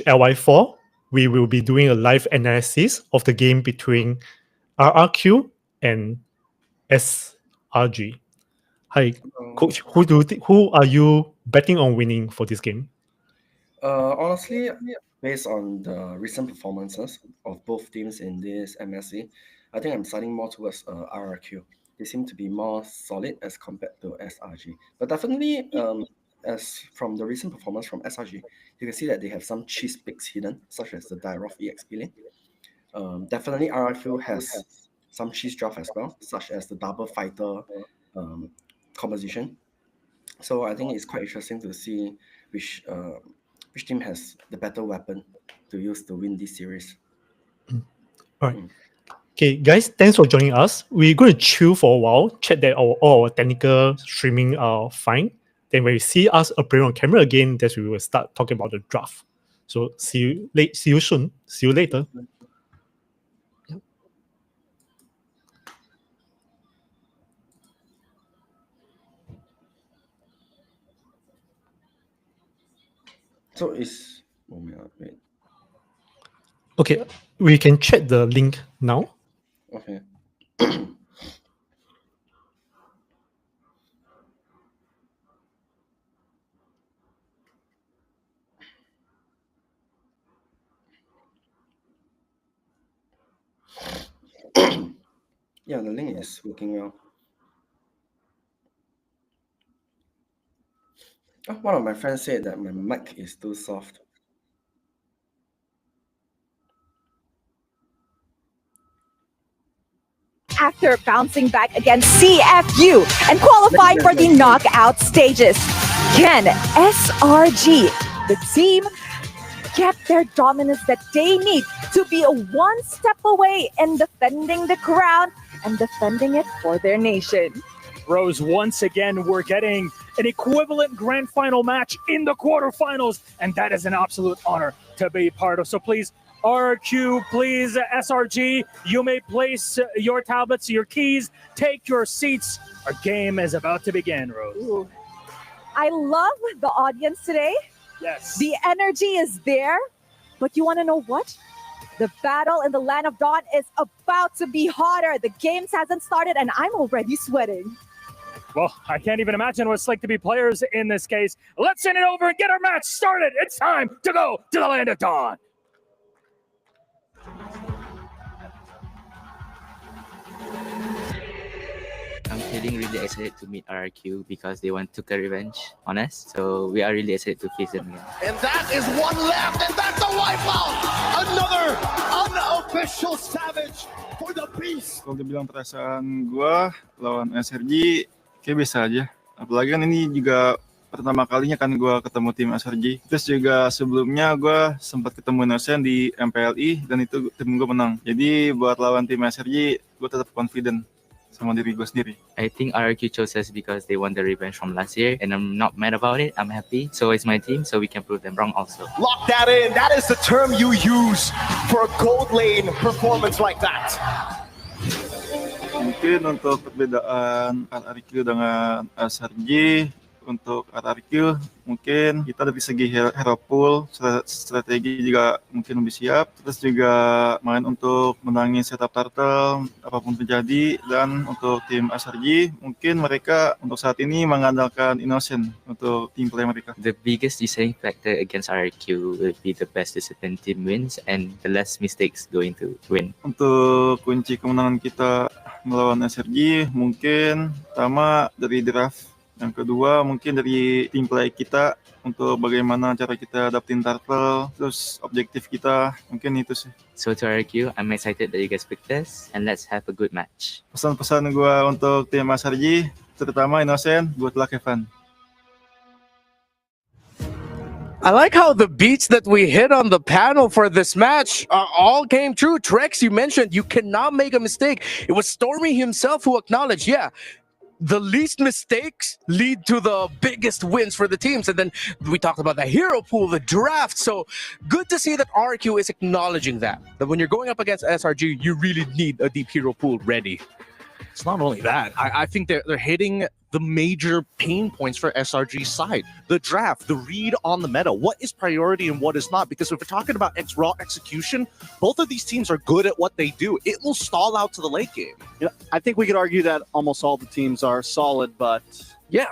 LY4, we will be doing a live analysis of the game between RRQ and SRG. Hi, Coach. Who are you betting on winning for this game? Honestly, based on the recent performances of both teams in this MSC, I think I'm siding more towards RRQ. They seem to be more solid as compared to SRG. But definitely, as from the recent performance from SRG, you can see that they have some cheese picks hidden, such as the Dyrennn EXP lane. Definitely, RRQ has some cheese draft as well, such as the double fighter composition. So I think it's quite interesting to see which team has the better weapon to use to win this series. All right. Okay, guys, thanks for joining us. We're going to chill for a while, check that all our technical streaming are fine. Then when you see us appearing on camera again, that's when we will start talking about the draft. So see you soon. See you later. So is wait. Okay, we can check the link now. Okay. Yeah, the link is working well. One of my friends said that my mic is too soft. After bouncing back against CFU and qualifying for the knockout stages, can SRG, the team, get their dominance that they need to be one step away in defending the crown and defending it for their nation? Rose, once again, we're getting an equivalent grand final match in the quarterfinals, and that is an absolute honor to be part of. So please, RRQ, please, SRG, you may place your tablets, your keys, take your seats. Our game is about to begin, Rose. Ooh. I love the audience today. Yes. The energy is there, but you want to know what? The battle in the Land of Dawn is about to be hotter. The games hasn't started, and I'm already sweating. Well, I can't even imagine what it's like to be players in this case. Let's send it over and get our match started. It's time to go to the Land of Dawn. I'm feeling really excited to meet RRQ because they want to take revenge on us. So we are really excited to face them again. And that is one left, and that's a wipeout! Another unofficial savage for the beast! Kalau dibilang perasaan gua lawan SRG, kayak biasa aja. Apalagi kan ini juga pertama kalinya kan gua ketemu tim SRG. Terus juga sebelumnya gua sempat ketemu innocent di MPLI dan itu tim gua menang. Jadi buat lawan tim SRG, gua tetap confident sama diri gue sendiri. I think RRQ chose us because they want the revenge from last year, and I'm not mad about it. I'm happy. So is my team, so we can prove them wrong also. Lock that in. That is the term you use for a gold lane performance like that. Mungkin untuk perbedaan RRQ dengan SRG, untuk RRQ mungkin kita dari segi hero pool, strategi juga mungkin lebih siap, terus juga main untuk menangin setup turtle apapun terjadi, dan untuk tim SRG mungkin mereka untuk saat ini mengandalkan innocent untuk tim play mereka. The biggest deciding factor against RRQ will be the best disciplined team wins and the less mistakes going to win. Untuk kunci kemenangan kita melawan SRG mungkin pertama dari draft. Yang kedua mungkin dari team play kita untuk bagaimana cara kita dapetin turtle, terus objektif kita, mungkin itu sih. So to RRQ, I'm excited that you guys picked us and let's have a good match. Pesan-pesan gue untuk tim SRG, terutama Innocent, good luck, have fun. I like how the beats that we hit on the panel for this match all came true. Trex, you mentioned you cannot make a mistake. It was Stormy himself who acknowledged, yeah, the least mistakes lead to the biggest wins for the teams. And then we talked about the hero pool, the draft. So good to see that RQ is acknowledging that when you're going up against SRG, you really need a deep hero pool ready. It's not only that. I think they're hitting the major pain points for SRG's side. The draft, the read on the meta. What is priority and what is not? Because if we're talking about raw execution, both of these teams are good at what they do. It will stall out to the late game. Yeah, I think we could argue that almost all the teams are solid, but yeah.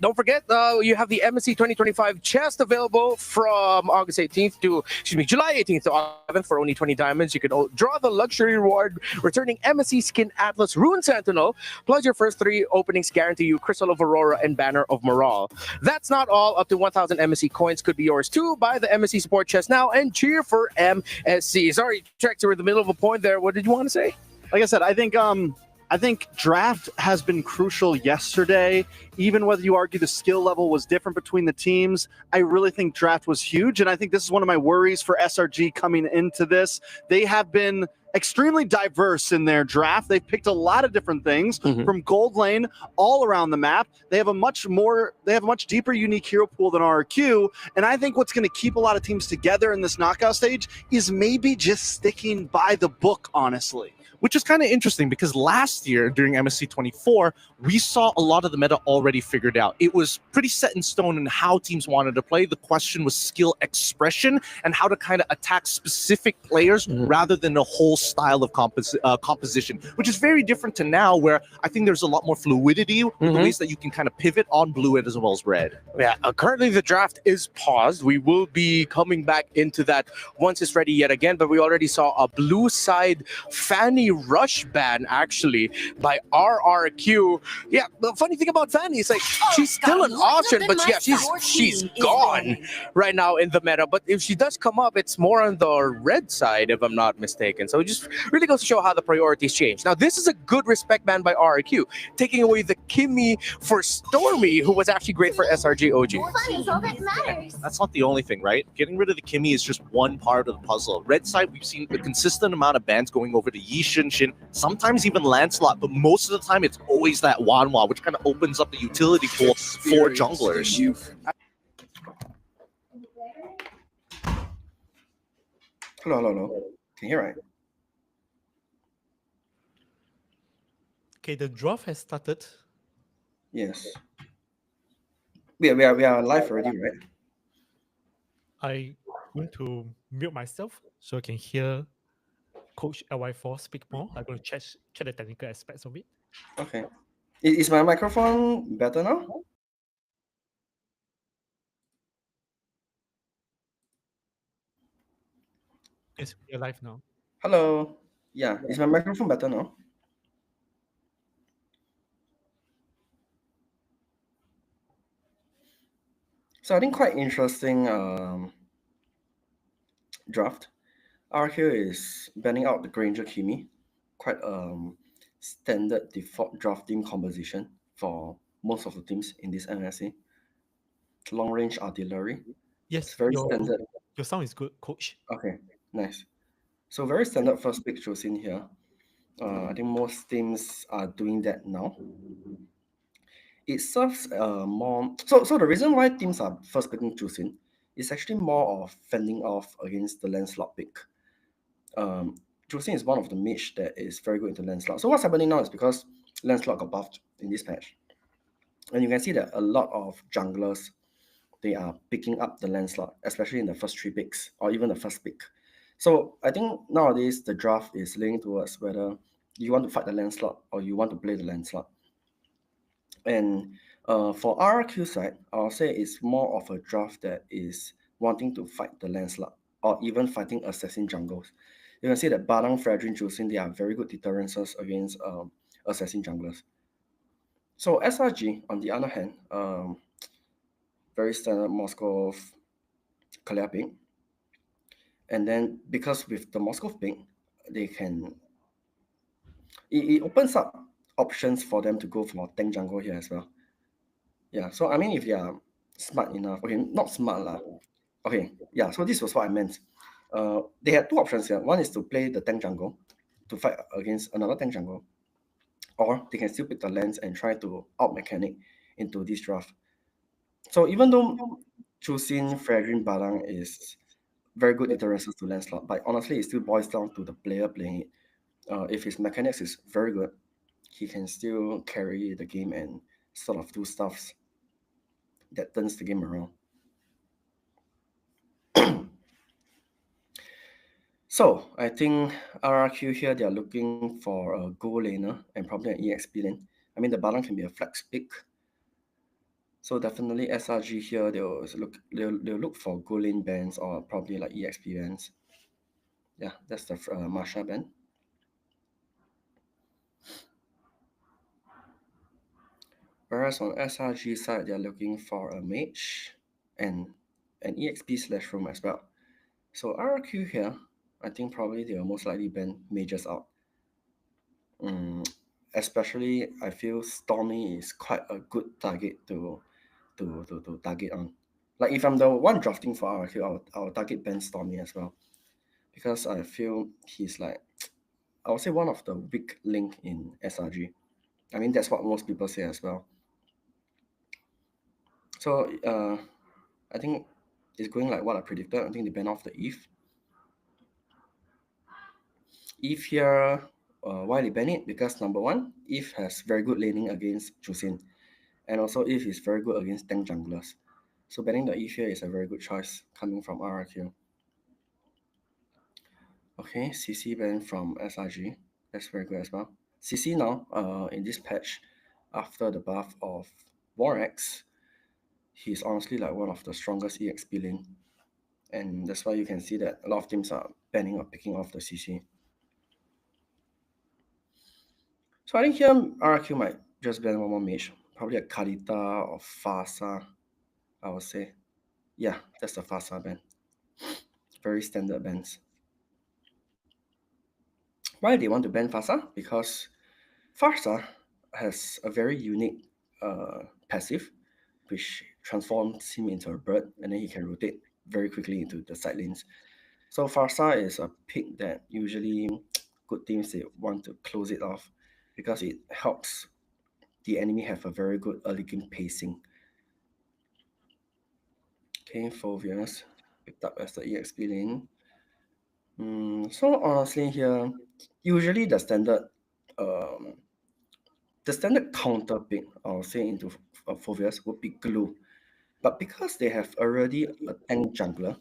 Don't forget, you have the MSC 2025 chest available from August 18th to, July 18th to August 11th for only 20 diamonds. You can draw the luxury reward, returning MSC Skin Atlas Rune Sentinel, plus your first 3 openings guarantee you Crystal of Aurora and Banner of Morale. That's not all. Up to 1,000 MSC coins could be yours too. Buy the MSC support chest now and cheer for MSC. Sorry, Trex, you were in the middle of a point there. What did you want to say? Like I said, I think draft has been crucial yesterday. Even whether you argue the skill level was different between the teams, I really think draft was huge. And I think this is one of my worries for SRG coming into this. They have been extremely diverse in their draft. They've picked a lot of different things from gold lane all around the map. They have a much deeper unique hero pool than RRQ. And I think what's going to keep a lot of teams together in this knockout stage is maybe just sticking by the book, honestly. Which is kind of interesting because last year during MSC 24, we saw a lot of the meta already figured out. It was pretty set in stone in how teams wanted to play. The question was skill expression and how to kind of attack specific players rather than a whole style of composition, which is very different to now where I think there's a lot more fluidity with the ways that you can kind of pivot on blue as well as red. Yeah, currently the draft is paused. We will be coming back into that once it's ready yet again, but we already saw a blue side Fanny rush ban actually by RRQ. Yeah, the funny thing about Fanny is like she's still an option, but yeah, she's gone right now in the meta. But if she does come up, it's more on the red side, if I'm not mistaken. So it just really goes to show how the priorities change. Now, this is a good respect ban by RRQ, taking away the Kimmy for Stormy, who was actually great for SRG OG. Fun is all that matters. That's not the only thing, right? Getting rid of the Kimmy is just one part of the puzzle. Red side, we've seen a consistent amount of bans going over to Yishin, Shin, sometimes even Lancelot, but most of the time it's always that Wanwa, which kind of opens up the utility pool for junglers. Hello. Can you hear right? Okay, the draft has started. Yes. We are live already, right? I'm going to mute myself so I can hear Coach LY4 speak more. I'm going to check the technical aspects of it. Okay. Is my microphone better now? Yes, we are live now. Hello. Yeah, is my microphone better now? So I think quite interesting draft. RRQ is banning out the Granger Kimi, quite standard default draft team composition for most of the teams in this MSC. Long range artillery. Yes, it's very standard. Your sound is good, Coach. Okay, nice. So very standard first pick chosen here. I think most teams are doing that now. It serves more. So the reason why teams are first picking choosing is actually more of fending off against the Lancelot pick. Choosing is one of the mage that is very good into Lancelot. So what's happening now is because Lancelot got buffed in this patch, and you can see that a lot of junglers, they are picking up the Lancelot, especially in the first 3 picks or even the first pick. So I think nowadays the draft is leaning towards whether you want to fight the Lancelot or you want to play the Lancelot. And for RRQ side, I'll say it's more of a draft that is wanting to fight the Lancelot or even fighting assassin jungles. You can see that Badang, Fredrin, Jusin, they are very good deterrences against assassin junglers. So SRG, on the other hand, very standard Moskov Kalia pick. And then because with the Moskov pick, they can... It opens up options for them to go for tank jungle here as well. Yeah, so I mean, if you are smart enough, okay, not smart lah. Okay, yeah, so this was what I meant. They had 2 options here. One is to play the tank jungle to fight against another tank jungle, or they can still pick the lands and try to out-mechanic into this draft. So even though choosing Fredrin Badang is very good deterrences to Lancelot, but honestly, it still boils down to the player playing it. If his mechanics is very good, he can still carry the game and sort of do stuffs that turns the game around. So I think RRQ here, they are looking for a goal laner and probably an EXP lane. I mean, the Baron can be a flex pick. So definitely SRG here, they'll look for goal lane bands or probably like EXP bands. Yeah, that's the Marsha band. Whereas on SRG side, they're looking for a mage and an EXP/roam as well. So RRQ here, I think probably they will most likely ban mages out. Especially, I feel Stormy is quite a good target to target on. Like if I'm the one drafting for RRQ, I'll target ban Stormy as well, because I feel he's like, I would say one of the weak link in SRG. I mean, that's what most people say as well. So I think it's going like what I predicted. I think they ban off the Eve. Eve here, why they ban it? Because number one, Eve has very good laning against Chusin, and also Eve is very good against tank junglers. So banning the Eve here is a very good choice coming from RRQ. Okay, CC ban from SRG. That's very good as well. CC now, in this patch, after the buff of Warx, he's honestly like one of the strongest EXP lane. And that's why you can see that a lot of teams are banning or picking off the CC. So I think here RRQ might just ban one more mage. Probably a Kadita or Fasa, I would say. Yeah, that's the Fasa ban. Very standard bans. Why they want to ban Fasa? Because Fasa has a very unique passive, which transforms him into a bird, and then he can rotate very quickly into the side lanes. So Farsa is a pick that usually good teams, they want to close it off because it helps the enemy have a very good early game pacing. Okay, Phobias picked up as the EXP lane. So honestly here, usually the standard counter pick, I'll say, into Phobias would be Glue. But because they have already a tank jungler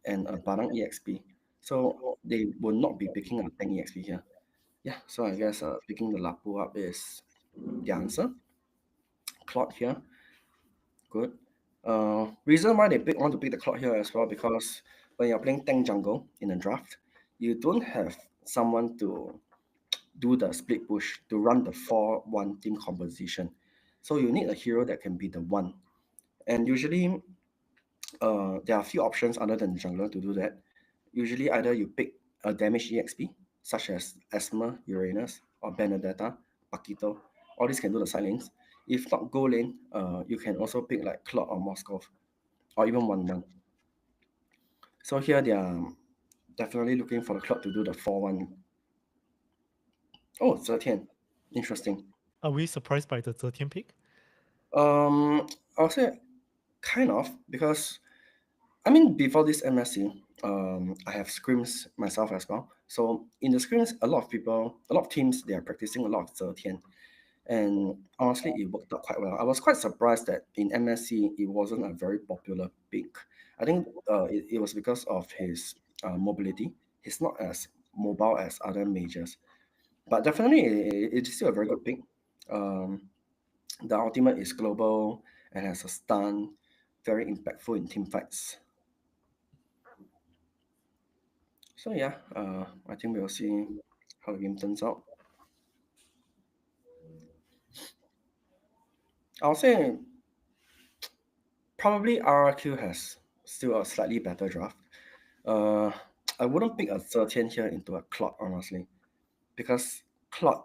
and a Barang EXP, so they will not be picking a tank EXP here. Yeah, so I guess picking the Lapu up is the answer. Cloud here, good. Reason why they want to pick the Cloud here as well, because when you're playing tank jungle in a draft, you don't have someone to do the split push, to run the 4-1 team composition. So you need a hero that can be the one. And usually, there are a few options other than the jungler to do that. Usually, either you pick a damage EXP, such as Esma, Uranus, or Benedetta, Paquito. All these can do the side lanes. If not go lane, you can also pick like Claude or Moskov, or even 1-1. So here they are definitely looking for the Claude to do the 4-1. Oh, 13. Interesting. Are we surprised by the 13 pick? I'll say kind of, because I mean, before this MSC, I have scrims myself as well. So in the scrims, a lot of teams, they are practicing a lot of 13. And honestly, it worked out quite well. I was quite surprised that in MSC, it wasn't a very popular pick. I think it was because of his mobility. He's not as mobile as other majors. But definitely, it's still a very good pick. The ultimate is global and has a stun, very impactful in team fights. So yeah, I think we'll see how the game turns out. I'll say probably RRQ has still a slightly better draft. I wouldn't pick a 13 here into a Cloud, honestly, because Cloud,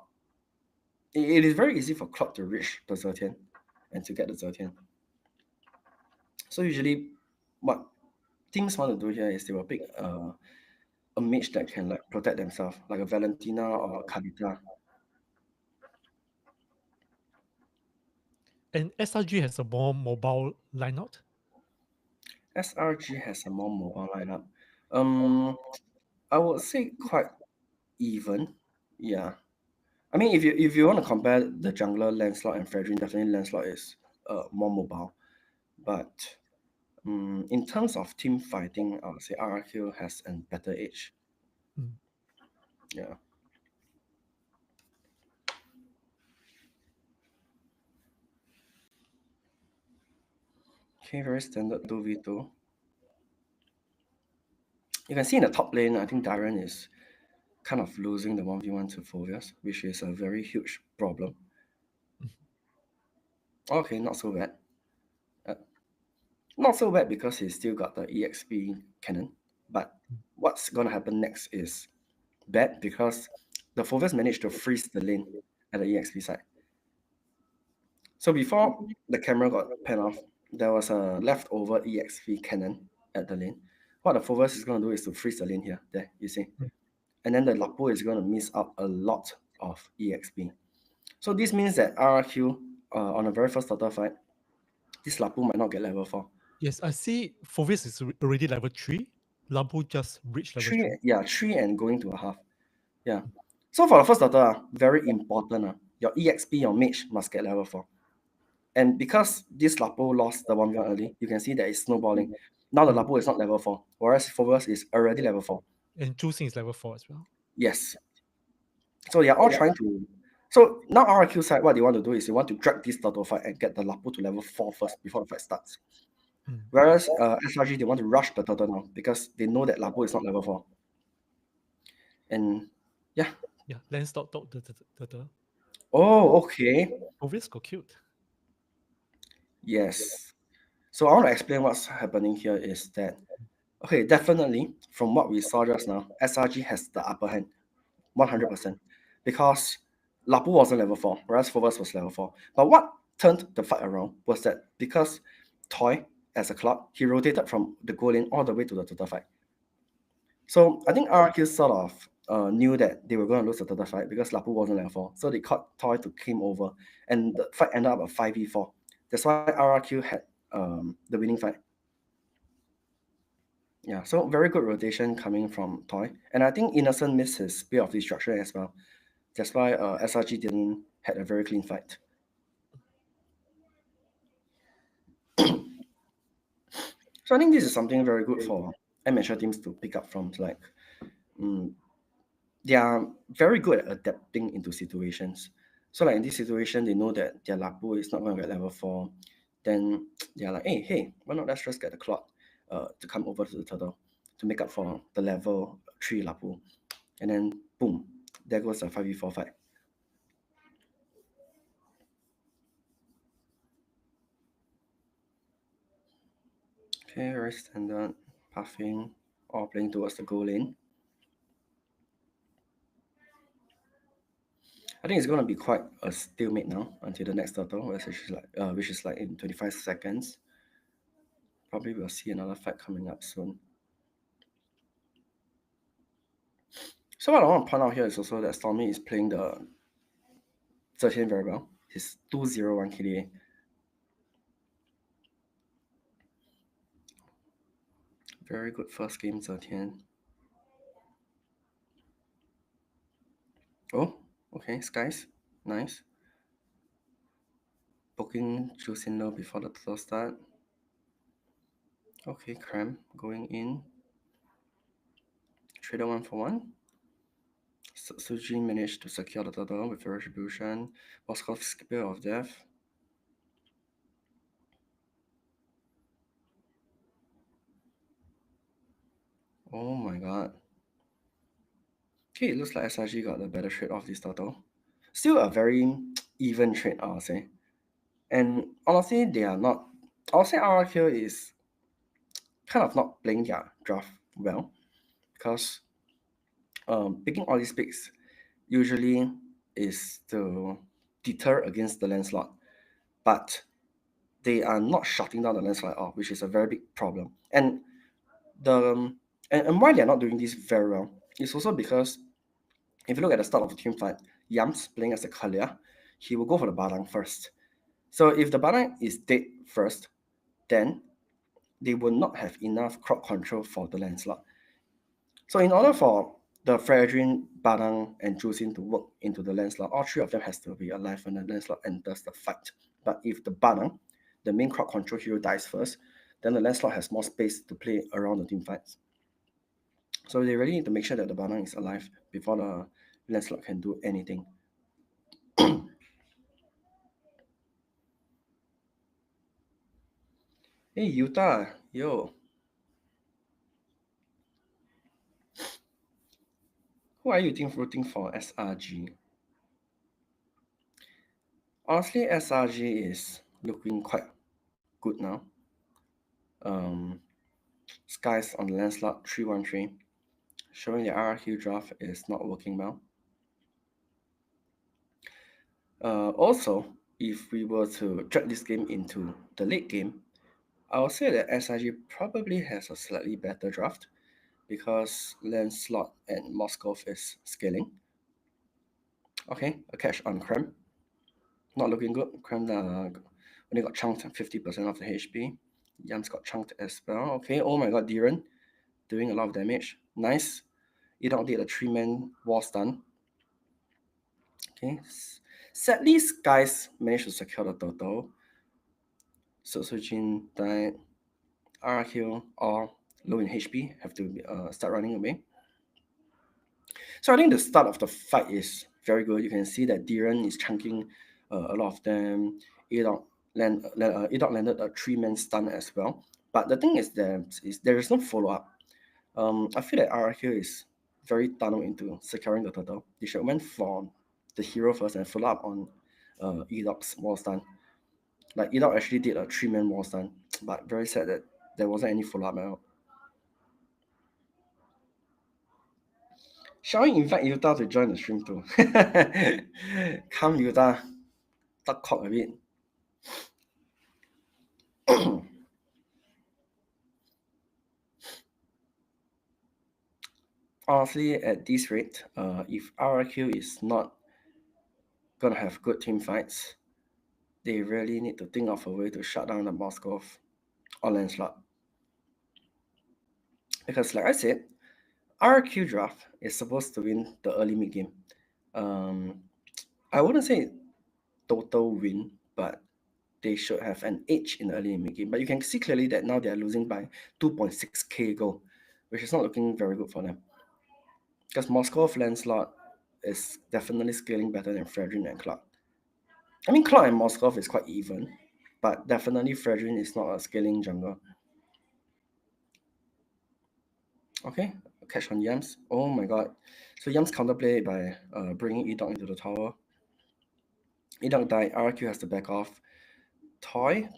it is very easy for Cloud to reach the 13 and to get the 13. So usually what teams want to do here is they will pick a mage that can like protect themselves, like a Valentina or a Kalita. And SRG has a more mobile lineup. SRG has a more mobile lineup. I would say quite even. Yeah. I mean, if you want to compare the jungler Lancelot and Fredrin, definitely Lancelot is more mobile. But in terms of team fighting, I would say RRQ has a better edge. Mm. Yeah. Okay, very standard 2v2. You can see in the top lane, I think Dyrennn is kind of losing the 1v1 to Phoveus, which is a very huge problem. Okay, not so bad. Not so bad because he's still got the EXP cannon. But what's going to happen next is bad because the Phoveus managed to freeze the lane at the EXP side. So before the camera got panned off, there was a leftover EXP cannon at the lane. What the Phoveus is going to do is to freeze the lane here. There, you see. And then the Lapu is going to miss out a lot of EXP. So this means that RRQ, on the very first starter fight, this Lapu might not get level 4. Yes, I see Phoveus is already level 3. Lapu just reached level 3. Yeah, 3 and going to a half. Yeah. So for the first starter, very important. Your EXP, your mage must get level 4. And because this Lapu lost the 1v1 early, you can see that it's snowballing. Now the Lapu is not level 4, whereas Phoveus is already level 4. And Juicing is level 4 as well. Yes. So they are all trying to... So now RRQ side, what they want to do is they want to drag this turtle fight and get the Lapu to level 4 first before the fight starts. Whereas SRG, they want to rush the turtle now because they know that Lapu is not level 4. And yeah. Yeah, Lance dot the. Oh, okay. Phoveus got killed. Yes. So I want to explain what's happening here is that, okay, definitely from what we saw just now, SRG has the upper hand, 100%, because Lapu wasn't level 4, whereas Phoveus was level 4. But what turned the fight around was that because Toyy, as a cloud, he rotated from the goal lane all the way to the total fight. So I think RRQ sort of knew that they were going to lose the total fight because Lapu wasn't level 4. So they caught Toyy to came over, and the fight ended up a 5v4. That's why RRQ had the winning fight. Yeah, so very good rotation coming from Toyy. And I think Innocent missed his Spear of Destruction as well. That's why SRG didn't had a very clean fight. So I think this is something very good for amateur teams to pick up from. Like, they are very good at adapting into situations. So like in this situation, they know that their Lapu is not going to get level 4. Then they are like, hey, why not let's just get the Cloud to come over to the turtle to make up for the level 3 Lapu. And then boom, there goes a 5v4 fight. Okay, very standard, puffing, all playing towards the goal lane. I think it's going to be quite a stalemate now until the next turtle, which is like in 25 seconds. Probably we'll see another fight coming up soon. So what I want to point out here is also that Stormy is playing the Zetian very well. He's 201 KDA. Very good first game, Zetian. Oh, okay, Sekyss, nice. Poking Juicing low before the turtle start. Okay, Cram going in. Trader 1-for-1. Sutsujin managed to secure the turtle with a retribution. Boskov's Spear of Death. Oh my god. Okay, it looks like SRG got the better trade off this turtle. Still a very even trade, I'll say. And honestly, they are not... I'll say RRQ is kind of not playing their draft well. Because picking all these picks usually is to deter against the Lancelot. But they are not shutting down the Lancelot off, which is a very big problem. And why they're not doing this very well is also because if you look at the start of the team fight, Yams playing as a Kalia, he will go for the Badang first. So if the Badang is dead first, then they will not have enough crowd control for the Lancelot. So in order for the Fredrin, Banal, and Jusin to work into the land slot. All three of them has to be alive when the land slot enters the fight. But if the Banal, the main crowd control hero, dies first, then the land slot has more space to play around the team fights. So they really need to make sure that the Banal is alive before the land slot can do anything. Hey Utah, yo. Who are you rooting for SRG? Honestly, SRG is looking quite good now. Sekyss on the land slot 313, showing the RRQ draft is not working well. Also, if we were to drag this game into the late game, I would say that SRG probably has a slightly better draft because land slot and Moskov is scaling. Okay, a catch on Krem. Not looking good. Krem only got chunked 50% of the HP. Yams got chunked as well. Okay, oh my god, Dyrennn doing a lot of damage. Nice. Idok did a 3-man wall stun. Okay. Sadly, Sekyss managed to secure the turtle. Sutsujin died. RRQ or low in HP have to start running away. So I think the start of the fight is very good. You can see that Dyrennn is chunking a lot of them. Idok landed a 3-man stun as well. But the thing is that there is no follow-up. I feel that RRQ is very tunneled into securing the turtle. They should have went for the hero first and follow up on Idok's wall stun. Like Idok actually did a 3-man wall stun, but very sad that there wasn't any follow-up at all. Shall we invite Utah to join the stream too? Come Utah, duck cock a bit. Honestly, at this rate, if RRQ is not gonna have good team fights, they really need to think of a way to shut down the Moskov or land slot. Because like I said, RRQ draft is supposed to win the early mid game. I wouldn't say total win, but they should have an edge in the early mid game. But you can see clearly that now they are losing by 2.6k goal, which is not looking very good for them. Because Moskov land slot is definitely scaling better than Fredrin and Clark. I mean, Clark and Moskov is quite even, but definitely Fredrin is not a scaling jungle. Okay, catch on Yams. Oh my god. So Yams counterplay by bringing Idok into the tower. Idok died. RRQ has to back off. Toyy?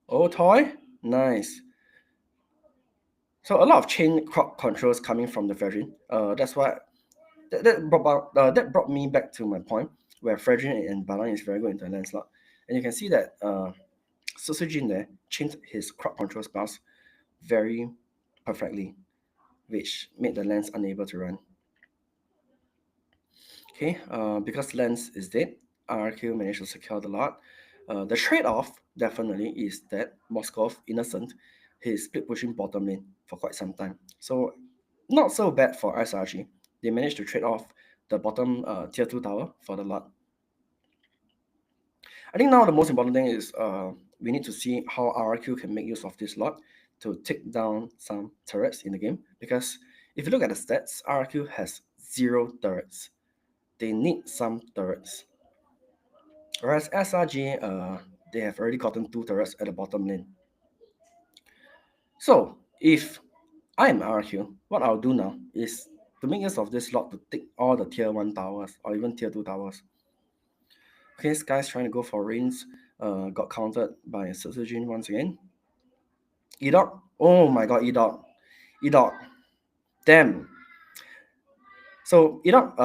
Oh, Toyy? Nice. So a lot of chain crop controls coming from the Fredrin. That's why that brought me back to my point where Fredrin and Banal is very good into the land slot. And you can see that Sutsujin there changed his crop control spells very perfectly, which made the lens unable to run. Okay, because lens is dead, RRQ managed to secure the lot. The trade-off definitely is that Moskov, innocent, he's split pushing bottom lane for quite some time. So not so bad for SRG. They managed to trade off the bottom tier 2 tower for the lot. I think now the most important thing is we need to see how RRQ can make use of this lot to take down some turrets in the game. Because if you look at the stats, RRQ has 0 turrets. They need some turrets. Whereas SRG, they have already gotten 2 turrets at the bottom lane. So if I'm RRQ, what I'll do now is to make use of this lot to take all the tier 1 towers or even tier 2 towers. Okay, this guy's trying to go for Rinz. Got countered by Sutsujin once again. Idok. Oh my god, Idok. Damn. So Idok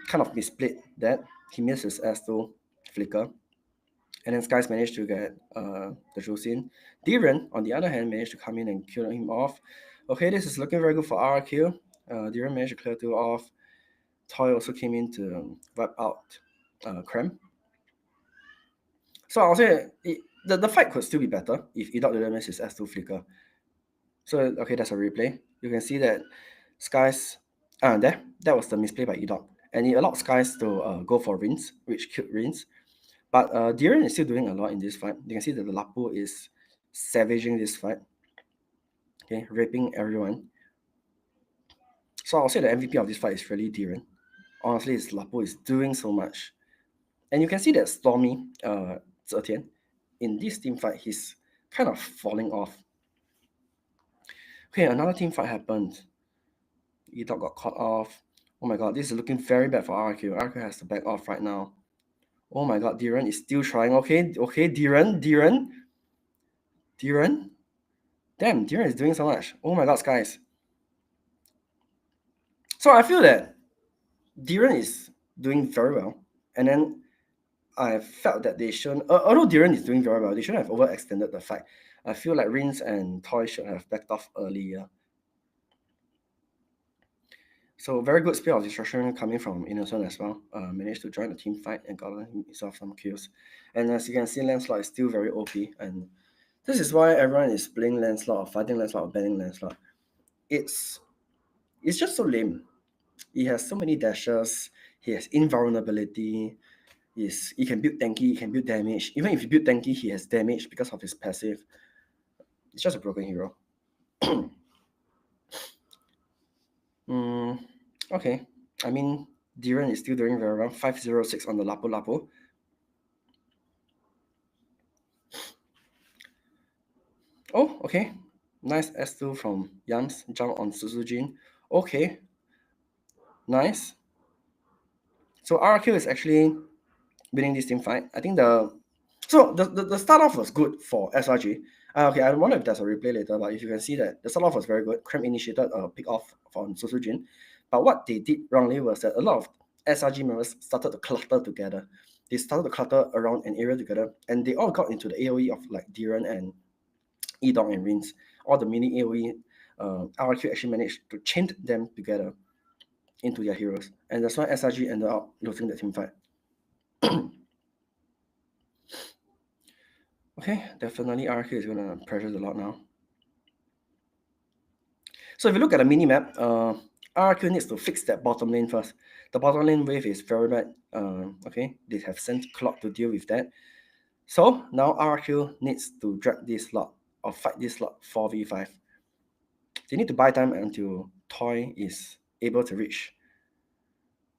kind of misplayed that. He missed his S2 flicker. And then Sekyss managed to get the Jusin. Dyrennn, on the other hand, managed to come in and kill him off. Okay, this is looking very good for RRQ. Dyrennn managed to clear 2 off. Toyy also came in to wipe out Krem. So I'll say the fight could still be better if Idok didn't miss his S2 flicker. So, okay, that's a replay. You can see that Sekyss That was the misplay by Idok. And it allowed Sekyss to go for Rinz, which killed Rinz. But Dyrennn is still doing a lot in this fight. You can see that the Lapu is savaging this fight. Okay, raping everyone. So I'll say the MVP of this fight is really Dyrennn. Honestly, his Lapu is doing so much. And you can see that Stormy, Zetian, in this team fight, he's kind of falling off. Okay, another team fight happened. Idok got caught off. Oh my god, this is looking very bad for RRQ. RRQ has to back off right now. Oh my god, Dyrennn is still trying. Okay, Dyrennn. Damn, Dyrennn is doing so much. Oh my god, Sekyss. So I feel that Dyrennn is doing very well. And then I felt that they shouldn't, although Dyrennn is doing very well, they shouldn't have overextended the fight. I feel like Rinz and Toyy should have backed off earlier. So very good speed of destruction coming from Innocent as well. Managed to join the team fight and got himself some kills. And as you can see, Lancelot is still very OP. And this is why everyone is playing Lancelot or fighting Lancelot or banning Lancelot. It's just so lame. He has so many dashes. He has invulnerability. He can build tanky, he can build damage. Even if he build tanky, he has damage because of his passive. It's just a broken hero. Okay. I mean, Dyrennn is still doing very well. 506 on the Lapu. Oh, okay. Nice S2 from Yams. Jump on Sutsujin. Okay. Nice. So RRQ is actually winning this team fight. I think the start off was good for SRG. Okay, I wonder if there's a replay later, but if you can see that the start off was very good. Cramp initiated a pick off on Sutsujin. But what they did wrongly was that a lot of SRG members started to clutter together. They started to clutter around an area together, and they all got into the AoE of like Dyrennn and Idok and Rinz. All the mini AoE, RRQ actually managed to chain them together into their heroes. And that's why SRG ended up losing the team fight. Okay, definitely RRQ is going to pressure the lot now. So if you look at the mini-map, RRQ needs to fix that bottom lane first. The bottom lane wave is very bad. Okay, they have sent Clock to deal with that. So now RRQ needs to drag this lot or fight this lot 4v5. They need to buy time until Toyy is able to reach.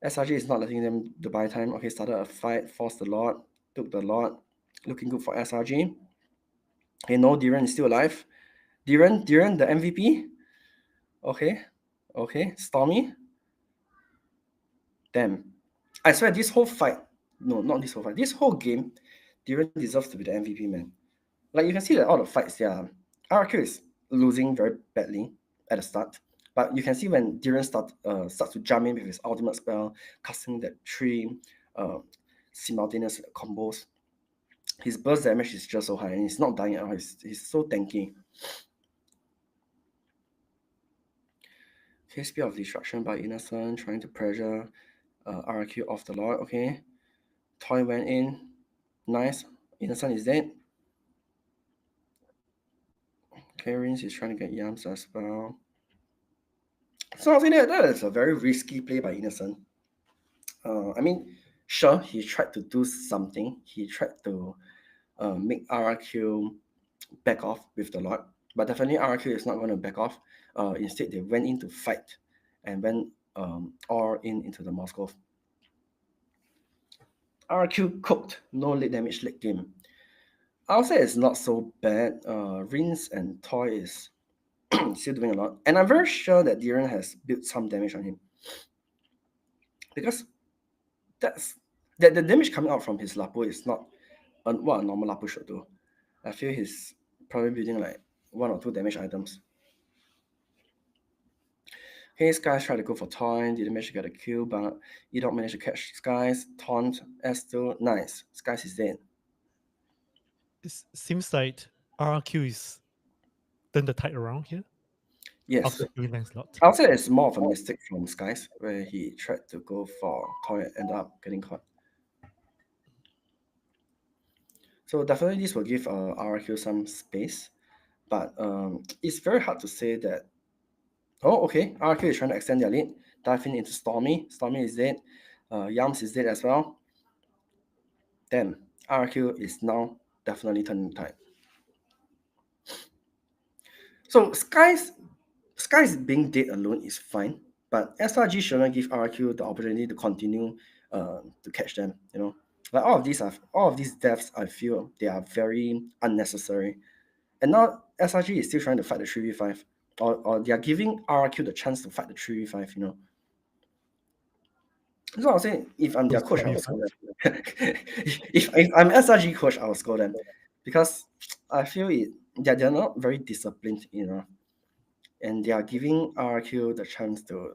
SRG is not letting them to buy time. Okay, started a fight, forced the lot, took the lot. Looking good for SRG. Okay, no, Dyrennn is still alive. Dyrennn, the MVP. Okay, Stormy. Damn. I swear this whole fight, no, not this whole fight, this whole game, Dyrennn deserves to be the MVP, man. Like you can see that all the fights, RRQ is losing very badly at the start. But you can see when Dyrennn starts to jump in with his ultimate spell, casting that 3 simultaneous combos. His burst damage is just so high, and he's not dying at all. He's so tanky. Okay, speed of destruction by Innocent, trying to pressure RRQ off the lot. Okay, Toyy went in. Nice. Innocent is dead. Okay, Rinz is trying to get Yams as well. So I think that is a very risky play by Innocent. I mean, sure, he tried to do something. He tried to make RRQ back off with the lot, but definitely RRQ is not going to back off. Instead, they went in to fight and went all into the Moscow. RRQ cooked, no late damage late game. I'll say it's not so bad. Rinz and Toyy is still doing a lot, and I'm very sure that Dyrennn has built some damage on him because the damage coming out from his Lapu is not what a normal Lapu should do. I feel he's probably building like 1 or 2 damage items. Okay, Sekyss tried to go for Toyy, didn't manage to get a kill, but Idok managed to catch Sekyss, taunt, S2, nice. Sekyss is dead. It seems like RRQ is turned the tide around here. Yes. After doing Lancelot. I'll say it's more of a mistake from Sekyss, where he tried to go for Toyy and ended up getting caught. So definitely this will give RRQ some space, but it's very hard to say that Oh, okay. RRQ is trying to extend their lead. Diving into Stormy. Stormy is dead. Yams is dead as well. Damn. RRQ is now definitely turning tide. So Sekyss being dead alone is fine, but SRG shouldn't give RRQ the opportunity to continue to catch them. You know, like all of these deaths, I feel they are very unnecessary. And now SRG is still trying to fight the 3v5, or they are giving RRQ the chance to fight the 3v5. You know. So I was saying, if I'm their coach, I will score them. if I'm SRG coach, I will score them, because I feel they're not very disciplined, you know, and they are giving RRQ the chance to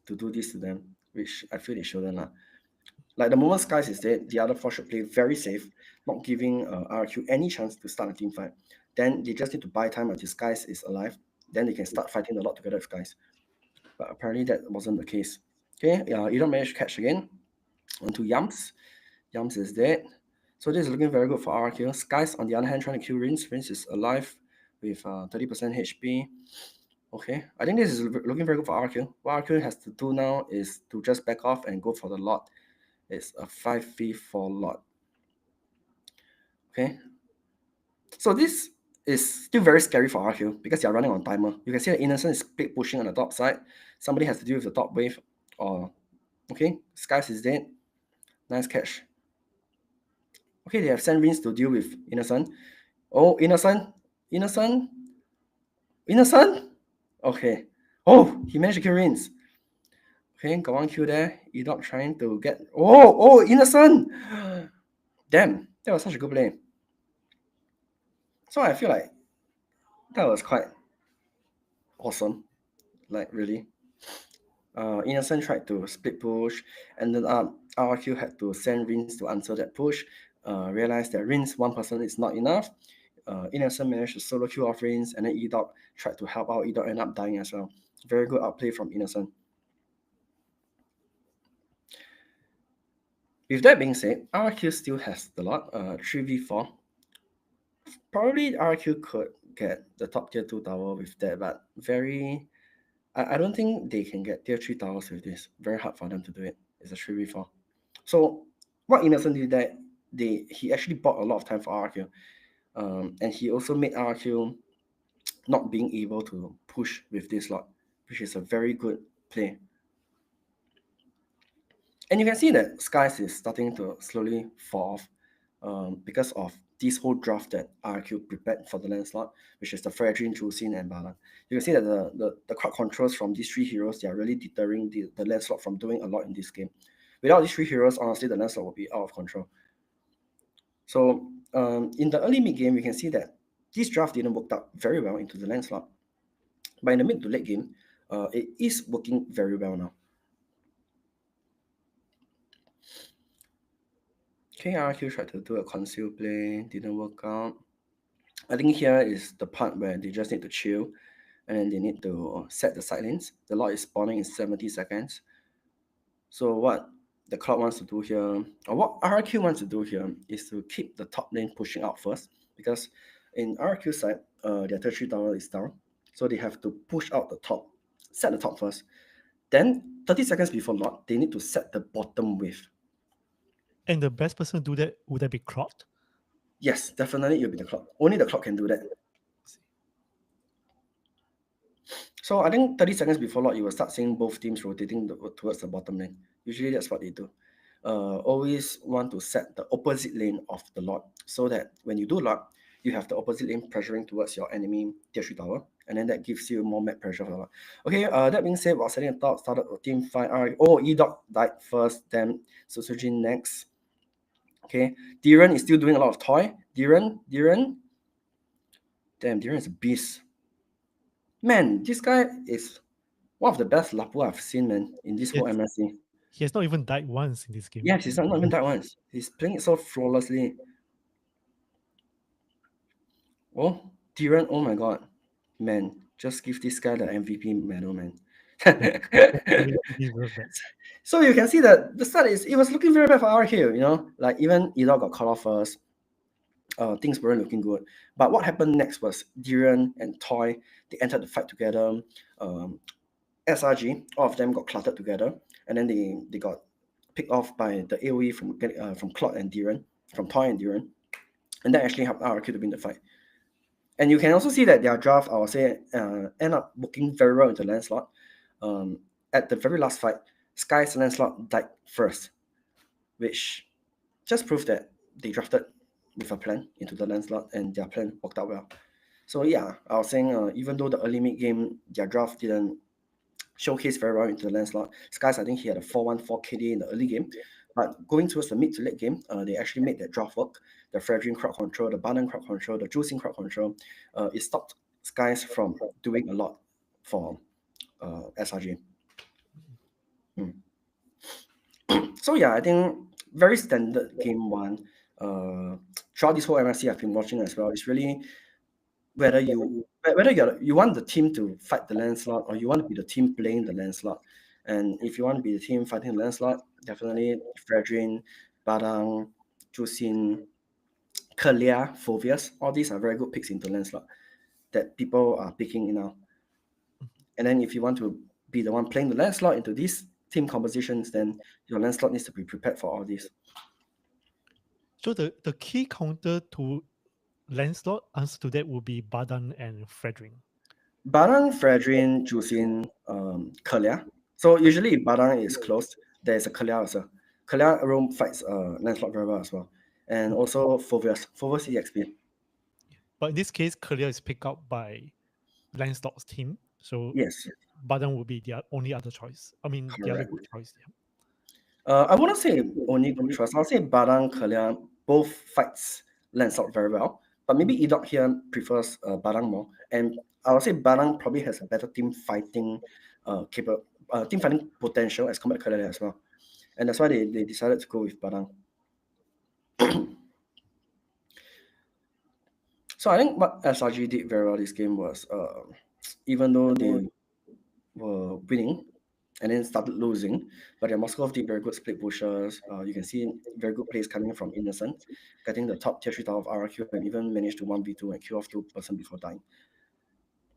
do this to them, which I feel they shouldn't. Like the moment Sekyss is dead, the other four should play very safe, not giving RRQ any chance to start a team fight. Then they just need to buy time until Sekyss is alive. Then they can start fighting a lot together with Sekyss. But apparently that wasn't the case. Okay, Idok managed to catch again. Onto Yams. Yams is dead. So this is looking very good for RRQ. Sekyss, on the other hand, trying to kill Rinz. Rinz is alive with 30% HP. Okay, I think this is looking very good for RRQ. What RRQ has to do now is to just back off and go for the lot. It's a 5v4 lot. Okay, so this is still very scary for RRQ because they are running on timer. You can see the Innocent is split pushing on the top side. Somebody has to deal with the top wave. Okay, Sekyss is dead. Nice catch. Okay, they have sent Rinz to deal with Innocent. Oh, Innocent. Okay. Oh, he managed to kill Rinz. Okay, got one kill there. Idok trying to get... Oh, Innocent! Damn, that was such a good play. So I feel like that was quite awesome. Like, really. Innocent tried to split push, and then RRQ had to send Rinz to answer that push. Realized that Rinz, one person is not enough. Innocent managed to solo kill off Rinz, and then Idok tried to help out. Idok ended up dying as well. Very good outplay from Innocent. With that being said, RRQ still has the lot, 3v4. Probably RRQ could get the top tier 2 tower with that, but I don't think they can get tier 3 towers with this. Very hard for them to do it. It's a 3v4. So what Innocent did that, he actually bought a lot of time for RRQ. And he also made RRQ not being able to push with this lot, which is a very good play. And you can see that Sekyss is starting to slowly fall off because of this whole draft that RRQ prepared for the lane slot, which is the Fragile, Chusin, and Balan. You can see that the crowd controls from these 3 heroes, they are really deterring the lane slot from doing a lot in this game. Without these 3 heroes, honestly, the lane slot will be out of control. So in the early mid game, we can see that this draft didn't work out very well into the lane slot. But in the mid to late game, it is working very well now. Okay, RRQ tried to do a conceal play, didn't work out. I think here is the part where they just need to chill, and then they need to set the side lanes. The lot is spawning in 70 seconds. So what the Cloud wants to do here, or what RRQ wants to do here, is to keep the top lane pushing out first, because in RRQ side, their tertiary tower is down, so they have to push out the top, set the top first. Then 30 seconds before lot, they need to set the bottom wave. And the best person to do that, would that be Cloud? Yes, definitely it'll be the Cloud. Only the Cloud can do that. So I think 30 seconds before lot, you will start seeing both teams rotating towards the bottom lane. Usually that's what they do. Always want to set the opposite lane of the lot, so that when you do lot, you have the opposite lane pressuring towards your enemy tier 3 tower, and then that gives you more map pressure for the lot. Okay, that being said, while setting the top, started a team fight. Oh, Idok died first, then Sutsujin next. Okay, Dyrennn is still doing a lot of Toyy. Dyrennn. Damn, Dyrennn is a beast. Man, this guy is one of the best Lapu I've seen, man, in this whole MSC. He has not even died once in this game. Yes, he's not even died once. He's playing it so flawlessly. Oh, Dyrennn, oh my god. Man, just give this guy the MVP medal, man. So you can see that the start it was looking very bad for RRQ, you know, like even Idok got caught off first. things weren't looking good. But what happened next was Dyrennn and Toyy, they entered the fight together. SRG, all of them got cluttered together, and then they got picked off by the AoE from Claude and Dyrennn, from Toyy and Dyrennn, and that actually helped RRQ to win the fight. And you can also see that their draft, I would say, end up working very well into Lancelot. At the very last fight, Sky's Lancelot died first, which just proved that they drafted with a plan into the Lancelot, and their plan worked out well. So yeah, I was saying, even though the early mid game, their draft didn't showcase very well into the Lancelot, Sekyss, I think he had a 414 KD in the early game. But going towards the mid to late game, they actually made that draft work. The Fredrin crowd control, the Banal crowd control, the Juicing crowd control. It stopped Sekyss from doing a lot for SRG. So yeah, I think very standard game one. Throughout this whole MSC I've been watching as well, it's really whether you want the team to fight the Lancelot or you want to be the team playing the Lancelot. And if you want to be the team fighting the Lancelot, definitely Fredrin, Badang, Juicing, Kalia, Phoveus, all these are very good picks into Lancelot that people are picking now. And then if you want to be the one playing the Lancelot into these team compositions, then your Lancelot needs to be prepared for all this. So the key counter to Lancelot, answer to that would be Badang and Fredrin. Badang, Fredrin, Juicing, Kalia. So usually if Badang is closed, there's a Kalia also. Kalia roam fights Lancelot very well as well. And also Phoveus EXP. But in this case, Kalia is picked up by Lancelot's team. So yes, Badang would be their only other choice. I mean, the other good choice. Yeah. I wouldn't say only good choice. I'll say Badang, Kalia, both fights Lancelot very well. But maybe Idok here prefers Badang more. And I would say Badang probably has a better team fighting team fighting potential as compared to Kalia as well. And that's why they decided to go with Badang. So I think what SRG did very well this game was, even though they were winning and then started losing, but Moskov did very good split pushes. You can see very good plays coming from Innocent, getting the top tier 3 tower of RRQ and even managed to 1v2 and kill off 2 person before dying.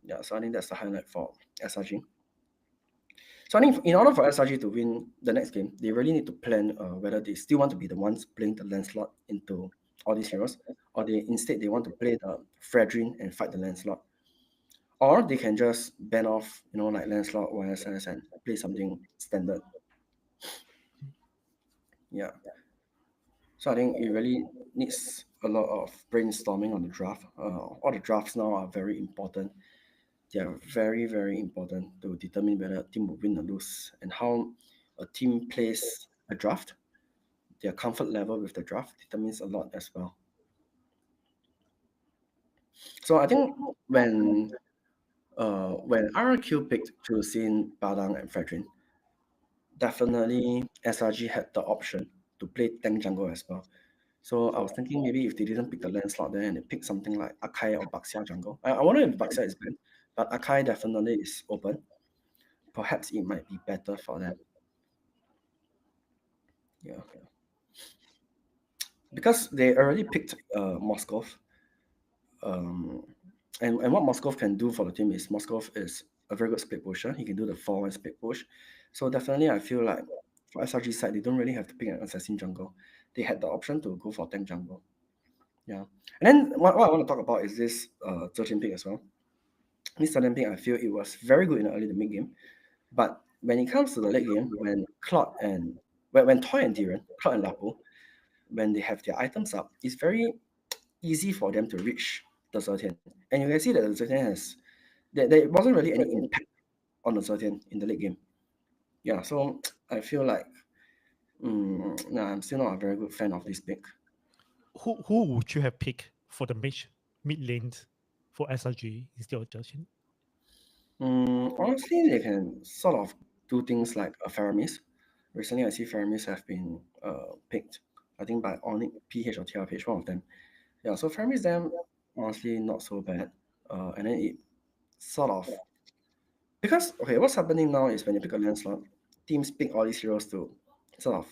Yeah, so I think that's the highlight for SRG. So I think in order for SRG to win the next game, they really need to plan whether they still want to be the ones playing the Lancelot into all these heroes, or instead they want to play the Fredrin and fight the Lancelot. Or they can just ban off, like Lancelot, YSS, and play something standard. Yeah. So I think it really needs a lot of brainstorming on the draft. All the drafts now are very important. They are very, very important to determine whether a team will win or lose, and how a team plays a draft. Their comfort level with the draft determines a lot as well. So I think when RRQ picked Juicing, Badang, and Fredrin, definitely SRG had the option to play tank jungle as well. So I was thinking maybe if they didn't pick the Lancelot there and they pick something like Akai or Baxia jungle. I wonder if Baxia is banned, but Akai definitely is open. Perhaps it might be better for them. Yeah. Because they already picked Moskov. And what Moskov can do for the team is Moskov is a very good split pusher. He can do the 4-1 split push. So definitely I feel like for SRG side, they don't really have to pick an assassin jungle. They had the option to go for tank jungle. Yeah. And then what I want to talk about is this Sutsujin pick as well. This Sutsujin pick, I feel it was very good in the early to mid game. But when it comes to the late game, when Toyy and Dyrennn, Claude and Lapu, when they have their items up, it's very easy for them to reach the Sutsujin. And you can see that the Sutsujin has, there wasn't really any impact on the Sutsujin in the late game. Yeah, so I feel like, I'm still not a very good fan of this pick. Who would you have picked for the mid lane for SRG instead of Sutsujin? Honestly, they can sort of do things like a Faramis. Recently, I see Faramis have been picked, I think by Onyx, PH or TRPH, one of them. Yeah, so Faramis them, honestly, not so bad. And then it sort of... Because, okay, what's happening now is when you pick a Lancelot, teams pick all these heroes to sort of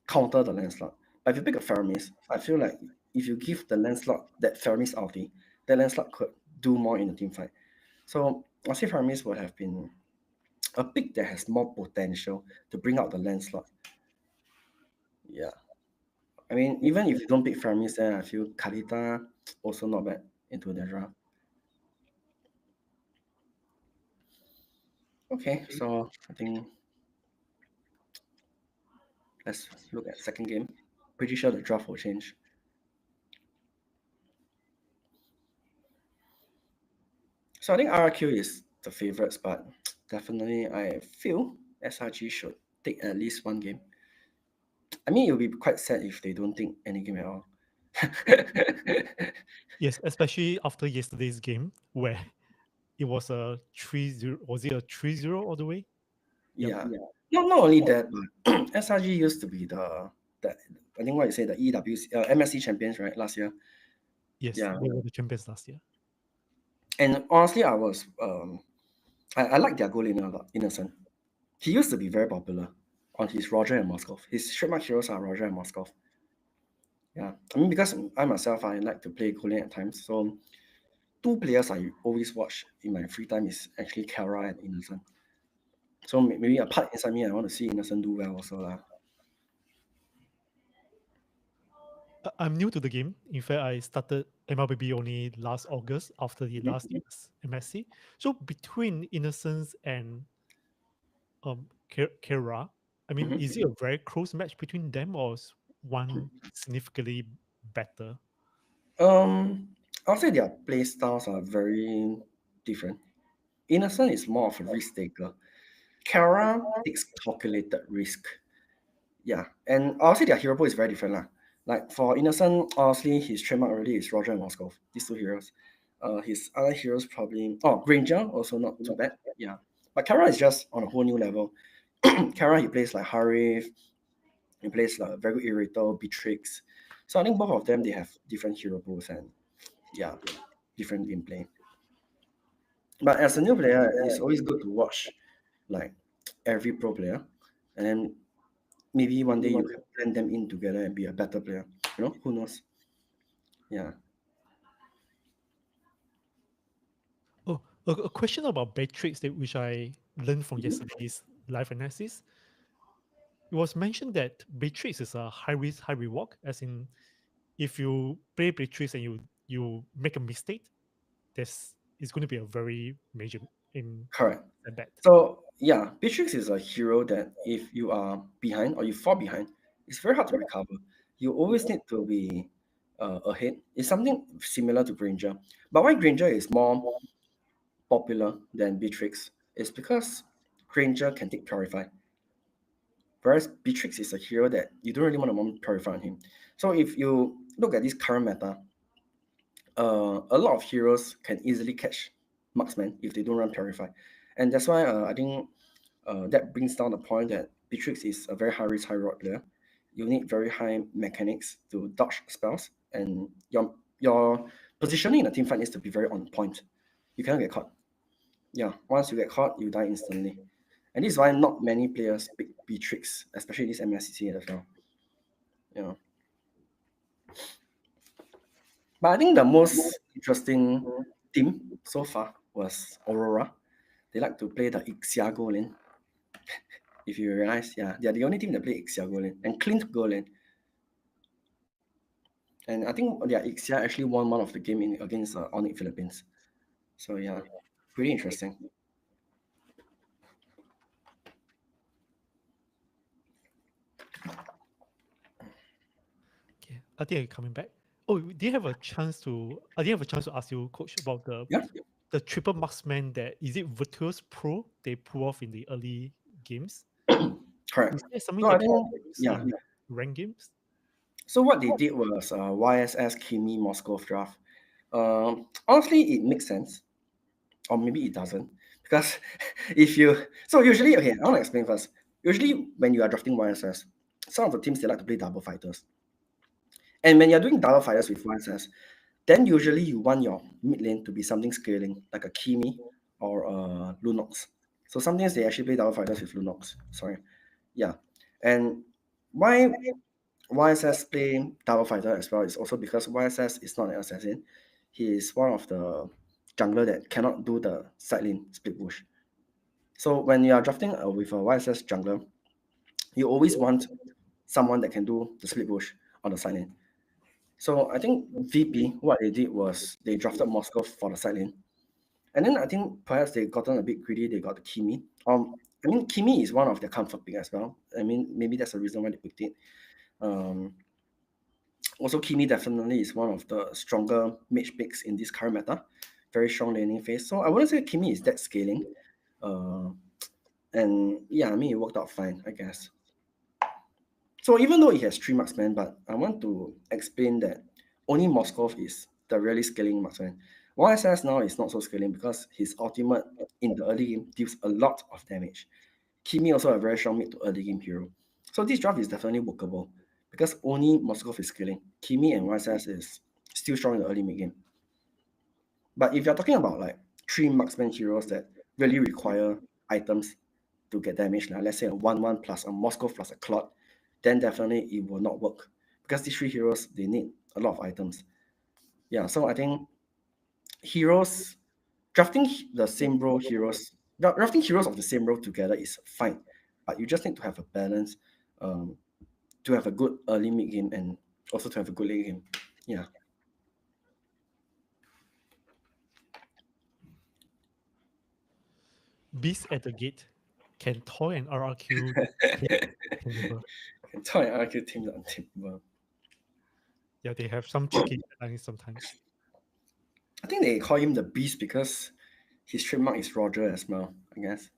counter the Lancelot. But if you pick a Faramis, I feel like if you give the Lancelot that Faramis ulti, the Lancelot could do more in the team fight. So I say Faramis would have been a pick that has more potential to bring out the Lancelot. Yeah. I mean, even if you don't pick Faramis, then I feel Kalita also not bad into the draft. Okay, so I think let's look at second game. Pretty sure the draft will change. So I think RRQ is the favorites, but definitely I feel SRG should take at least one game. I mean, it will be quite sad if they don't take any game at all. Yes, especially after yesterday's game where it was a 3-0. Was it a 3-0 all the way? Yeah. Not only that, but SRG used to be the I think what you say, the MSC champions, right, last year. Yes, Yeah. they were the champions last year. And honestly, I was I like their goal a lot, Innocent. He used to be very popular on his Roger and Moskov. His trademark heroes are Roger and Moskov. Yeah, I mean, because I myself, I like to play Golden at times. So two players I always watch in my free time is actually Kara and Innocent. So maybe a part inside me, I want to see Innocent do well also. I'm new to the game. In fact, I started MLBB only last August after the last year's MSC. So between Innocence and Kara, I mean, is it a very close match between them, or is one significantly better? I'll say their play styles are very different. Innocent is more of a risk taker. Kara takes calculated risk. Yeah, and I'll say their hero pool is very different. Like for Innocent, honestly, his trademark already is Roger and Moskov, these two heroes. His other heroes probably Granger, also not too bad. Yeah. But Kara is just on a whole new level. Kara, he plays like Harif, he plays like very good Irrital, Beatrix. So I think both of them, they have different hero pools and yeah, different gameplay. But as a new player, it's always good to watch like every pro player, and then maybe one day you can blend them in together and be a better player. You know, who knows? Yeah. Oh, a question about Beatrix that which I learned from yesterday's live analysis. It was mentioned that Beatrix is a high risk, high reward, as in if you play Beatrix and you make a mistake, it's going to be a very major Correct. bad. So yeah, Beatrix is a hero that if you are behind or you fall behind, it's very hard to recover. You always need to be ahead. It's something similar to Granger. But why Granger is more popular than Beatrix is because Granger can take Purify. Whereas Beatrix is a hero that you don't really want to Purify on him. So if you look at this current meta, a lot of heroes can easily catch Marksman if they don't run Purify. And that's why I think that brings down the point that Beatrix is a very high risk, high reward player. You need very high mechanics to dodge spells, and your positioning in a team fight needs to be very on point. You cannot get caught. Yeah, once you get caught, you die instantly. And this is why not many players pick Beatrix, especially this MSC as well. You know. But I think the most interesting team so far was Aurora. They like to play the Ixia go lane. If you realize, yeah, they are the only team that play Ixia go lane and Clint go lane. And I think their Ixia actually won one of the game against Onyx Philippines. So yeah, pretty interesting. Okay, I think I'm coming back. Oh, do you have a chance to? I didn't have a chance to ask you, Coach, about the triple marksman. That is it Virtuous Pro they pull off in the early games? Correct. Is there something rank games? So what they did was YSS Kimi Moscow draft. Honestly, it makes sense, or maybe it doesn't, because if you usually I want to explain first. Usually, when you are drafting YSS, some of the teams they like to play double fighters. And when you're doing double fighters with YSS, then usually you want your mid lane to be something scaling, like a Kimi or a Lunox. So sometimes they actually play double fighters with Lunox. Sorry. Yeah. And why YSS play Double Fighter as well is also because YSS is not an assassin. He is one of the jungler that cannot do the side lane split push. So when you are drafting with a YSS jungler, you always want someone that can do the split push on the side lane. So I think VP, what they did was they drafted Moscow for the side lane. And then I think perhaps they gotten a bit greedy, they got the Kimi. I mean, Kimi is one of their comfort pick as well. I mean, maybe that's the reason why they picked it. Also, Kimi definitely is one of the stronger mage picks in this current meta. Very strong laning phase. So I wouldn't say Kimi is that scaling. And yeah, I mean, it worked out fine, I guess. So even though he has 3 marksmen, but I want to explain that only Moskov is the really scaling marksman. YSS now is not so scaling because his ultimate in the early game deals a lot of damage. Kimi also a very strong mid to early game hero. So this draft is definitely workable because only Moskov is scaling. Kimi and YSS is still strong in the early mid game. But if you're talking about like 3 marksman heroes that really require items to get damage, like let's say a 1-1 plus a Moskov plus a Clot, then definitely it will not work because these 3 heroes, they need a lot of items. Yeah, so I think heroes, drafting the same role heroes, drafting heroes of the same role together is fine, but you just need to have a balance to have a good early mid game and also to have a good late game. Yeah. Beast at the gate. Can Toyy and RRQ Can Toyy and RRQ team the untameable? Yeah, they have some tricky lines sometimes. I think they call him the Beast because his trademark is Roger as well, I guess.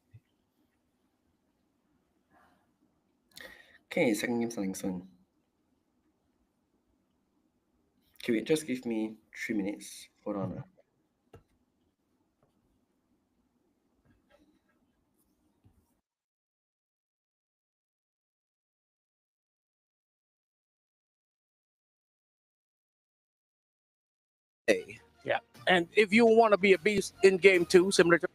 Okay, second game starting soon. Okay, wait, just give me 3 minutes. Hold on. Yeah. And if you want to be a beast in game 2, similar to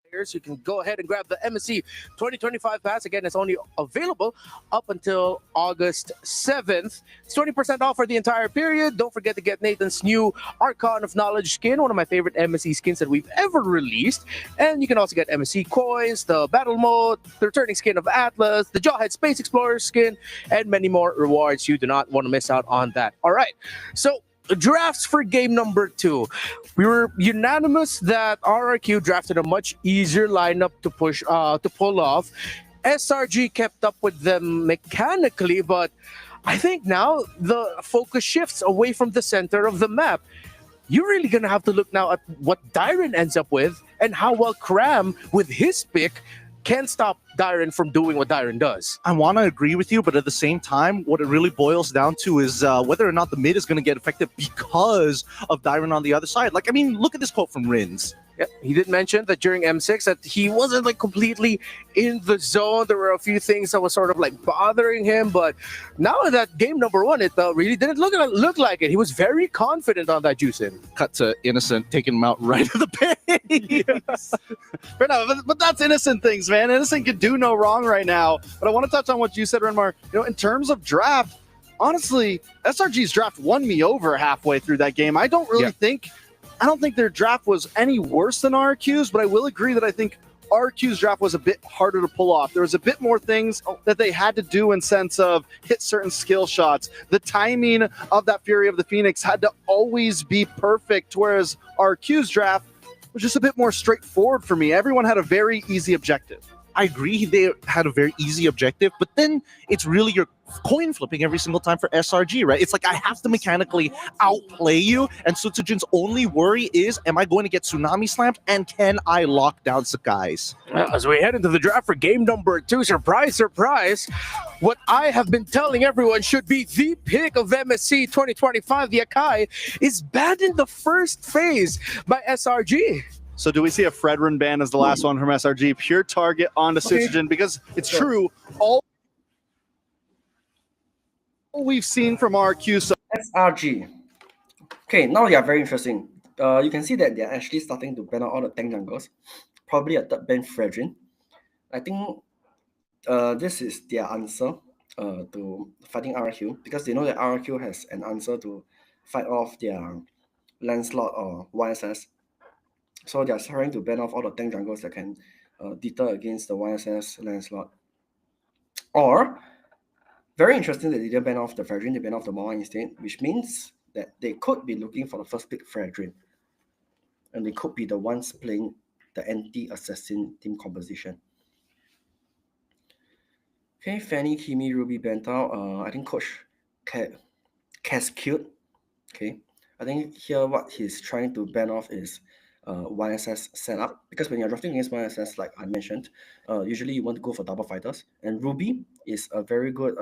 players, you can go ahead and grab the MSC 2025 pass. Again, it's only available up until August 7th. It's 20% off for the entire period. Don't forget to get Nathan's new Archon of Knowledge skin, one of my favorite MSC skins that we've ever released. And you can also get MSC coins, the battle mode, the returning skin of Atlas, the Jawhead Space Explorer skin, and many more rewards. You do not want to miss out on that. All right. So drafts for game number 2. We were unanimous that RRQ drafted a much easier lineup to pull off. SRG kept up with them mechanically, but I think now the focus shifts away from the center of the map. You're really gonna have to look now at what Dyrennn ends up with and how well Cram with his pick can stop Dyrennn from doing what Dyrennn does. I want to agree with you, but at the same time, what it really boils down to is whether or not the mid is going to get affected because of Dyrennn on the other side. Like, I mean, look at this quote from Rinz. Yeah, he did mention that during M6 that he wasn't like completely in the zone. There were a few things that was sort of like bothering him, but now that game number 1, it really didn't look like it. He was very confident on that Juicin. Cut to Innocent, taking him out right to the pace. Fair enough, but that's Innocent things, man. Innocent can do no wrong right now. But I want to touch on what you said, Renmar. You know, in terms of draft, honestly, SRG's draft won me over halfway through that game. I don't think their draft was any worse than RQ's, but I will agree that I think RQ's draft was a bit harder to pull off. There was a bit more things that they had to do in sense of hit certain skill shots. The timing of that Fury of the Phoenix had to always be perfect, whereas RQ's draft was just a bit more straightforward for me. Everyone had a very easy objective. I agree they had a very easy objective, but then it's really your coin flipping every single time for SRG, right? It's like I have to mechanically outplay you, and Sutsujin's only worry is, am I going to get tsunami slammed, and can I lock down Sekyss? Well, as we head into the draft for game number 2, surprise, surprise, what I have been telling everyone should be the pick of MSC 2025, the Akai, is banned in the first phase by SRG. So do we see a Fredrin ban as the last one from SRG? Pure target onto Sutsujin, because it's true. All we've seen from RQ. So SRG. Okay, now they are very interesting. You can see that they're actually starting to ban out all the tank jungles. Probably a third ban Fredrin. I think this is their answer. to fighting RRQ because they know that RRQ has an answer to fight off their Lancelot or YSS. So they are trying to ban off all the tank jungles that can deter against the YSS Lancelot. Or, very interesting that they didn't ban off the Fredrin, they banned off the Moa instead, which means that they could be looking for the first pick Fredrin. And they could be the ones playing the anti-assassin team composition. Okay, Fanny, Kimi, Ruby, Bentao. I think Coach Cascute. Okay, I think here what he's trying to ban off is YSS setup, because when you're drafting against YSS, like I mentioned, usually you want to go for double fighters, and Ruby is a very good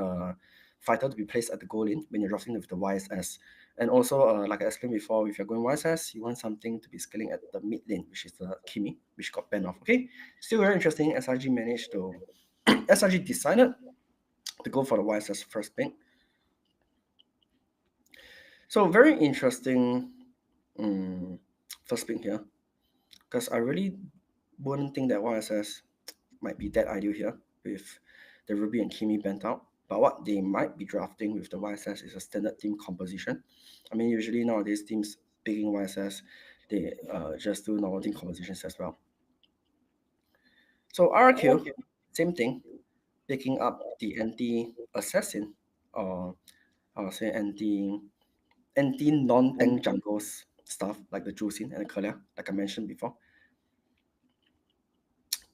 fighter to be placed at the goal lane when you're drafting with the YSS. And also, like I explained before, if you're going YSS, you want something to be scaling at the mid lane, which is the Kimi, which got banned off. Okay, still very interesting. SRG managed to SRG decided to go for the YSS first pick. So very interesting first pick here, because I really wouldn't think that YSS might be that ideal here with the Ruby and Kimi bent out. But what they might be drafting with the YSS is a standard team composition. I mean, usually nowadays teams picking YSS, they just do normal team compositions as well. So RRQ, same thing, picking up the anti-assassin, or I would say anti-non-tank jungles stuff like the Jusin and the Kelia, like I mentioned before.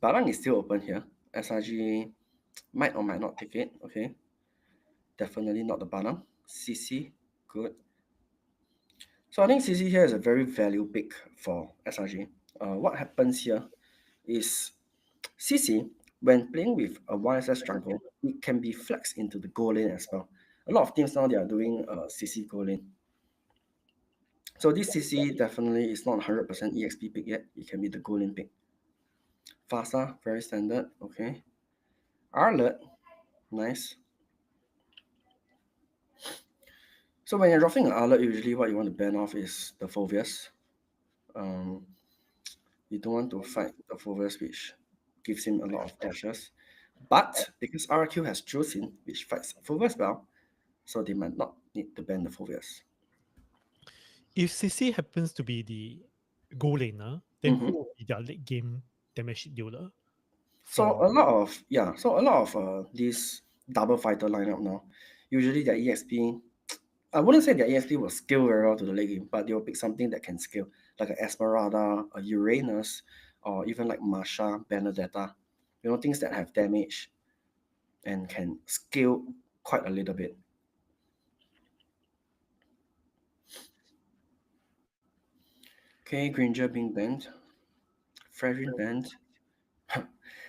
Barang is still open here. SRG might or might not take it. Okay, definitely not the Barang. CC, good. So I think CC here is a very value pick for SRG. What happens here is CC, when playing with a YSS jungle, it can be flexed into the goal lane as well. A lot of teams now, they are doing CC goal lane. So this CC definitely is not 100% EXP pick yet. It can be the goal lane pick. Fasa, very standard. Okay. Arlet, nice. So when you're drafting an Arlet, usually what you want to ban off is the Phoveus. You don't want to fight the Phoveus, which gives him a lot of dashes. But because RRQ has Jusin, which fights Phoveus well, so they might not need to ban the Phoveus. If CC happens to be the goal laner, then who will be their late game damage dealer? So a lot of these double fighter lineup now, usually their EXP, I wouldn't say their EXP will scale very well to the late game, but they'll pick something that can scale, like an Esmeralda, a Uranus, or even like Marsha, Benedetta. You know, things that have damage and can scale quite a little bit. Okay, Granger being banned. Fredrin banned.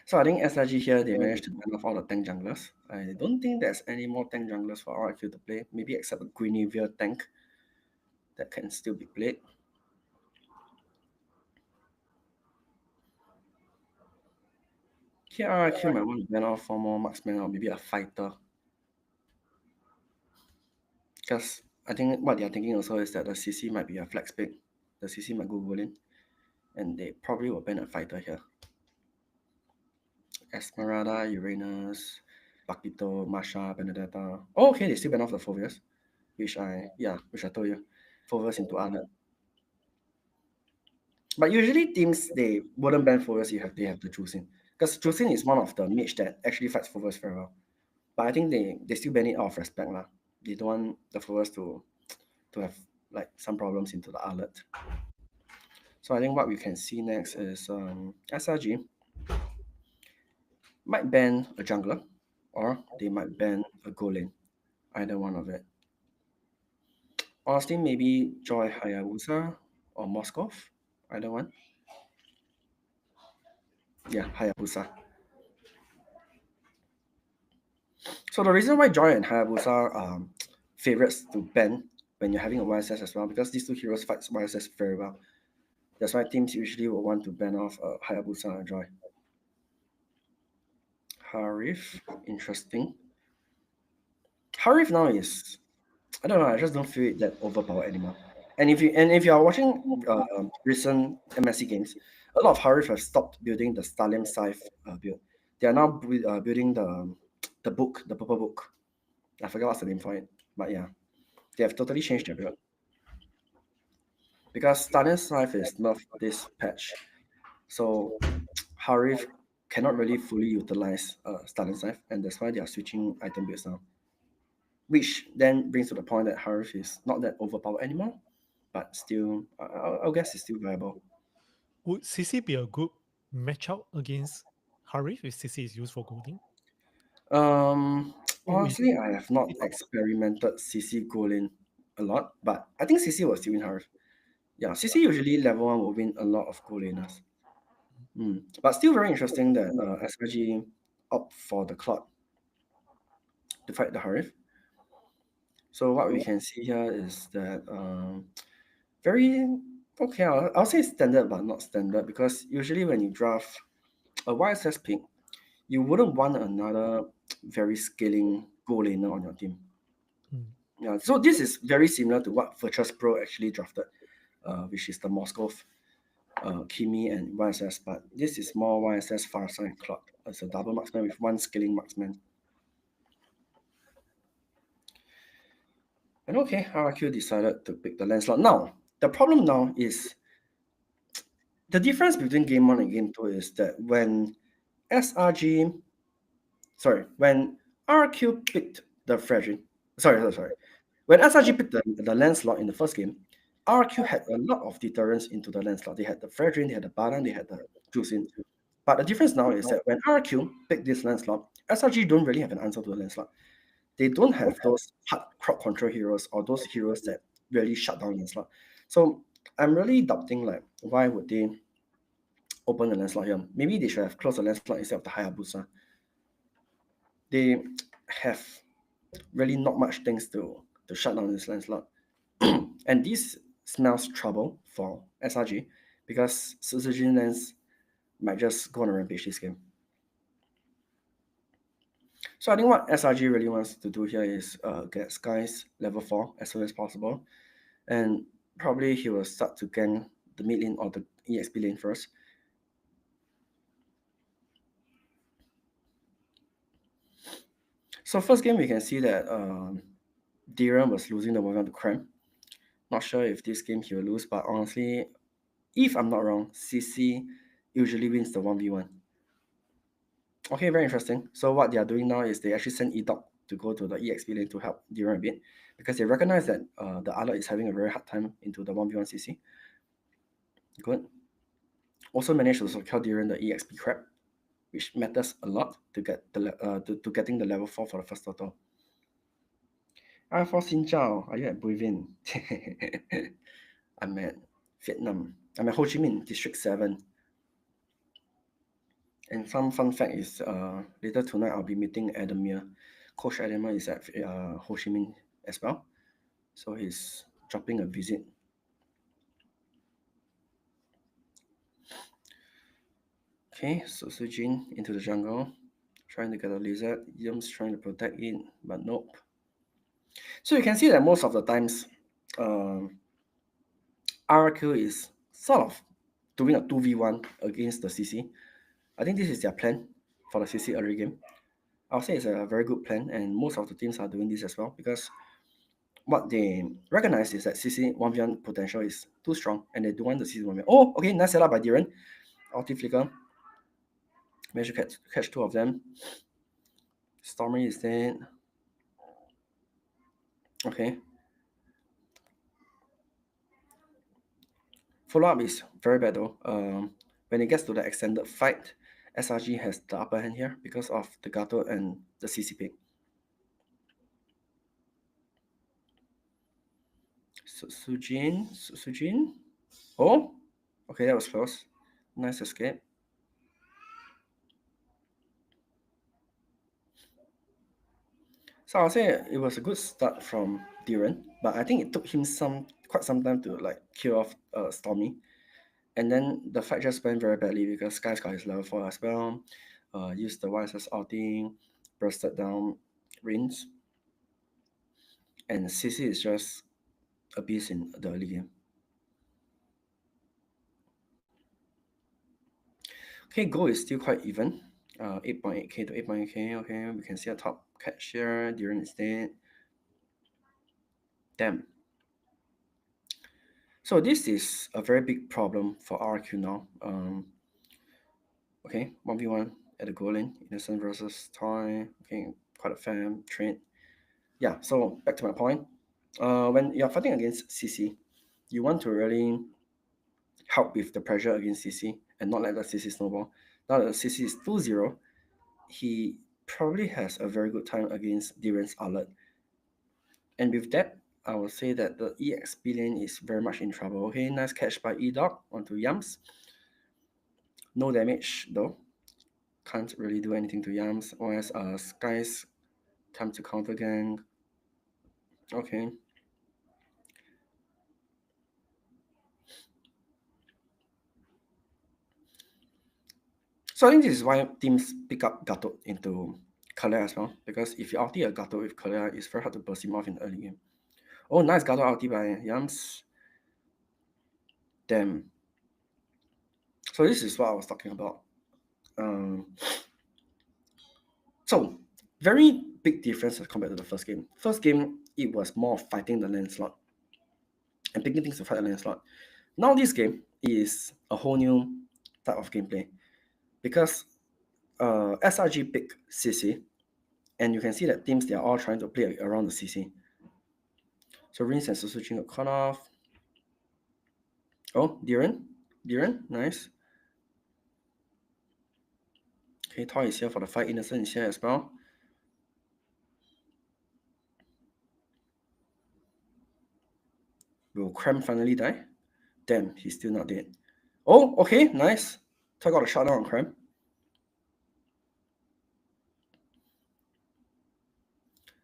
So I think SRG here, they managed to ban off all the tank junglers. I don't think there's any more tank junglers for RRQ to play, maybe except a Guinevere tank that can still be played. Here RRQ might want to ban off 4 more marksmen or maybe a fighter. Because I think what they are thinking also is that the CC might be a flex pick. The CC might go in, and they probably will ban a fighter here. Esmeralda, Uranus, Paquito, Masha, Benedetta. Oh, okay, they still ban off the Phoveus, which I told you. Phoveus into Arlet. But usually teams, they wouldn't ban Phoveus if they have the Jusin. Because Jusin is one of the mage that actually fights Phoveus very well. But I think they still ban it out of respect. They don't want the Phoveus to have like some problems into the Arlet. So I think what we can see next is SRG might ban a jungler, or they might ban a goal lane. Either one of it. Honestly, maybe Joy Hayabusa or Moskov. Either one. Yeah, Hayabusa. So the reason why Joy and Hayabusa are favorites to ban when you're having a YSS as well, because these two heroes fight YSS very well. That's why teams usually will want to ban off Hayabusa and Joy. Harif, interesting. Harif now is, I don't know, I just don't feel it that overpowered anymore. And if you are watching recent MSC games, a lot of Harif have stopped building the Stallion Scythe build. They are now building the book, the purple book. I forgot what's the name for it, but yeah, they have totally changed their build. Because Stunner's Life is nerfed this patch, so Harif cannot really fully utilize Stunner's Life, and that's why they are switching item builds now. Which then brings to the point that Harif is not that overpowered anymore, but still, I guess it's still viable. Would CC be a good matchup against Harif if CC is used for golding? Honestly, I have not experimented CC Golin a lot, but I think CC will still win Harif. Yeah, CC usually level 1 will win a lot of Goliners. But still very interesting that SRG opt for the Clot to fight the Harif. So what we can see here is that very okay. I'll say standard, but not standard, because usually when you draft a YSS pick, you wouldn't want another very scaling goal laner on your team. Yeah, so this is very similar to what Virtus Pro actually drafted, which is the Moscow, Kimi, and YSS. But this is more YSS Farsight Clock as a double marksman with one scaling marksman. And okay, RRQ decided to pick the land slot. Now, the problem now is the difference between game 1 and game 2 is that when when RRQ picked the Fredrin, when SRG picked the land slot in the first game, RRQ had a lot of deterrence into the land slot. They had the Fredrin, they had the Baran, they had the Jusin. But the difference now is that when RRQ picked this land slot, SRG don't really have an answer to the land slot. They don't have those hard crowd control heroes or those heroes that really shut down the slot. So I'm really doubting, like, why would they open the land slot here? Maybe they should have closed the land slot instead of the Hayabusa. They have really not much things to shut down this land slot. And this smells trouble for SRG because Sutsujin lands might just go on a rampage this game. So I think what SRG really wants to do here is get Sekyss level 4 as soon as possible. And probably he will start to gank the mid lane or the EXP lane first. So first game we can see that Dyrennn was losing the 1v1 to Cram. Not sure if this game he will lose, but honestly, if I'm not wrong, CC usually wins the 1v1. Okay, very interesting. So what they are doing now is they actually send Idok to go to the EXP lane to help Dyrennn a bit, because they recognize that the Alert is having a very hard time into the 1v1 CC. Good. Also managed to secure Dyrennn the EXP crab, which matters a lot to get the to getting the level 4 for the first total. R4 Xin Chao, are you at Buivin? I'm at Vietnam. I'm at Ho Chi Minh, District 7. And some fun fact is later tonight I'll be meeting Adamir. Coach Adamir is at Ho Chi Minh as well. So he's dropping a visit. Okay, so Sutsujin into the jungle, trying to get a lizard. Yum's trying to protect it, but nope. So you can see that most of the times RRQ is sort of doing a 2v1 against the CC. I think this is their plan for the CC early game. I'll say it's a very good plan, and most of the teams are doing this as well, because what they recognize is that CC 1v1 potential is too strong, and they do want the CC 1v1. Oh, okay, nice setup by Dyrennn. Ulti flicker. Managed to catch two of them. Stormy is dead. Okay. Follow-up is very bad though. When it gets to the extended fight, SRG has the upper hand here because of the Gato and the CC pick. Sutsujin. Oh, okay, that was close. Nice escape. So I'll say it was a good start from Dyrennn, but I think it took him quite some time to like kill off Stormy. And then the fight just went very badly because Sekyss got his level 4 as well. Used the YSS outing, bursted down Rinz. And CC is just a beast in the early game. Okay, goal is still quite even. 8.8k to 8.8k. Okay, we can see a top catch here. Dyrennn instead. Damn. So this is a very big problem for RRQ now. Okay, 1v1 at the goal lane. Innocent versus Toyy. Okay, quite a fair trade. Yeah, so back to my point. When you're fighting against CC, you want to really help with the pressure against CC and not let the CC snowball. Now that the CC is 2-0, he probably has a very good time against Dyrenn's outlet. And with that, I will say that the EXP lane is very much in trouble. Okay, nice catch by Idok onto Yams. No damage though. Can't really do anything to Yams. Whereas Sekyss come to counter gang. Okay. So I think this is why teams pick up Gatot into Kalia as well. Because if you ulti a Gatot with Kalia, it's very hard to burst him off in the early game. Oh, nice Gatot ulti by Yams. Damn. So this is what I was talking about. So very big difference as compared to the first game. First game, it was more of fighting the lane slot and picking things to fight the lane slot. Now this game is a whole new type of gameplay because SRG pick CC, and you can see that teams, they are all trying to play around the CC. So Rinz and Sutsujin got cut off. Oh, Dyrennn, nice. Okay, Toyy is here for the fight. Innocent is here as well. Will Cram finally die? Damn, he's still not dead. Oh, okay, nice. Toyy got a shot on Cram.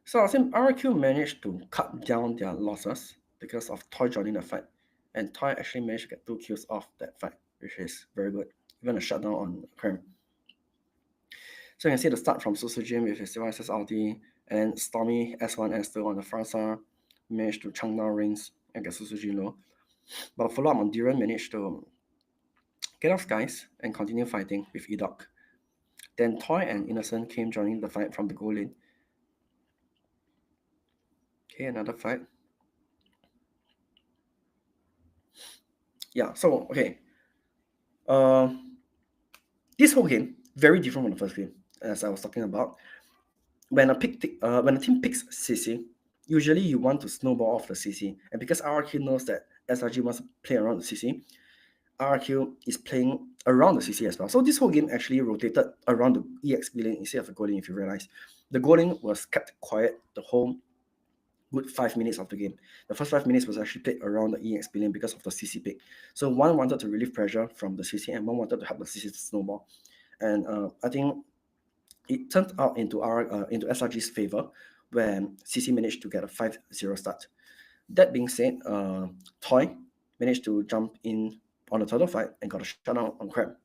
So I think RRQ managed to cut down their losses because of Toyy joining the fight. And Toyy actually managed to get 2 kills off that fight, which is very good. Even a shutdown on Cram. So you can see the start from Sutsujin with his devices ulti, and then Stormy S1, S2 on the front side, managed to chunk down Rinz and get Sutsujin low. But follow-up on Dyrennn managed to get off Sekyss and continue fighting with Idok. Then Toyy and Innocent came joining the fight from the goal lane. Okay, another fight. Yeah, so okay. This whole game, very different from the first game, as I was talking about. When a team picks CC, usually you want to snowball off the CC. And because RRQ knows that SRG wants to play around the CC, RRQ is playing around the CC as well. So this whole game actually rotated around the EXP lane instead of the goal lane, if you realize. The goal lane was kept quiet the whole good 5 minutes of the game. The first 5 minutes was actually played around the EXP lane because of the CC pick. So one wanted to relieve pressure from the CC and one wanted to help the CC to snowball. And I think it turned out into SRG's favor when CC managed to get a 5-0 start. That being said, Toyy managed to jump in on the turtle fight and got a shutdown on Crab.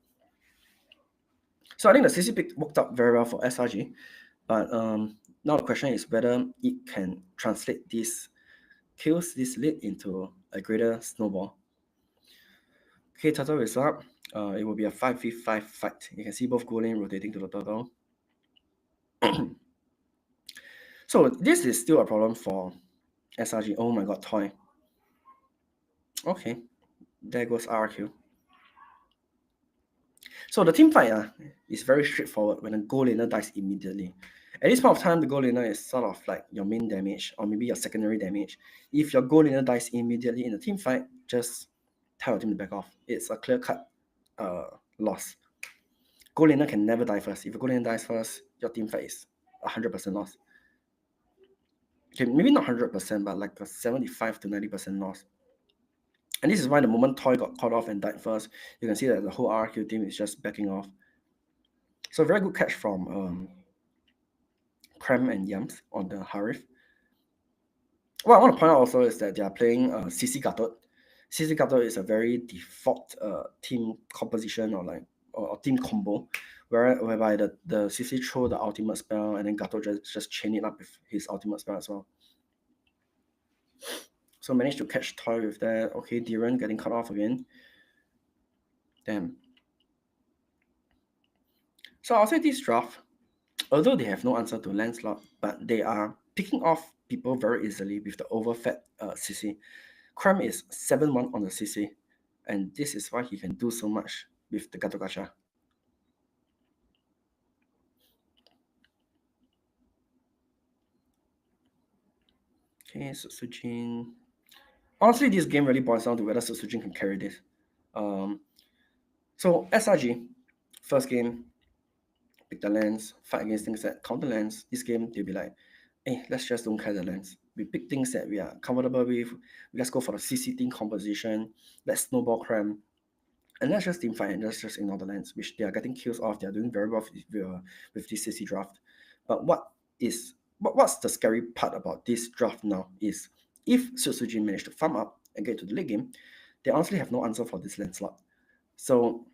So I think the CC pick worked out very well for SRG, but now the question is whether it can translate these kills, this lead, into a greater snowball. Okay, turtle is up. It will be a 5v5 fight. You can see both goal lane rotating to the turtle. So this is still a problem for SRG. Oh my god, Toyy. Okay, there goes RRQ. So the team fight is very straightforward when a goal laner dies immediately. At this point of time, the goal laner is sort of like your main damage or maybe your secondary damage. If your goal laner dies immediately in a team fight, just tell your team to back off. It's a clear-cut loss. Goal laner can never die first. If your goal laner dies first, your team fight is 100% loss. Okay, maybe not 100%, but like a 75 to 90% loss. And this is why the moment Toyy got caught off and died first, you can see that the whole RRQ team is just backing off. So very good catch from Cram and Yams on the Harif. What I want to point out also is that they are playing CC Gatot. CC Gatot is a very default team composition or team combo, whereby the CC throw the ultimate spell and then Gatot just chain it up with his ultimate spell as well. So managed to catch Toyy with that. Okay, Dyrennn getting cut off again. Damn. So I'll say this draft, although they have no answer to Lancelot, but they are picking off people very easily with the overfed CC. Cram is 7-1 on the CC, and this is why he can do so much with the Gato Gacha. Okay, Sutsujin. Honestly, this game really boils down to whether Sutsujin can carry this. So SRG, first game, pick the lands, fight against things that counter lands. This game, they'll be like, hey, let's just don't care the lands. We pick things that we are comfortable with. Let's go for the CC team composition. Let's snowball Cram. And let's just team fight and let's just ignore the lands, which they are getting kills off. They are doing very well with this CC draft. But what's the scary part about this draft now is if Sutsujin manage to farm up and get to the late game, they honestly have no answer for this land slot. So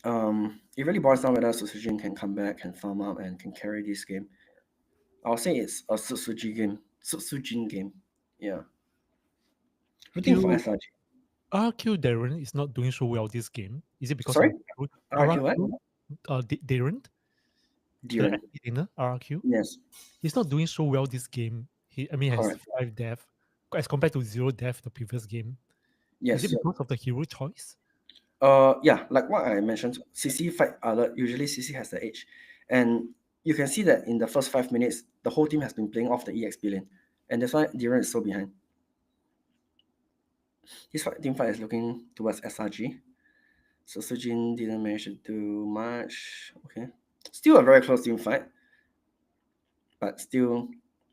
it really boils down whether Sutsujin can come back, can farm up, and can carry this game. I'll say it's a Sutsujin game. Yeah. Looking for SRG. RRQ Dyrennn is not doing so well this game. Is it because Sorry? of RRQ Dyrennn? Dyrennn. RRQ? Yes. He's not doing so well this game. He has Correct. 5 death as compared to 0 death the previous game. Yes. Is it because of the hero choice? Yeah, like what I mentioned, CC fight alert, usually CC has the edge. And you can see that in the first 5 minutes, the whole team has been playing off the EXP lane. And that's why Dyrennn is so behind. This team fight is looking towards SRG. So Sutsujin didn't manage to do much. Okay. Still a very close team fight. But still,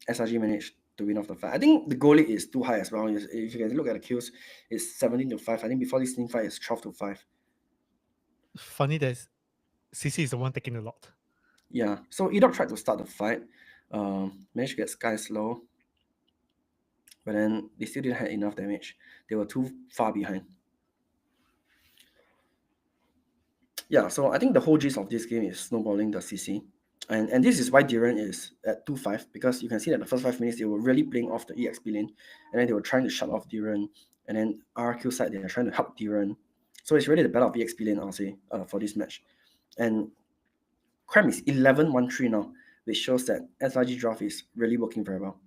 SRG managed to win off the fight. I think the goal lead is too high as well. If you can look at the kills, it's 17-5. I think before this team fight is 12-5. Funny that CC is the one taking a lot. Yeah. So Idok tried to start the fight. Managed to get Sekyss low. But then they still didn't have enough damage. They were too far behind. Yeah, so I think the whole gist of this game is snowballing the CC. And this is why Dyrennn is at 2-5, because you can see that the first 5 minutes they were really playing off the EXP lane, and then they were trying to shut off Dyrennn, and then RRQ side they are trying to help Dyrennn. So it's really the battle of EXP lane, I'll say, for this match. And Cram is 11-1-3 now, which shows that SRG draft is really working very well.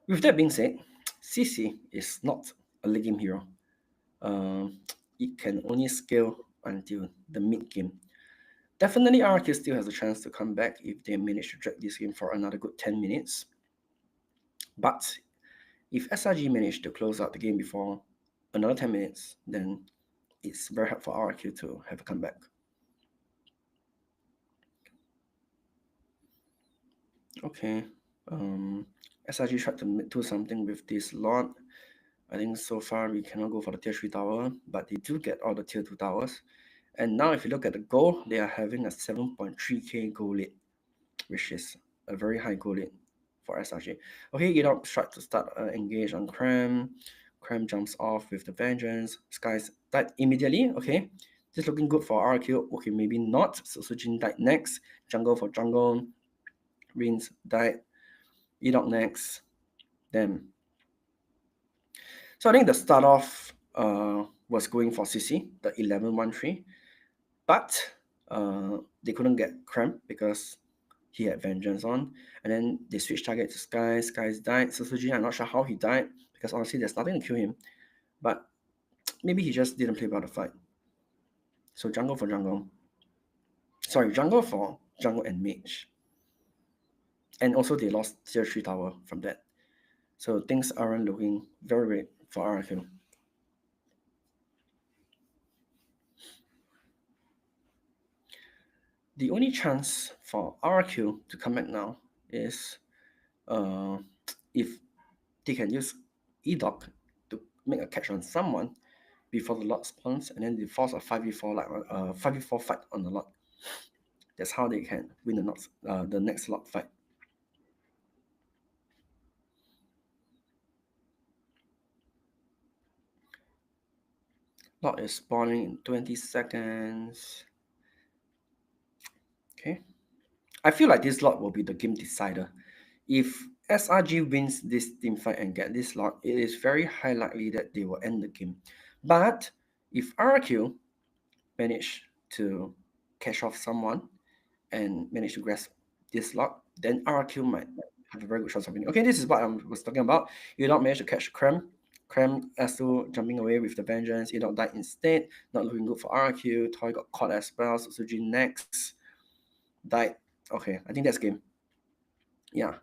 With that being said, CC is not a late game hero. It can only scale until the mid game. Definitely RRQ still has a chance to come back if they manage to drag this game for another good 10 minutes. But if SRG manage to close out the game before another 10 minutes, then it's very hard for RRQ to have a comeback. Okay. SRG tried to do something with this lot. I think so far we cannot go for the tier 3 tower, but they do get all the tier 2 towers. And now if you look at the goal, they are having a 7.3k goal lead, which is a very high goal lead for SRG. Okay, Idok tried to start engage on Cram. Cram jumps off with the Vengeance. Sekyss died immediately. Okay, this is looking good for RRQ. Okay, maybe not. So Sutsujin died next. Jungle for jungle. Rinz died. Idok next. Then. So I think the start off was going for CC, the 11-1-3. But they couldn't get Cramp because he had Vengeance on. And then they switched target to Sekyss. Sekyss died. Sutsujin, I'm not sure how he died because honestly there's nothing to kill him. But maybe he just didn't play well the fight. So jungle for jungle. Sorry, jungle for jungle and mage. And also they lost tier 3 tower from that. So things aren't looking very great for RRQ. The only chance for RRQ to come back now is if they can use Idok to make a catch on someone before the lot spawns, and then they force a 5v4 like 5v4 fight on the lot. That's how they can win the next lot fight. Lot is spawning in 20 seconds. Okay. I feel like this lot will be the game decider. If SRG wins this team fight and get this lot, it is very high likely that they will end the game. But if RRQ manage to catch off someone and manage to grasp this lot, then RRQ might have a very good chance of winning. Okay, this is what I was talking about. Idok managed to catch Krem. Krem Astu jumping away with the vengeance. Idok died instead. Not looking good for RRQ. Toyy got caught as well. Sutsujin next. Died. Okay, I think that's game. Yeah.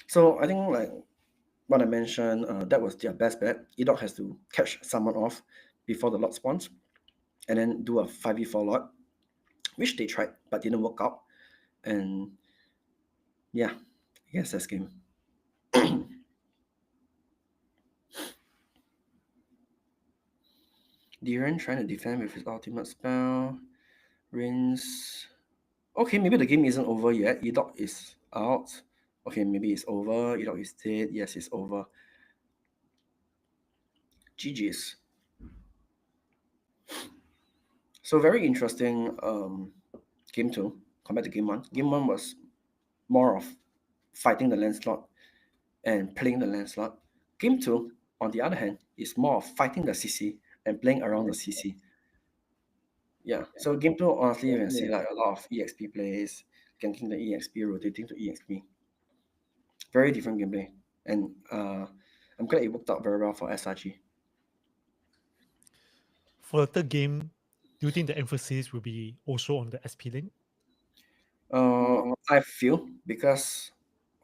So I think like what I mentioned, that was their best bet. Idok has to catch someone off before the lot spawns and then do a 5v4 lot, which they tried but didn't work out. And yeah, I guess that's game. Dyrennn trying to defend with his ultimate spell. Rinz. Okay, maybe the game isn't over yet. Idok is out. Okay, maybe it's over. Idok is dead. Yes, it's over. GG's. So very interesting game 2 compared to game 1. Game 1 was more of fighting the land slot and playing the land slot. Game 2, on the other hand, is more of fighting the CC and playing around the CC. Yeah, so game 2, honestly, you can see like a lot of EXP plays, ganking the EXP, rotating to EXP. Very different gameplay. And I'm glad it worked out very well for SRG. For the third game, do you think the emphasis will be also on the SP lane? I feel because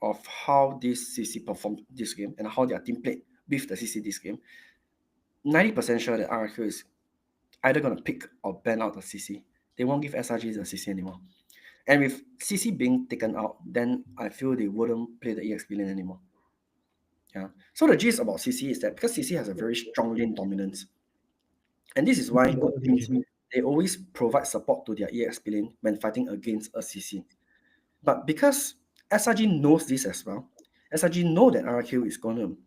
of how this CC performed this game and how their team played with the CC this game, 90% sure that RRQ is either going to pick or ban out the CC. They won't give SRG the CC anymore. And with CC being taken out, then I feel they wouldn't play the EXP lane anymore. Yeah. So the gist about CC is that because CC has a very strong lane dominance, and this is why good teams, they always provide support to their EXP lane when fighting against a CC. But because SRG knows this as well, SRG know that RRQ is going to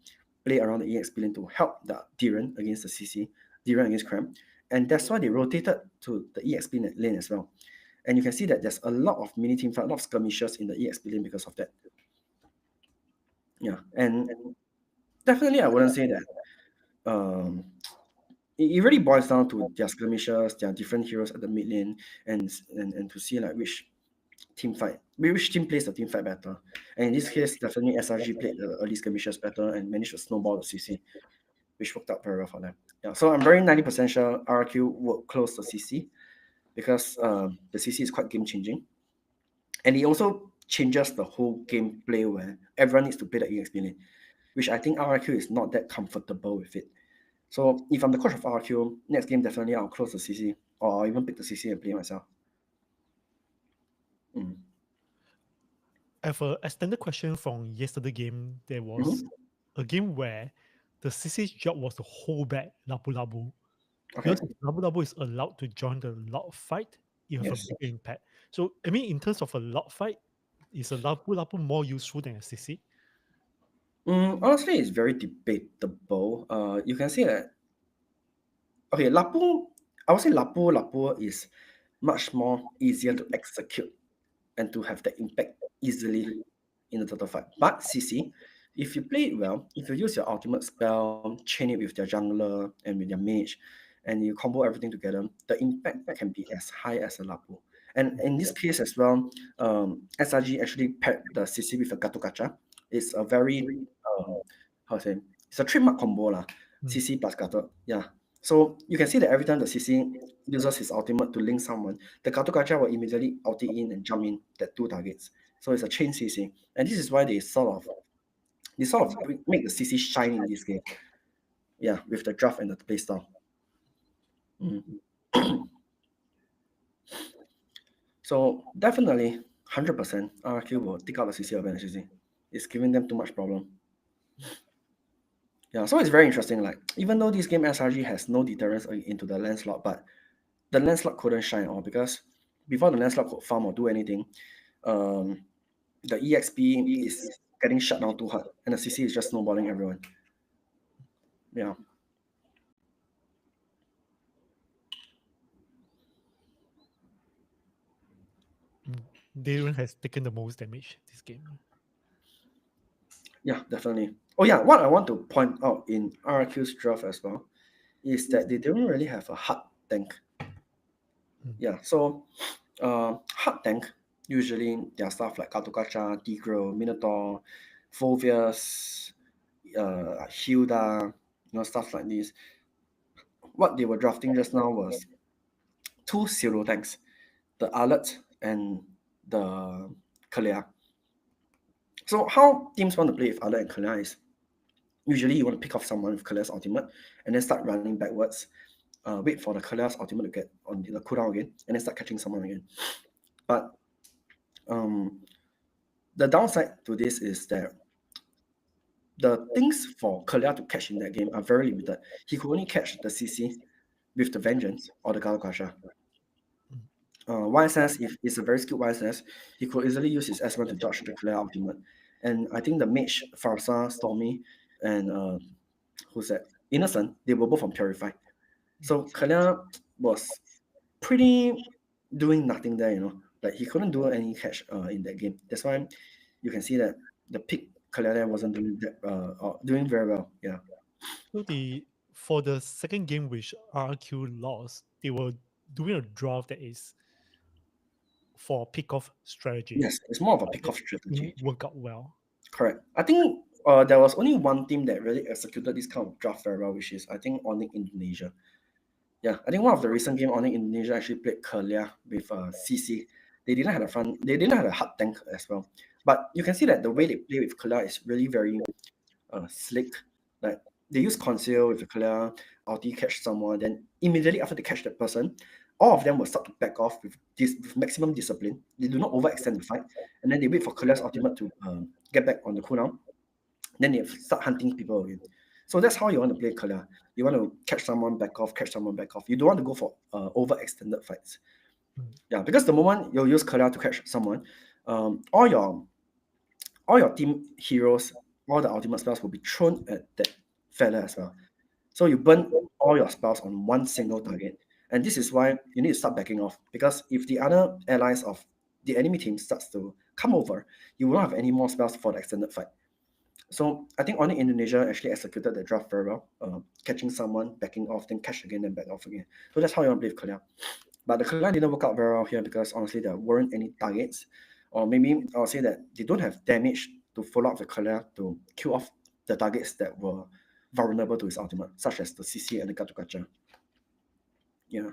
play around the EXP lane to help the Dyrennn against the CC, Dyrennn against Krem, and that's why they rotated to the EXP lane as well. And you can see that there's a lot of mini team fight, a lot of skirmishes in the EXP lane because of that. Yeah, and definitely I wouldn't say that it really boils down to their skirmishes, their different heroes at the mid lane, and to see like which team plays the team fight better. And in this case, definitely SRG played the early skirmishes better and managed to snowball the CC, which worked out very well for them. Yeah, so I'm very 90% sure RRQ will close the CC because the CC is quite game changing, and it also changes the whole gameplay where everyone needs to play the EXP lane, which I think RRQ is not that comfortable with it. So if I'm the coach of RRQ, next game definitely I'll close the CC, or I'll even pick the CC and play myself. I have an extended question from yesterday game. There was a game where the CC's job was to hold back Lapu Lapu. Okay. Because if Lapu Lapu is allowed to join the lot fight, it has Yes. a bigger impact. So, I mean, in terms of a lot fight, is a Lapu Lapu more useful than a CC? Honestly, it's very debatable. You can see that. Okay, Lapu. I would say Lapu is much more easier to execute and to have the impact easily in the total fight. But CC, if you play it well, if you use your ultimate spell, chain it with their jungler and with their mage, and you combo everything together, the impact can be as high as a Lapu. And in this case as well, SRG actually paired the CC with a Gato. It's a very it's a trademark combo lah. CC plus Gato. Yeah. So you can see that every time the CC uses his ultimate to link someone, the Gato will immediately ulti in and jump in that 2 targets. So it's a chain CC. And this is why they sort of make the CC shine in this game. Yeah, with the draft and the playstyle. So definitely 100% RRQ will take out the CC of NCC. It's giving them too much problem. Yeah, so it's very interesting. Like, even though this game SRG has no deterrence into the land slot, but the land slot couldn't shine all because before the land slot could farm or do anything, the EXP is getting shut down too hard, and the CC is just snowballing everyone. Yeah. Dyrennn has taken the most damage this game. Yeah, definitely. Oh yeah, what I want to point out in RRQ's draft as well is that they don't really have a hard tank. Yeah, so hard tank, usually there are stuff like Katokacha, Tigro, Minotaur, Phoveus, Hilda, stuff like this. What they were drafting just now was two pseudo tanks, the Alert and the Kalea. So how teams want to play with Alert and Kalea is usually you want to pick off someone with Kalea's ultimate and then start running backwards. Wait for the Kalea's ultimate to get on the cooldown again, and then start catching someone again. But the downside to this is that the things for Kalea to catch in that game are very limited. He could only catch the CC with the Vengeance or the Galakasha. YSS, if it's a very skilled YSS, he could easily use his S1 to dodge the Kalea ultimate. And I think the Mage, Farsa, Stormy, and who's that? Innocent, they were both on Purify. So Kalea was pretty doing nothing there, Like he couldn't do any catch in that game. That's why you can see that the pick Kalea there wasn't doing very well. Yeah. So for the second game which RRQ lost, they were doing a draft that is for pick-off strategy. Yes, it's more of a pick-off strategy. Work out well. Correct. I think there was only one team that really executed this kind of draft very well, which is I think Onyx Indonesia. Yeah, I think one of the recent game Onyx Indonesia actually played Kalea with CC. They didn't have a hard tank as well. But you can see that the way they play with Kalea is really very slick. Like they use conceal with the Kalea, ulti catch someone, then immediately after they catch that person, all of them will start to back off with maximum discipline. They do not overextend the fight, and then they wait for Kalea's ultimate to get back on the cooldown. Then they start hunting people again. So that's how you want to play Kalea. You want to catch someone, back off, catch someone, back off. You don't want to go for overextended fights. Yeah, because the moment you'll use Kalea to catch someone, all your team heroes, all the ultimate spells will be thrown at that fella as well. So you burn all your spells on one single target. And this is why you need to start backing off. Because if the other allies of the enemy team starts to come over, you will not have any more spells for the extended fight. So I think Onyx Indonesia actually executed the draft very well, catching someone, backing off, then catch again, then back off again. So that's how you want to play with Kalea. But the Kalea didn't work out very well here because honestly there weren't any targets. Or maybe I'll say that they don't have damage to follow up the Kalea to kill off the targets that were vulnerable to his ultimate, such as the CC and the Katukacha. Yeah.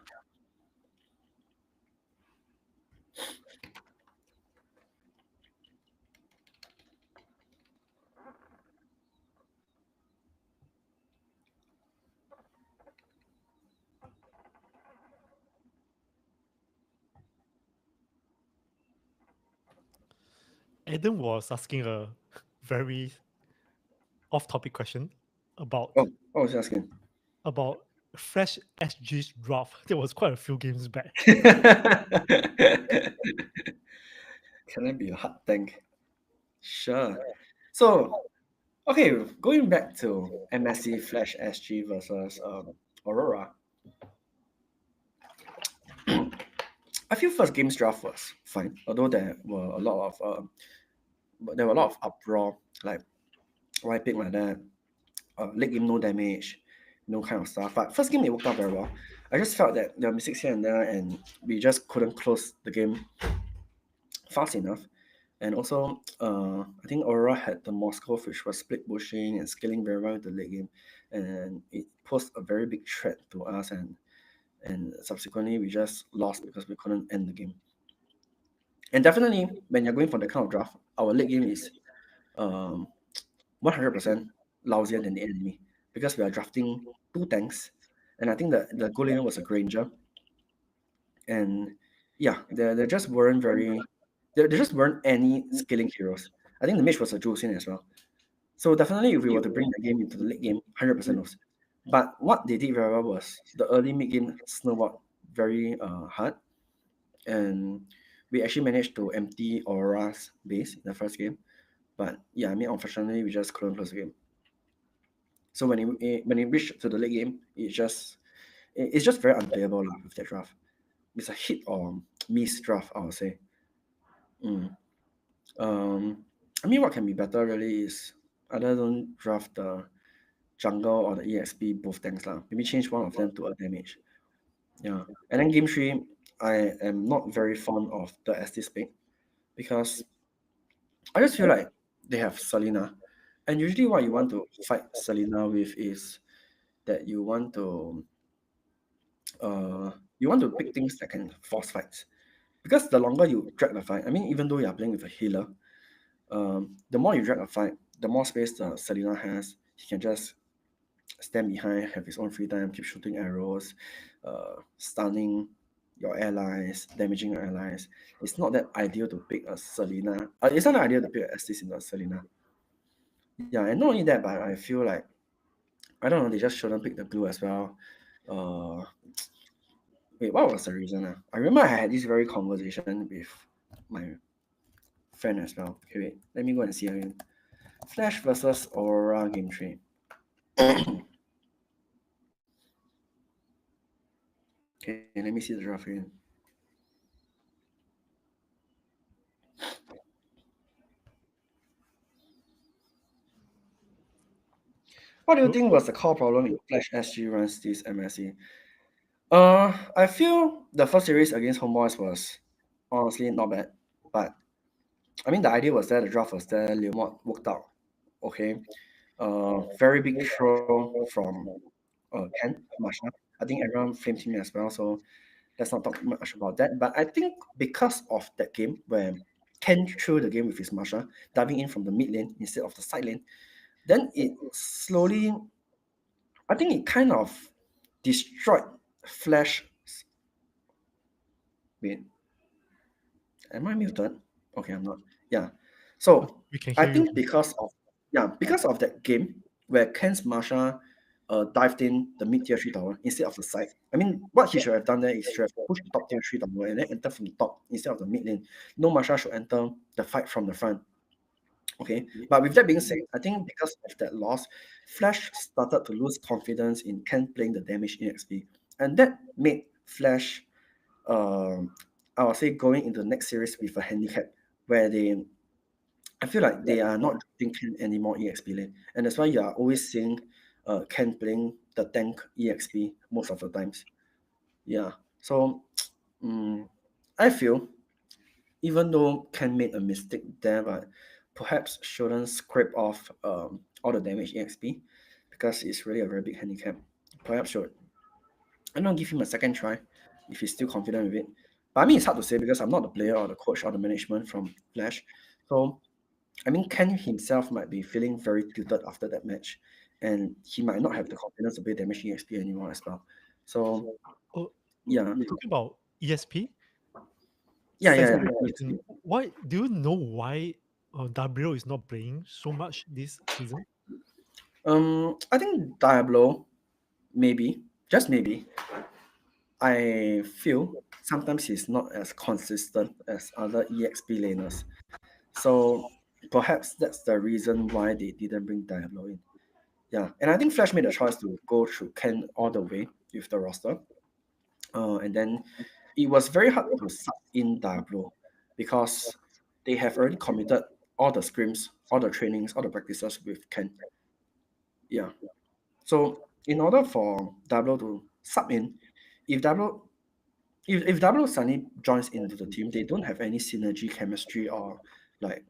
Adam was asking a very off-topic question about what was he asking? About Fresh SG's draft. There was quite a few games back. Can I be a hard tank? Sure. So, okay, going back to MSC Flash SG versus Aurora. I feel first game's draft was fine, although there were a lot of uproar, like why pick like that, late game no damage, no kind of stuff. But first game it worked out very well. I just felt that there were mistakes here and there, and we just couldn't close the game fast enough. And also, I think Aurora had the Moscow, which was split bushing and scaling very well in the late game, and it posed a very big threat to us, and subsequently we just lost because we couldn't end the game. And definitely, when you're going for the kind of draft, our late game is 100% lousier than the enemy because we are drafting 2 tanks, and I think the goal laner was a Granger, and yeah, there just weren't any scaling heroes. I think the mage was a Jusin as well. So definitely, if we were to bring the game into the late game, 100% lose. But what they did very well was the early mid game snowballed very hard, and we actually managed to empty Aurora's base in the first game. But yeah, I mean, unfortunately, we just couldn't close the game. So when it reached to the late game, it's just very unplayable with that draft. It's a hit or miss draft, I would say. I mean, what can be better really is either don't draft the jungle or the EXP both tanks lah. Maybe change one of them to a damage. Yeah. And then game 3, I am not very fond of the Estes pick because I just feel like they have Selena. And usually what you want to fight Selena with is that you want to pick things that can force fights. Because the longer you drag the fight, I mean, even though you are playing with a healer, the more you drag a fight, the more space the Selena has. He can just stand behind, have his own free time, keep shooting arrows, stunning your allies, damaging your allies. It's not that ideal to pick a Selena. It's not ideal to pick an Estes in a Selena. Yeah, and not only that, but I feel like, I don't know, they just shouldn't pick the glue as well. Wait, what was the reason? I remember I had this very conversation with my friend as well. Okay, wait, let me go and see again. Flash versus Aurora game 3. Okay, let me see the draft again. What do you think was the core problem if Flash SG runs this MSC? I feel the first series against Homeboys was honestly not bad, but I mean the idea was there, the draft was there, Leomord worked out. Okay. Very big throw from Ken Masha. I think everyone flamed him as well, so let's not talk much about that. But I think because of that game where Ken threw the game with his Masha, diving in from the mid lane instead of the side lane, then it slowly, I think it kind of destroyed Flash. Wait, am I muted? Okay, I'm not. Yeah. So We can I hear think you. because of that game where Ken's Marsha dived in the mid tier 3 tower instead of the side. I mean, what he should have done there is should have pushed the top tier 3 tower and then enter from the top instead of the mid lane. No Marsha should enter the fight from the front. Okay, but with that being said, I think because of that loss, Flash started to lose confidence in Ken playing the damage EXP, and that made Flash, I would say, going into the next series with a handicap where I feel like they are not drafting Ken anymore EXP lane, and that's why you are always seeing Ken playing the tank EXP most of the times. Yeah, so I feel even though Ken made a mistake there, but perhaps shouldn't scrape off all the damage EXP because it's really a very big handicap. Perhaps should, I don't know, give him a second try if he's still confident with it. But I mean, it's hard to say because I'm not the player or the coach or the management from Flash. So, I mean, Ken himself might be feeling very tilted after that match, and he might not have the confidence to play damage EXP anymore as well. So, yeah. Talking about ESP. Yeah. Second question, why do you know why Diablo is not playing so much this season? I think Diablo, maybe, just maybe, I feel sometimes he's not as consistent as other EXP laners. So perhaps that's the reason why they didn't bring Diablo in. Yeah, and I think Flash made a choice to go through Ken all the way with the roster. And then it was very hard to sub in Diablo because they have already committed all the scrims, all the trainings, all the practices with Ken. Yeah. So in order for Diablo to sub in, if Diablo suddenly joins into the team, they don't have any synergy, chemistry, or like,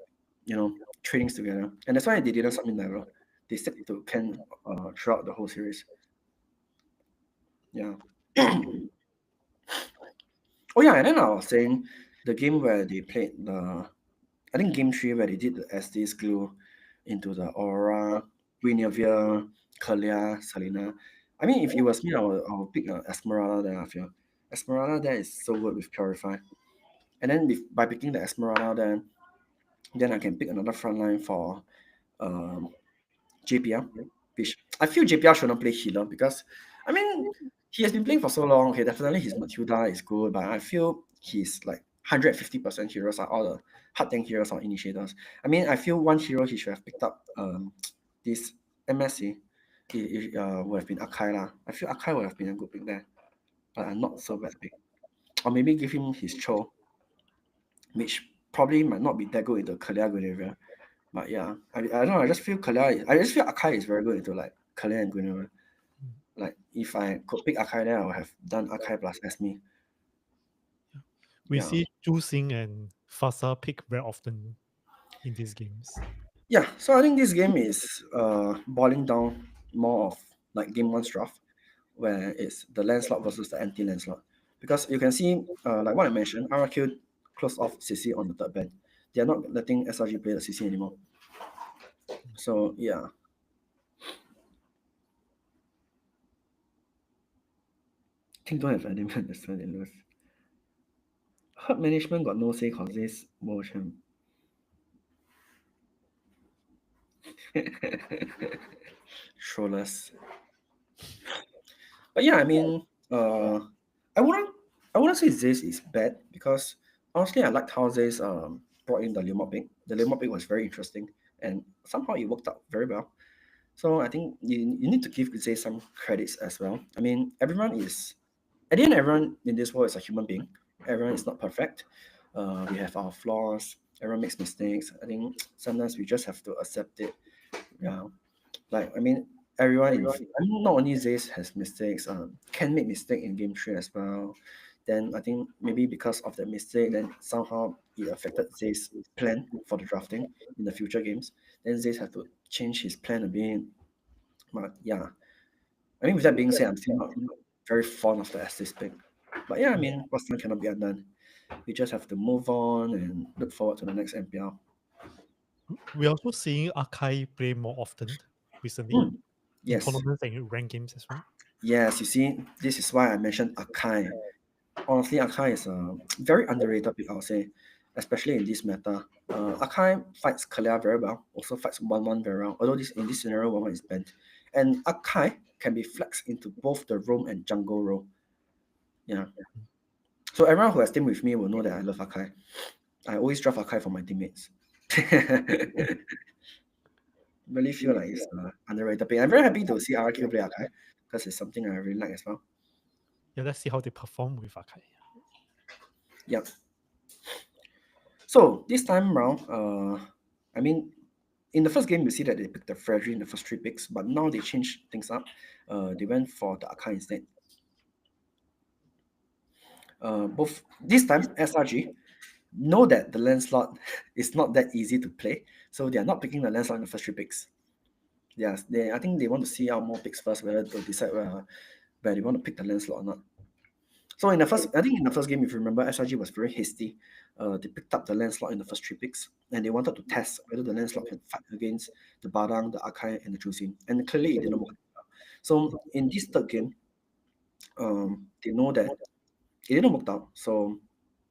trainings together. And that's why they didn't sub in Diablo. They stuck to Ken throughout the whole series. Yeah. Oh yeah, and then I was saying the game where they played I think game 3 where they did the SDS glue into the Aura, Guinevere, Kalia, Selena. I mean, if it was me, I would pick Esmeralda there, I feel. Esmeralda there is so good with Purify. And then by picking the Esmeralda then I can pick another frontline for JPL, which I feel JPL shouldn't play healer because, I mean, he has been playing for so long. Okay, definitely his Matilda is good, but I feel he's like 150% heroes are all the hard tank heroes or initiators. I mean, I feel one hero he should have picked up this MSC. It would have been Akai lah. I feel Akai would have been a good pick there, but not so bad pick. Or maybe give him his Cho, which probably might not be that good into Kalia Guinevere. But yeah, I don't know. I just feel Akai is very good into like Kalia and Guinevere. Like if I could pick Akai, then I would have done Akai plus Esme. We Yeah. see Zhu Xing and Fasa pick very often in these games. Yeah, so I think this game is boiling down more of like game 1's draft, where it's the Lancelot versus the anti-Lancelot. Because you can see, like what I mentioned, RRQ closed off CC on the third band. They are not letting SRG play the CC anymore. So yeah. I think don't have element, that's why they lose. Hurt management got no say cause this motion. Trollers. But yeah, I mean, I wouldn't say this is bad because honestly, I liked how this brought in the Leomord pick. The Leomord pick was very interesting and somehow it worked out very well. So I think you need to give Zay some credits as well. I mean, everyone in this world is a human being. Everyone is not perfect. We have our flaws. Everyone makes mistakes. I think sometimes we just have to accept it. Yeah, like I mean, everyone not only Zays has mistakes. Can make mistake in game 3 as well. Then I think maybe because of that mistake, then somehow it affected Zay's plan for the drafting in the future games. Then Zays have to change his plan a bit. But yeah, I mean, with that being said, I'm still not very fond of the assist pick. But yeah, I mean, what's done cannot be undone. We just have to move on and look forward to the next MPL. We're also seeing Akai play more often recently. Yes. In tournaments and ranked games as well. Yes, you see, this is why I mentioned Akai. Honestly, Akai is a very underrated pick, I would say, especially in this meta. Akai fights Kalia very well, also fights 1-1 very well, although in this scenario, 1-1 is banned. And Akai can be flexed into both the roam and jungle role. Yeah. So everyone who has teamed with me will know that I love Akai. I always draft Akai for my teammates. Really feel like it's underrated pick. I'm very happy to see RRQ play Akai because it's something I really like as well. Yeah, let's see how they perform with Akai. Yep. So this time around, I mean, in the first game, you see that they picked the Fredry in the first 3 picks, but now they changed things up. They went for the Akai instead. Both this time, SRG know that the Lancelot is not that easy to play, so they are not picking the Lancelot in the first 3 picks. Yes, I think they want to see out more picks first, whether to decide where they want to pick the Lancelot or not. So in the first game, if you remember, SRG was very hasty. They picked up the Lancelot in the first 3 picks, and they wanted to test whether the Lancelot can fight against the Badang, the Akai, and the Zhu Xing. And clearly it didn't work. So in this third game, they know that it didn't work out. So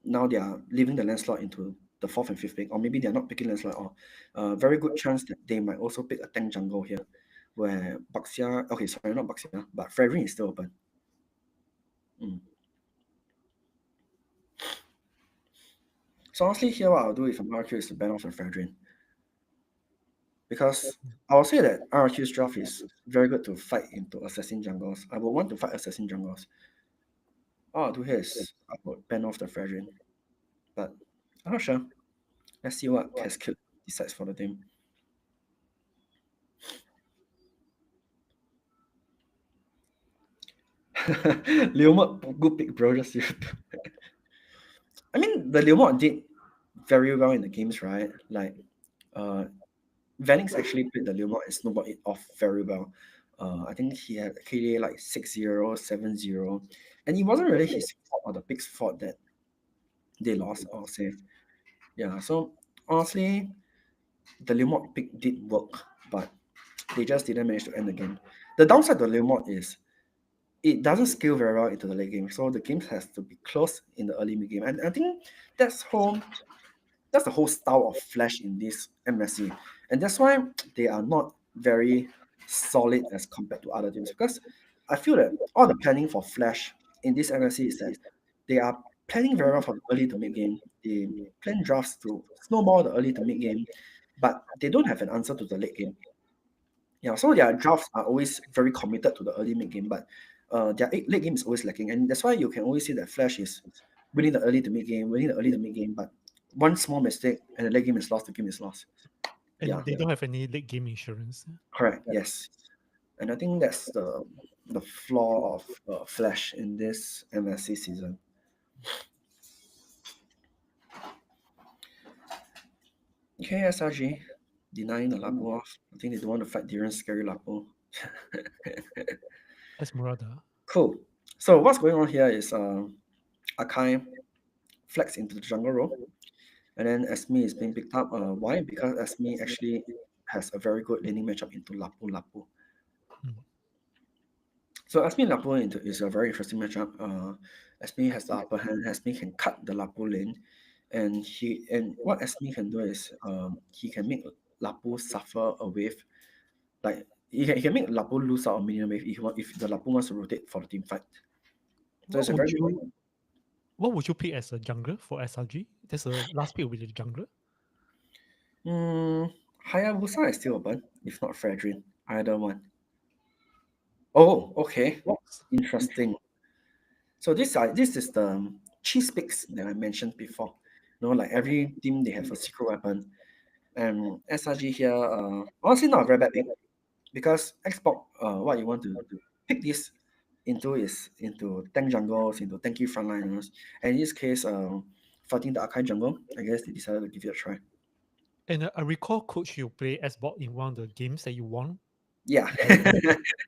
now they are leaving the Lancelot into the 4th and 5th pick, or maybe they are not picking Lancelot at all. Very good chance that they might also pick a tank jungle here, where Baxia, okay, sorry, not Baxia, but Fredry is still open. So honestly, here what I'll do if I'm RRQ is to ban off the Fredrin. Because I'll say that RRQ's draft is very good to fight into assassin jungles. I would want to fight assassin jungles. All I'll do here is I would ban off the Fredrin. But I'm not sure. Let's see what Cascade decides for the team. Leomord, good pick, bro. Just I mean, the Leomord did very well in the games, right? Like, Vanix actually played the Leomord and snowballed it off very well. I think he had KDA like 6-0, 7-0. And it wasn't really his fault or the pig's fault that they lost, I'll say. Yeah, so honestly, the Leomord pick did work, but they just didn't manage to end the game. The downside to the Leomord is it doesn't scale very well into the late game, so the game has to be close in the early mid game. And I think that's the whole style of Flash in this MSC. And that's why they are not very solid as compared to other teams. Because I feel that all the planning for Flash in this MSC is that they are planning very well for the early to mid game. They plan drafts to snowball the early to mid game, but they don't have an answer to the late game. Yeah, so their drafts are always very committed to the early mid game, but their late game is always lacking. And that's why you can always see that Flash is winning the early to mid game, but one small mistake and the late game is lost, the game is lost. And Yeah. they don't have any late game insurance. Correct. Yes. And I think that's the flaw of Flash in this MSC season. Okay, SRG denying the Lapu off. I think they don't want to fight Dyrenn's scary Lapu. That's Murada. Cool. So what's going on here is Akai flex into the jungle role, and then Esme is being picked up. Why? Because Esme actually has a very good laning matchup into Lapu. So Esme and Lapu is a very interesting matchup. Esme has the upper hand. Esme can cut the Lapu lane, and what Esme can do is he can make Lapu suffer a wave. Like he can make Lapu lose out a minion wave if the Lapu wants to rotate for the team fight. So it's a very what would you pick as a jungler for SRG? That's the last pick with the jungler. Hayabusa is still open, if not Fredrin. Either one. Oh, okay. Interesting. So this is the cheese picks that I mentioned before. Like every team they have a secret weapon. And SRG here, honestly not a very bad pick. Because Xbox, what you want to pick this into tank jungles, into tanky frontliners. And in this case, fighting the Akai jungle, I guess they decided to give it a try. And I recall, Coach, you play Xbox in one of the games that you won. Yeah,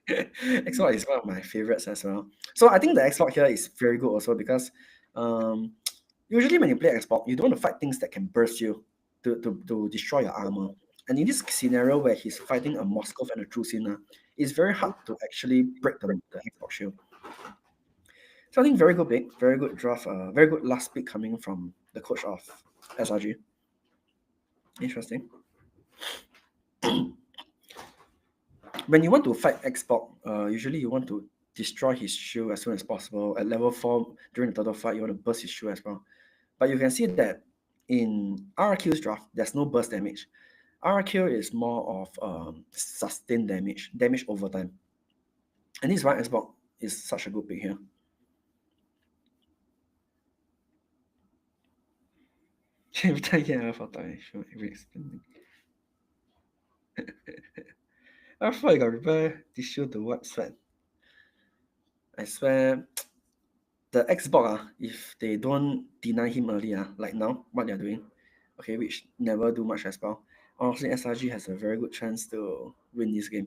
Xbox is one of my favorites as well. So I think the Xbox here is very good also because usually when you play Xbox, you don't want to fight things that can burst you to destroy your armor. And in this scenario where he's fighting a Moskov and a Trusina, it's very hard to actually break the Xbox shield. So I think very good pick, very good draft, very good last pick coming from the coach of SRG. Interesting. When you want to fight Xbox, usually you want to destroy his shield as soon as possible. At level 4, during the total fight, you want to burst his shield as well. But you can see that in RRQ's draft, there's no burst damage. RRQ is more of sustained damage over time. And this is why Xbox is such a good pick here. Every time I thought I should explain. I thought I got repair this shield to what sweat. I swear the Xbox, if they don't deny him early, like now, what they're doing, okay, which never do much as well. Honestly, SRG has a very good chance to win this game.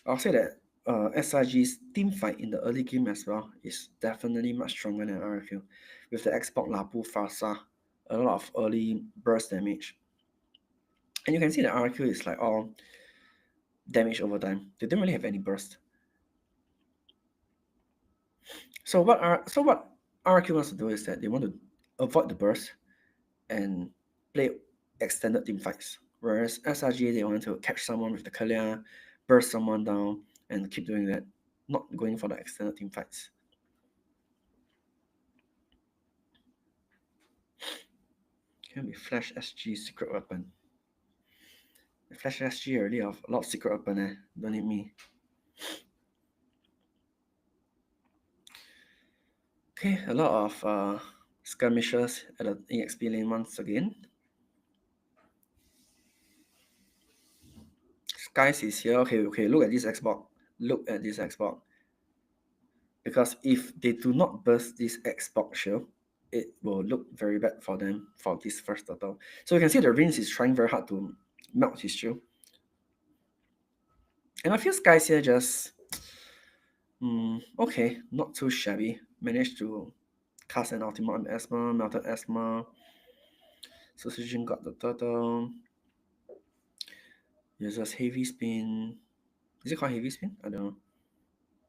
I'll say that SRG's team fight in the early game as well is definitely much stronger than RRQ. With the Xbox Lapu Farsa, a lot of early burst damage. And you can see that RRQ is like all damage over time. They don't really have any burst. So what RRQ wants to do is that they want to avoid the burst and play extended team fights. Whereas SRG, they want to catch someone with the Kalia, burst someone down, and keep doing that, not going for the extended team fights. Can be Flash SG secret weapon. Flash SG already have a lot of secret weapon, don't need me. Okay, a lot of skirmishes at the EXP lane once again. Sekyss is here. Okay, look at this Xbox. Look at this Xbox. Because if they do not burst this Xbox shield, it will look very bad for them for this first turtle. So you can see the Rinz is trying very hard to melt his shield. And I feel Sekyss here just okay, not too shabby. Managed to cast an ultimate on Asma, melted Asma. Sutsujin got the turtle. Uses heavy spin. Is it called heavy spin? I don't know.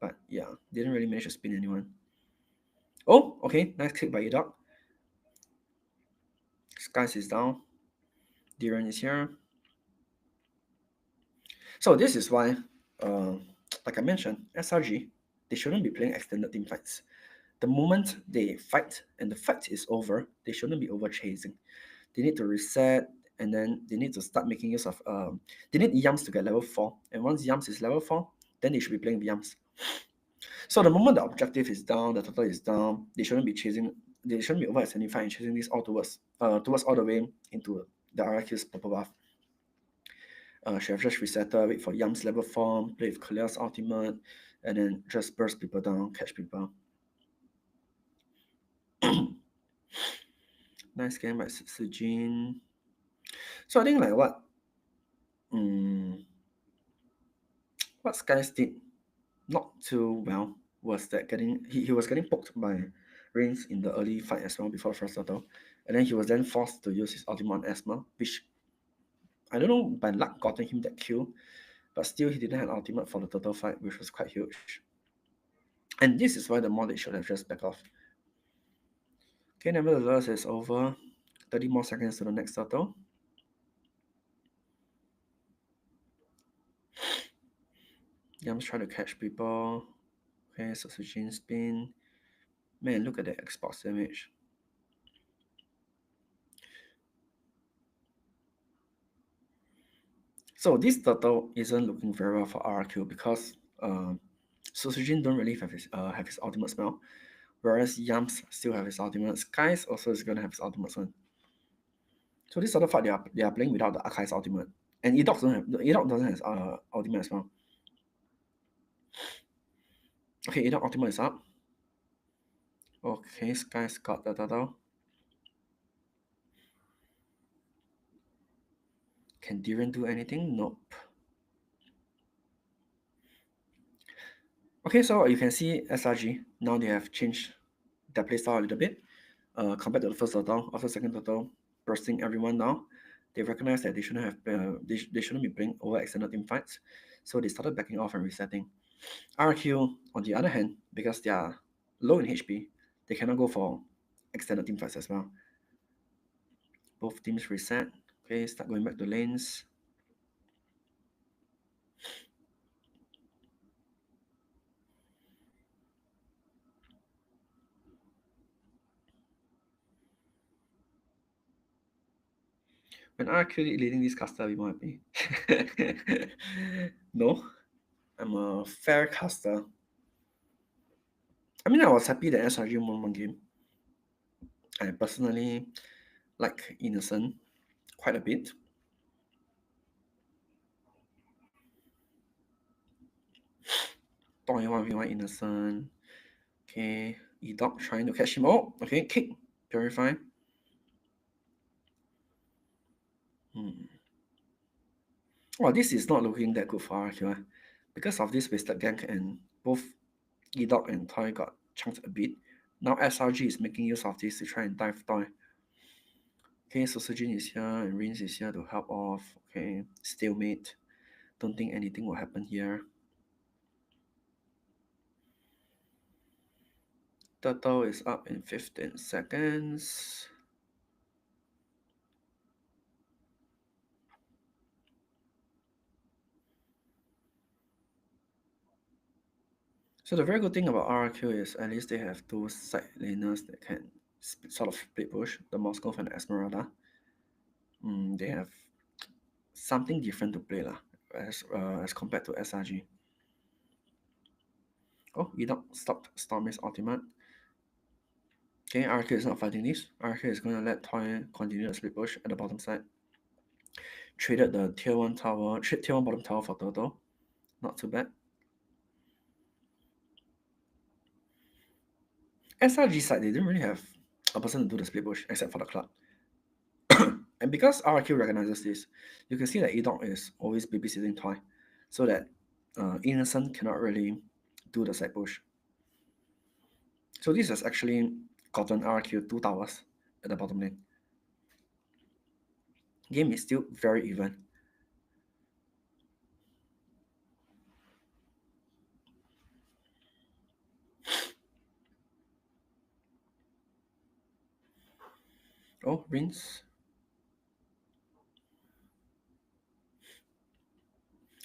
But yeah, didn't really manage to spin anyone. Oh, okay, nice click by Idok. Sekyss is down. Dyrennn is here. So this is why, like I mentioned, SRG, they shouldn't be playing extended team fights. The moment they fight and the fight is over, they shouldn't be over chasing. They need to reset, and then they need to start making use of, they need Yams to get level 4. And once Yams is level 4, then they should be playing Yams. So the moment the objective is down, the total is down, they shouldn't be overextending fight and chasing this all towards all the way into the RRQ's purple buff. Should have just resetted, wait for Yam's level form, play with Kalea's ultimate, and then just burst people down, catch people. Nice game by Sutsujin. So I think like what Sekyss did not too well was that he was getting poked by Rinz in the early fight as well before the first turtle, and then he was then forced to use his ultimate on Asthma, which I don't know by luck gotten him that kill, but still he didn't have ultimate for the turtle fight, which was quite huge. And this is why the mod should have just back off. Okay, nevertheless, it's over. 30 more seconds to the next turtle. Yam's trying to catch people. Okay, Sutsujin spin. Man, look at that Xbox damage. So this turtle isn't looking very well for RRQ because Sutsujin don't really have his ultimate spell, whereas Yams still have his ultimate. Sekyss also is gonna have his ultimate soon. So this other fight they are playing without the Akai's ultimate, and Idok doesn't have ultimate as well. Okay, Idok ultimate is up. Okay, Sekyss got the turtle. Can Dyrennn do anything? Nope. Okay, so you can see SRG, now they have changed their playstyle a little bit. Compared to the first turtle, after second turtle, bursting everyone down, they recognize that they shouldn't be playing over extended team fights, so they started backing off and resetting. RRQ, on the other hand, because they are low in HP, they cannot go for extended team fights as well. Both teams reset. Okay, start going back to lanes. When RRQ leading this caster, I'll be more happy. No, I'm a fair caster. I mean, I was happy that SRG won one game. I personally like Innocent quite a bit. Toyy 1v1 Innocent. Okay, Idok trying to catch him. Oh, okay, kick. Purify. Well, this is not looking that good for RRQ. Because of this wasted gank and both Idok and Toyy got chunked a bit. Now SRG is making use of this to try and dive Toyy. Okay, Sutsujin is here and Rinz is here to help off. Okay, stalemate. Don't think anything will happen here. Turtle is up in 15 seconds. So the very good thing about RRQ is at least they have two side laners that can sort of split push, the Moskov and Esmeralda. They have something different to play as compared to SRG. Oh, Idok stopped Stormy's ultimate. Okay, RRQ is not fighting this. RRQ is going to let Toyy continue the split push at the bottom side. Traded the tier 1 bottom tower for Turtle. Not too bad. SRG side, they didn't really have a person to do the split push except for the club. And because RRQ recognizes this, you can see that Idok is always babysitting Toyy, so that Innocent cannot really do the side push. So this has actually gotten RRQ 2 towers at the bottom lane. Game is still very even. Oh, Rinz.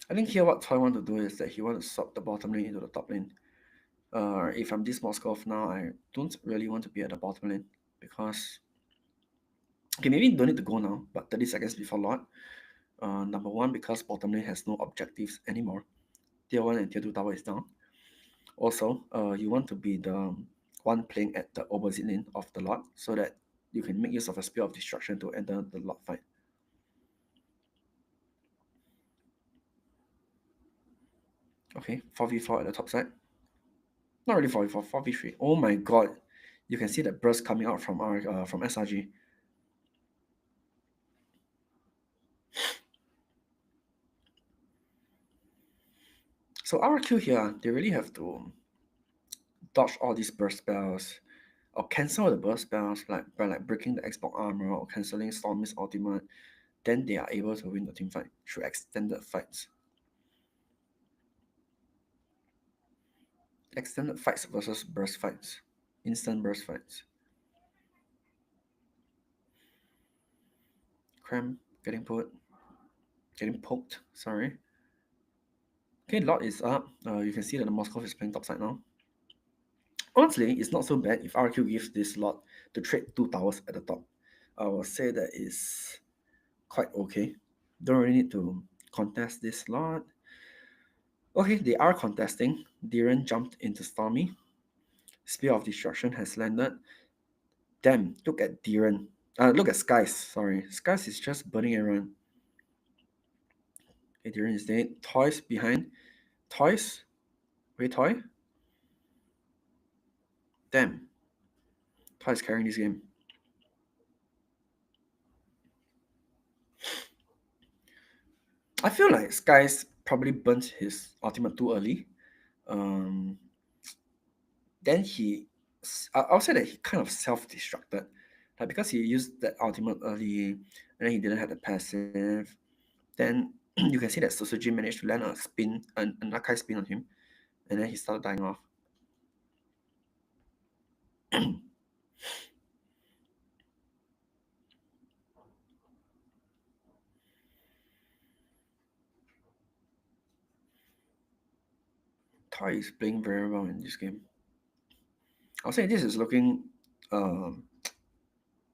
I think here what Toyy want to do is that he wants to swap the bottom lane into the top lane. If I'm this Moskov now, I don't really want to be at the bottom lane because... Okay, maybe don't need to go now, but 30 seconds before Lord. Number one, because bottom lane has no objectives anymore. Tier 1 and Tier 2 tower is down. Also, you want to be the one playing at the opposite lane of the lot so that you can make use of a Spear of Destruction to enter the lot fight. Okay, 4v4 at the top side. Not really 4v4, 4v3. Oh my god. You can see the burst coming out from SRG. So RRQ here, they really have to dodge all these burst spells or cancel the burst spells by breaking the Xbox armor or cancelling Stormy's ultimate. Then they are able to win the team fight through extended fights. Extended fights versus burst fights. Instant burst fights. Cram getting poked, sorry. Okay, lot is up. You can see that the Moscow is playing topside now. Honestly, it's not so bad if RQ gives this lot to trade 2 towers at the top. I will say that is quite okay. Don't really need to contest this lot. Okay, they are contesting. Dyrennn jumped into Stormy. Spear of Destruction has landed. Damn, look at Dyrennn. Look at Sekyss, sorry. Sekyss is just burning everyone. Okay, Dyrennn is dead. Toys behind. Toys? Wait, Toy? Damn. Toy is carrying this game. I feel like Sekyss probably burnt his ultimate too early. Then I'll say that he kind of self-destructed. Like because he used that ultimate early and then he didn't have the passive. Then you can see that Sutsujin managed to land a spin, an Nakai spin on him. And then he started dying off. Toyy is playing very well in this game. I'll say this is looking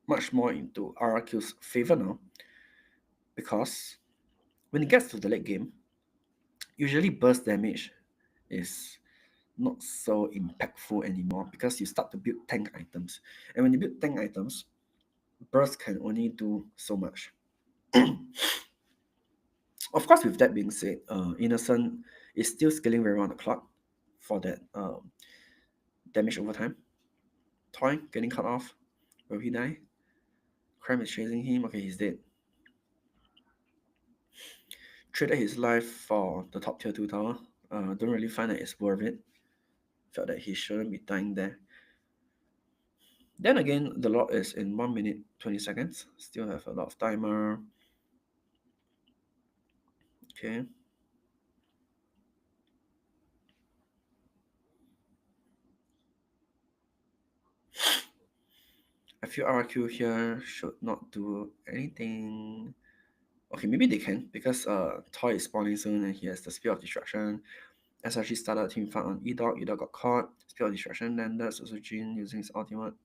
much more into RRQ's favor now, because when it gets to the late game, usually burst damage is not so impactful anymore because you start to build tank items. And when you build tank items, burst can only do so much. Of course, with that being said, Innocent is still scaling very well on the clock for that damage over time. Toy getting cut off. Will he die? Cram is chasing him. Okay, he's dead. Traded his life for the top tier 2 tower. Don't really find that it's worth it. Felt that he shouldn't be dying there. Then again, the lot is in 1 minute 20 seconds. Still have a lot of timer. Okay. I feel RRQ here should not do anything. Okay, maybe they can because Toy is spawning soon and he has the Spear of Destruction. SRG started a team fight on Idok. Idok got caught. Spear of Destruction landed. Sutsujin using his ultimate.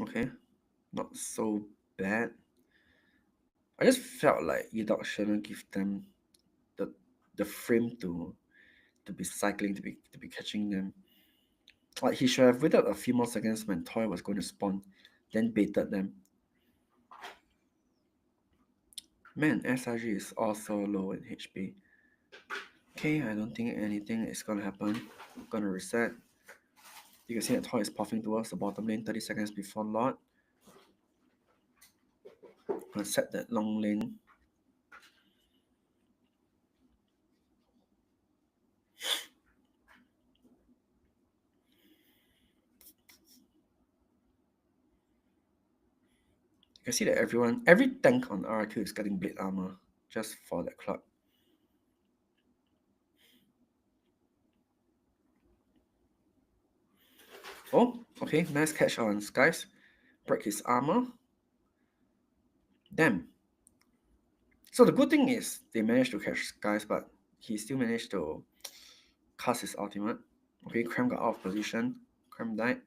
Okay, not so bad. I just felt like Idok shouldn't give them the frame to be cycling, to be catching them. Like he should have waited a few more seconds when Toy was going to spawn, then baited them. Man, SRG is also low in HP. Okay, I don't think anything is gonna happen. I'm gonna reset. You can see that Toy is puffing towards the bottom lane 30 seconds before lot. Gonna set that long lane. You can see that every tank on RRQ is getting blade armor just for that clock. Oh, okay, nice catch on Sekyss. Break his armor. Damn. So the good thing is they managed to catch Sekyss, but he still managed to cast his ultimate. Okay, Cram got out of position. Cram died.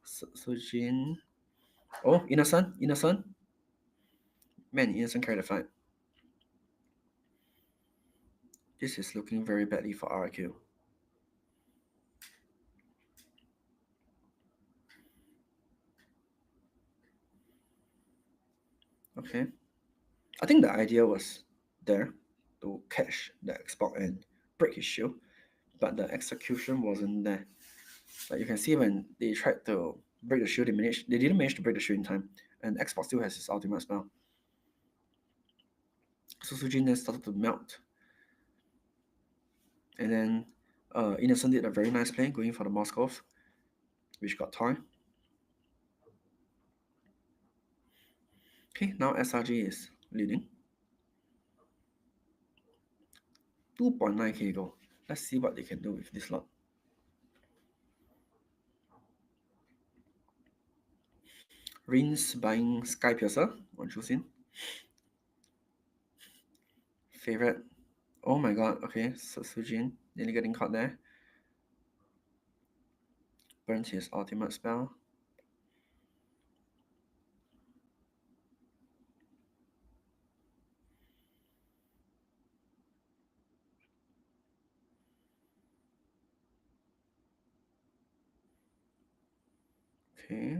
Sutsujin. Oh, Innocent. Man, Innocent carried the fight. This is looking very badly for RRQ. Okay. I think the idea was there to catch the Xbox and break his shield, but the execution wasn't there. Like you can see when they tried to break the shield, they didn't manage to break the shield in time, and Xbox still has his ultimate spell. Sutsujin then started to melt. And then Innocent did a very nice play going for the Moskov, which got Toyy. Okay, now SRG is leading. 2.9k goal. Let's see what they can do with this lot. Rinz buying Sky Piercer on Chusin. Favorite. Oh my god, okay, Sutsujin nearly getting caught there. Burns his ultimate spell. Okay.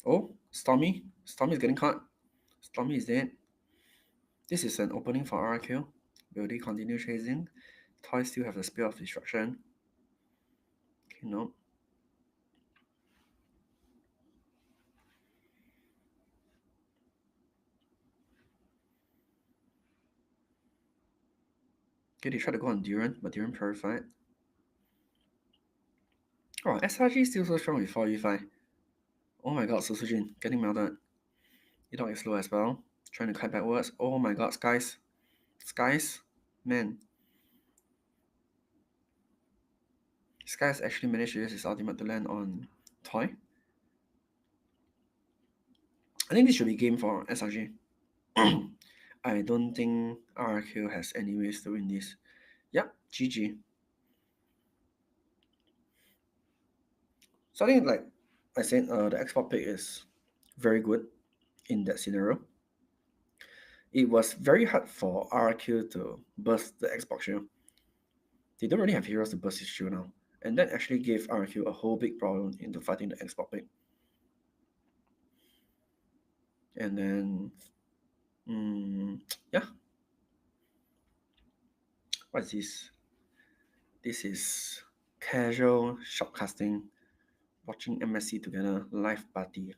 Oh, Stormy. Stormy is getting caught. Stormy is dead. This is an opening for RRQ. Will they continue chasing? Toyy still have the Spear of Destruction. Okay, no. Okay, they try to go on Dyrennn, but Dyrennn purified. Oh, SRG is still so strong with 4v5. Oh my god, Sutsujin getting melted. Idok is slow as well. Trying to kite backwards. Oh my god, Sekyss. Sekyss? Man. Sekyss actually managed to use his ultimate to land on Toyy. I think this should be game for SRG. I don't think RRQ has any ways to win this. Yep, GG. So I think, like I said, the Xbox pick is very good in that scenario. It was very hard for RRQ to burst the Xbox shield. They don't really have heroes to burst his shield now. And that actually gave RRQ a whole big problem into fighting the Xbox pick. And then, yeah. What is this? This is casual shopcasting, watching MSC together, live party.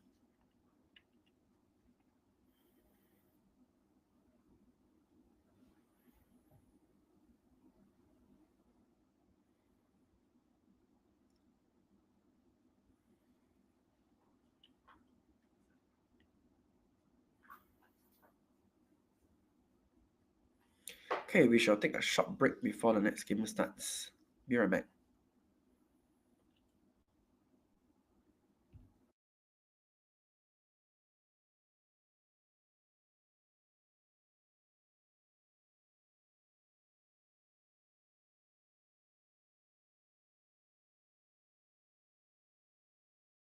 Okay, we shall take a short break before the next game starts. Be right back.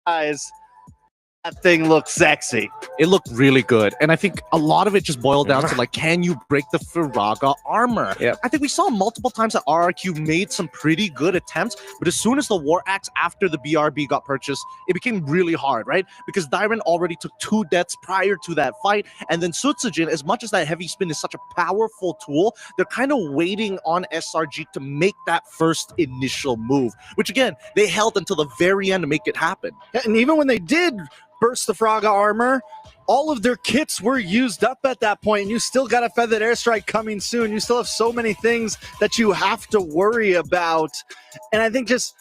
Guys, that thing looks sexy. It looked really good. And I think a lot of it just boiled down to, like, can you break the Firaga armor? Yep. I think we saw multiple times that RRQ made some pretty good attempts, but as soon as the War Axe after the BRB got purchased, it became really hard, right? Because Dyrennn already took 2 deaths prior to that fight, and then Sutsujin, as much as that heavy spin is such a powerful tool, they're kind of waiting on SRG to make that first initial move, which again, they held until the very end to make it happen. And even when they did burst the Fraga armor, all of their kits were used up at that point, and you still got a Feathered Airstrike coming soon. You still have so many things that you have to worry about. And I think just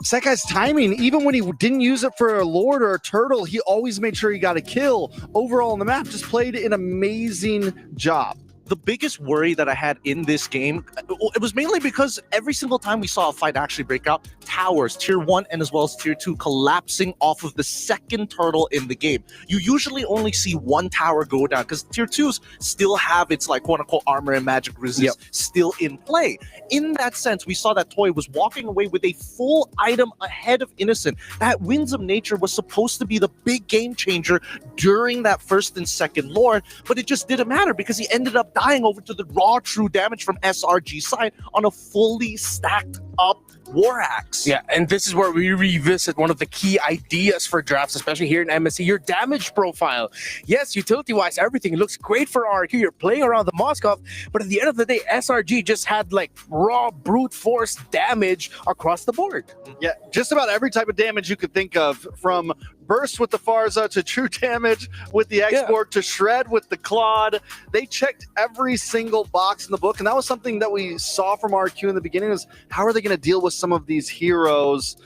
Seky's timing, even when he didn't use it for a Lord or a Turtle, he always made sure he got a kill. Overall on the map, just played an amazing job. The biggest worry that I had in this game, it was mainly because every single time we saw a fight actually break out, towers, tier 1 and as well as tier 2 collapsing off of the second turtle in the game. You usually only see one tower go down because tier 2s still have its, like, quote-unquote armor and magic resist still in play. In that sense, we saw that Toyy was walking away with a full item ahead of Innocent. That Winds of Nature was supposed to be the big game changer during that first and second Lord, but it just didn't matter because he ended up dying over to the raw true damage from SRG side on a fully stacked up War Axe. Yeah, and this is where we revisit one of the key ideas for drafts, especially here in MSC, your damage profile. Yes, utility-wise, everything looks great for RRQ. You're playing around the Moskov, but at the end of the day, SRG just had like raw brute force damage across the board. Yeah, just about every type of damage you could think of, from burst with the Farza to true damage with the export to shred with the Claude. They checked every single box in the book, and that was something that we saw from RQ in the beginning, is how are they going to deal with some of these heroes?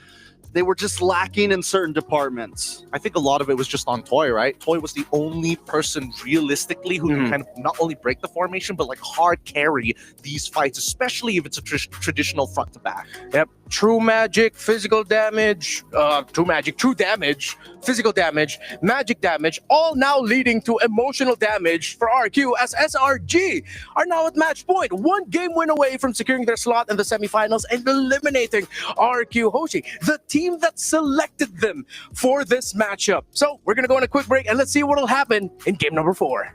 They were just lacking in certain departments. I think a lot of it was just on Toyy, right? Toyy was the only person realistically who can kind of not only break the formation, but like hard carry these fights, especially if it's a traditional front to back. Yep. True magic, physical damage, true damage, physical damage, magic damage, all now leading to emotional damage for RQ, as SRG are now at match point. One game win away from securing their slot in the semifinals and eliminating RQ Hoshi, the team that selected them for this matchup. So we're going to go on a quick break and let's see what will happen in game number 4.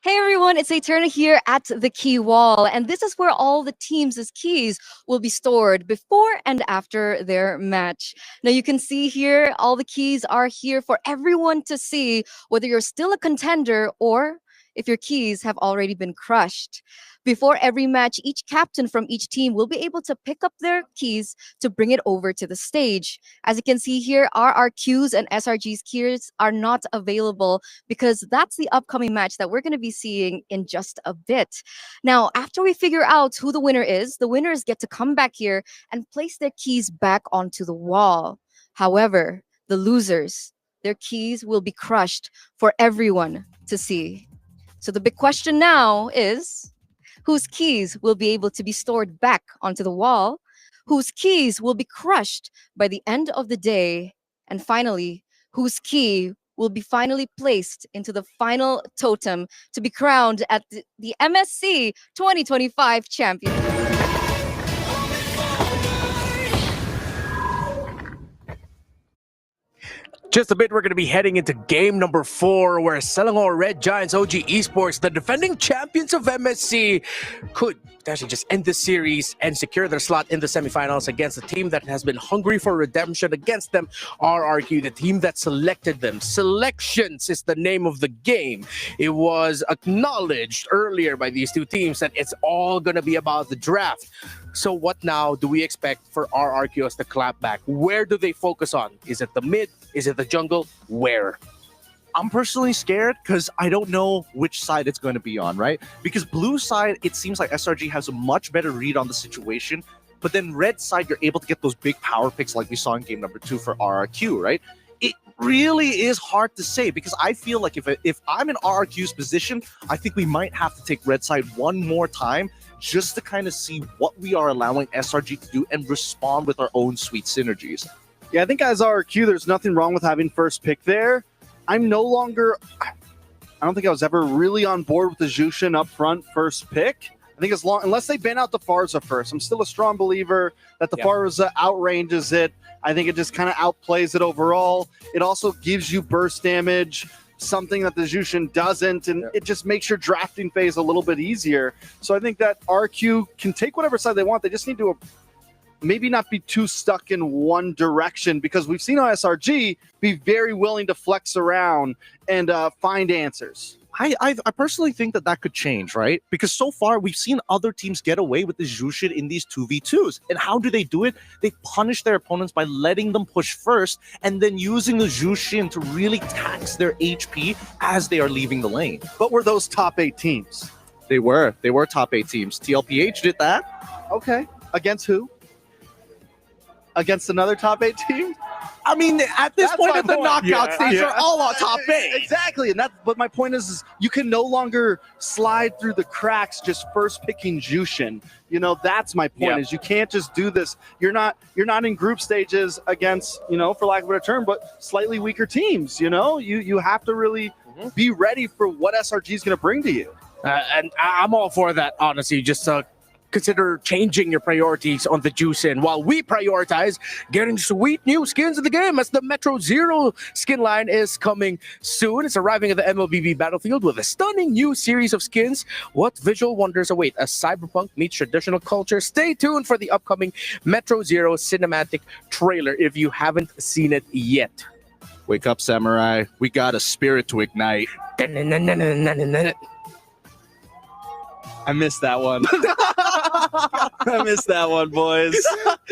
Hey everyone, it's Eterna here at the Key Wall, and this is where all the teams' keys will be stored before and after their match. Now you can see here, all the keys are here for everyone to see, whether you're still a contender or if your keys have already been crushed. Before every match, each captain from each team will be able to pick up their keys to bring it over to the stage. As you can see here, RRQ's and SRG's keys are not available because that's the upcoming match that we're going to be seeing in just a bit. Now, after we figure out who the winner is, the winners get to come back here and place their keys back onto the wall. However, the losers, their keys will be crushed for everyone to see. So the big question now is, whose keys will be able to be stored back onto the wall, whose keys will be crushed by the end of the day, and finally, whose key will be finally placed into the final totem to be crowned at the MSC 2025 champion. Just a bit, we're going to be heading into game number 4, where Selangor Red Giants OG Esports, the defending champions of MSC, could potentially just end this series and secure their slot in the semifinals against a team that has been hungry for redemption against them, RRQ, the team that selected them. Selections is the name of the game. It was acknowledged earlier by these two teams that it's all going to be about the draft. So what now do we expect for RRQ as the clapback? Where do they focus on? Is it the mid? Is it the jungle? Where? I'm personally scared because I don't know which side it's going to be on, right? Because blue side, it seems like SRG has a much better read on the situation. But then red side, you're able to get those big power picks like we saw in game number 2 for RRQ, right? It really is hard to say because I feel like if I'm in RRQ's position, I think we might have to take red side one more time just to kind of see what we are allowing SRG to do and respond with our own sweet synergies. Yeah, I think as RRQ, there's nothing wrong with having first pick there. I'm no longer... I don't think I was ever really on board with the Jushin up front first pick. I think unless they ban out the Farza first, I'm still a strong believer that the Farza outranges it. I think it just kind of outplays it overall. It also gives you burst damage, something that the Jushin doesn't, and it just makes your drafting phase a little bit easier. So I think that RQ can take whatever side they want. They just need to maybe not be too stuck in one direction, because we've seen SRG be very willing to flex around and find answers. I personally think that could change, right? Because so far we've seen other teams get away with the Jushin in these 2v2s. And how do they do it? They punish their opponents by letting them push first and then using the Jushin to really tax their HP as they are leaving the lane. But were those top 8 teams? They were top 8 teams. TLPH did that. Okay. Against who? Against another top 8 team? I mean, at this point of the knockout stage, they're all on top 8. Exactly, but my point is you can no longer slide through the cracks just first picking Jushin. You know, that's my point. Is you can't just do this. You're not in group stages against, for lack of a better term, but slightly weaker teams. You have to really be ready for what SRG is going to bring to you. And I'm all for that, honestly. Just consider changing your priorities on the Jushin while we prioritize getting sweet new skins in the game, as the Metro Zero skin line is coming soon. It's arriving at the MLBB battlefield with a stunning new series of skins. What visual wonders await as cyberpunk meets traditional culture? Stay tuned for the upcoming Metro Zero cinematic trailer if you haven't seen it yet. Wake up, Samurai. We got a spirit to ignite. I missed that one. I missed that one, boys.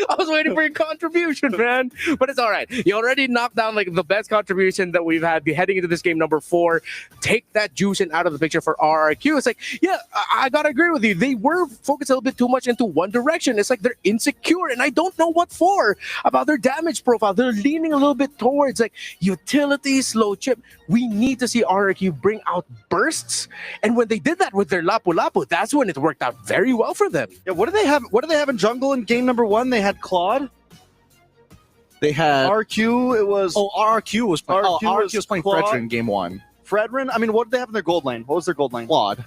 I was waiting for your contribution, man. But it's all right. You already knocked down like the best contribution that we've had heading into this game number 4. Take that Jushin out of the picture for RRQ. It's like, yeah, I gotta agree with you. They were focused a little bit too much into one direction. It's like they're insecure, and I don't know what for about their damage profile. They're leaning a little bit towards like utility, slow chip. We need to see RRQ bring out bursts. And when they did that with their Lapu Lapu, that's when it worked out very well for them. Yeah, what do they have? What do they have in jungle in game number 1? They had Claude. They had RQ. It was RRQ was playing. RRQ was playing Claude. Fredrin in game 1. Fredrin. I mean, what did they have in their gold lane? What was their gold lane? Claude,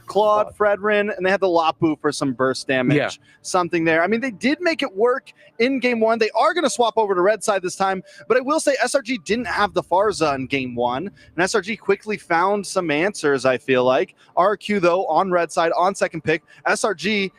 Fredrin, and they had the Lapu for some burst damage. Something there. I mean, they did make it work in game 1. They are going to swap over to red side this time, but I will say SRG didn't have the Farza in game 1, and SRG quickly found some answers, I feel like. RQ, though, on red side, on second pick. SRG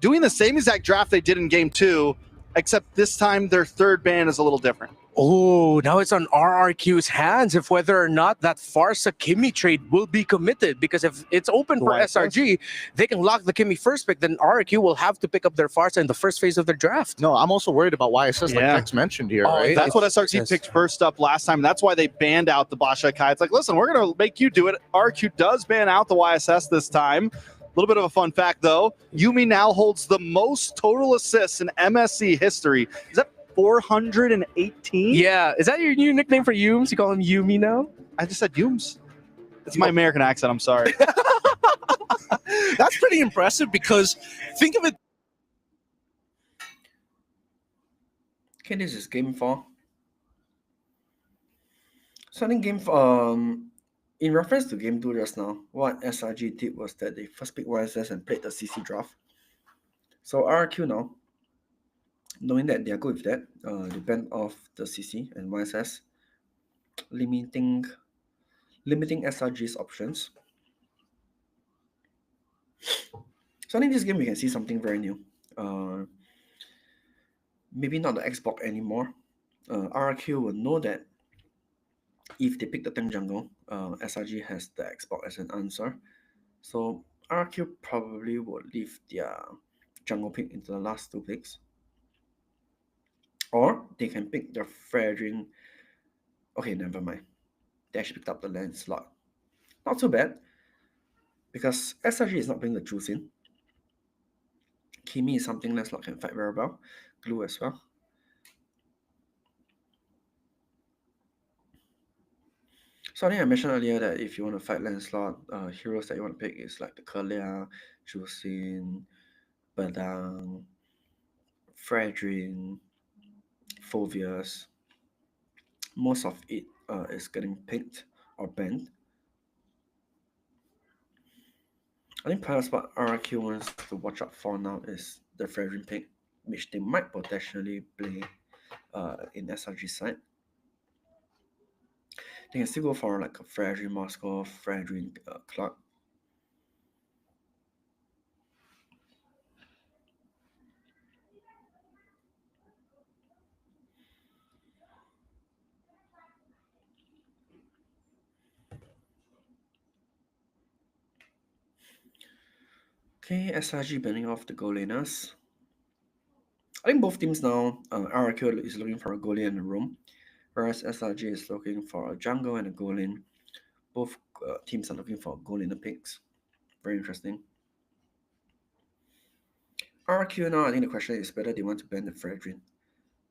doing the same exact draft they did in game 2, except this time their third ban is a little different. Oh, now it's on RRQ's hands if whether or not that Farsa Kimmy trade will be committed. Because if it's open for SRG, they can lock the Kimmy first pick. Then RRQ will have to pick up their Farsa in the first phase of their draft. No, I'm also worried about YSS, like Tex mentioned here, right? That's what SRG picked first up last time. And that's why they banned out the Basha Kai. It's like, listen, we're going to make you do it. RRQ does ban out the YSS this time. A little bit of a fun fact, though. Yuumi now holds the most total assists in MSC history. Is that 418? Yeah. Is that your new nickname for Yums? You call him Yuumi now? I just said Yums. It's my American accent. I'm sorry. That's pretty impressive because think of it. Okay, this is game 4. So I think game 4, in reference to game 2 just now, what SRG did was that they first picked YSS and played the CC draft. So RRQ now, knowing that they are good with that, they banned off the CC and YSS. limiting SRG's options. So I think this game we can see something very new. Maybe not the Xbox anymore. RRQ will know that if they pick the tank jungle, SRG has the Xbox as an answer. So RRQ probably will leave their jungle pick into the last two picks. Or they can pick the Fredrin. Okay, never mind. They actually picked up the land slot. Not too bad. Because SRG is not playing the juice in. Kimi is something Lancelot can fight very well. Glue as well. So I think I mentioned earlier that if you want to fight Lancelot, heroes that you want to pick is like the Kelia, Jusin, Badang, Fredrin, Phoveus. Most of it is getting picked or banned. I think perhaps what RRQ wants to watch out for now is the Fredrin pick, which they might potentially play in SRG side. They can still go for like a Fredrin Moscow, Fredrin Clark. Okay, SRG banning off the goal laners. I think both teams now, RRQ is looking for a goal lane and a roam, whereas SRG is looking for a jungle and a goal lane. Both teams are looking for goal laner picks. Very interesting. RRQ now, I think the question is whether they want to ban the Fredrin,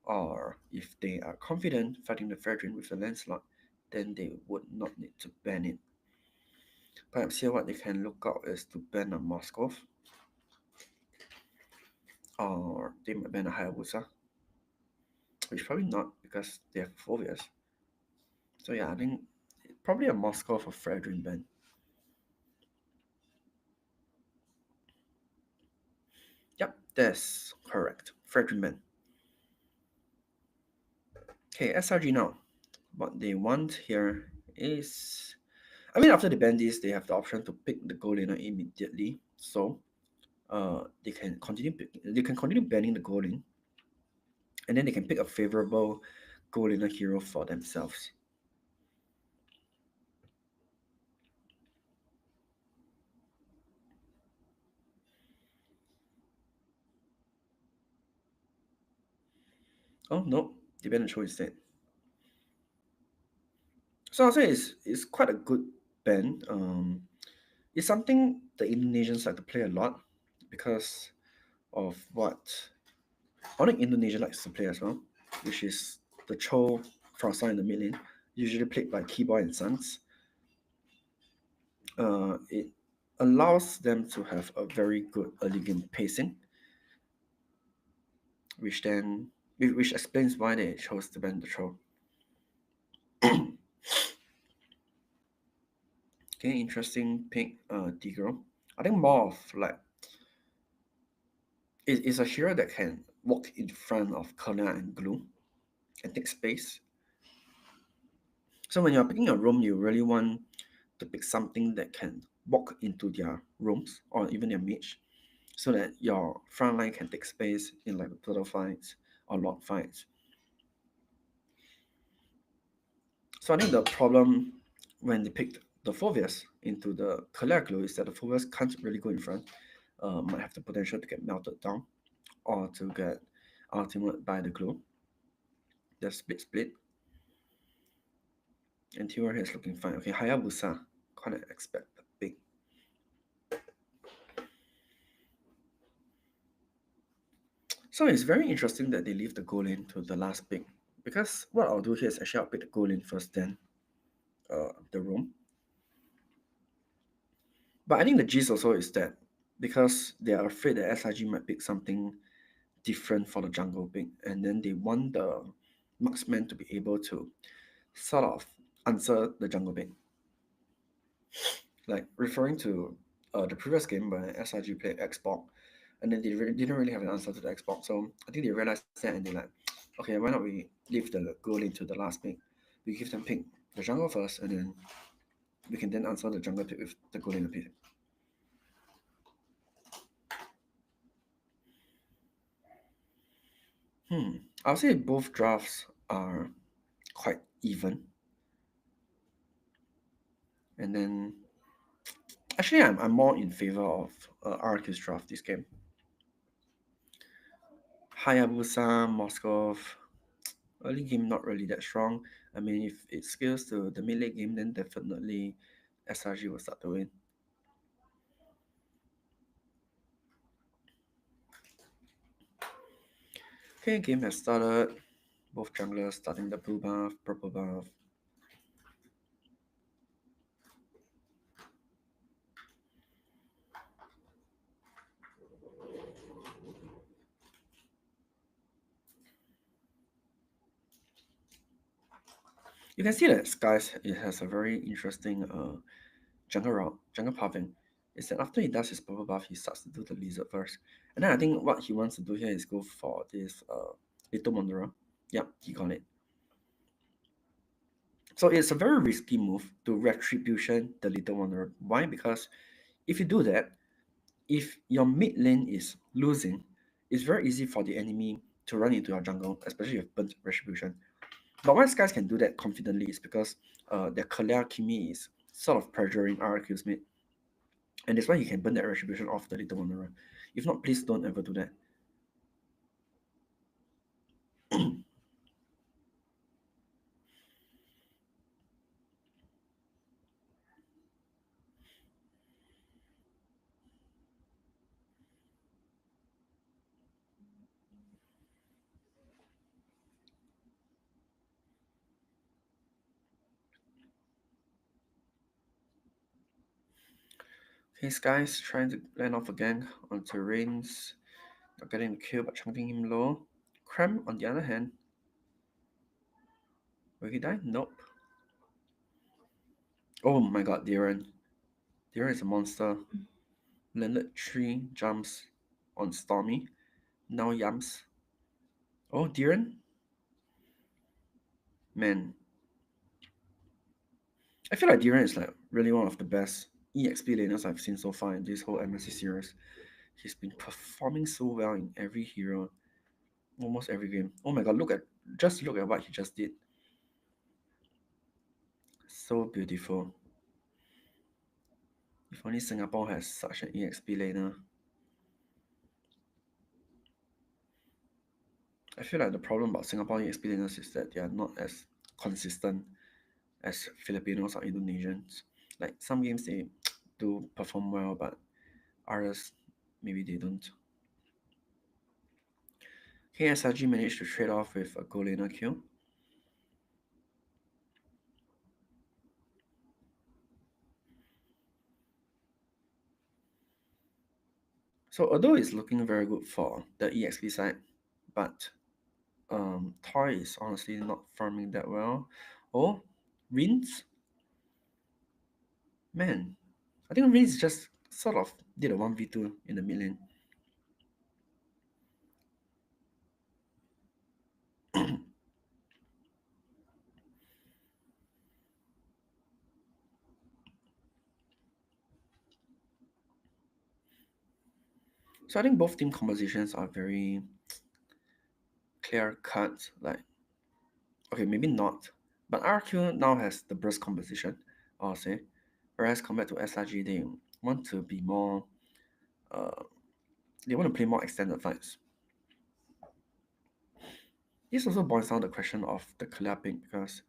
or if they are confident fighting the Fredrin with the Lancelot, then they would not need to ban it. Perhaps here what they can look out is to ban a Moskov, or they might ban a Hayabusa, which probably not because they have Phoveus. So yeah, I think probably a Moskov or Fredrin ban. Yep, that's correct. Fredrin ban. Okay, SRG now. What they want here is, I mean, after they ban this, they have the option to pick the goal laner immediately. So they can continue banning the goal lane, and then they can pick a favorable goal laner hero for themselves. Oh no, they banned the Cho instead. So I'll say it's quite a good ban. It's something the Indonesians like to play a lot because of what I think Indonesia likes to play as well, which is the Cho Frostline in the mid lane, usually played by Keyboy and Sons. It allows them to have a very good early game pacing, which explains why they chose to ban the Cho. Okay, interesting pick, Tigro. I think more of like it's a hero that can walk in front of Kelia and Glue and take space. So when you're picking a room, you really want to pick something that can walk into their rooms or even their mage, so that your front line can take space in like turtle fights or lord fights. So I think the problem when they picked the Phoveus into the Kelia Glue is that the Phoveus can't really go in front, might have the potential to get melted down or to get ultimate by the Glue. The split. And Toyy is looking fine. Okay, Hayabusa, can't expect a big. So it's very interesting that they leave the goal lane to the last pick, because what I'll do here is actually I'll pick the goal lane first, then the roam. But I think the gist also is that because they are afraid that SRG might pick something different for the jungle pick, and then they want the marksman to be able to sort of answer the jungle pick. Like referring to the previous game where SRG played Xbox, and then they didn't really have an answer to the Xbox. So I think they realized that and they're like, okay, why not we leave the goal into the last pick? we give them pick the jungle first, and then we can then answer the jungle pick with the gold laner pick. I'll say both drafts are quite even. And then, actually, I'm more in favor of RRQ's draft this game. Hayabusa, Moskov, early game not really that strong. I mean, if it scales to the mid-late game, then definitely SRG will start to win. Okay, game has started. Both junglers starting the blue buff, purple buff. You can see that Sekyss, it has a very interesting jungle route, jungle pathing. Is that after he does his purple buff, he starts to do the lizard first. And then I think what he wants to do here is go for this Little Wanderer. Yep, he got it. So it's a very risky move to retribution the Little Wanderer. Why? Because if you do that, if your mid lane is losing, it's very easy for the enemy to run into your jungle, especially if burnt retribution. But why Sekyss can do that confidently is because their Kalea Kimi is sort of pressuring RRQ's mid. And that's why he can burn that retribution off the Little Wanderer. If not, please don't ever do that. Okay, Sekyss trying to land off again onto Rinz. Not getting the kill, but chunking him low. Cram, on the other hand. Will he die? Nope. Oh my god, Dyrennn. Dyrennn is a monster. Landed 3 jumps on Stormy. Now Yams. Oh, Dyrennn? Man. I feel like Dyrennn is like really one of the best EXP laners I've seen so far in this whole MSC series. He's been performing so well in every hero. Almost every game. Oh my god, look at what he just did. So beautiful. If only Singapore has such an EXP laner. I feel like the problem about Singapore EXP laners is that they are not as consistent as Filipinos or Indonesians. Like some games they do perform well, but others maybe they don't. Okay, SRG managed to trade off with a gold laner kill. So although it's looking very good for the EXP side, but Toyy is honestly not farming that well. Oh, Rinz? Man, I think Rinz just sort of did a 1v2 in the mid lane. So I think both team compositions are very clear cut. Like, okay, maybe not, but RQ now has the burst composition, I'll say. Whereas compared to SRG, they want to be more. They want to play more extended fights. This also boils down the question of the Kalea pick, because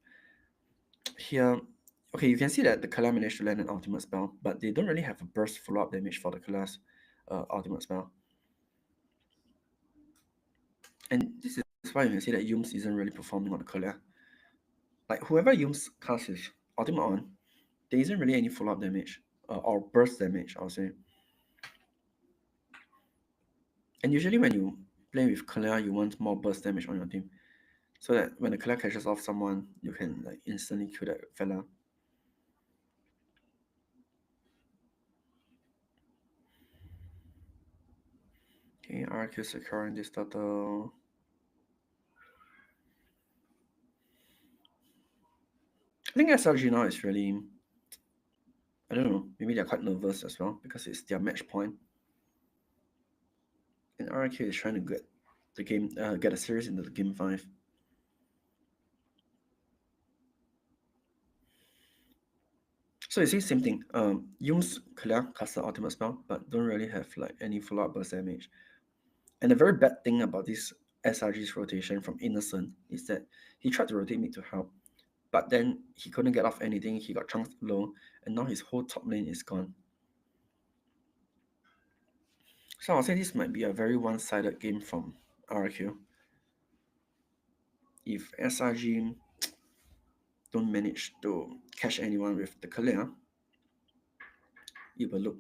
here, okay, you can see that the Kalea managed to land an ultimate spell, but they don't really have a burst follow-up damage for the Kalea's ultimate spell. And this is why you can see that Yums isn't really performing on the Kalea. Like, whoever Yums casts his ultimate on, there isn't really any follow-up damage, or burst damage, I'll say. And usually when you play with Kalea, you want more burst damage on your team, so that when the Kalea catches off someone, you can like instantly kill that fella. Okay, RRQ securing this turtle. I think SRG now is really, I don't know, maybe they're quite nervous as well because it's their match point. And RRQ is trying to get the game, get a series into the game 5. So you see, same thing. Young's clear cast the ultimate spell, but don't really have like any follow-up burst damage. And the very bad thing about this SRG's rotation from Innocent is that he tried to rotate mid to help, but then he couldn't get off anything, he got chunked low, and now his whole top lane is gone. So I'll say this might be a very one-sided game from RRQ. If SRG don't manage to catch anyone with the clear, it will look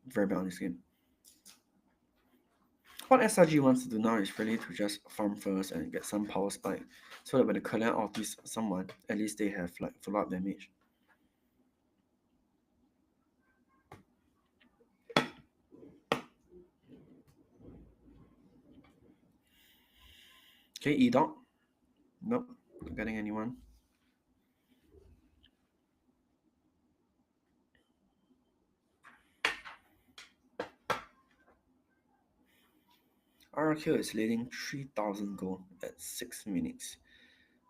very bad on this game. What SRG wants to do now is really to just farm first and get some power spike, so that when the clear ultis someone, at least they have like follow-up damage. Okay, Idok. Nope, not getting anyone. RRQ is leading 3,000 gold at 6 minutes.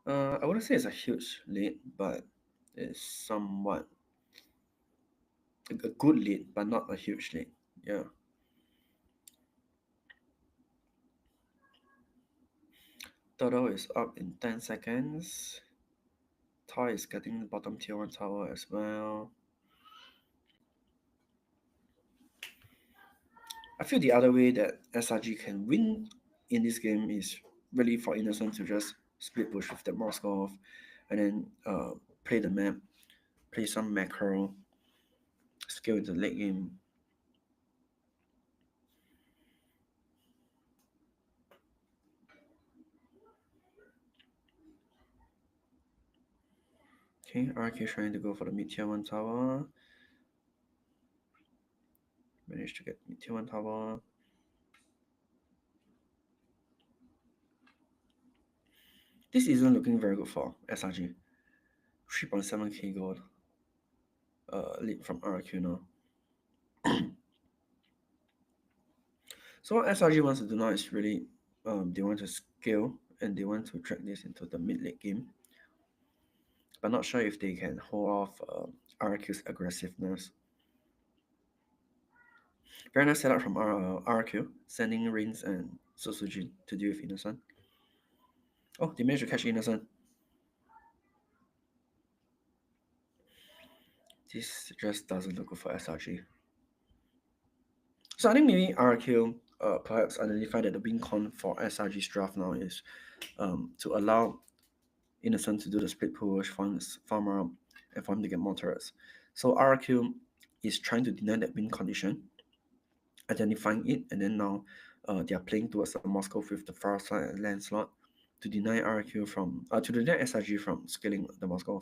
I wouldn't say it's a huge lead, but it's somewhat a good lead, but not a huge lead. Yeah. Turtle is up in 10 seconds. Toyy is getting the bottom tier 1 tower as well. I feel the other way that SRG can win in this game is really for Innocent to just split push with the Moskov and then play the map, play some macro, scale into the late game. Okay, RK trying to go for the mid tier 1 tower. Managed to get mid tier 1 tower. This isn't looking very good for SRG. 3.7k gold lead from RRQ now. So what SRG wants to do now is really they want to scale and they want to drag this into the mid-late game. But not sure if they can hold off RRQ's aggressiveness. Very nice setup from RRQ, sending Rinz and Sutsujin to deal with Innocent. Oh, they managed to catch Innocent. This just doesn't look good for SRG. So I think maybe RRQ perhaps identified that the win con for SRG's draft now is to allow Innocent to do the split push, farm up, and for him to get more turrets. So RRQ is trying to deny that win condition, identifying it, and then now they are playing towards the Moscow with the far side and land slot to deny RRQ from to deny SRG from scaling the Moscow.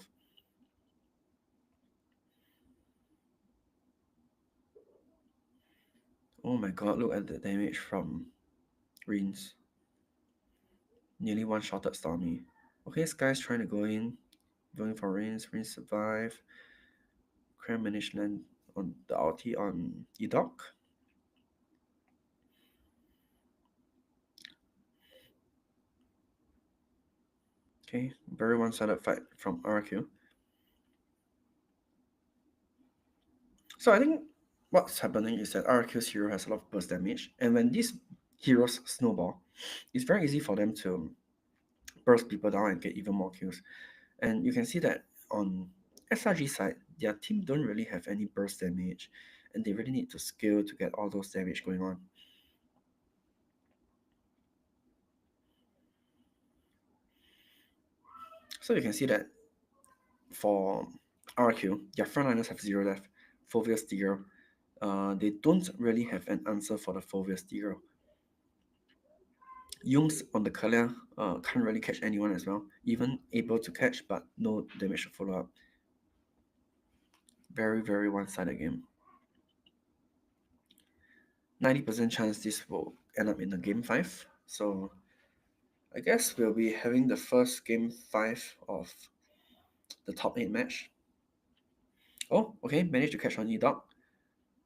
Oh my god, look at the damage from Rinz. Nearly one-shotted Stormy. Okay, Sky's trying to go in. Going for Rinz. Rinz survive. Cram managed land on the ulti on Idok. Okay, very one-sided fight from RQ. So I think what's happening is that RQ's hero has a lot of burst damage, and when these heroes snowball, it's very easy for them to burst people down and get even more kills. And you can see that on SRG side, their team don't really have any burst damage, and they really need to scale to get all those damage going on. So you can see that for RQ, their frontliners have 0 left, Foveus 0. They don't really have an answer for the Foveus 0. Young's on the Kalia can't really catch anyone as well, even able to catch, but no damage to follow up. Very, very one-sided game. 90% chance this will end up in the game 5. So I guess we'll be having the first game 5 of the top 8 match. Oh, okay, managed to catch on Idok.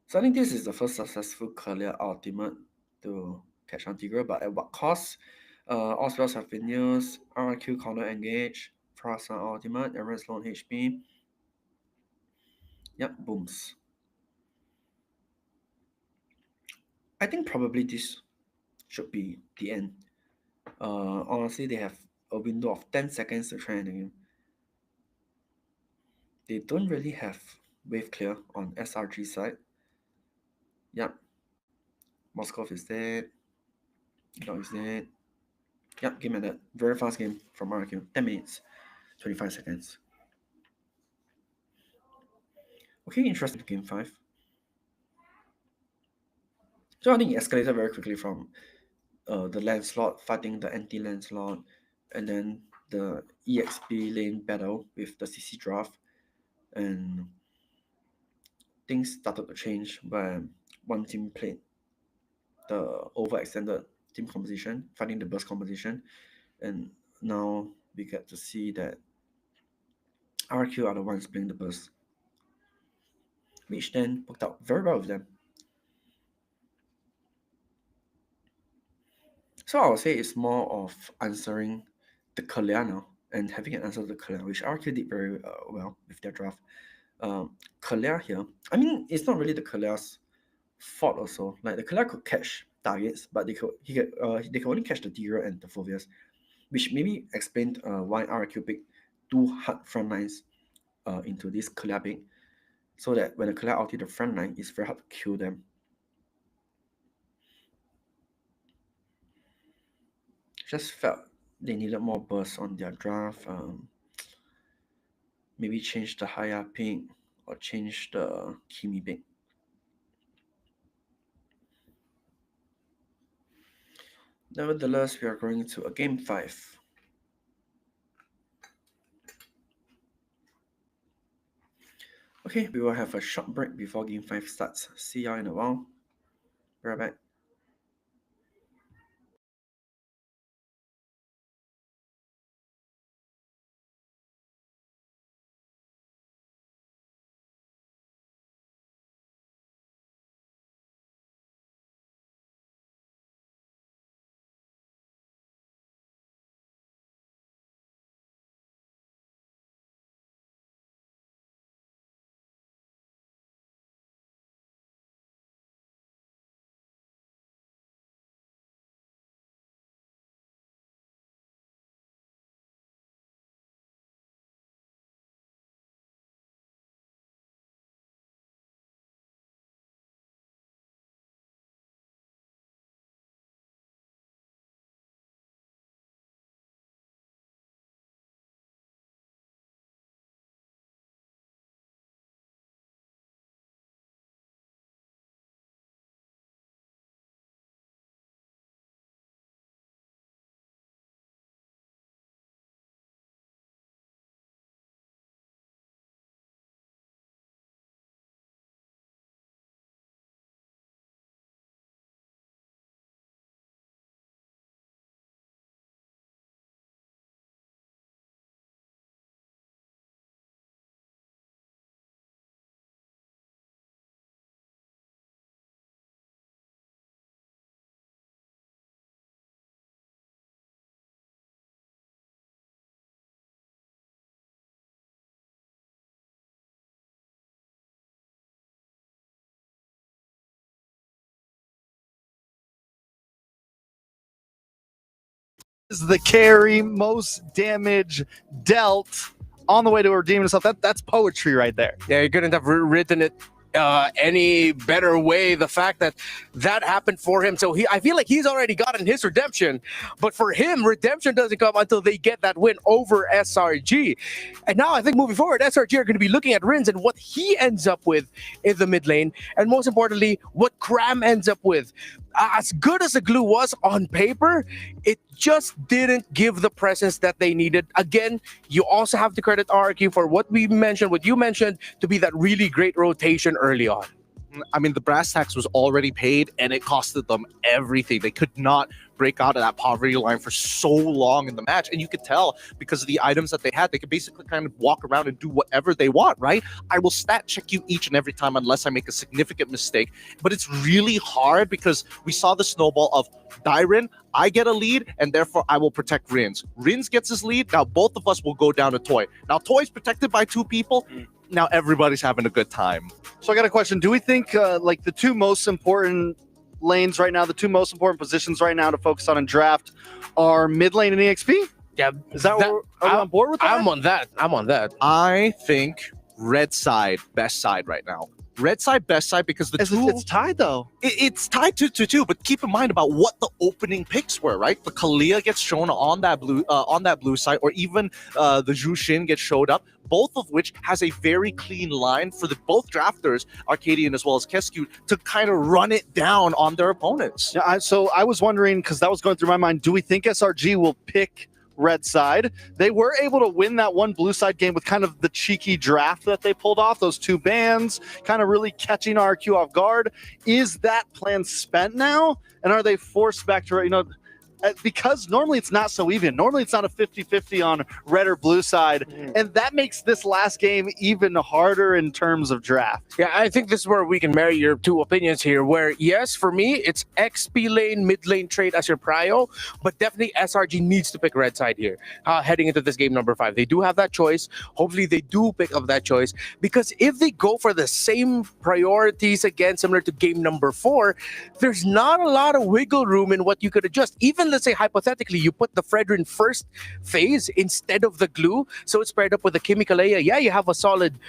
So I think this is the first successful clear ultimate to catch on Tigre, but at what cost? All spells have been used, RRQ counter engage, Frost on ultimate, Everest loan HP. Yep, booms. I think probably this should be the end. Honestly, they have a window of 10 seconds to try and they don't really have wave clear on SRG side. Yep. Moskov is dead. Dog is dead. Yep, game ended. Very fast game from RRQ. 10 minutes, 25 seconds. Okay, interesting game 5. So I think it escalated very quickly from the Lancelot fighting the anti-Lancelot, and then the EXP lane battle with the CC draft, and things started to change when one team played the overextended team composition, fighting the burst composition, and now we get to see that RQ are the ones playing the burst, which then worked out very well with them. So I would say it's more of answering the clear now and having an answer to the clear, which RQ did very well with their draft. Clear here, I mean, it's not really the clear's fault also. Like the clear could catch targets, but they could only catch the Tigre and the Phobias, which maybe explained why RQ picked 2 hard front lines into this clear pick, so that when the clear ulti the front line, it's very hard to kill them. Just felt they needed more burst on their draft. Maybe change the higher pick or change the Kimi pick. Nevertheless, we are going to a game 5. Okay, we will have a short break before game 5 starts. See y'all in a while. Be right back. Is the carry, most damage dealt on the way to redeem himself. That's poetry right there. Yeah, you couldn't have written it any better way. The fact that happened for him, so I feel like he's already gotten his redemption. But for him, redemption doesn't come until they get that win over SRG. And now I think moving forward, SRG are going to be looking at Rinz and what he ends up with in the mid lane, and most importantly, what Cram ends up with. As good as the glue was on paper, it just didn't give the presence that they needed. Again, you also have to credit RRQ for what you mentioned, to be that really great rotation early on. I mean, the brass tax was already paid, and it costed them everything. They could not break out of that poverty line for so long in the match, and you could tell because of the items that they had, they could basically kind of walk around and do whatever they want, right? I will stat check you each and every time unless I make a significant mistake, but it's really hard because we saw the snowball of Dyrennn, I get a lead, and therefore I will protect Rinz. Rinz gets his lead, now both of us will go down to Toyy. Now Toyy's protected by 2 people, now everybody's having a good time. So I got a question. Do we think like the 2 most important lanes right now, the 2 most important positions right now to focus on in draft are mid lane and EXP? Yeah. Is that what are we on board with that? I'm on that. I think red side, best side right now. Red side, best side, because it's tied though. It's tied 2-2, but keep in mind about what the opening picks were, right? The Kalia gets shown on that blue side, or even the Zhu Xin gets showed up, both of which has a very clean line for the both drafters, Arcadian as well as Kesku, to kind of run it down on their opponents. Yeah, so I was wondering, because that was going through my mind, do we think SRG will pick red side? They were able to win that one blue side game with kind of the cheeky draft that they pulled off, those 2 bans, kind of really catching RRQ off guard. Is that plan spent now? And are they forced back to, because normally it's not so even. Normally it's not a 50-50 on red or blue side. And that makes this last game even harder in terms of draft. Yeah, I think this is where we can marry your 2 opinions here, where yes, for me, it's XP lane, mid lane trade as your prio, but definitely SRG needs to pick red side here, heading into this game number 5. They do have that choice. Hopefully they do pick up that choice, because if they go for the same priorities again, similar to game number 4, there's not a lot of wiggle room in what you could adjust. Even let's say hypothetically you put the Fredrin first phase instead of the glue, so it's paired up with the Kimikaleya. Yeah, you have a solid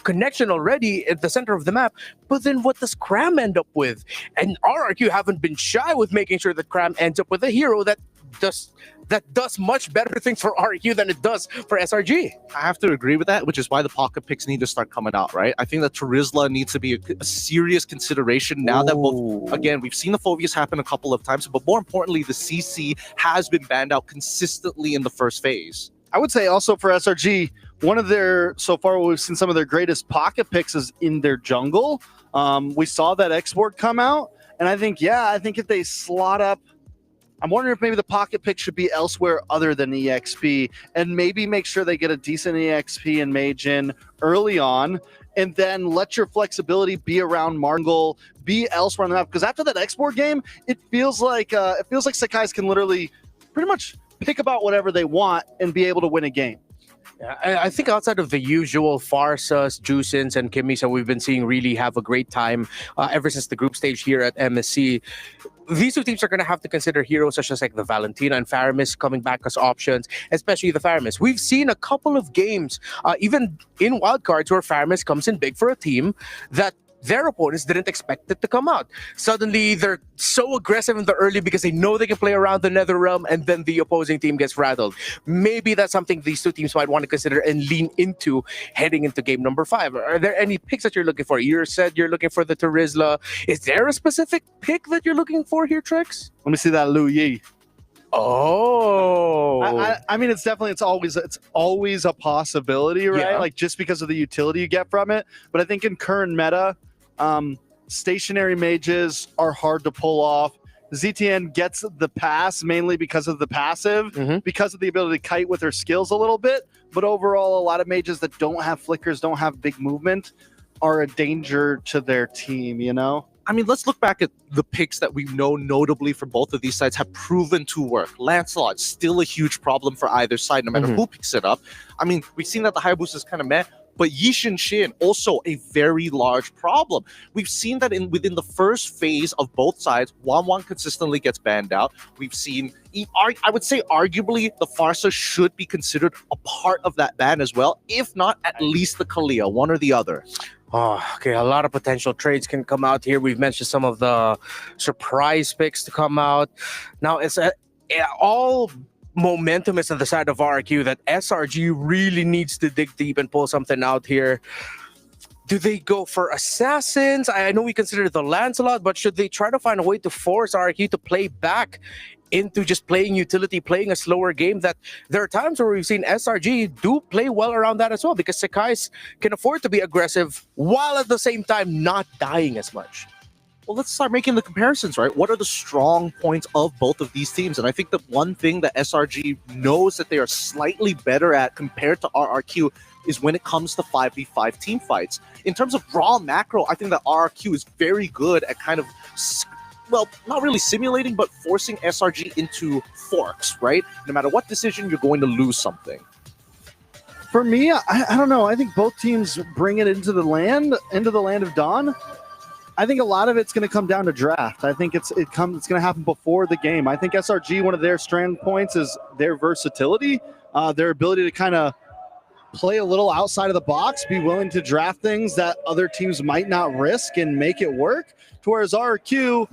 connection already at the center of the map, but then what does Cram end up with? And RRQ haven't been shy with making sure that Cram ends up with a hero that does much better things for RRQ than it does for SRG. I have to agree with that, which is why the pocket picks need to start coming out, right? I think that Terizla needs to be a serious consideration now that both, again, we've seen the Phobias happen a couple of times, but more importantly, the CC has been banned out consistently in the first phase. I would say also for SRG, one of their, so far we've seen some of their greatest pocket picks is in their jungle. We saw that export come out, and I think if they slot up, I'm wondering if maybe the pocket pick should be elsewhere other than EXP, and maybe make sure they get a decent EXP and Mage in early on, and then let your flexibility be around Marngol, be elsewhere on the map. Because after that export game, it feels like Sekyss can literally pretty much pick about whatever they want and be able to win a game. Yeah, I think outside of the usual Farsas, Juicins, and Kimisa we've been seeing really have a great time ever since the group stage here at MSC, these 2 teams are going to have to consider heroes such as like the Valentina and Faramis coming back as options, especially the Faramis. We've seen a couple of games, even in wildcards, where Faramis comes in big for a team that their opponents didn't expect it to come out. Suddenly, they're so aggressive in the early because they know they can play around the Nether Realm, and then the opposing team gets rattled. Maybe that's something these 2 teams might want to consider and lean into heading into game number 5. Are there any picks that you're looking for? You said you're looking for the Terizla. Is there a specific pick that you're looking for here, Trex? Let me see that Lu Yi. Oh, I mean, it's always a possibility, right? Yeah. Like just because of the utility you get from it. But I think in current meta, stationary mages are hard to pull off. ZTN gets the pass mainly because of the passive, because of the ability to kite with her skills a little bit. But overall, a lot of mages that don't have flickers, don't have big movement, are a danger to their team, I mean, let's look back at the picks that we know notably for both of these sides have proven to work. Lancelot, still a huge problem for either side, no matter who picks it up. I mean, we've seen that the Hayabusa is kind of meh, but Yishin Shin, also a very large problem. We've seen that within the first phase of both sides, Wan consistently gets banned out. We've seen, I would say arguably, the Farsa should be considered a part of that ban as well, if not at least the Kalia, one or the other. Oh, okay, a lot of potential trades can come out here. We've mentioned some of the surprise picks to come out. Now, it's all momentum is on the side of RRQ that SRG really needs to dig deep and pull something out here. Do they go for assassins? I know we consider the Lancelot, but should they try to find a way to force RRQ to play back into just playing utility, playing a slower game, that there are times where we've seen SRG do play well around that as well, because Sekyss can afford to be aggressive while at the same time not dying as much. Well, let's start making the comparisons, right? What are the strong points of both of these teams? And I think the one thing that SRG knows that they are slightly better at compared to RRQ is when it comes to 5v5 team fights. In terms of raw macro, I think that RRQ is very good at kind of, well, not really simulating, but forcing SRG into forks, right? No matter what decision, you're going to lose something. For me, I don't know. I think both teams bring it into the land of Dawn. I think a lot of it's going to come down to draft. I think it's going to happen before the game. I think SRG, one of their strand points is their versatility, their ability to kind of play a little outside of the box, be willing to draft things that other teams might not risk and make it work. Whereas RRQ,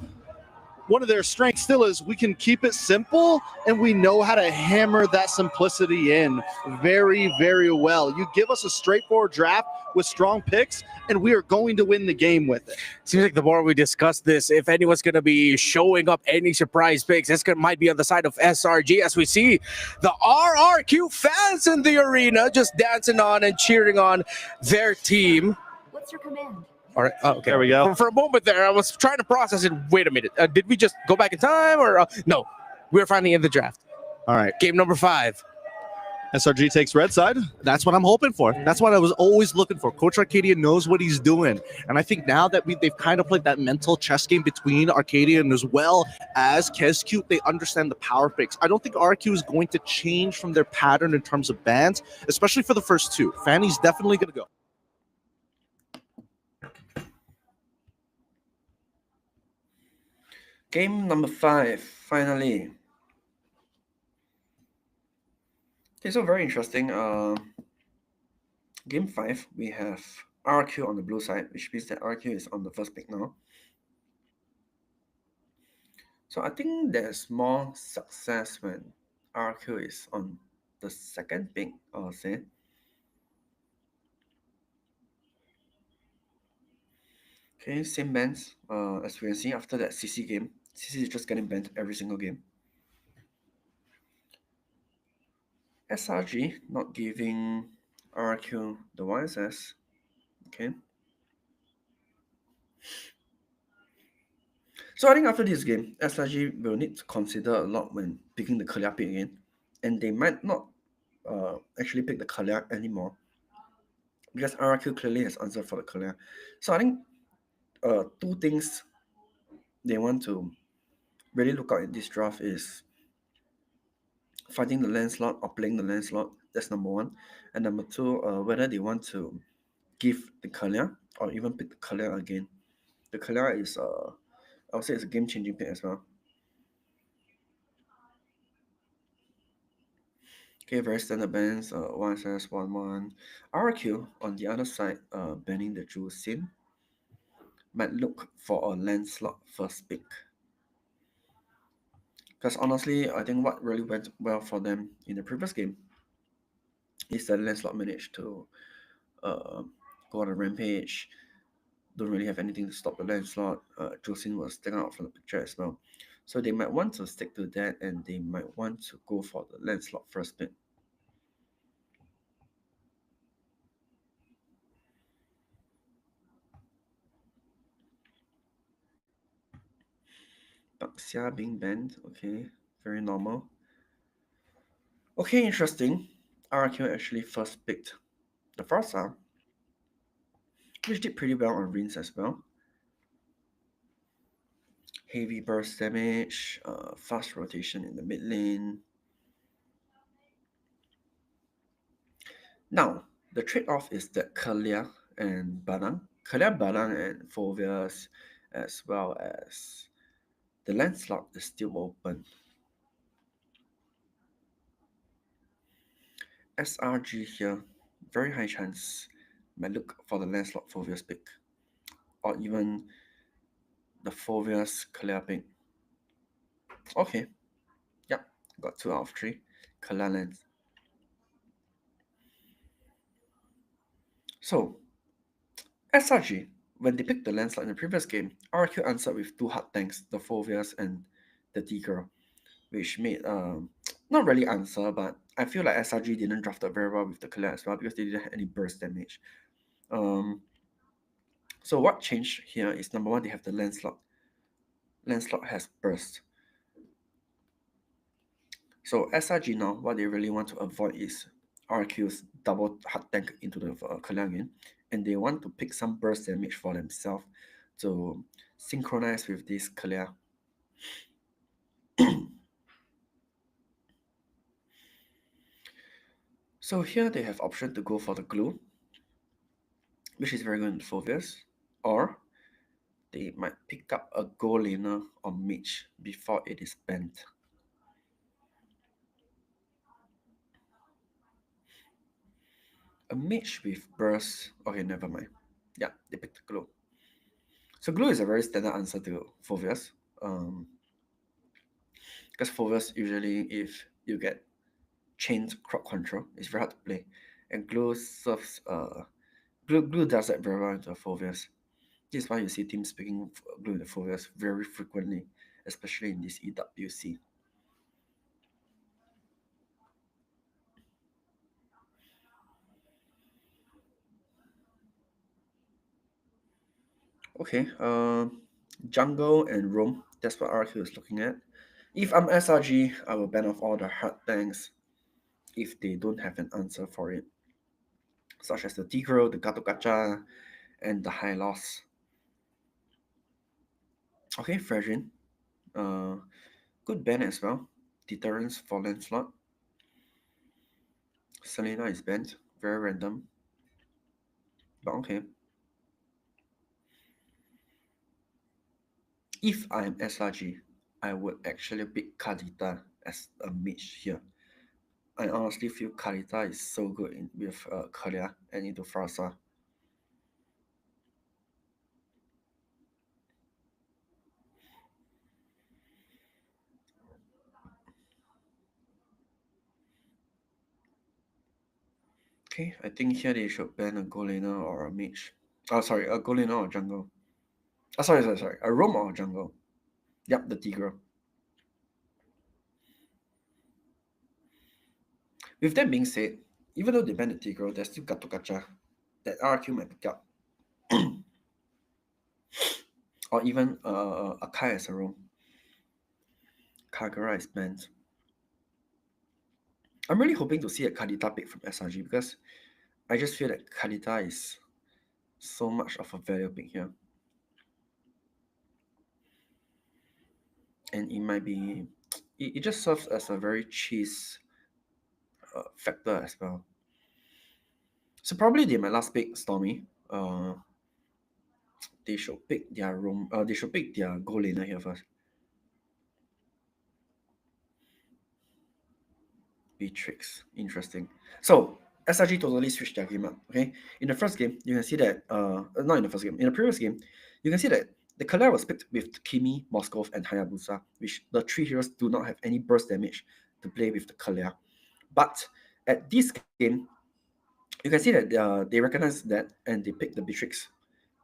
one of their strengths still is we can keep it simple, and we know how to hammer that simplicity in very, very well. You give us a straightforward draft with strong picks, and we are going to win the game with it. Seems like the more we discuss this, if anyone's going to be showing up any surprise picks, this might be on the side of SRG, as we see the RRQ fans in the arena just dancing on and cheering on their team. What's your command? All right. Oh, okay. There we go. For a moment there, I was trying to process it. Wait a minute. Did we just go back in time, or no? We're finally in the draft. All right. Game number 5. SRG takes red side. That's what I'm hoping for. That's what I was always looking for. Coach Arcadia knows what he's doing. And I think now that they've kind of played that mental chess game between Arcadia and as well as KSQ, they understand the power picks. I don't think RQ is going to change from their pattern in terms of bans, especially for the first two. Fanny's definitely going to go. Game number 5, finally. Okay, so very interesting. Game 5, we have RQ on the blue side, which means that RQ is on the first pick now. So I think there's more success when RQ is on the second pick, I'll say. Okay, same bans as we can see after that CC game. CC is just getting banned every single game. SRG not giving RQ the YSS. Okay. So I think after this game, SRG will need to consider a lot when picking the Kalia pick again. And they might not actually pick the Kalia anymore, because RQ clearly has answered for the Kalia. So I think two things they want to really look out in this draft is fighting the land slot or playing the land slot. That's number 1. And number 2, whether they want to give the Kalia or even pick the Kalia again. The Kalia is, I would say, it's a game-changing pick as well. Okay, very standard bans. 1SS, 1-1. RQ on the other side, banning the Jewel Sim, might look for a land slot first pick. Because honestly, I think what really went well for them in the previous game is that Lancelot managed to go on a rampage. Don't really have anything to stop the Lancelot. Josin was taken out from the picture as well. So they might want to stick to that, and they might want to go for the Lancelot first pick. Xia being banned, okay, very normal. Okay, interesting. RQ actually first picked the Farsa, which did pretty well on Rinz as well. Heavy burst damage, fast rotation in the mid lane. Now, the trade-off is that Kalia and Badang, and Fovias, as well as the land slot is still open. SRG here, very high chance, might look for the land slot Fovias pick, or even the Fovias Kalia pick. Okay, yep, got 2 out of 3 Kalia lands. So, SRG, when they picked the land slot in the previous game, RQ answered with 2 hard tanks, the Fovias and the T-Girl, which made not really answer, but I feel like SRG didn't draft it very well with the Kalia as well because they didn't have any burst damage. So what changed here is number one, they have the Lancelot. Lancelot has burst. So SRG now, what they really want to avoid is RRQ's double hard tank into the Kalia again, and they want to pick some burst damage for themselves to synchronize with this Kalia. So here they have option to go for the glue, which is very good in Phoveus, or they might pick up a gold laner or mage before it is banned. A mage with burst. Okay, never mind. Yeah, they picked the glue. So glue is a very standard answer to Phoveus. Because Phoveus usually, if you get chained crop control, it's very hard to play. And glue serves glue does that very well into Phoveus. This is why you see teams picking glue in the Phoveus very frequently, especially in this EWC. Okay, jungle and roam, that's what RRQ is looking at. If I'm SRG, I will ban off all the hard tanks if they don't have an answer for it, such as the Tigro, the Gato Gacha, and the High Loss. Okay, Fredrin. Good ban as well. Deterrence for Lancelot. Selena is banned. Very random. But okay. If I'm SRG, I would actually pick Kadita as a mage here. I honestly feel Kadita is so good with Kalia and into Frasa. Okay, I think here they should ban a gold laner or a mage. Oh, sorry, a gold laner or jungle. Oh, sorry, a roam or jungle. Yep, the Tigro. With that being said, even though they ban the Tigro, there's still Gato Gacha that RRQ might pick up. Or even a Kai as a roam. Kagura is banned. I'm really hoping to see a Kadita pick from SRG because I just feel that Kadita is so much of a value pick here. And it might be, it just serves as a very cheese factor as well. So probably they might last pick Stormy. They should pick their room. They should pick their gold laner here first. Beatrix, interesting. So SRG totally switched their game up. Okay, in the first game, you can see that not in the first game, in the previous game, you can see that the Kalia was picked with Kimi, Moskov, and Hayabusa, which the three heroes do not have any burst damage to play with the Kalia. But at this game, you can see that they recognize that and they pick the Beatrix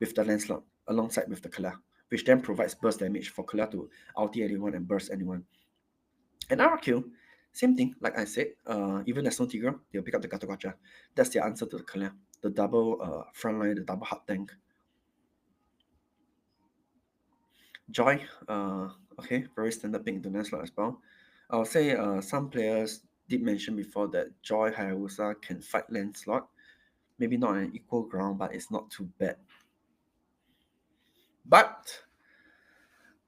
with the Lancelot alongside with the Kalia, which then provides burst damage for Kalia to ulti anyone and burst anyone. And RRQ, same thing, like I said, even there's no Tigro, they'll pick up the Gato Gacha. That's the answer to the Kalia. The double frontline, the double hard tank. Joy, okay, very standard pick into Lancelot as well. I'll say some players did mention before that Joy Hayabusa can fight Lancelot. Maybe not on equal ground, but it's not too bad. But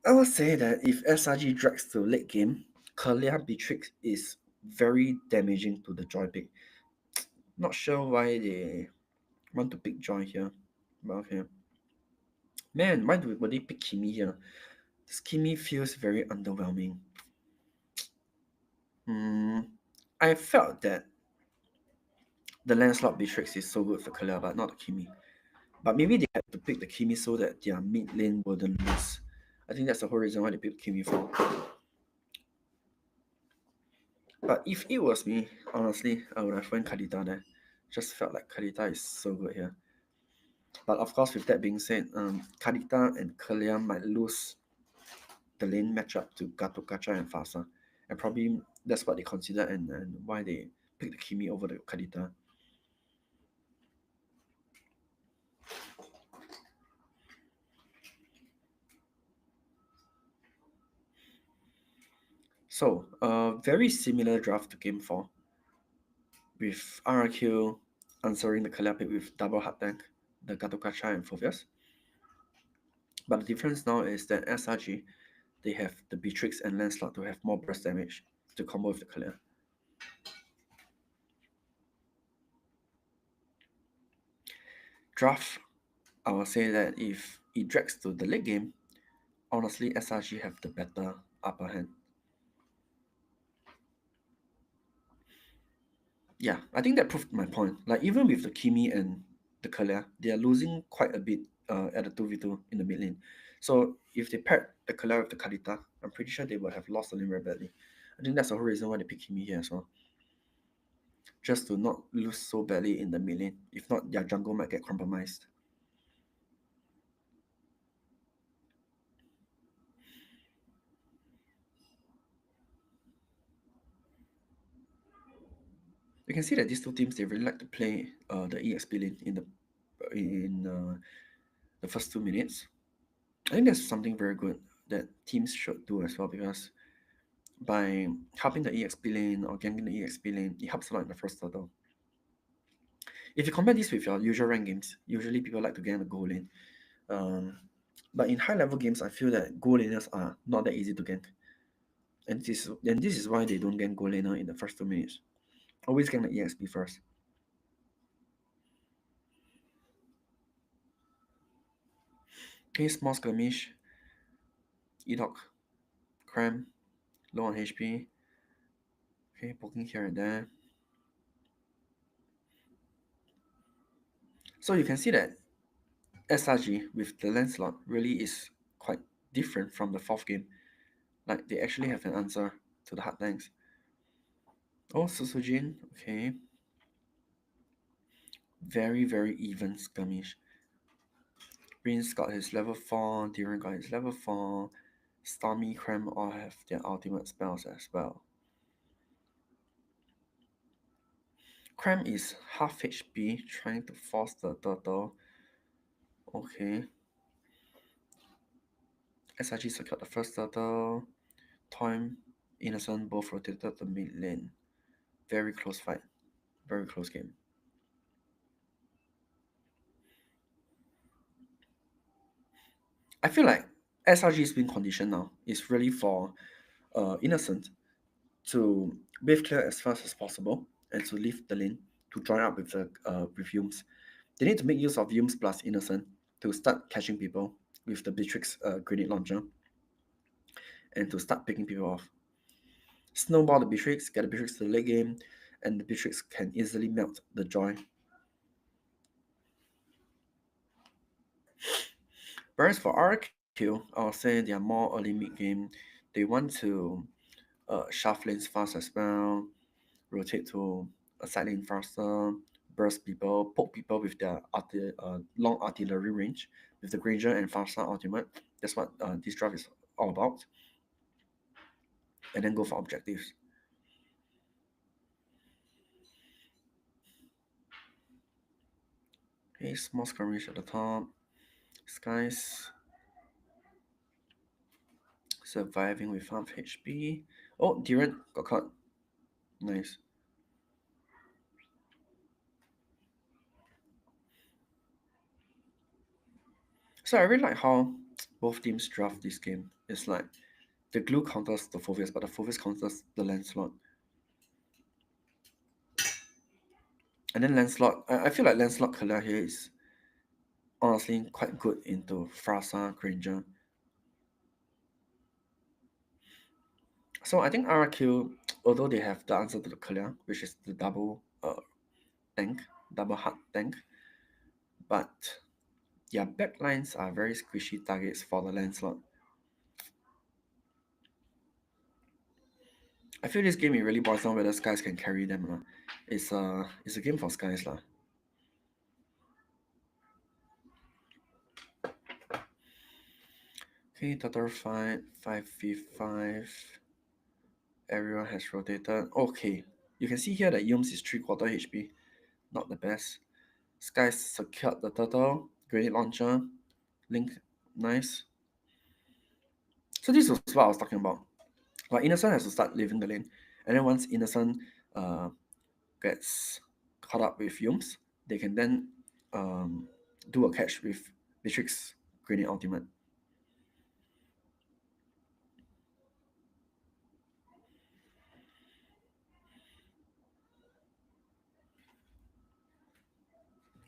I will say that if SRG drags to late game, Kalia Beatrix is very damaging to the Joy pick. Not sure why they want to pick Joy here, but okay. Man, why would they pick Kimi here? This Kimi feels very underwhelming. I felt that the Lancelot Beatrix is so good for Kalia, but not the Kimi. But maybe they had to pick the Kimi so that their mid lane wouldn't lose. I think that's the whole reason why they picked Kimi for. But if it was me, honestly, I would have went Kadita there. Just felt like Kadita is so good here. But of course, with that being said, Kadita and Kalia might lose the lane matchup to Gato Gacha and Fasa. and probably that's what they consider and why they picked the Kimi over the Kadita. So, very similar draft to Game 4, with RRQ answering the Kalia pick with double hard tank, the Gatokacha and Phoveus. But the difference now is that SRG, they have the Beatrix and Lancelot to have more burst damage to combo with the Kalia. Draft, I will say that if it drags to the late game, honestly, SRG have the better upper hand. Yeah, I think that proved my point. Like, even with the Kimi and the Kalia, they are losing quite a bit at the 2v2 in the mid lane. So if they paired the Kalia with the Kadita, I'm pretty sure they would have lost the lane very badly. I think that's the whole reason why they picked Kimi here as well. Just to not lose so badly in the mid lane. If not, their jungle might get compromised. You can see that these two teams, they really like to play the EXP lane in the first 2 minutes. I think that's something very good that teams should do as well, because by helping the EXP lane or ganking the EXP lane, it helps a lot in the first turtle. If you compare this with your usual rank games, usually people like to gank the gold lane. But in high level games, I feel that gold laners are not that easy to gank. And this is why they don't gank gold laner in the first 2 minutes. Always gank the EXP first. Okay, small skirmish. Idok, Cram, low on HP. Okay, poking here and there. So you can see that SRG with the Lancelot really is quite different from the 4th game. Like, they actually have an answer to the hard tanks. Oh, Sutsujin, okay. Very, very even skirmish. Rinz got his level 4, Dyrennn got his level 4, Stormy, Cram all have their ultimate spells as well. Cram is half HP, trying to force the turtle. Okay. SRG secured the first turtle. Toyy, Innocent both rotated the mid lane. Very close fight. Very close game. I feel like SRG's win condition now is really for Innocent to wave clear as fast as possible and to leave the lane to join up with the with Yumes. They need to make use of Yumes plus Innocent to start catching people with the Beatrix grenade launcher and to start picking people off. Snowball the Beatrix, get the Beatrix to the late game, and the Beatrix can easily melt the Joy. Whereas for RRQ, I'll say they are more early mid game. They want to shove lanes fast as well, rotate to a side lane faster, burst people, poke people with their long artillery range with the Granger and faster ultimate. That's what this draft is all about. And then go for objectives. Okay, small skirmish at the top. Sekyss surviving with half HP. Oh, Dyrennn got caught. Nice. So I really like how both teams draft this game. It's like the glue counters the Phoveus, but the Phoveus counters the Lancelot. And then Lancelot, I feel like Lancelot Kalia here is honestly quite good into Frasa, Granger. So I think RRQ, although they have the answer to the Kalia, which is the double tank, double hard tank, but their backlines are very squishy targets for the Lancelot. I feel this game, it really boils down whether Sekyss can carry them. It's a game for Sekyss. Okay, turtle fight, 5v5. Everyone has rotated. Okay, you can see here that Yums is 3/4 HP. Not the best. Sekyss secured the turtle. Grenade launcher. Link. Nice. So this was what I was talking about. Like Innocent has to start leaving the lane. And then once Innocent gets caught up with Yums, they can then do a catch with Beatrix Grenade Ultimate.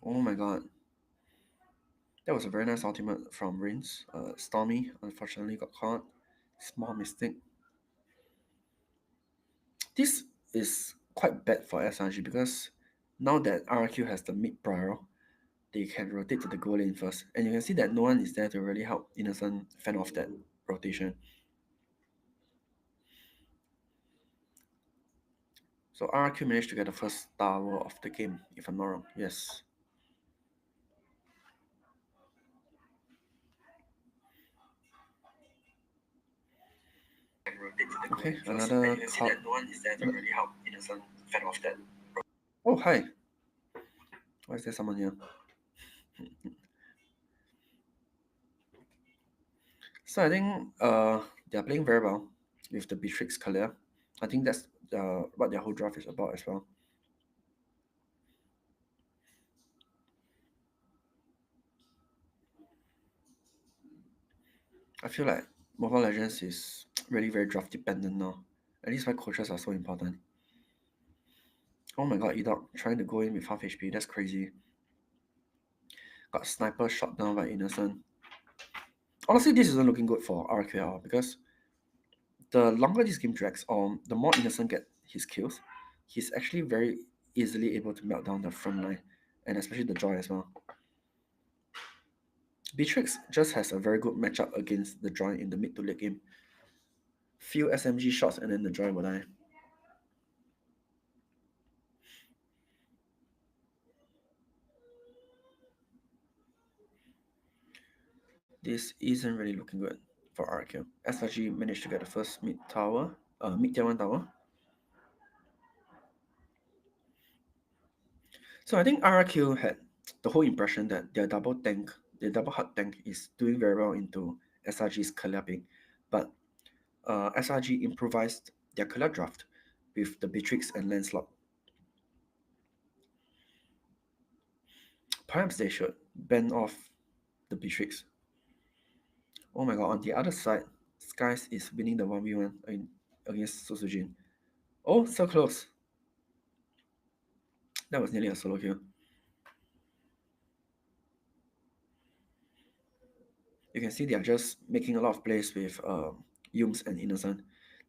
Oh my god. That was a very nice ultimate from Rinz. Stormy unfortunately got caught. Small mistake. This is quite bad for SRG because now that RRQ has the mid prior, they can rotate to the goal lane first. And you can see that no one is there to really help Innocent fend off that rotation. So RRQ managed to get the first tower of the game, if I'm not wrong. Yes. Okay, another call. Oh, hi. Why is there someone here? So I think they're playing very well with the Beatrix Kalia. I think that's what their whole draft is about as well. I feel like Mobile Legends is really very draft dependent now. And this is why coaches are so important. Oh my god, Idok trying to go in with half HP. That's crazy. Got sniper shot down by Innocent. Honestly, this isn't looking good for RQL because the longer this game drags on, the more Innocent get his kills. He's actually very easily able to melt down the front line, and especially the Joy as well. Beatrix just has a very good matchup against the Joy in the mid to late game. Few SMG shots and then the Joy will die. This isn't really looking good for RRQ. SRG managed to get the first mid tower, mid tier 1 tower. So I think RRQ had the whole impression that their double hard tank is doing very well into SRG's Kalia pick, but SRG improvised their Kalia draft with the Beatrix and Lancelot. Perhaps they should ban off the Beatrix. Oh my god, on the other side, Sekyss is winning the 1v1 against Sutsujin. Oh, so close. That was nearly a solo kill. You can see they are just making a lot of plays with Yums and Innocent.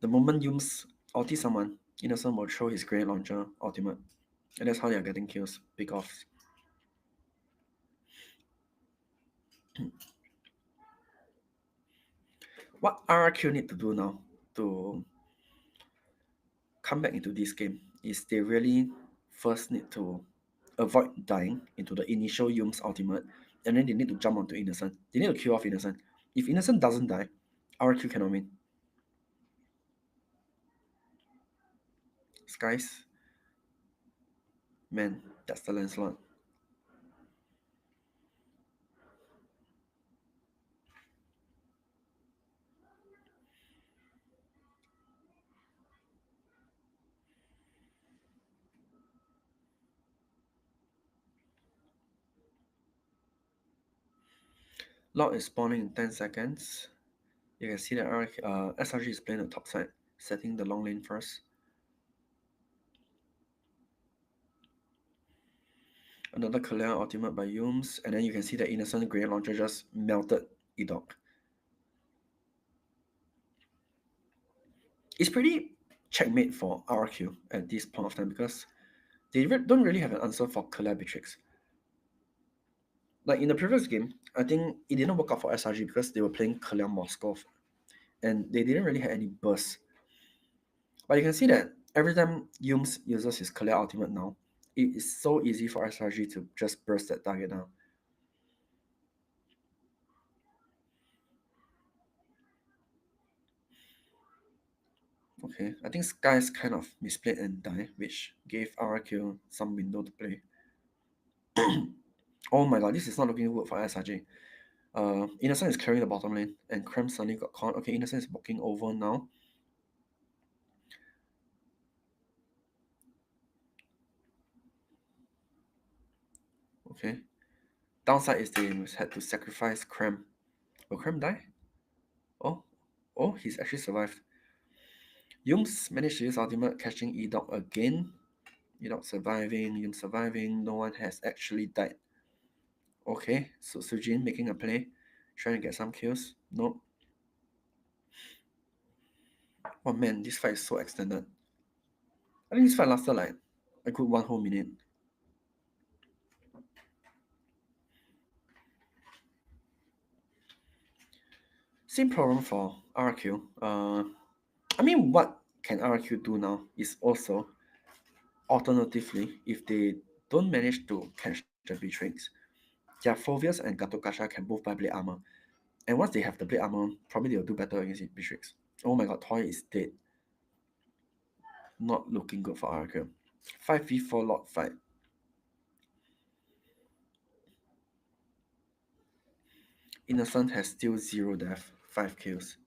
The moment Yums ulti someone, Innocent will throw his grenade launcher ultimate. And that's how they are getting kills, pick offs. What RRQ need to do now to come back into this game is they really first need to avoid dying into the initial Yums ultimate, and then they need to jump onto Innocent. They need to kill off Innocent. If Innocent doesn't die, RRQ cannot win. Sekyss. Man, that's the Lancelot. Lot is spawning in 10 seconds. You can see that SRG is playing the top side, setting the long lane first. Another Kalia ultimate by Yums, and then you can see the Innocent Grenade Launcher just melted Idok. It's pretty checkmate for RRQ at this point of time because they don't really have an answer for Kalia Beatrix. Like in the previous game, I think it didn't work out for SRG because they were playing Kalia Moskov and they didn't really have any burst. But you can see that every time Yums uses his Kalia ultimate now, it is so easy for SRG to just burst that target down. Okay, I think Sekyss kind of misplayed and died, which gave RRQ some window to play. Oh my god, this is not looking good for SRG. Innocent is clearing the bottom lane, and Krem suddenly got caught. Okay, Innocent is walking over now. Okay. Downside is they had to sacrifice Krem. Will Krem die? Oh, he's actually survived. Yums managed to use ultimate, catching Idok again. Idok surviving, Yums surviving. No one has actually died. Okay, so Sutsujin making a play, trying to get some kills. Nope. Oh man, this fight is so extended. I think this fight lasted like a good 1 whole minute. Same problem for RRQ. I mean, what can RRQ do now is also, alternatively, if they don't manage to catch the Beatrix, their Phoveus and Gatokasha can both buy blade armor. And once they have the blade armor, probably they'll do better against Beatrix. Oh my god, Toyy is dead. Not looking good for RRQ. 5v4 lot fight. Innocent has still 0 death, 5 kills.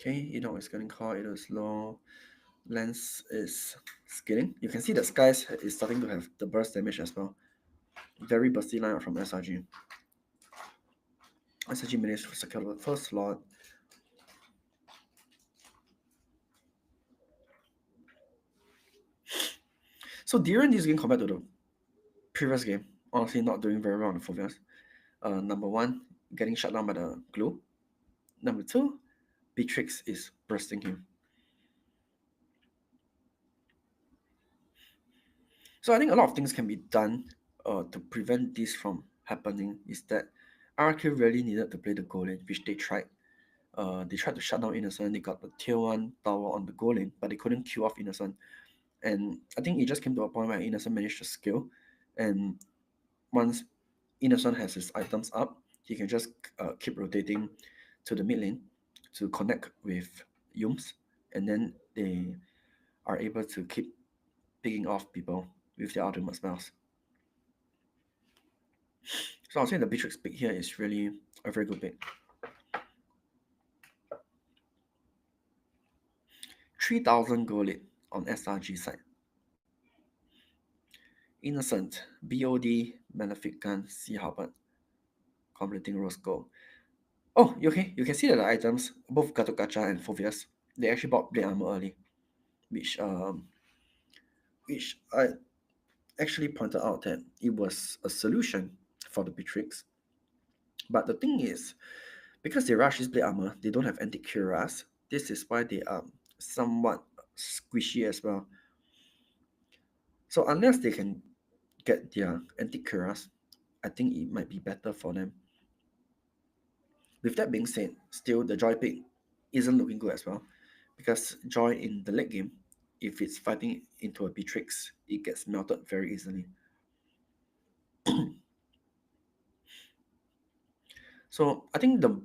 Okay, Idok is getting caught, Idok is low. Lens is scaling. You can see that Sekyss is starting to have the burst damage as well. Very bursty lineup from SRG. SRG managed to secure the first slot. So Dyrennn this game compared to the previous game, honestly not doing very well on the Phoveus. Number 1, getting shut down by the glue. Number 2, Beatrix is bursting him. So I think a lot of things can be done to prevent this from happening. Is that RRQ really needed to play the goal lane, which they tried. They tried to shut down Innocent. They got the tier 1 tower on the goal lane, but they couldn't kill off Innocent. And I think it just came to a point where Innocent managed to skill. And once Innocent has his items up, he can just keep rotating to the mid lane to connect with Yums. And then they are able to keep picking off people with their ultimate spells. So I'll say the Beatrix pick here is really a very good pick. 3,000 gold lead on SRG side. Innocent, BOD, Malefic Gun, Sea Halberd, completing rose gold. Oh, okay, you can see that the items, both Gatokasha and Phoveus, they actually bought blade armor early, which I actually pointed out that it was a solution for the Beatrix. But the thing is, because they rush this blade armor, they don't have anti-cuirass. This is why they are somewhat squishy as well. So unless they can get their anti-cuirass, I think it might be better for them. With that being said, still the Joy pick isn't looking good as well, because Joy in the late game, if it's fighting into a Beatrix, it gets melted very easily. So I think the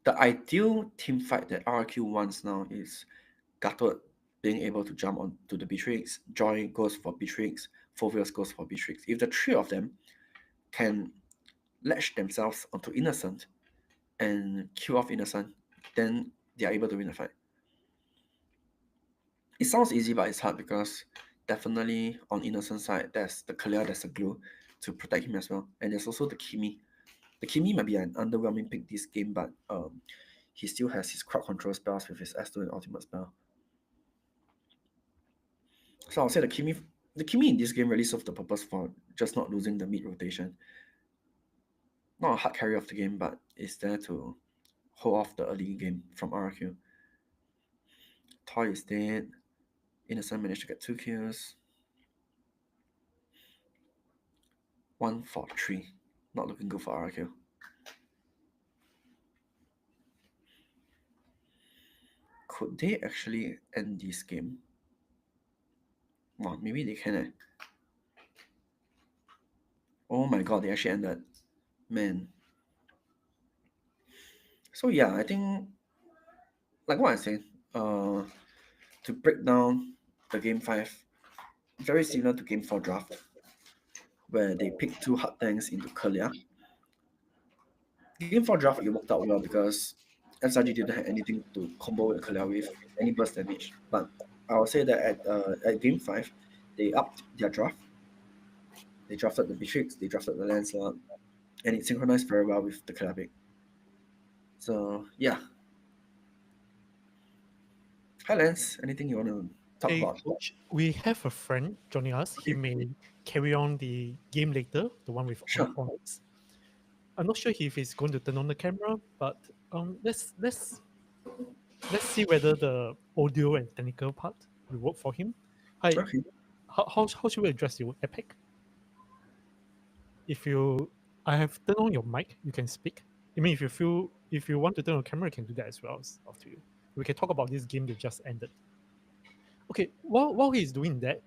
ideal team fight that RRQ wants now is Gatot being able to jump onto the Beatrix, Joy goes for Beatrix, Phoveus goes for Beatrix. If the 3 of them can latch themselves onto Innocent and kill off Innocent, then they are able to win the fight. It sounds easy, but it's hard because definitely on Innocent's side, there's the Kalia, there's the glue to protect him as well. And there's also the Kimi. The Kimi might be an underwhelming pick this game, but he still has his crowd control spells with his S2 and ultimate spell. So I'll say the Kimi in this game really served the purpose for just not losing the mid rotation. Not a hard carry of the game, but it's there to hold off the early game from RRQ. Toyy is dead. Innocent managed to get 2 kills. 1 for 3. Not looking good for RRQ. Could they actually end this game? Well, maybe they can. Oh my god, they actually ended. Man. So yeah, I think like what I said, to break down the game 5, very similar to game 4 draft, where they picked 2 hard tanks into Kalia. Game 4 draft, it worked out well because SRG didn't have anything to combo with Kalia with, any burst damage. But I would say that at game 5, they upped their draft. They drafted the Beatrix, they drafted the Lancelot, and it synchronized very well with the Kalia pick. So yeah. Hi Lance, anything you want to talk Hey, about? Coach, we have a friend joining us. He may carry on the game later, the one with Sure. Onyx. I'm not sure if he's going to turn on the camera, but let's see whether the audio and technical part will work for him. Hi, Okay. how should we address you, Epic? I have turned on your mic, you can speak. I mean, if you want to turn on your camera, you can do that as well. It's up to you. We can talk about this game that just ended. Okay, while he's doing that,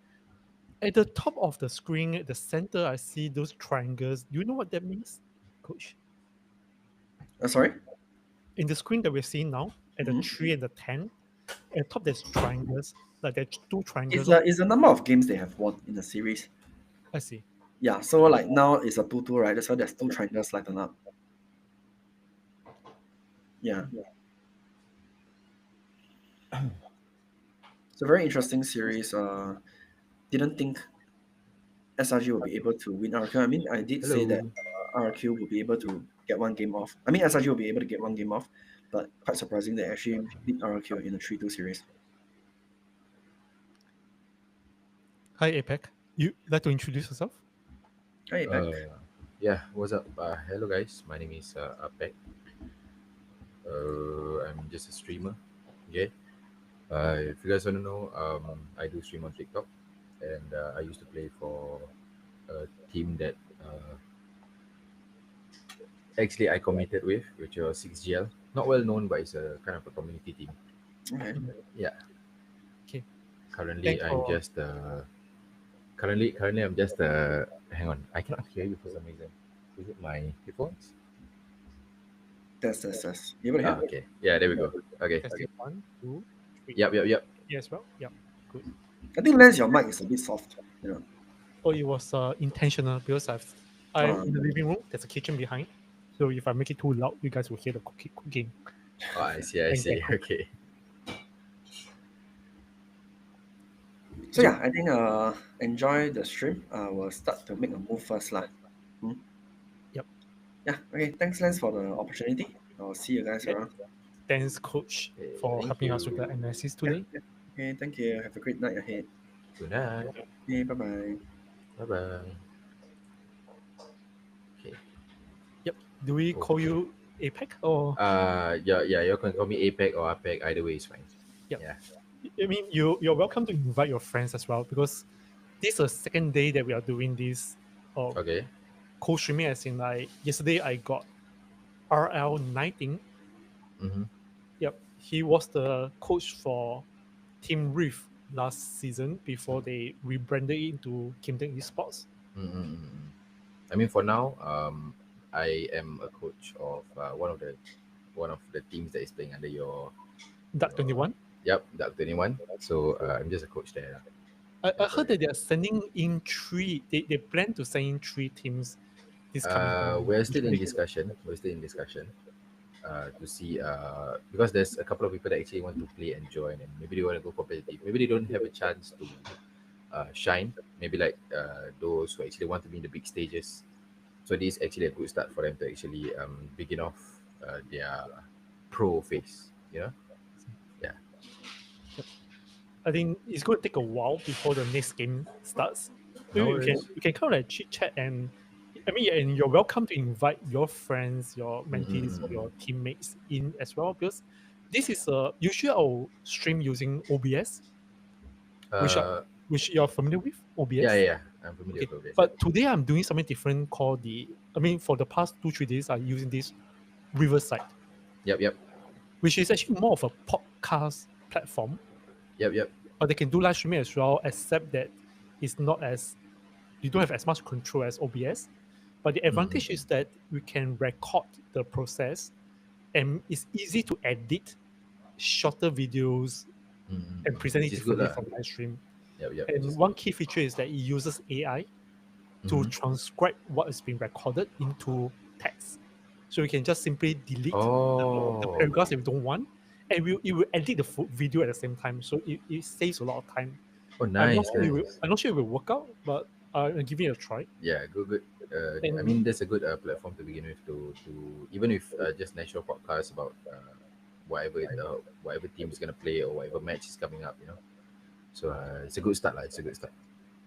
at the top of the screen, at the center, I see those triangles. Do you know what that means, Coach? Sorry? In the screen that we're seeing now, at the 3 and the 10, at the top there's triangles, like there's 2 triangles. It's the number of games they have won in the series. I see. Yeah, so like now it's a 2-2, right? That's why there's 2 triangles lighten up. Yeah. It's a very interesting series. Didn't think SRG will be able to win RRQ. I mean, I did say that RRQ will be able to get 1 game off. I mean, SRG will be able to get 1 game off, but quite surprising they actually beat RRQ in the 3-2 series. Hi, APEC. You'd like to introduce yourself? Hi, APEC. Yeah, what's up? Hello, guys. My name is APEC. I'm just a streamer. Okay. If you guys want to know, I do stream on TikTok, and I used to play for a team that actually I committed with, which was 6GL. Not well known, but it's a kind of a community team. Okay. Yeah. Okay. Currently, I'm just currently I'm just hang on. I cannot hear you for some reason. Is it my headphones? Test. You able to hear? Okay. Yeah, there we go. Okay. Testing 1, 2, 3. Yep. Yes, well, yep. Good. I think Lance, your mic is a bit soft. You know. Oh, it was intentional because I'm in the living room. There's a kitchen behind, so if I make it too loud, you guys will hear the cooking. Oh, I see. Okay. So yeah, I think enjoy the stream. We'll start to make a move first, like. Yep. Yeah. Okay. Thanks, Lance, for the opportunity. I'll see you guys around. Thanks, Coach, for helping us with the analysis today. Yeah. Okay. Thank you. Have a great night ahead. Good night. Okay. Bye. Bye. Okay. Yep. Do we call you APEC or? Yeah. You can call me APEC or APEC. Either way is fine. Yep. Yeah. I mean, you're welcome to invite your friends as well, because this is the second day that we are doing this. Okay. Co-streaming, as in like yesterday I got RL19. Mm-hmm. Yep. He was the coach for Team Reef last season before they rebranded it into Kimden Esports. I mean, for now, I am a coach of one of the teams that is playing under your Dark 21. Yep, Dark 21. So I'm just a coach there. I heard that they are sending in 3. They plan to send in 3 teams. This coming We're still in discussion. To see because there's a couple of people that actually want to play and join, and maybe they want to go competitive. Maybe they don't have a chance to shine. Maybe like those who actually want to be in the big stages. So this is actually a good start for them to actually begin off their pro phase. You know. Yeah. I think it's going to take a while before the next game starts. No you can kind of like chit chat, and I mean, and you're welcome to invite your friends, your mentees, your teammates in as well, because this is usually I'll stream using OBS, which you're familiar with, OBS. Yeah, I'm familiar with OBS. But today I'm doing something different called for the past 2-3 days I'm using this Riverside. Yep. Which is actually more of a podcast platform. Yep. But they can do live streaming as well, except that it's not as, you don't have as much control as OBS. But the advantage is that we can record the process, and it's easy to edit shorter videos and present it Which is good differently lah. from live stream. Yep, which And is one key feature is that it uses AI to transcribe what is being recorded into text. So we can just simply delete the paragraphs that we don't want, and it will edit the video at the same time. So it saves a lot of time. Oh, I'm nice. not sure it will work out, but I'm giving it a try. Yeah, good. I mean, that's a good platform to begin with. To even if just natural podcasts about whatever team is gonna play or whatever match is coming up, So it's a good start, It's a good start.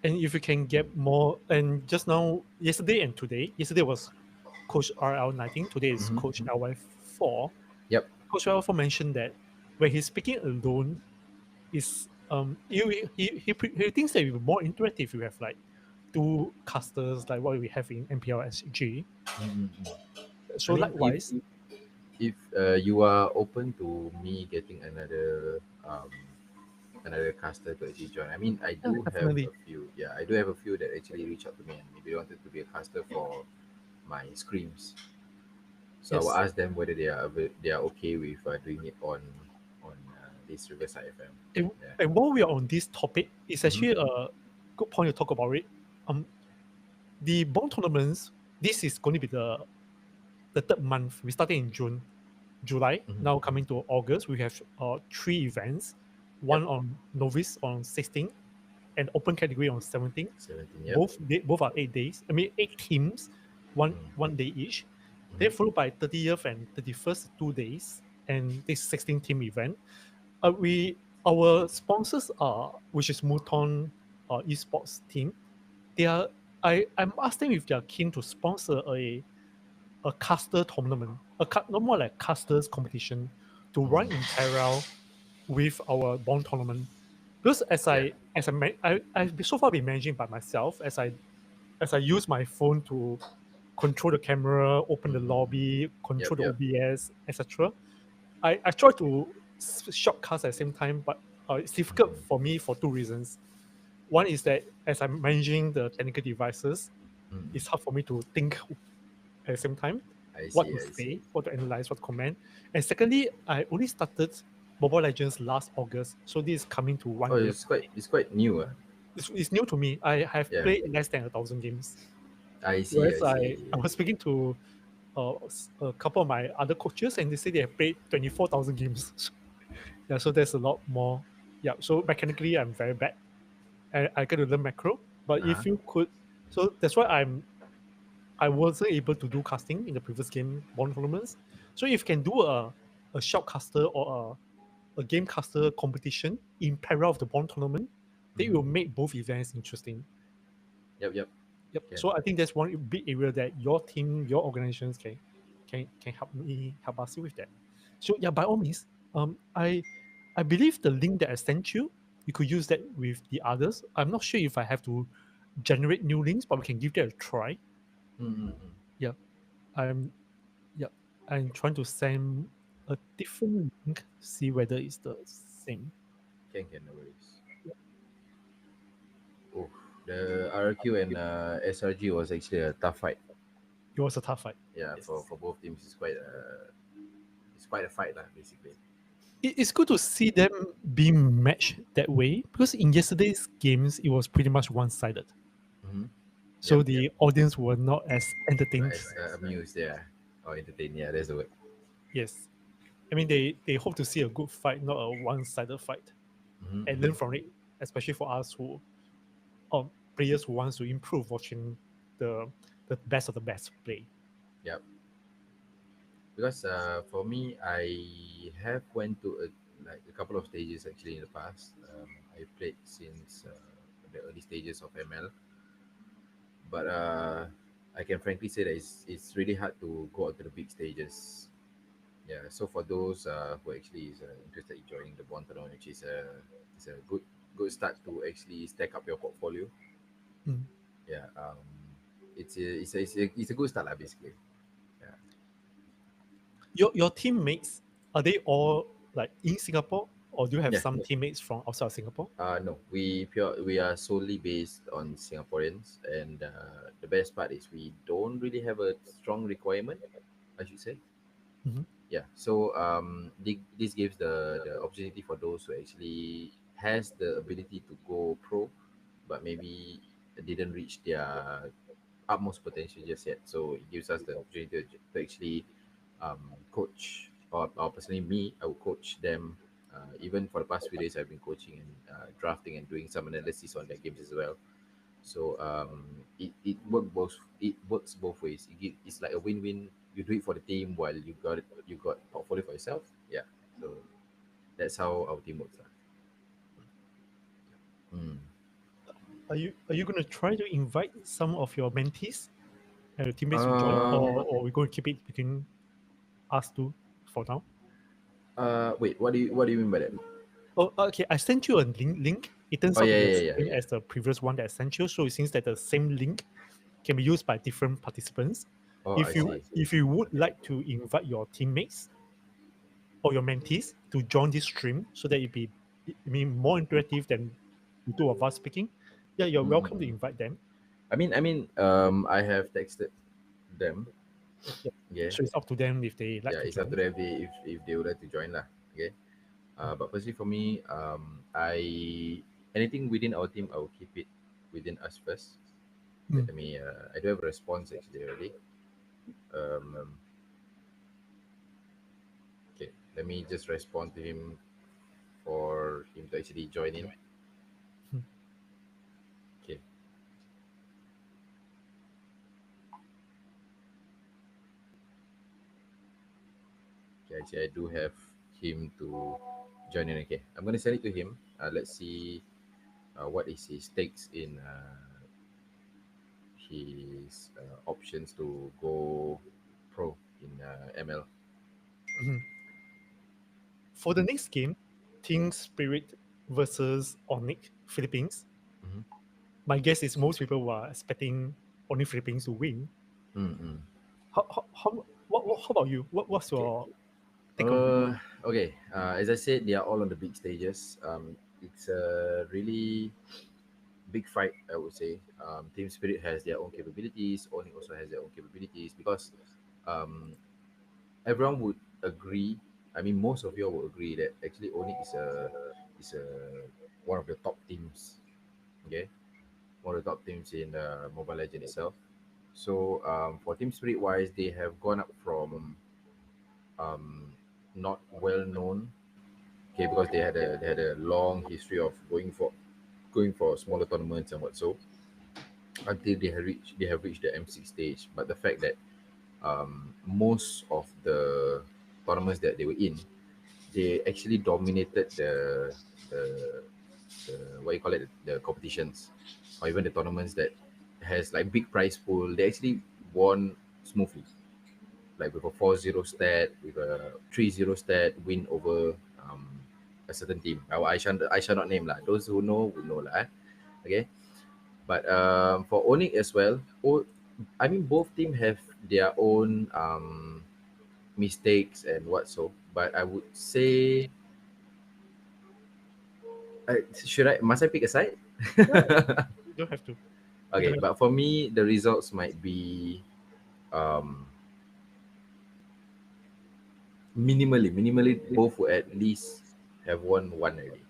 And if you can get more, and just now, yesterday and today, yesterday was Coach RL19, today is Coach LY4. Yep. Coach LY4 mentioned that when he's speaking alone, is he thinks that it will be more interactive if you have like two casters like what we have in MPL SG. So likewise, if you are open to me getting another caster to actually join, I mean, I do have a few. Yeah, I do have a few that actually reach out to me and maybe wanted to be a caster for my screams. So I will ask them whether they are okay with doing it on this Riverside FM. And while we are on this topic, it's actually a good point to talk about it. The bond tournaments, this is going to be the third month. We started in July. Now coming to August, we have 3 events. One on novice on 16th, and open category on 17th. Both are 8 days. I mean 8 teams, one day each. Then followed by 30th and 31st 2 days, and this 16 team event. Our sponsors are, which is Mouton esports team. I'm asking if they are keen to sponsor a caster tournament, no more like casters competition, to run in parallel with our bond tournament. Because I so far been managing by myself as I use my phone to control the camera, open the lobby, control the OBS, etc. I try to shortcast at the same time, but it's difficult for me for 2 reasons. One is that as I'm managing the technical devices, it's hard for me to think at the same time what to say, what to analyze, what to comment. And secondly, I only started Mobile Legends last August, so this is coming to 1 year. It's quite new. It's new to me. I have played less than 1,000 games. I see. Whereas I was speaking to a couple of my other coaches, and they say they have played 24,000 games. Yeah, so there's a lot more. Yeah, so mechanically I'm very bad. I got to learn macro, but if you could, so that's why I wasn't able to do casting in the previous game bond tournaments. So if you can do a short caster or a game caster competition in parallel of the bond tournament, then it will make both events interesting. Yep. So I think that's one big area that your team, your organizations can help us with that. So yeah, by all means, I believe the link that I sent you could use that with the others. I'm not sure if I have to generate new links, but we can give that a try. Yeah, I'm trying to send a different link, see whether it's the same. Can no worries. Oh, the RRQ and SRG was actually a tough fight. It was a tough fight. Yeah, for both teams, it's quite a fight, basically. It's good to see them being matched that way, because in yesterday's games it was pretty much one-sided. So the audience were not as entertained. As amused, or entertained. Yeah, that's the word. Yes, I mean they hope to see a good fight, not a one-sided fight, and learn from it. Especially for us who, players who wants to improve, watching the best of the best play. Yep. Because for me, I have went to a couple of stages actually in the past. I played since the early stages of ML, but I can frankly say that it's really hard to go out to the big stages. Yeah. So for those who actually is interested in joining the bond tournament, which is a good start to actually stack up your portfolio. Yeah. It's a good start, basically. Your teammates, are they all like in Singapore, or do you have Yeah. some teammates from outside of Singapore? No, we are solely based on Singaporeans, and the best part is we don't really have a strong requirement, I should say. Mhm. Yeah. So this gives the opportunity for those who actually has the ability to go pro, but maybe didn't reach their utmost potential just yet. So it gives us the opportunity to actually coach, or personally me, I will coach them. Even for the past few days, I've been coaching and drafting and doing some analysis on their games as well. So it works both ways. It's like a win-win. You do it for the team while you got portfolio for yourself. Yeah. So that's how our team works. Are you going to try to invite some of your mentees and your teammates to join, or we're going to keep it between us two for now? Wait, what do you mean by that? Oh, okay. I sent you a link. It turns Oh, out to yeah, be the yeah, same yeah. as the previous one that I sent you. So it seems that the same link can be used by different participants. Oh, I see. If you would like to invite your teammates or your mentees to join this stream, so that more interactive than the two of us speaking, yeah, you're welcome to invite them. I mean, I have texted them. Yeah. Yeah. So it's up to them if they like Yeah, to it's join. up to them if they would like to join lah. Okay. But personally for me, I anything within our team, I will keep it within us first. Mm. Let me. I do have a response actually already. Okay, let me just respond to him for him to actually join in. Hmm. Okay. Okay, actually, I do have him to join in. Okay, I'm gonna send it to him. Let's see what is his takes in his options to go pro in ML. Mhm. For the next game, Team Spirit versus Onyx Philippines. Mhm. My guess is most people were expecting Onyx Philippines to win. Mm-hmm. How about you? What's your take on it? Okay. As I said, they are all on the big stages. It's a really big fight, I would say. Team Spirit has their own capabilities. Onyx also has their own capabilities because um, everyone would agree. I mean, most of you all will agree that actually Onyx is a one of the top teams. Okay, one of the top teams in Mobile Legend itself. So for Team Spirit wise, they have gone up from um, not well known. Okay, because they had a long history of going for smaller tournaments and what so until they have reached the M6 stage. But the fact that most of the tournaments that they were in, they actually dominated the, the what you call it, the competitions, or even the tournaments that has like big prize pool. They actually won smoothly, like with a 4-0 stat, with a 3-0 stat win over a certain team. I shall not name lah. Those who know will know lah. Okay, but for Onyx as well, I mean both team have their own mistakes and what so. But I would say, must I pick a side? You don't have to. Okay, but for me, the results might be um, minimally both will at least have won one already.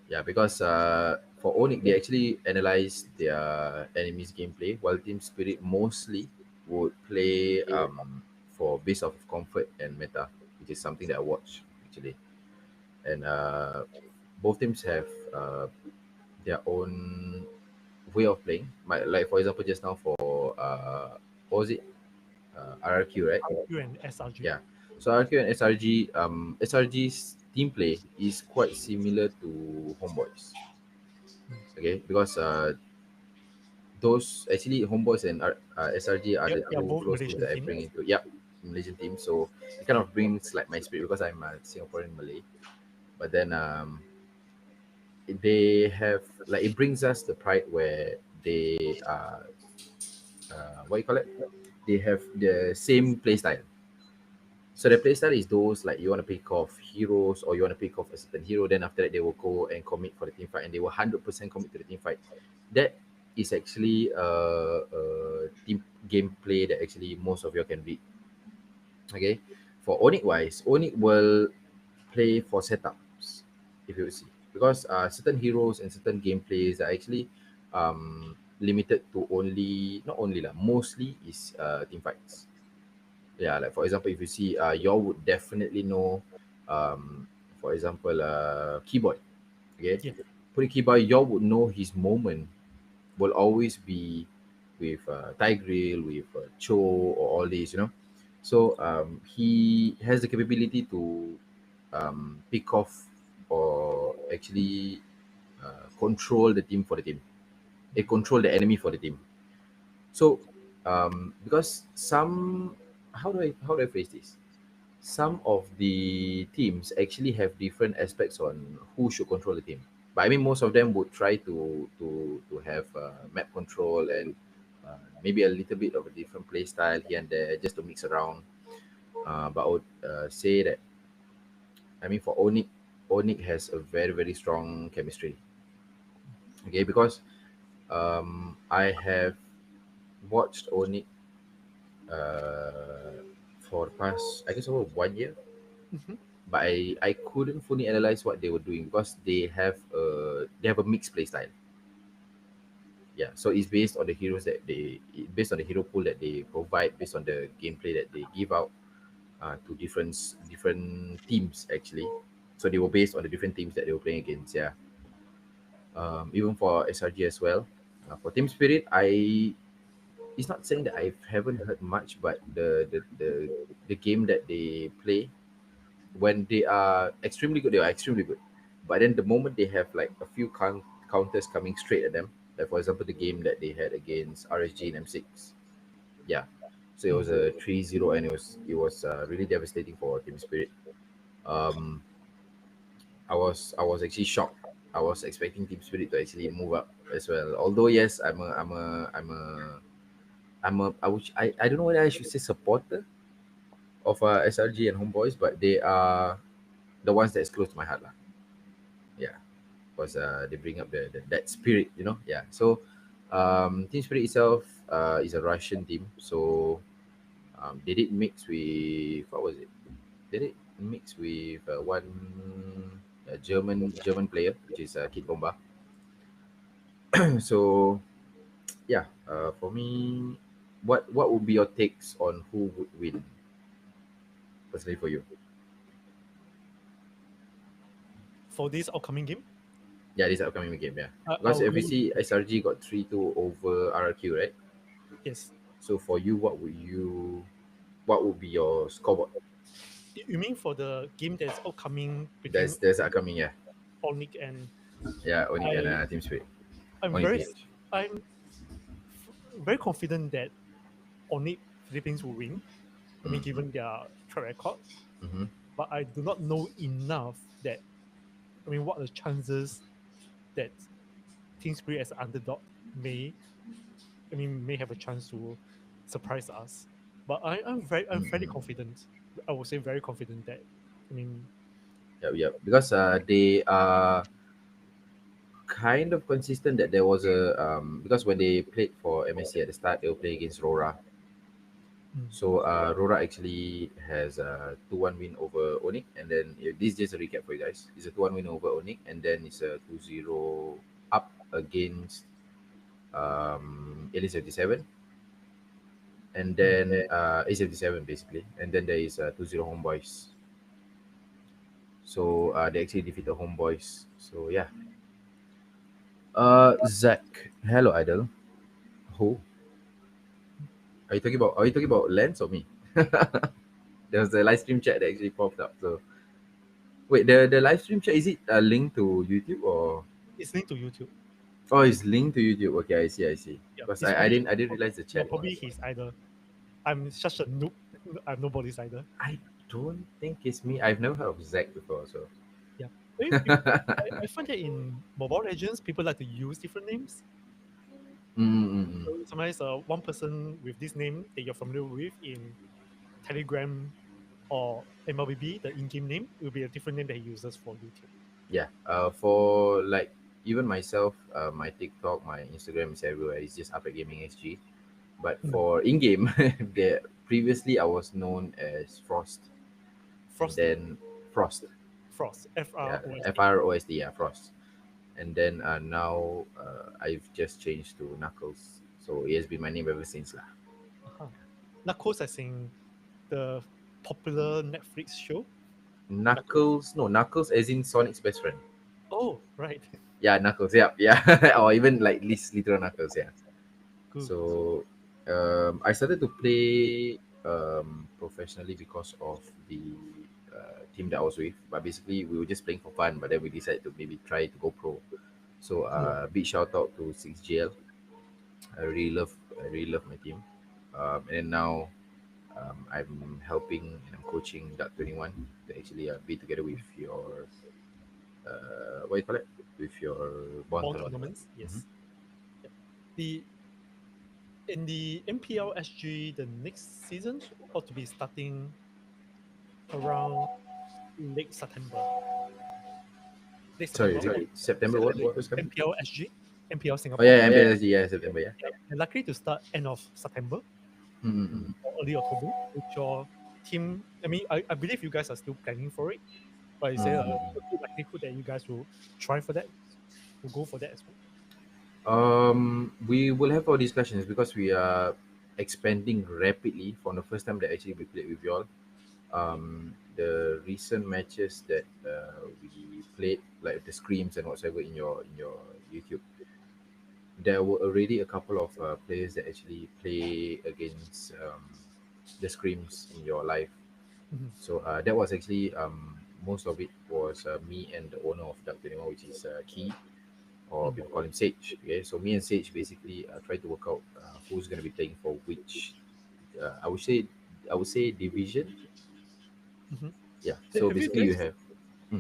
Yeah, because for Onyx, they actually analyze their enemies' gameplay, while Team Spirit mostly would play for base of comfort and meta, which is something that I watch actually. And both teams have their own way of playing. Like for example, just now for what was it? RRQ, right? RRQ and SRG. Yeah. So RRQ and SRG, SRG's team play is quite similar to Homeboys. Okay, because those actually Homeboys and SRG are Yep, the they are two both close teams Malaysian that I teams. bring into. Yep, Malaysian team. So it kind of brings like my spirit because I'm a Singaporean Malay. But then they have like it brings us the pride where they what you call it? They have the same play style. So the playstyle is those like you want to pick off heroes or you want to pick off a certain hero. Then after that, they will go and commit for the team fight, and they will 100% commit to the team fight. That is actually a team gameplay that actually most of you can read. Okay, for Onyx wise, Onyx will play for setups, if you see, because certain heroes and certain gameplays are actually limited to only, not only lah, mostly is team fights. Yeah, like for example, if you see, y'all would definitely know, for example, keyboard. Okay, Yeah. for the keyboard, y'all would know his moment will always be with Tigreal, with Cho, or all these, you know. So he has the capability to pick off or actually control the team for the team. They control the enemy for the team. So because some, how do I phrase this? Some of the teams actually have different aspects on who should control the team. But I mean, most of them would try to have map control and maybe a little bit of a different play style here and there just to mix around. But I would say that, I mean, for Onyx, Onyx has a very, very strong chemistry. Okay, because I have watched Onyx for the past, I guess, over 1 year. Mhm. But I couldn't fully analyze what they were doing because they have a mixed play style. Yeah, so it's based on the heroes that based on the hero pool that they provide, based on the gameplay that they give out to different teams actually. So they were based on the different teams that they were playing against. Yeah, even for SRG as well. For Team Spirit, it's not saying that I haven't heard much, but the game that they play, when they are extremely good, they are extremely good. But then the moment they have like a few counters coming straight at them, like for example the game that they had against RSG in M6, yeah, so it was a 3-0, and it was really devastating for Team Spirit. Um, I was actually shocked. I was expecting Team Spirit to actually move up as well. Although yes, I don't know whether I should say supporter of SRG and Homeboys, but they are the ones that's close to my heart lah. Yeah, because they bring up that spirit, you know. Yeah, so Team Spirit itself is a Russian team, so they did mix with, what was it? They did mix with one German player, which is Kid Bomba. So yeah, for me, what would be your takes on who would win? Personally, for you. For this upcoming game, Yeah, this upcoming game, yeah. I'll Because if go you see SRG got 3-2 over RRQ, right? yes. So for you, what would be your scoreboard? You mean for the game that's upcoming between There's upcoming, yeah. Onyx and Yeah, Onyx and I- Team Spirit. I'm Onyx very PH. I'm very confident that Onyx Philippines will win. I mean, given their track record, Mm-hmm. but I do not know enough that. I mean, what are the chances that Team Spirit as an underdog may have a chance to surprise us. But I'm fairly confident. I would say very confident that, I mean, Yeah. Because they are kind of consistent that there was a because when they played for MSC at the start, they were playing against Rora. So Rora actually has a 2-1 win over Onyx, and then this is just a recap for you guys. It's a 2-1 win over Onyx, and then it's a 2-0 up against LY77, and then A77 basically, and then there is 2-0 Homeboys. So they actually defeated Homeboys. So yeah. Zach, hello Idol. Who? Are you talking about Lens or me? There was a live stream chat that actually popped up. So wait, the live stream chat, is it a link to YouTube or? it's linked to YouTube. Oh, it's linked to YouTube. Okay, I see. Yeah, Because it's I probably- didn't realize the Yeah, chat. probably he's either. I'm such a noob. I'm nobody's either. I don't think it's me. I've never heard of Zach before. So Yeah. I find that in Mobile Legends, people like to use different names. So sometimes one person with this name that you're familiar with in Telegram or MLBB, the in-game name, will be a different name that he uses for YouTube. Yeah. For like even myself, my TikTok, my Instagram is everywhere. It's just Upper Gaming SG. But for in-game, there previously I was known as Frost. Frost. And then Frost. Frost. Yeah, F-R-O-S-T. F-R-O-S-D, yeah, Frost. And then now I've just changed to Knuckles. So it has been my name ever since. Uh-huh. Knuckles, as in the popular Netflix show? Knuckles, no, Knuckles as in Sonic's best friend. Oh, right. Yeah, Knuckles, yeah. Or even like literal Knuckles, yeah. Good. So I started to play professionally because of the team that I was with. But basically, we were just playing for fun. But then we decided to maybe try to go pro. So big shout out to 6GL. I really love my team. And then now I'm helping and I'm coaching Duck 21 to actually be together with your what do you call it? With your bond tournaments. Yes. Yep. In the MPL SG, the next season ought to be starting around late September. Sorry, September. What was coming? MPL SG, MPL Oh Singapore. yeah, MPL SG, yeah, September, yeah. They're likely to start end of September or early October with your team. I mean, I believe you guys are still planning for it, but is there a good likelihood that you guys will try for that? Will go for that as well? We will have our discussions because we are expanding rapidly from the first time that actually we played with y'all. The recent matches that we played, like the screams and whatsoever in your YouTube, there were already a couple of players that actually play against the screams in your live. So that was actually most of it was me and the owner of Duck 21, which is Key, or people call him Sage. Okay, so me and Sage basically try to work out who's going to be playing for which. I would say division. Yeah. So basically, you have.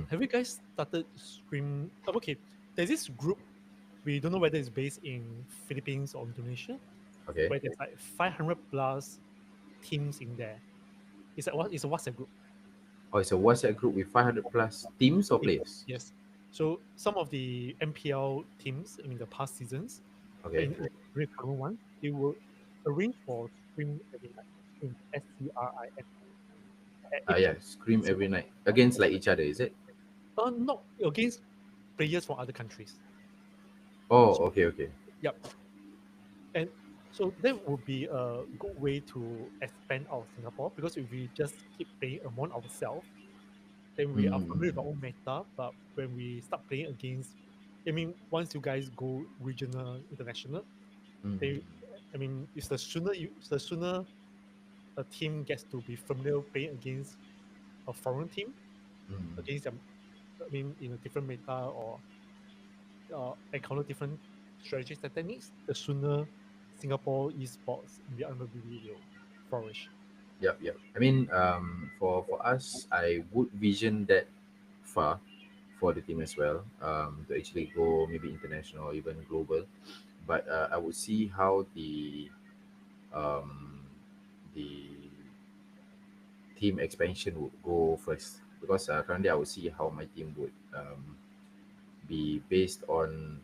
Have you guys started Scream? Okay, there's this group. We don't know whether it's based in Philippines or Indonesia. Okay. Where there's like 500 plus teams in there. It's a WhatsApp group. Oh, it's a WhatsApp group with 500 plus teams or players. Yes. So some of the MPL teams, I mean the past seasons, Okay. and the current one, they will arrange for Scream every night. Scream, SCRIM. Yeah, scream every night against like each other, is it? Not against players from other countries. Oh, okay. Yep. And so that would be a good way to expand our Singapore, because if we just keep playing among ourselves, then we are familiar with our own meta. But when we start playing against, I mean, once you guys go regional, international, I mean, it's the sooner a team gets to be familiar playing against a foreign team, against them, I mean, in a different meta or encounter different strategies and techniques, the sooner Singapore esports in the MLBB will flourish. Yep. I mean, for us, I would vision that far for the team as well, to actually go maybe international or even global. But I would see how the team expansion would go first, because currently I would see how my team would be based on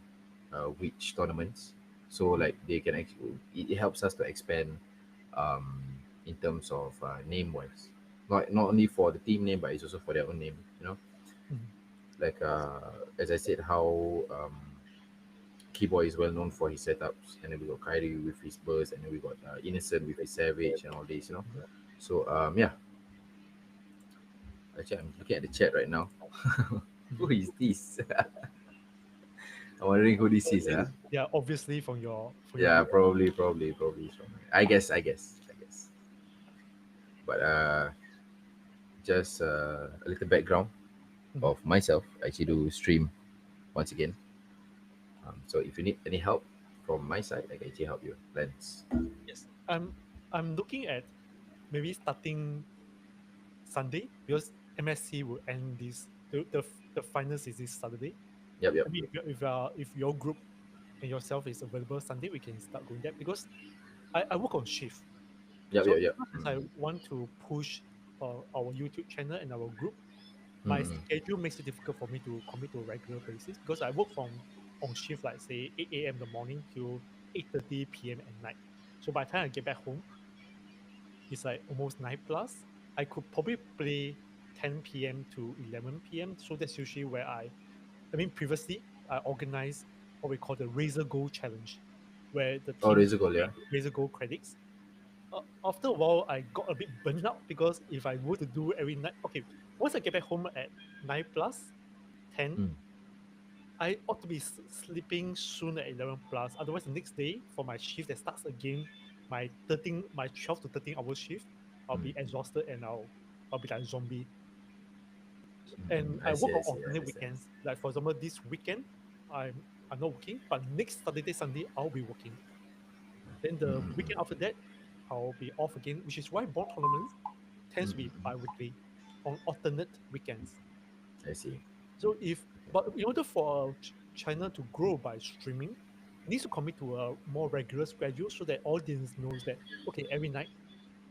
which tournaments. So like they can actually, it helps us to expand in terms of name wise, not only for the team name, but it's also for their own name, like as I said, how Keyboy is well known for his setups, and then we got Kyrie with his burst, and then we got Innocent with his Savage and all this, So yeah, actually I'm looking at the chat right now. Who is this? I'm wondering who this is. Yeah, obviously from your. Yeah, probably from. I guess. But just a little background of myself. I actually do stream once again. So if you need any help from my side, I can actually help you. Lens. Yes, I'm looking at maybe starting Sunday, because MSC will end this. The finals is this Saturday. Yep. I mean, if your group and yourself is available Sunday, we can start going there, because I work on shift. Yep. I want to push our YouTube channel and our group, my schedule makes it difficult for me to commit to a regular basis because I work on shift like say 8 a.m. in the morning till 8:30 p.m. at night. So by the time I get back home, it's like almost 9 plus. I could probably play 10 p.m. to 11 p.m. So that's usually where previously I organized what we call the Razor Gold Challenge, where the Oh, team Razor Gold, yeah. Razor Gold credits. After a while, I got a bit burned out because if I were to do every night, okay, once I get back home at 9 plus, 10, I ought to be sleeping soon at 11 plus. Otherwise, the next day for my shift that starts again, my 12 to 13 hour shift, I'll be exhausted and I'll be like a zombie. And I work on alternate weekends. Like for example, this weekend, I'm not working, but next Saturday, Sunday, I'll be working. Then the weekend after that, I'll be off again, which is why bond tournaments tends to be bi-weekly on alternate weekends. I see. So but in order for China to grow by streaming, it needs to commit to a more regular schedule so that audience knows that, okay, every night,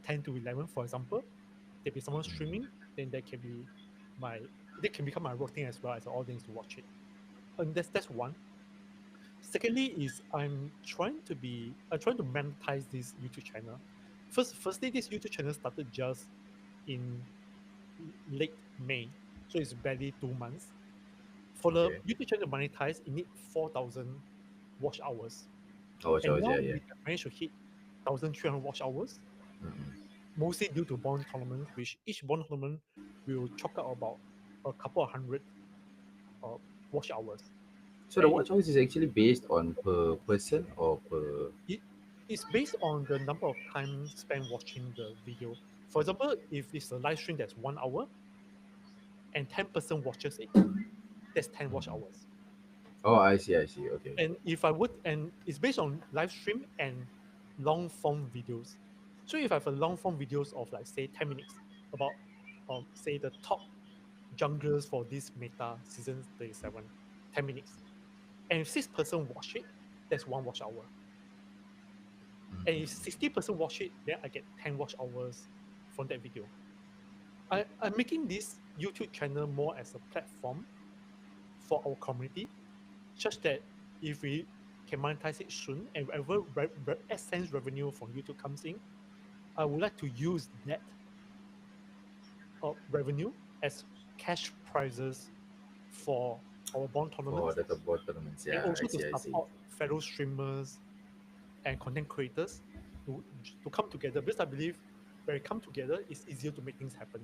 10 to 11, for example, there'll be someone streaming, then that can become my routine as well as the audience to watch it. And that's one. Secondly is I'm trying to monetize this YouTube channel. Firstly, this YouTube channel started just in late May, so it's barely 2 months. For the YouTube channel to monetize, it needs 4,000 watch hours. Watch hours, now yeah. we have managed to hit 1,300 watch hours, mostly due to bond tournaments, which each bond tournament will chalk out about a couple of hundred watch hours. So the watch hours is actually based on per person or per? It's based on the number of time spent watching the video. For example, if it's a live stream that's 1 hour and 10% watches it, that's 10 watch hours. Oh, I see. Okay. And it's based on live stream and long form videos. So if I have a long form videos of like say 10 minutes about say the top junglers for this meta season 37, 10 minutes. And if 6% watch it, that's 1 watch hour. And if 60% watch it, then I get 10 watch hours from that video. I'm making this YouTube channel more as a platform for our community, such that if we can monetize it soon and whatever AdSense revenue from YouTube comes in, I would like to use that revenue as cash prizes for our bond tournaments. Oh, the bond tournaments, yeah. And also I to support fellow streamers and content creators to come together, because I believe when we come together, it's easier to make things happen.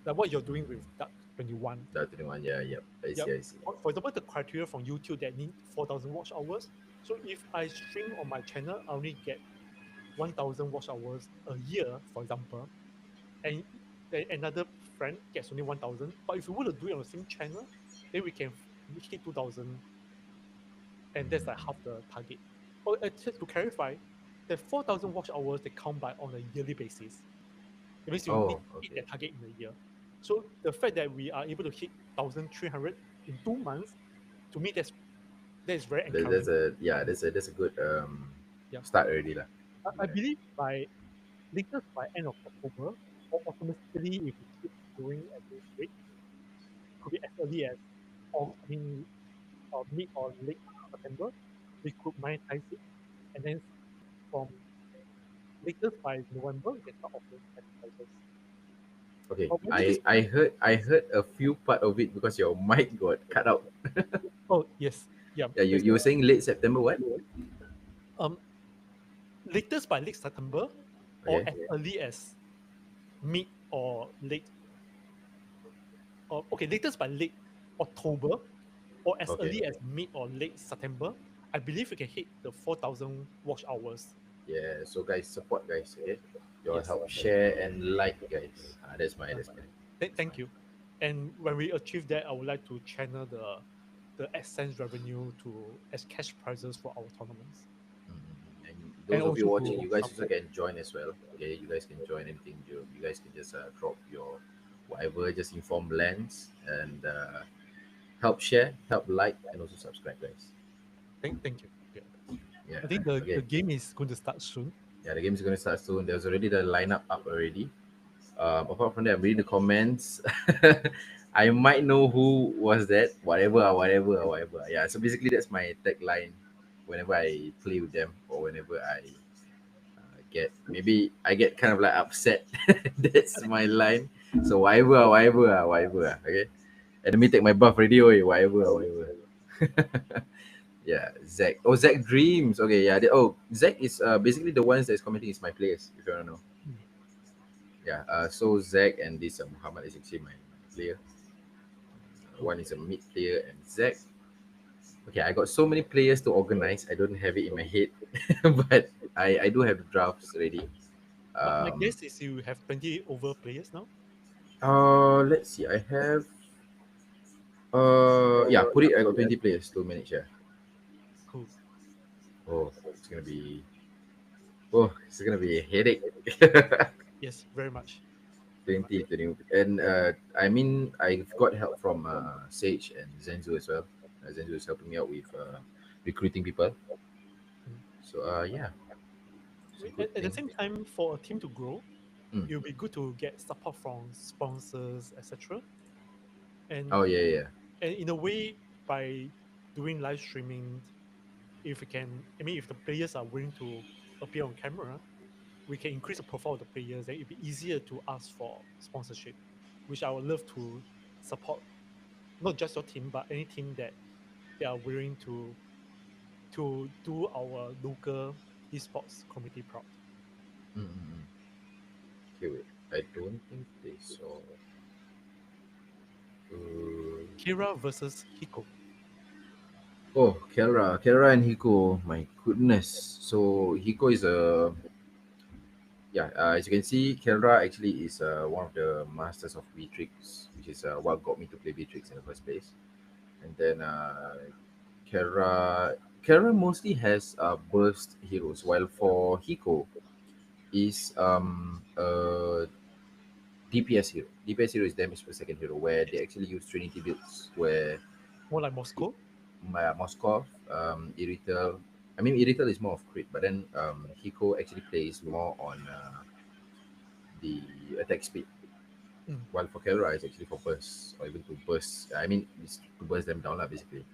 Like what you're doing with Duck 21. Duck 21, yeah. I see. For example, the criteria from YouTube that need 4,000 watch hours. So if I stream on my channel, I only get 1,000 watch hours a year, for example, and another friend gets only 1,000. But if we were to do it on the same channel, then we can hit 2,000, and that's like half the target. Or just to clarify, the 4,000 watch hours they count by on a yearly basis. It means you need to hit that target in a year. So the fact that we are able to hit 1,300 in 2 months, to me that's very encouraging. That's a good start already lah. I believe latest by end of October, or automatically if we keep going at this rate, it could be as early as mid or late September, we could monetize it, and then from latest by November we can start offering advertisers. Okay, I heard a few part of it because your mic got cut out. Oh yes, yeah. Yeah, you were saying late September what? Latest by late September, or as early as mid or late. Latest by late October, or as early as mid or late September. I believe we can hit the 4,000 watch hours. Yeah, so guys, support guys, okay? Your help, share and like, guys. That's my. Thank you. And when we achieve that, I would like to channel the AdSense revenue as cash prizes for our tournaments. And those of you watching, you guys also can join as well. Okay, you guys can join anything. You guys can just drop your whatever, just inform Lens and help share, help like, and also subscribe, guys. Thank you. Yeah, I think the game is going to start soon. Yeah, the game is going to start soon. There's already the lineup up already. Apart from that, I'm reading the comments. I might know who was that. Whatever. Yeah. So basically, that's my tagline whenever I play with them or whenever I I get kind of like upset. That's my line. So whatever. Okay. And let me take my buff radio. Whatever. Yeah, Zach. Oh, Zach Dreams. Okay, yeah. Zach is basically the ones that's commenting is my players. If you wanna know. Yeah. So Zach and this Muhammad is actually my player. One is a mid player and Zach. Okay, I got so many players to organize. I don't have it in my head, but I do have the drafts ready. My guess is you have 20 over players now. Let's see. I have yeah, put it. I got 20 players to manage. Yeah. Cool. Oh, it's gonna be a headache. Yes, very much. 20, and I mean I've got help from Sage and Zenzu as well. Zenzu is helping me out with recruiting people. So yeah. At the same time, for a team to grow, Mm. it'll be good to get support from sponsors, etc. And Oh yeah. and in a way, by doing live streaming, if we can, I mean, if the players are willing to appear on camera, we can increase the profile of the players. Then it'll be easier to ask for sponsorship, which I would love to support. Not just your team, but any team that they are willing to do our local esports community proud. Mm-hmm. Okay, wait. I don't think they saw. Kira versus Hiko. Oh, Kelra and Hiko. My goodness. So Hiko is a yeah. As you can see, Kelra actually is one of the masters of Beatrix, which is what got me to play Beatrix in the first place. And then Kelra mostly has burst heroes, while for Hiko is a DPS hero. DPS hero is damage per second hero, where they actually use Trinity builds, where More like Moscow. Moskov, Iritel. I mean, Iritel is more of crit, but then Hiko actually plays more on the attack speed. Mm. While for Kelra, it's actually for burst, or even to burst. I mean, it's to burst them down, basically.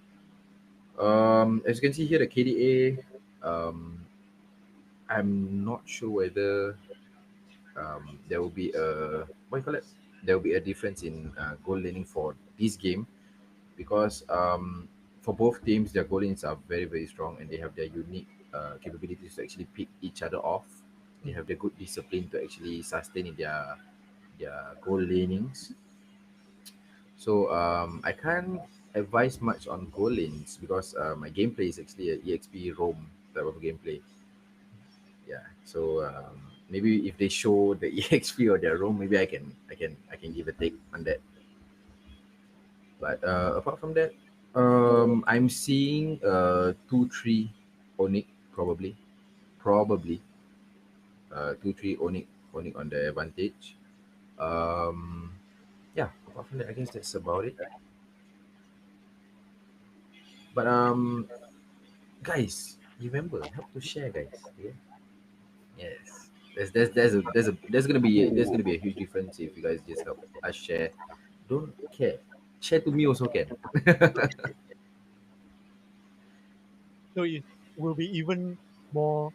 As you can see here, the KDA, I'm not sure whether there will be a what you call it. There will be a difference in goal laning for this game because for both teams, their goal lanes are very very strong and they have their unique capabilities to actually pick each other off. They have the good discipline to actually sustain in their goal lanings. So I can't advise much on goal lanes because my gameplay is actually a EXP roam type of gameplay. Yeah. So maybe if they show the EXP or their roam, maybe I can give a take on that. But apart from that, I'm seeing 2-3 Onyx probably 2-3 Onyx on the advantage. Yeah. Apart from that, I guess that's about it. But guys, remember help to share, guys. Okay. Yes. There's gonna be a huge difference if you guys just help us share. Don't care. Share to me also can. So it will be even more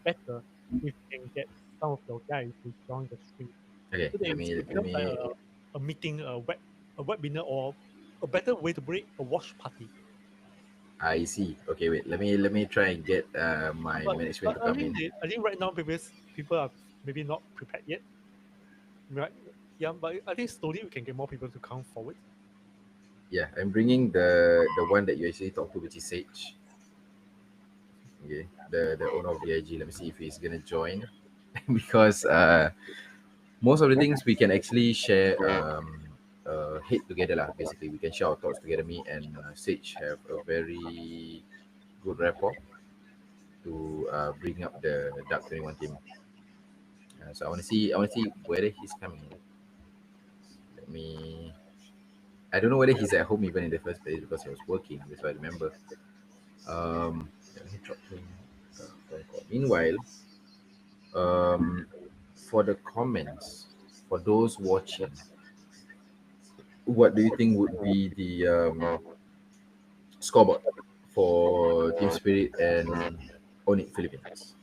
better if you can get some of your guys to join the stream. Okay, So that let me it let becomes like me a meeting, a webinar, or a better way to break a watch party. I see. Okay, wait. Let me try and get my management to I come mean, in. I think right now people are maybe not prepared yet. Right? Yeah, but I think slowly we can get more people to come forward. Yeah, I'm bringing the one that you actually talked to, which is Sage. Okay, the owner of VIG. Let me see if he's gonna join, because most of the things we can actually share head together lah. Basically, we can share our thoughts together. Me and Sage have a very good rapport to bring up the Dark 21 team. So I want to see whether he's coming. Let me. I don't know whether he's at home even in the first place because he was working. That's what I remember. Let me drop him a phone call. Meanwhile, for the comments, for those watching, what do you think would be the scoreboard for Team Spirit and Onyx Philippines?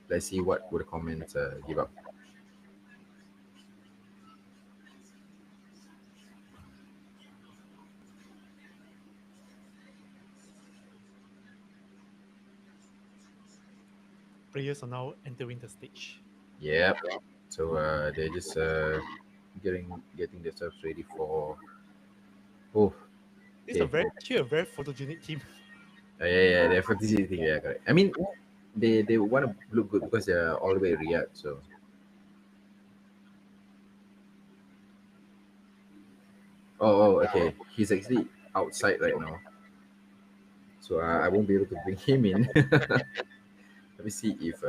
Let's see what would the comments give up. Players are now entering the stage. Yep. So they're just getting themselves ready for. Oh, It's actually a very photogenic team. yeah, they're participating. Yeah, correct. I mean, they want to look good because they're all the way Riyadh. So. Oh, okay. He's actually outside right now, so I won't be able to bring him in. Let me see if.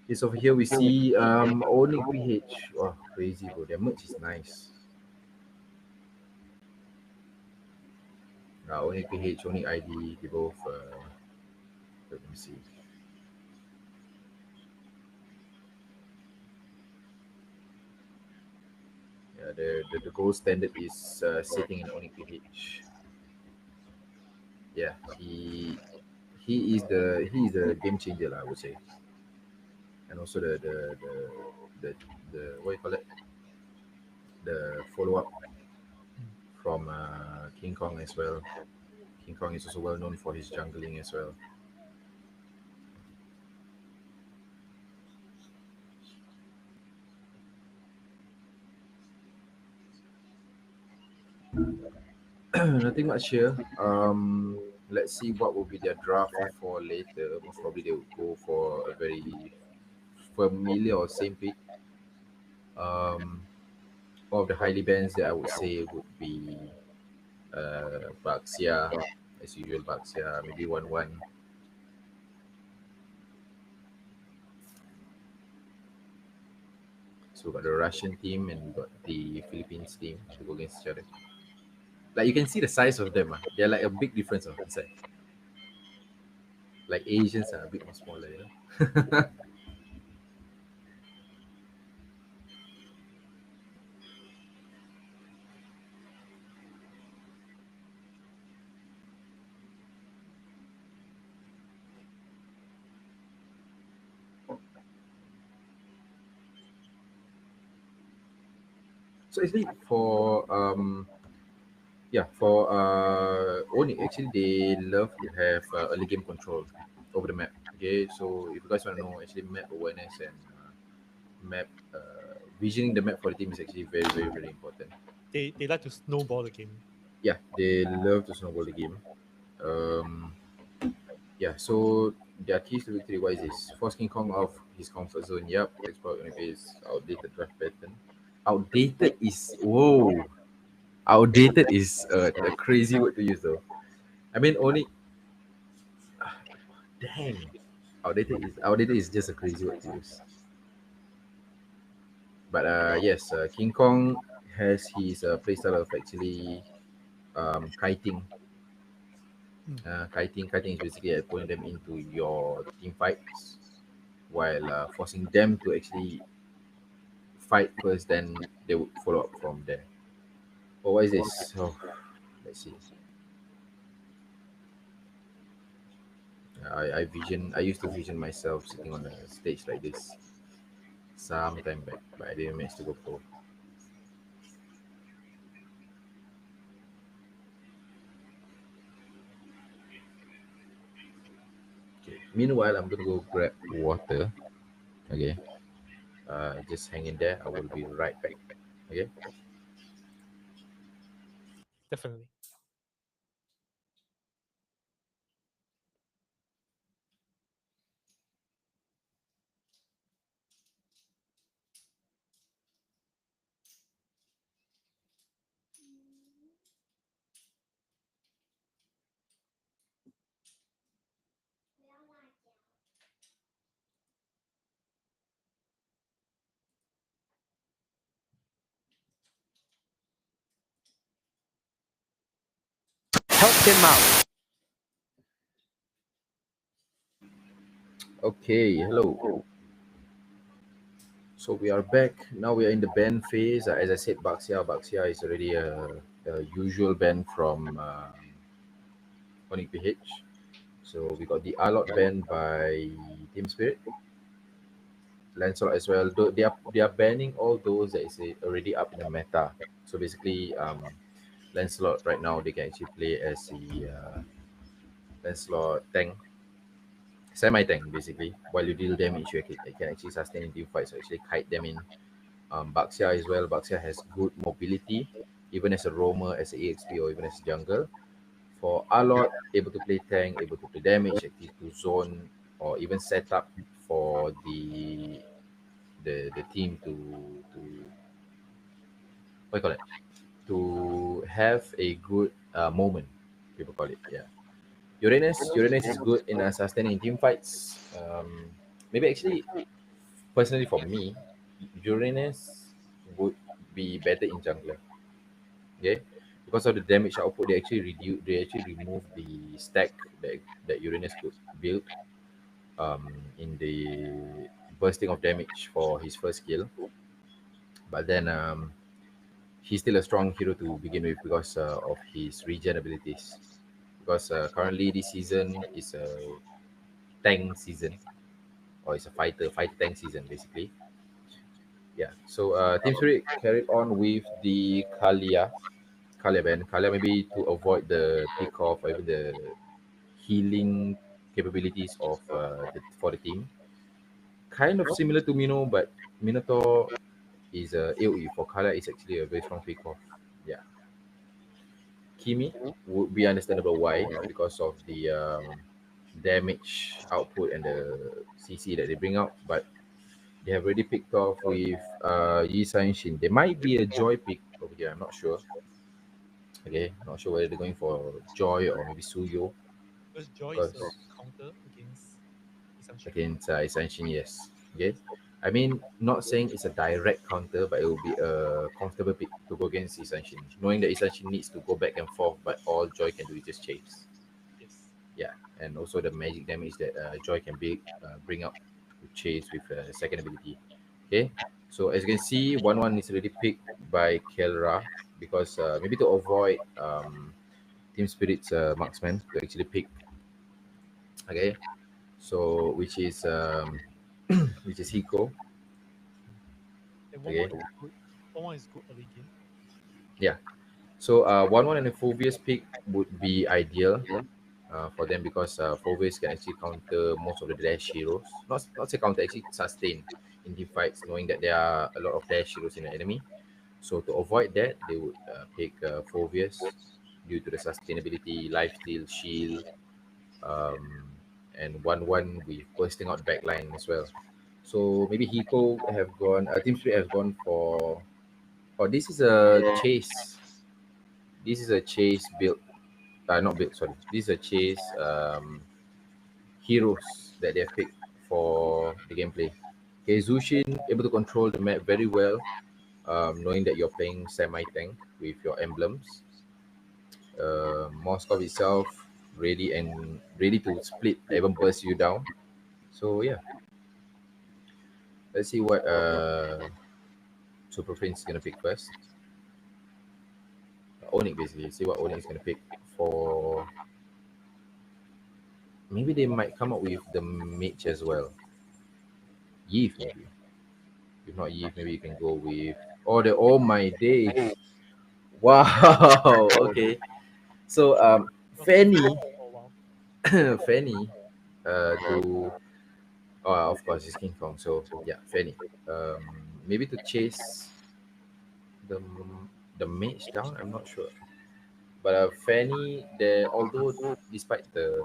Yes, over here we see Onyx PH. Oh, crazy bro. Their merch is nice. Onyx PH, Onyx ID, they both. Let me see. Yeah, the gold standard is sitting in Onyx PH. Yeah, he is the game changer, I would say, and also the what you call it, the follow up from King Kong as well. King Kong is also well known for his jungling as well. Nothing much here. Let's see what will be their draft for later. Most probably they will go for a very familiar or same pick. One of the highly bands that I would say would be Baxia, as usual. Baxia, maybe 1-1. So we got the Russian team and we got the Philippines team to go against each other. Like you can see the size of them. They're like a big difference in size. Like Asians are a bit more smaller, you know. So actually for Oni, actually they love to have early game control over the map. Okay, so if you guys want to know, actually map awareness and map visioning the map for the team is actually very very very important. They like to snowball the game. Yeah, they love to snowball the game. Yeah, so their keys to victory wise is force King Kong off his comfort zone. Yep, exploit on his outdated draft pattern. Outdated is whoa. Outdated is a crazy word to use though. I mean only dang. Outdated is just a crazy word to use. But yes, King Kong has his playstyle of actually kiting. Kiting is basically pulling them into your team fights while forcing them to actually fight first, then they would follow up from there. Oh, what is this? Oh, let's see. I used to vision myself sitting on a stage like this some time back, but I didn't manage to go pro. Okay. Meanwhile, I'm gonna go grab water. Okay. Just hang in there. I will be right back. Okay. Definitely. help him out. Okay, hello. So we are back. Now we are in the ban phase. As I said, Baxia is already a usual ban from Onyx PH. So we got the Alot ban by Team Spirit. Lancelot as well. Though they are banning all those that is already up in the meta. So basically, Lancelot right now they can actually play as the Lancelot tank, semi-tank basically. While you deal damage, you can actually sustain in team fights. So actually kite them in. Baxia as well. Baxia has good mobility, even as a roamer, as a EXP, or even as a jungle. For Alot, able to play tank, able to play damage, actually to zone, or even set up for the team to what you call it, to have a good moment. People call it, yeah. Uranus is good in sustaining team fights. Maybe actually, personally for me, Uranus would be better in jungler. Okay, because of the damage output, they actually remove the stack that Uranus could build in the bursting of damage for his first skill. But then he's still a strong hero to begin with because of his regen abilities. Because currently this season is a tank season, or it's a fighter tank season basically. Yeah. So Team Spirit carried on with the Kalia ban. Kalia maybe to avoid the pick off or even the healing capabilities of for the team. Kind of similar to Mino, but Minotaur is a AoE. For Kalia is actually a very strong pick off. Yeah. Kimi would be understandable why, because of the damage output and the CC that they bring out, but they have already picked off with Yi Shin. There might be a Joy pick over here, I'm not sure. Okay, not sure whether they're going for Joy or maybe Suyo. Because Joy is a counter against Shin, yes. Okay. I mean, not saying it's a direct counter, but it will be a comfortable pick to go against Shin, knowing that Shin needs to go back and forth, but all Joy can do is just chase. Yes. Yeah, and also the magic damage that Joy can bring up to chase with second ability. Okay, so as you can see, 1-1 is already picked by Kelra because maybe to avoid Team Spirit's marksman to actually pick. Okay, so which is Hiko. Okay. 1-1 is good early game. Yeah. So 1-1 and a Phobius pick would be ideal for them because Phobius can actually counter most of the dash heroes. Not say counter, actually sustain in the fights, knowing that there are a lot of dash heroes in the enemy. So to avoid that, they would pick Phobius due to the sustainability, lifesteal, shield, and 1-1 with bursting out backline as well. So maybe Hiko have gone, Team Spirit has gone for. Oh, this is a chase. This is a chase build. Not build. Sorry. This is a chase heroes that they have picked for the gameplay. Okay, Zushin able to control the map very well, knowing that you're playing semi-tank with your emblems. Moskov itself ready to split, even burst you down. So yeah, let's see what Super Prince is gonna pick first. Onyx basically. See what Onyx is gonna pick for. Maybe they might come up with the mage as well. Yeef maybe. If not Yeef, maybe you can go with oh my days. Wow. Okay. So Fanny Fanny to of course it's King Kong. So yeah, Fanny. Maybe to chase the the mage down, I'm not sure. But Fanny, although despite the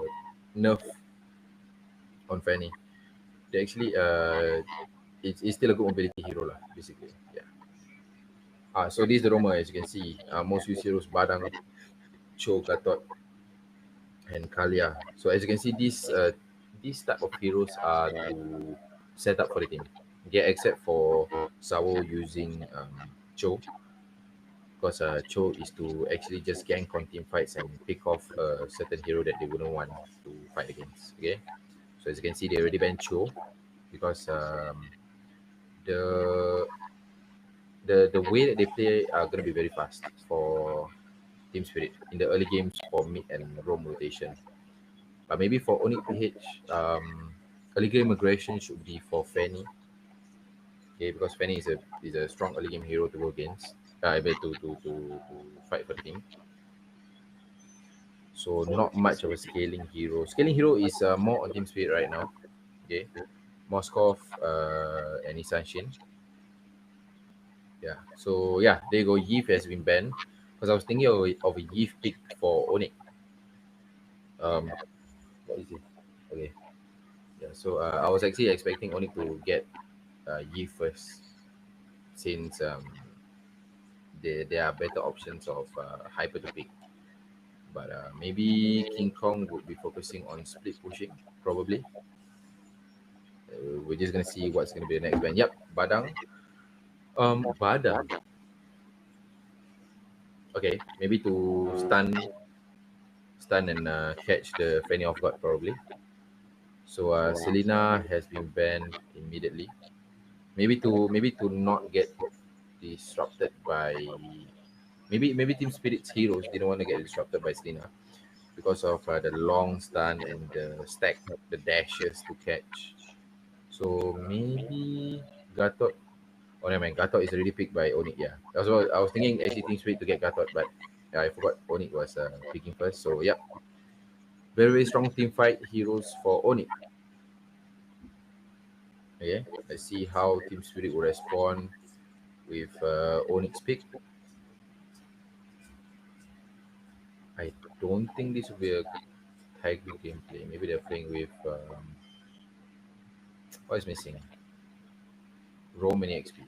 nerf on Fanny, they actually it's still a good mobility hero lah, basically. Yeah. So this is the Roma, as you can see. Most used heroes Badang, Cho, Gatot, and Kalia. So as you can see, these type of heroes are to set up for the team. Yeah, except for Sawo using Cho. Because Cho is to actually just gank on team fights and pick off a certain hero that they wouldn't want to fight against. Okay, so as you can see, they already banned Cho because the the way that they play are going to be very fast for Team Spirit in the early games for mid and roam rotation. But maybe for Onyx PH, early game aggression should be for Fanny. Okay, because Fanny is a strong early game hero to go against. Able to fight for the team. So not much of a scaling hero. Scaling hero is more on Team Spirit right now. Okay, Moskov and Isanshin. Yeah. So yeah, there you go. Yif has been banned because I was thinking of a Yif pick for Onyx. What is it? Okay. Yeah. So I was actually expecting Onyx to get Yif first, since there are better options of hyper to pick. But maybe King Kong would be focusing on split pushing, probably. We're just gonna see what's gonna be the next ban. Yep, Badang. Badang. Okay, maybe to stun and catch the Fanny off guard, probably. So Selena has been banned immediately. Maybe to not get disrupted by maybe Team Spirit's heroes didn't want to get disrupted by Selena because of the long stun and the stack, the dashes to catch. So maybe Gatot. Oh never mind, Gatot is already picked by Onyx. Yeah, I was thinking actually Team Spirit to get Gatot, but I forgot Onyx was picking first. So yep, very strong team fight heroes for Onyx. Okay, let's see how Team Spirit will respond with Onyx pick. I don't think this will be a Tiger gameplay. Maybe they're playing with what is missing? Roman XP.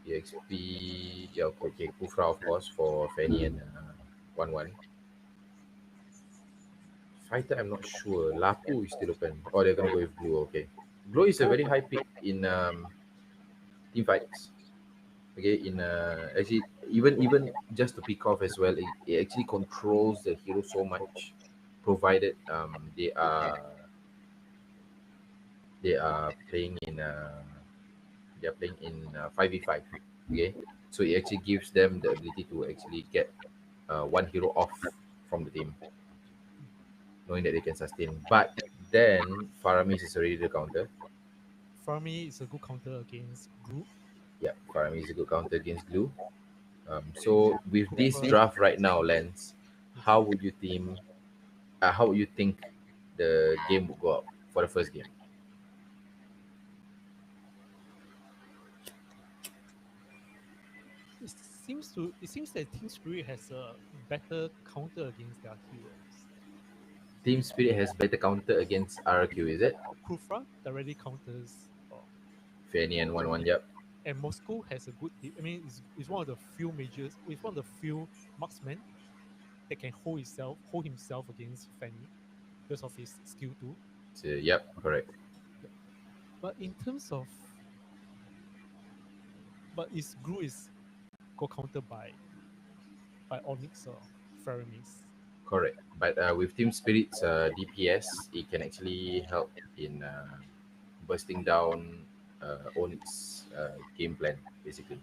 EXP, yeah, okay, Kufra of course for Fanny and 1-1. Fighter, I'm not sure. Lapu is still open. Oh, they're gonna go with Blue. Okay, Blue is a very high pick in team fights. Okay, in actually even just to pick off as well, it actually controls the hero so much, provided they are playing in 5v5. Okay, so it actually gives them the ability to actually get one hero off from the team, knowing that they can sustain. But then Faramis is already the counter. For me, it's a good counter against Glue. Yeah, Faramis is a good counter against Glue. So with this draft right now, Lance, how would you team? How would you think the game would go up for the first game? It seems that Team Spirit has a better counter against their heroes. Team Spirit has better counter against RRQ, is it? Kufra directly counters Fanny and 1-1, yep. and Moscow has a good. I mean, it's one of the few majors. It's one of the few marksmen that can hold himself against Fanny because of his skill too. So, yep, correct. But in terms of, his Glue is got countered by Onyx or Faramis. Correct. But with Team Spirit's DPS, it can actually help in bursting down Onyx game plan, basically.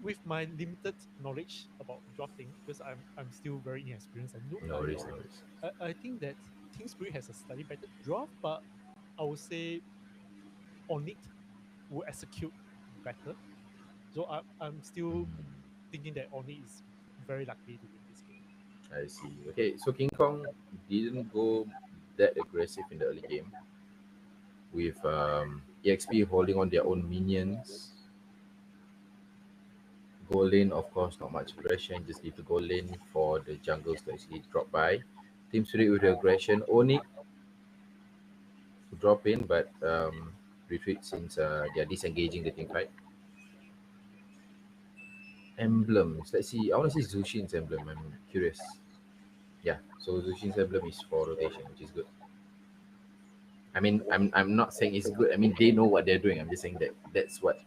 With my limited knowledge about drafting, because I'm still very inexperienced and No worries. I think that Team Spirit has a slightly better draft, but I would say Onyx will execute better. So I'm still thinking that Onyx is very likely to win this game. I see. Okay, so King Kong didn't go that aggressive in the early game with EXP holding on their own minions. Gold lane, of course, not much aggression. Just leave the gold lane for the jungles to actually drop by. Team Spirit with the aggression. Onyx to drop in, but retreat since they are disengaging the team fight. Emblems. Let's see. I want to see Zushin's emblem. I'm curious. Yeah, so Zushin's emblem is for rotation, which is good. I mean, I'm not saying it's good. I mean, they know what they're doing. I'm just saying that that's what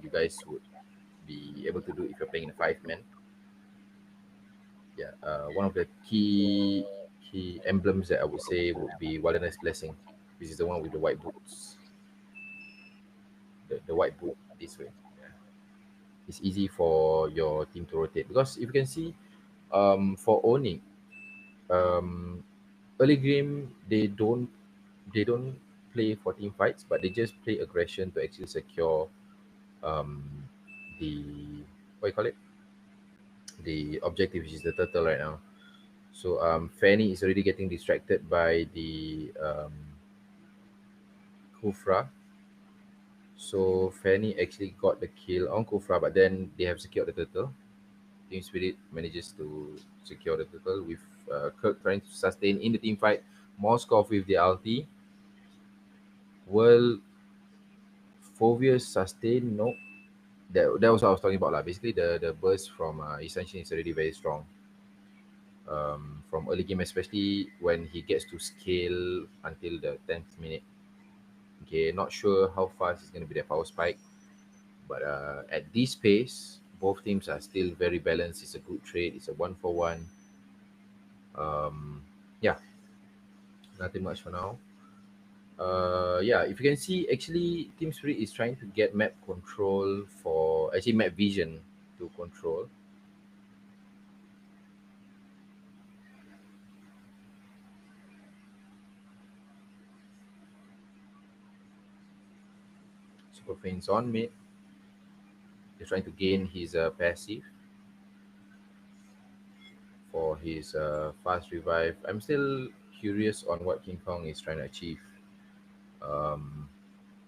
you guys would be able to do if you're playing in a 5-man. Yeah, one of the key emblems that I would say would be Wilderness Blessing, which is the one with the white boots. The white boot this way. Yeah. It's easy for your team to rotate because if you can see, for Onyx, early game they don't play for team fights, but they just play aggression to actually secure the what you call it, the objective, which is the turtle right now. So Fanny is already getting distracted by the Kufra. So Fanny actually got the kill on Kufra, but then they have secured the turtle. Team Spirit manages to secure the turtle with Kirk trying to sustain in the team fight. Moskov with the ulti. Will Fovius sustain? No. That was what I was talking about. Basically, the burst from Essential is already very strong. From early game, especially when he gets to scale until the 10th minute. Okay, not sure how fast it's going to be the power spike. But at this pace, both teams are still very balanced. It's a good trade. It's a 1-for-1. Yeah, nothing much for now. Yeah, if you can see, actually, Team Spirit is trying to get map control for actually map vision to control. Super Fiends on mid. He's trying to gain his passive for his fast revive. I'm still curious on what King Kong is trying to achieve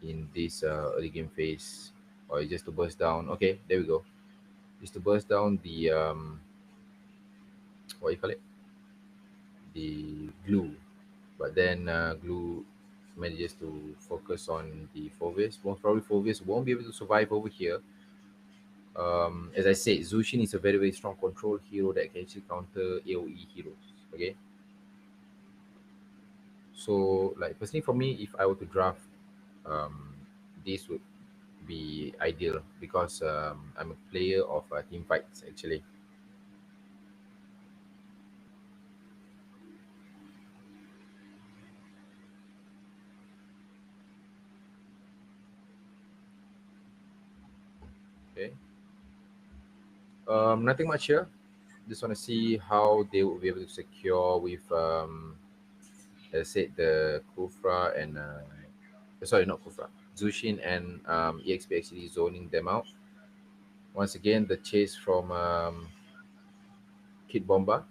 in this early game phase, or just to burst down. Okay, there we go. Just to burst down the what you call it, the glue, but then glue manages to focus on the Fovius. Most probably Fovius won't be able to survive over here. As I said, Zushin is a very, very strong control hero that can actually counter AoE heroes. Okay. So, like personally for me, if I were to draft, this would be ideal because I'm a player of team fights actually. Okay. Nothing much here. Just want to see how they will be able to secure with, as I said, the Kufra and sorry, not Kufra, Zushin and EXP actually zoning them out. Once again, the chase from Kid Bomba.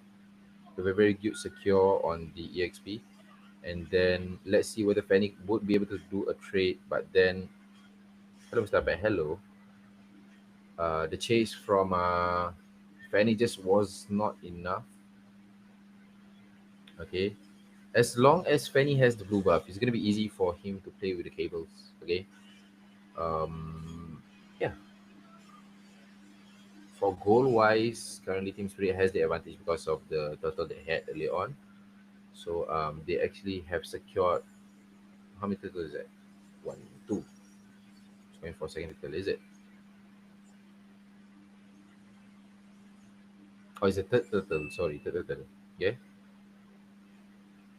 We have a very good secure on the EXP. And then let's see whether Fennec would be able to do a trade. But then, hello, Mr. Bat, hello. The chase from Fanny just was not enough. Okay. As long as Fanny has the blue buff, it's going to be easy for him to play with the cables. Okay. Yeah. For goal wise, currently Team Spirit has the advantage because of the turtle they had early on. So they actually have secured, how many turtles is that? 1, 2. It's going for second turtle, is it? Oh, it's a third turtle. Sorry, third turtle. Yeah.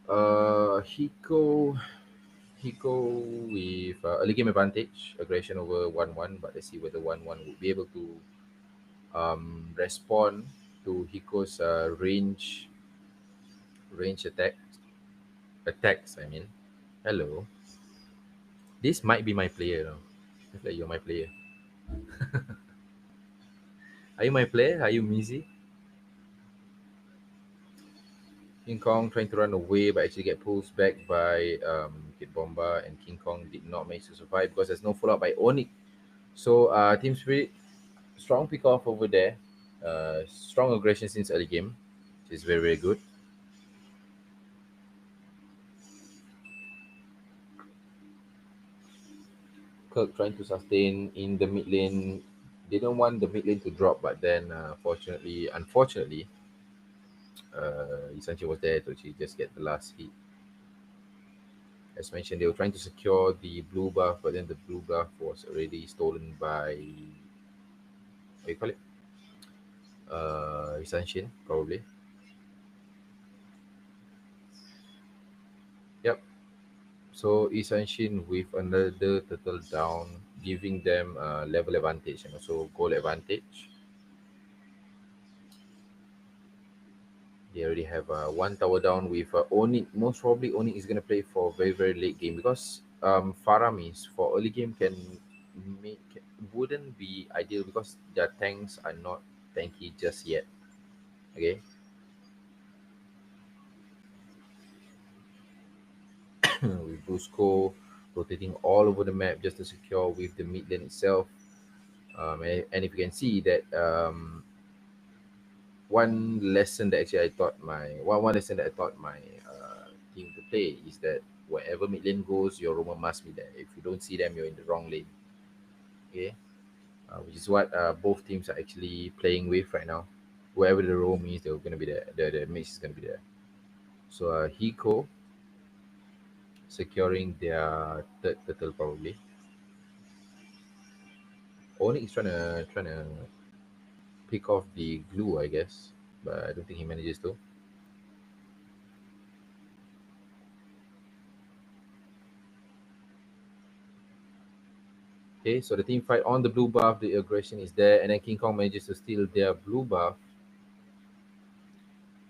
Hiko with early game advantage, aggression over 1-1, but let's see whether 1-1 will be able to respond to Hiko's range attacks. I mean, hello. This might be my player now. I feel like you're my player. Are you my player? Are you Mizzy? King Kong trying to run away, but actually get pulled back by Kid Bomba, and King Kong did not manage to survive because there's no follow-up by Onyx. So Team Spirit, strong pick off over there. Strong aggression since early game, which is very, very good. Kirk trying to sustain in the mid lane. They don't want the mid lane to drop, but then unfortunately, Isanchi was there to actually just get the last hit. As mentioned, they were trying to secure the blue buff, but then the blue buff was already stolen by what you call it? Essential, probably. Yep. So Essential with another turtle down, giving them level advantage and also goal advantage. They already have one tower down with Oni. Most probably Oni is gonna play for very very late game because Faramis for early game make wouldn't be ideal because their tanks are not tanky just yet. Okay. With Busco rotating all over the map just to secure with the mid lane itself. And if you can see that one lesson that actually I taught my one lesson that I taught my team to play is that wherever mid lane goes, your roamer must be there. If you don't see them, you're in the wrong lane. Okay, which is what both teams are actually playing with right now. Wherever the roam is, they're gonna be there. The mix is gonna be there. So Hiko securing their third turtle probably. Onyx trying to pick off the glue, I guess, but I don't think he manages to. Okay, so the team fight on the blue buff, the aggression is there, and then King Kong manages to steal their blue buff.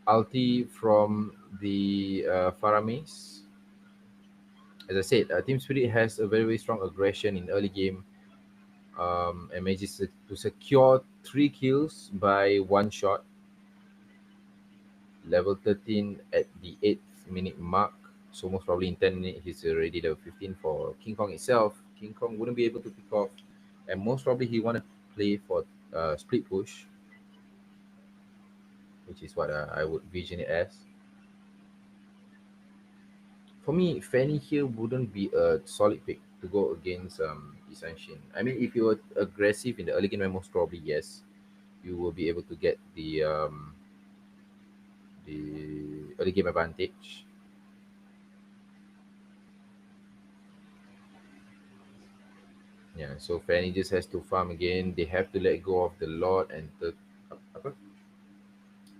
Ulti from the Faramis. As I said, Team Spirit has a very, very strong aggression in early game and manages to secure 3 kills by one shot. Level 13 at the 8th minute mark. So most probably in 10 minutes, he's already level 15 for King Kong itself. King Kong wouldn't be able to pick off, and most probably he want to play for split push, which is what I would vision it as. For me, Fanny here wouldn't be a solid pick to go against Isanshin. I mean, if you were aggressive in the early game, most probably yes, you will be able to get the early game advantage. Yeah, so Fanny just has to farm again. They have to let go of the Lord and the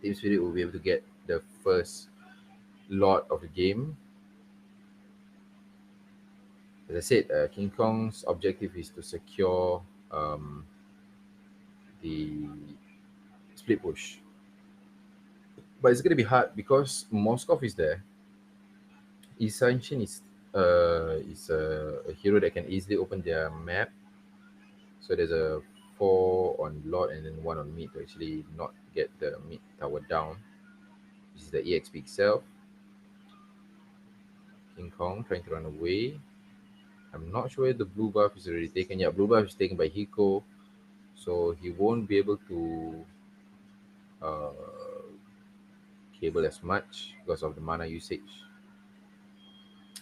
Team Spirit will be able to get the first Lord of the game. As I said, King Kong's objective is to secure the split push. But it's going to be hard because Moskov is there. Isanshin is a hero that can easily open their map. So there's a 4 on Lord and then 1 on mid to actually not get the mid tower down. This is the EXP itself. King Kong trying to run away. I'm not sure if the blue buff is already taken. Yeah, blue buff is taken by Hiko. So he won't be able to cable as much because of the mana usage.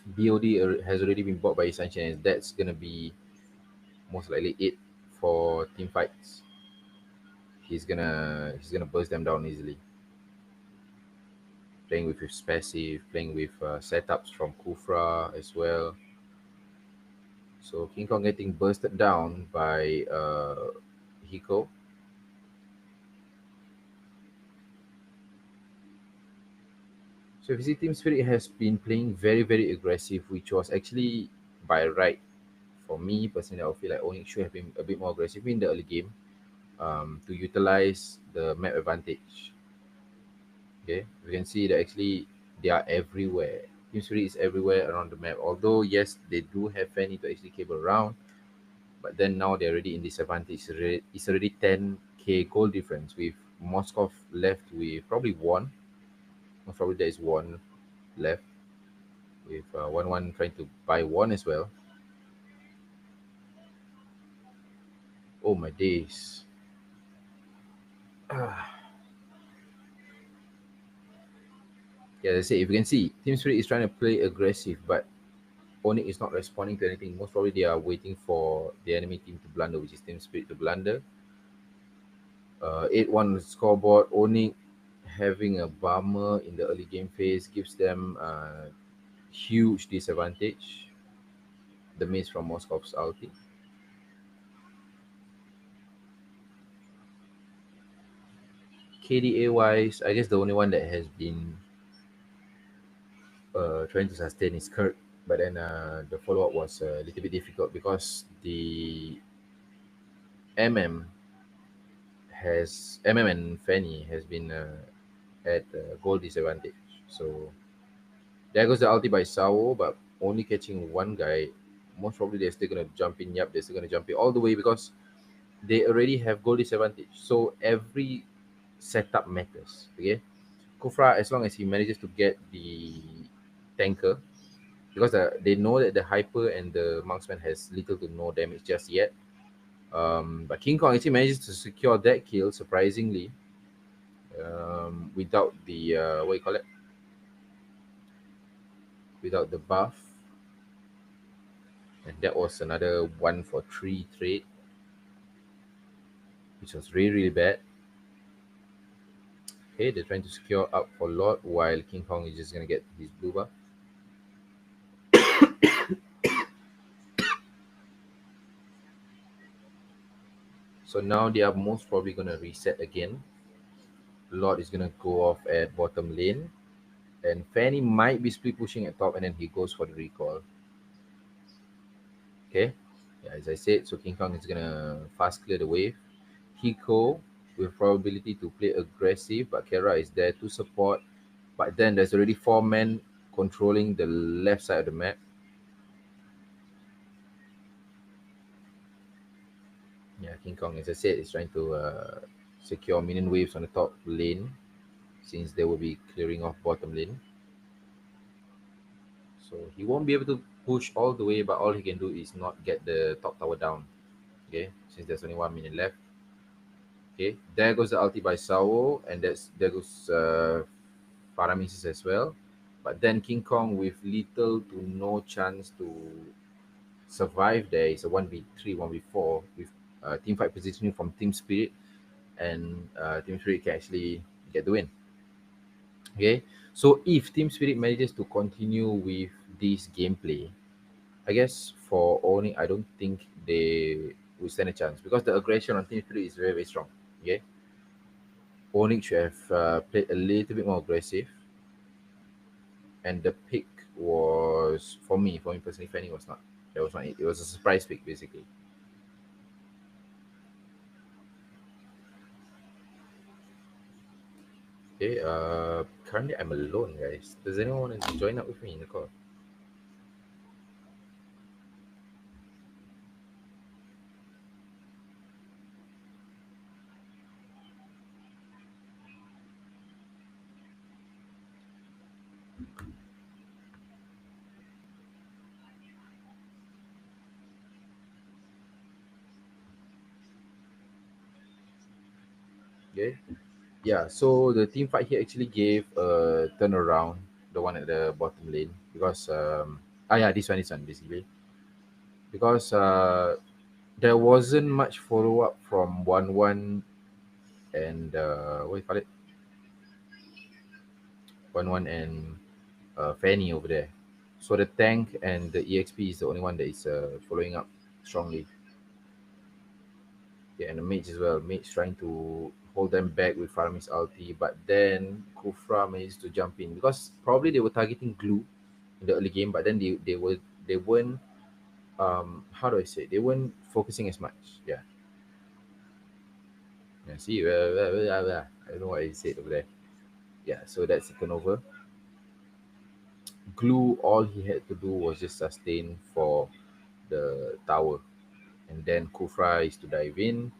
BOD has already been bought by Essential, and that's going to be most likely it for team fights. He's gonna burst them down easily. Playing with his passive, playing with setups from Kufra as well. So King Kong getting bursted down by Hiko. So if you see, Team Spirit has been playing very, very aggressive, which was actually by right. For me personally, I feel like Onyx should have been a bit more aggressive in the early game to utilize the map advantage. Okay, we can see that actually they are everywhere. Team Spirit is everywhere around the map. Although yes, they do have Fanny to actually cable around, but then now they're already in disadvantage. It's already 10k goal difference with Moskov left with probably 1. Most probably there is 1 left with 1-1 trying to buy 1 as well. Oh my days. Yeah, as I say, if you can see, Team Spirit is trying to play aggressive, but Onyx is not responding to anything. Most probably they are waiting for the enemy team to blunder, which is Team Spirit to blunder. 8-1 scoreboard. Onyx having a bummer in the early game phase gives them a huge disadvantage. The miss from Moskov's ulti. KDA wise, I guess the only one that has been trying to sustain is Kurt, but then the follow up was a little bit difficult because the MM and Fanny has been at goal disadvantage. So there goes the ulti by Sao, but only catching one guy. Most probably they're still gonna jump in. Yep, they're still gonna jump in all the way because they already have goal disadvantage. So every setup matters. Okay, Kufra, as long as he manages to get the tanker, because they know that the hyper and the marksman has little to no damage just yet. But King Kong actually manages to secure that kill surprisingly, without the what you call it, without the buff, and that was another 1-for-3 trade, which was really bad. Okay, they're trying to secure up for Lord while King Kong is just gonna get his blue buff. So now they are most probably gonna reset again. Lord is gonna go off at bottom lane, and Fanny might be split pushing at top, and then he goes for the recall. Okay, yeah, as I said, so King Kong is gonna fast clear the wave. Hiko with probability to play aggressive, but Kera is there to support. But then there's already 4 men controlling the left side of the map. Yeah, King Kong, as I said, is trying to secure minion waves on the top lane, since they will be clearing off bottom lane. So he won't be able to push all the way, but all he can do is not get the top tower down. Okay, since there's only 1 minute left. Okay, there goes the ulti by Sao, and there goes Paramises as well. But then King Kong with little to no chance to survive there. It's a 1v3, 1v4 with team fight positioning from Team Spirit, and Team Spirit can actually get the win. Okay, so if Team Spirit manages to continue with this gameplay, I guess for Oni, I don't think they will stand a chance because the aggression on Team Spirit is very, very strong. Okay, Onyx should have played a little bit more aggressive, and the pick was for me personally, Fanny was not. That was not it. It was a surprise pick basically. Okay, currently I'm alone, guys. Does anyone want to join up with me in the call? Okay. Yeah, so the team fight here actually gave a turnaround, the one at the bottom lane, because this one basically, because there wasn't much follow up from 1-1 and what do you call it, 1-1 and Fanny over there. So the tank and the EXP is the only one that is following up strongly. Yeah, and the mage as well. Mage trying to hold them back with Faramis ulti, but then Kufra managed to jump in because probably they were targeting Glue in the early game, but then they weren't how do I say, they weren't focusing as much. Yeah. Yeah, see, I don't know what I said over there. Yeah, so that's the turnover. Glue, all he had to do was just sustain for the tower, and then Kufra is to dive in,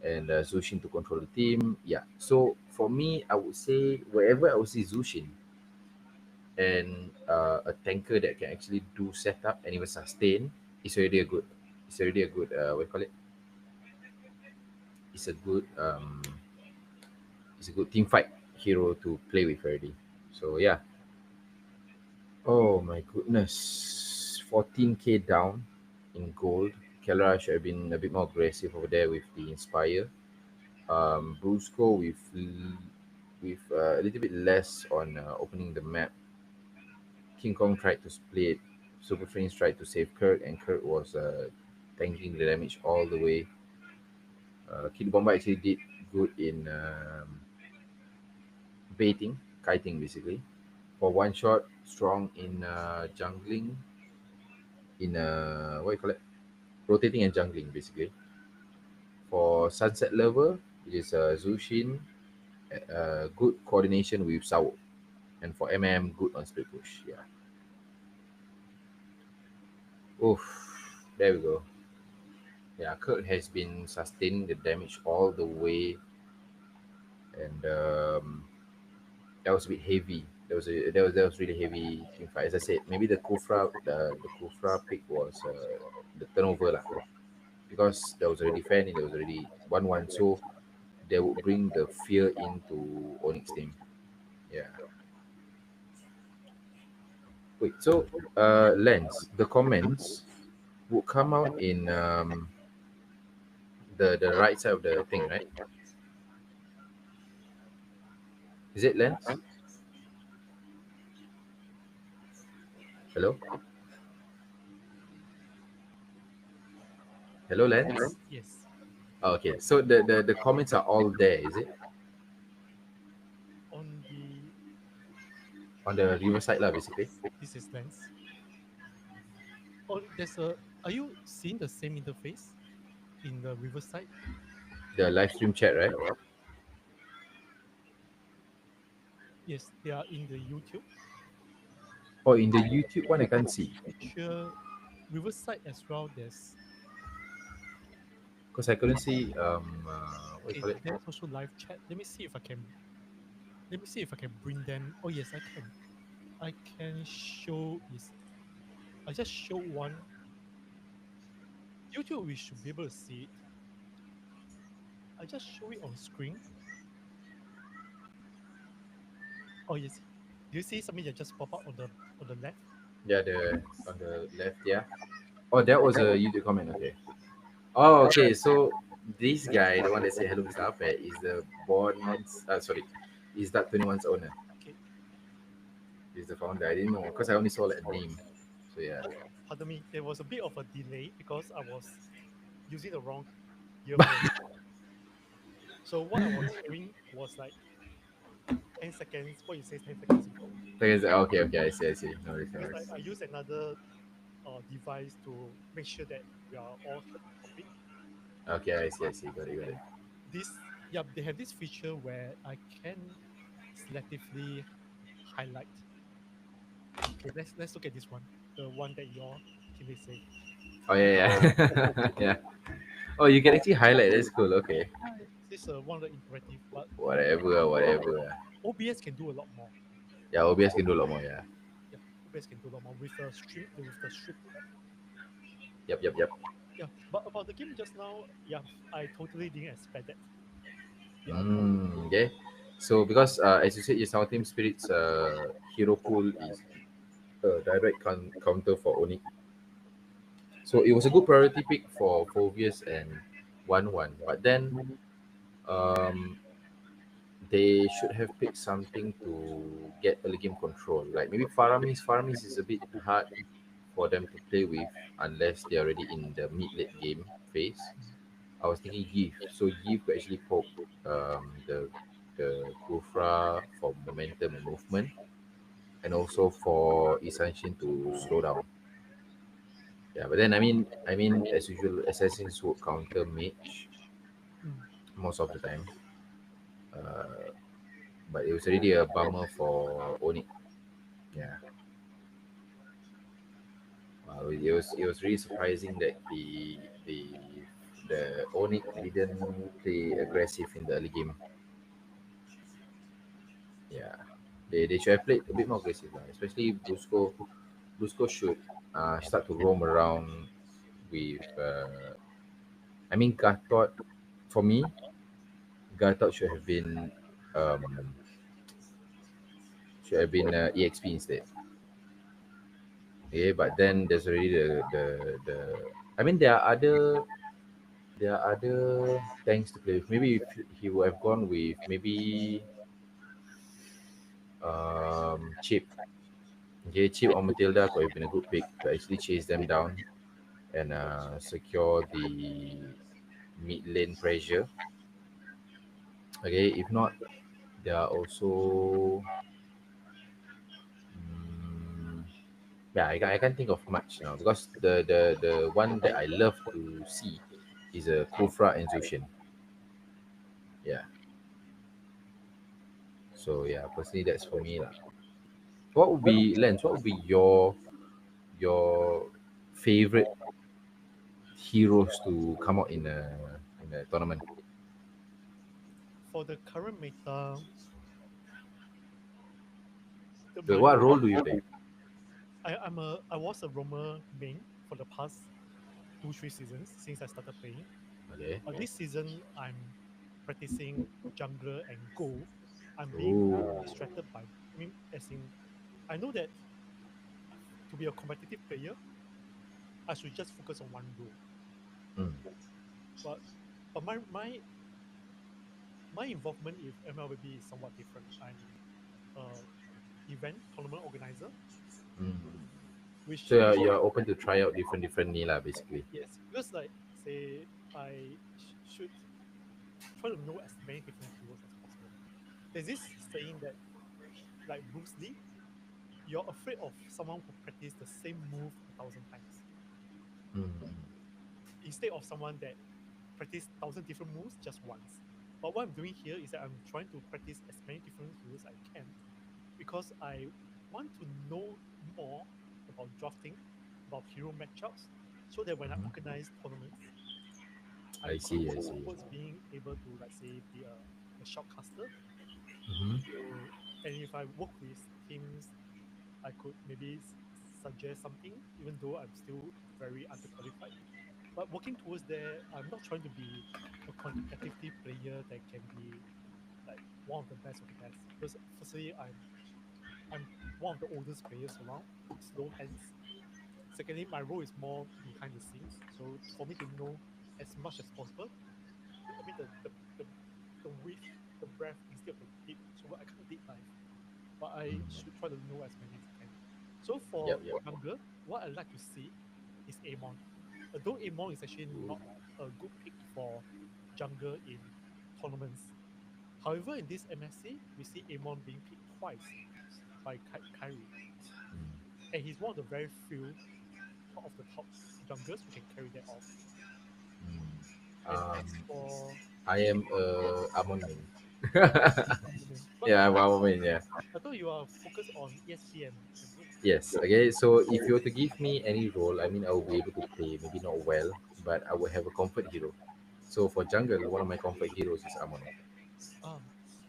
and Zushin to control the team. Yeah, so for me, I would say wherever I would see Zushin and a tanker that can actually do setup and even sustain, it's already a good. It's already a good. What do you call it? It's a good. It's a good team fight hero to play with already. So yeah. Oh my goodness, 14k down in gold. Kelara should have been a bit more aggressive over there with the Inspire. Brusco with a little bit less on opening the map. King Kong tried to split. Super Friends tried to save Kurt, and Kurt was tanking the damage all the way. Kid Bomba actually did good in baiting, kiting basically. For one shot, strong in jungling, in what you call it? Rotating and jungling basically. For Sunset Lover, it is Zushin, good coordination with Sao. And for MM, good on split push. Yeah. Oof. There we go. Yeah, Kurt has been sustaining the damage all the way, and that was a bit heavy. That was really heavy team fight. As I said, maybe the Kufra pick was the turnover lah, because there was already fan and there was already 1-1, so they would bring the fear into Onyx team. Yeah. Wait, so Lens, the comments would come out in the right side of the thing, right? Is it Lens? Hello? Hello, Lens? Yes. Oh, okay, so the comments are all there, is it? On the riverside lah, basically. This is Lens. Oh, there's a. Are you seeing the same interface in the riverside? The live stream chat, right? Yes, they are in the YouTube. Oh, in the YouTube one, I can't see. Sure, riverside as well. There's. Because I couldn't see what do you call it? There's also live chat. Let me see if I can. Let me see if I can bring them. Oh yes, I can. I can show this. I just show one. YouTube, we should be able to see it. I just show it on screen. Oh yes. Do you see something that just pop up on the left? Yeah, on the left, yeah. Oh, that was a YouTube comment. Okay. Oh, okay. So this guy, the one that said hello, Mr. Apet, is the is that 21's owner. Okay. He's the founder. I didn't know because I only saw like a name. So yeah. Pardon me, there was a bit of a delay because I was using the wrong earphone. So what I was doing was like 10 seconds, what you say 10 seconds ago. Okay, I see. No worries. I use another device to make sure that we are all topic. Okay, I see. Got it. They have this feature where I can selectively highlight. Okay, let's look at this one. The one that your teammate say. Oh yeah. Yeah. Oh, you can actually highlight. That's cool. Okay. This is one of the interactive, but whatever. OBS can do a lot more. Yeah, OBS can do a lot more. Yeah. OBS can do a lot more with the strip. Yep. Yeah, but about the game just now, I totally didn't expect that. Okay. So because as you said, your Sound Team Spirit's hero pool is a direct counter for Onyx. So it was a good priority pick for Phobius and 1-1. But then they should have picked something to get early game control. Like maybe Faramis. Faramis is a bit hard for them to play with unless they're already in the mid-late game phase. I was thinking Yves. So Yves could actually poke the Kufra for momentum and movement, and also for Isanshin to slow down. Yeah, but then I mean, as usual, assassins would counter mage most of the time. But it was already a bummer for Onyx. Yeah. It was really surprising that the Onyx didn't play aggressive in the early game. Yeah, they should have played a bit more aggressive, especially Brusco. Brusco should start to roam around with. Gatot. For me, Gatot should have been EXP instead. Okay, but then there's already the. There are other tanks to play with. Maybe if he would have gone with maybe Chip. Okay, Chip or Matilda could have been a good pick to actually chase them down and secure the mid lane pressure. Okay, if not, There are also yeah, I can't think of much now because the one that I love to see is a Kufra and Zushin. Yeah. So yeah, personally that's for me lah. What would be Lens? What would be your favorite heroes to come out in a tournament? For the current meta, So what role do you play? I was a roamer main for the past 2-3 seasons since I started playing. Okay. This season I'm practicing jungler and go. I'm being Ooh. distracted by as in I know that to be a competitive player, I should just focus on one role. Mm. But my involvement in MLBB is somewhat different. I'm event tournament organizer, Mm. which So you're open to try out different Nila basically. yes, because like say I should try to know as many different heroes as possible. There's this saying that like Bruce Lee, you're afraid of someone who practice the same move 1,000 times Mm. instead of someone that practice 1,000 different moves just once. But what I'm doing here is that I'm trying to practice as many different heroes I can because I want to know more about drafting, about hero matchups, so that when I organize tournaments, I see. towards being able to, let's say, be a shotcaster. Mm-hmm. And if I work with teams, I could maybe suggest something, even though I'm still very underqualified. But working towards there, I'm not trying to be a quantitative player that can be like one of the best of the best. Because firstly, I'm one of the oldest players around, slow hands. Secondly, my role is more behind the scenes. So for me to know as much as possible, I mean the width, the breadth instead of the deep. So I can't deep dive, but I should try to know as many as I can. So for Yep. younger, what I like to see is Amon. Although Amon is actually not a good pick for jungle in tournaments. However, in this MSC, we see Amon being picked twice by Kyrie. And he's one of the very few top of the top junglers who can carry that off. And as for I am Amon main. but Yeah, I'm Amon main. Yeah. I thought you are focused on ESPN. Yes. Okay. So if you were to give me any role, I mean, I will be able to play. Maybe not well, but I will have a comfort hero. So for jungle, one of my comfort heroes is Amon. Ah,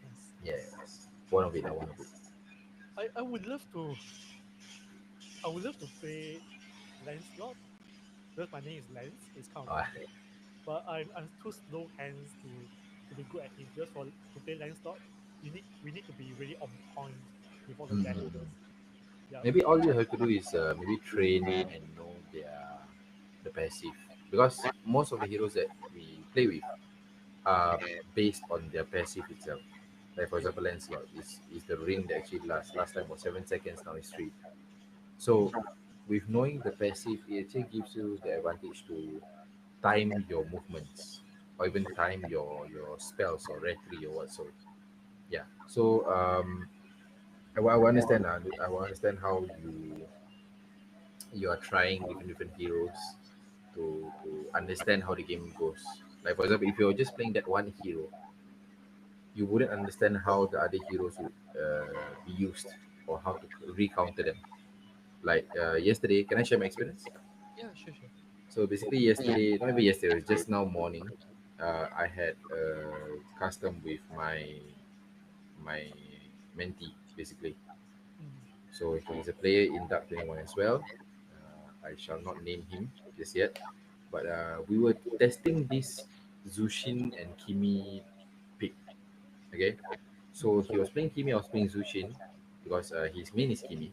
nice. Yes. One of it. One of it. I would love to play Lancelot because my name is Lance. It's kind of Ah. funny. But I'm too slow hands to be good at him. Because to play Lancelot, we need to be really on point with all the dashes. Yeah. Maybe all you have to do is maybe train and know the passive because most of the heroes that we play with are based on their passive itself. Like for example, Lancelot is the ring that actually lasts. Last time was 7 seconds, now it's 3. So with knowing the passive, it actually gives you the advantage to time your movements or even time your spells or retry or what so. Yeah. So I will understand. I will understand how you are trying different heroes to understand how the game goes. Like for example, if you're just playing that one hero, you wouldn't understand how the other heroes would be used or how to recounter them. Like yesterday, can I share my experience? Yeah, sure. So basically, yesterday, not even yesterday, it was just now morning. I had a custom with my mentee basically. So he's a player in Dark 21 as well. I shall not name him just yet, but we were testing this Zushin and Kimi pick. Okay, so he was playing Kimi, I was playing Zushin because his main is Kimi.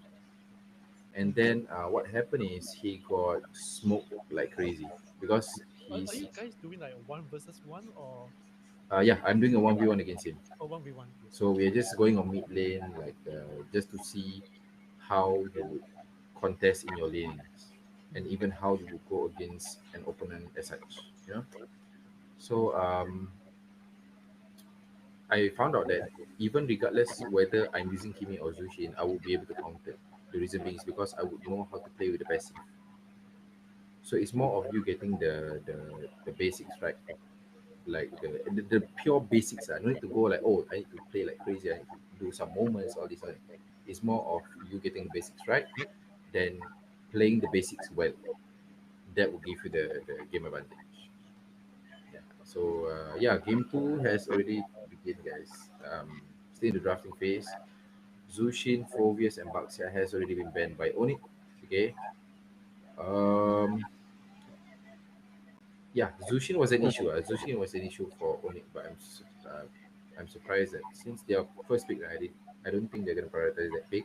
And then what happened is he got smoked like crazy because Are he's you guys doing like a 1 versus 1 or yeah, I'm doing a 1v1 against him. a 1v1? So we're just going on mid lane, like just to see how you would contest in your lanes, and even how you would go against an opponent as such. You know. So I found out that even regardless whether I'm using Kimi or Zushin, I would be able to counter. The reason being is because I would know how to play with the passive. So it's more of you getting the basics right, like the pure basics. I don't need to go like, oh, I need to play like crazy. I need to do some moments, all this. It's more of you getting the basics right, then playing the basics well. That will give you the game advantage. Yeah. So yeah, game two has already begun, guys. Still in the drafting phase. Zushin, Phovius, and Baxia has already been banned by Onyx. Okay. Um, yeah, Zushin was an issue. Zushin was an issue for Onyx, but I'm surprised that since their first pick, I don't think they're gonna prioritize that pick.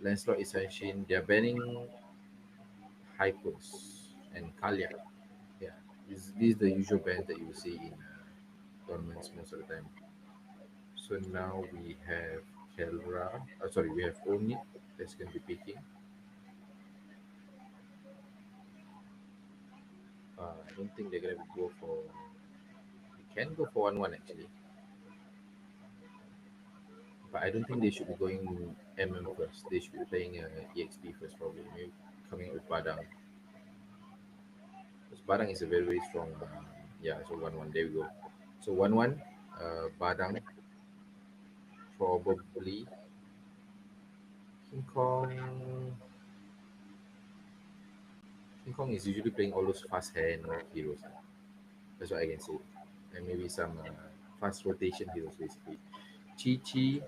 Lancelot is Shin. They're banning Hypos and Kalia. Yeah, these are the usual bans that you will see in tournaments most of the time. So now we have Kelra. Sorry, we have Onyx that's gonna be picking. I don't think they're gonna go for. They can go for 1-1 actually, but I don't think they should be going first. They should be playing EXP first, probably. Maybe coming up with Badang. Because Badang is a very very strong. Yeah, so 1-1. There we go. So 1-1. Badang probably King Kong. King Kong is usually playing all those fast hand heroes. That's what I can say. And maybe some fast rotation heroes basically. Chi Chi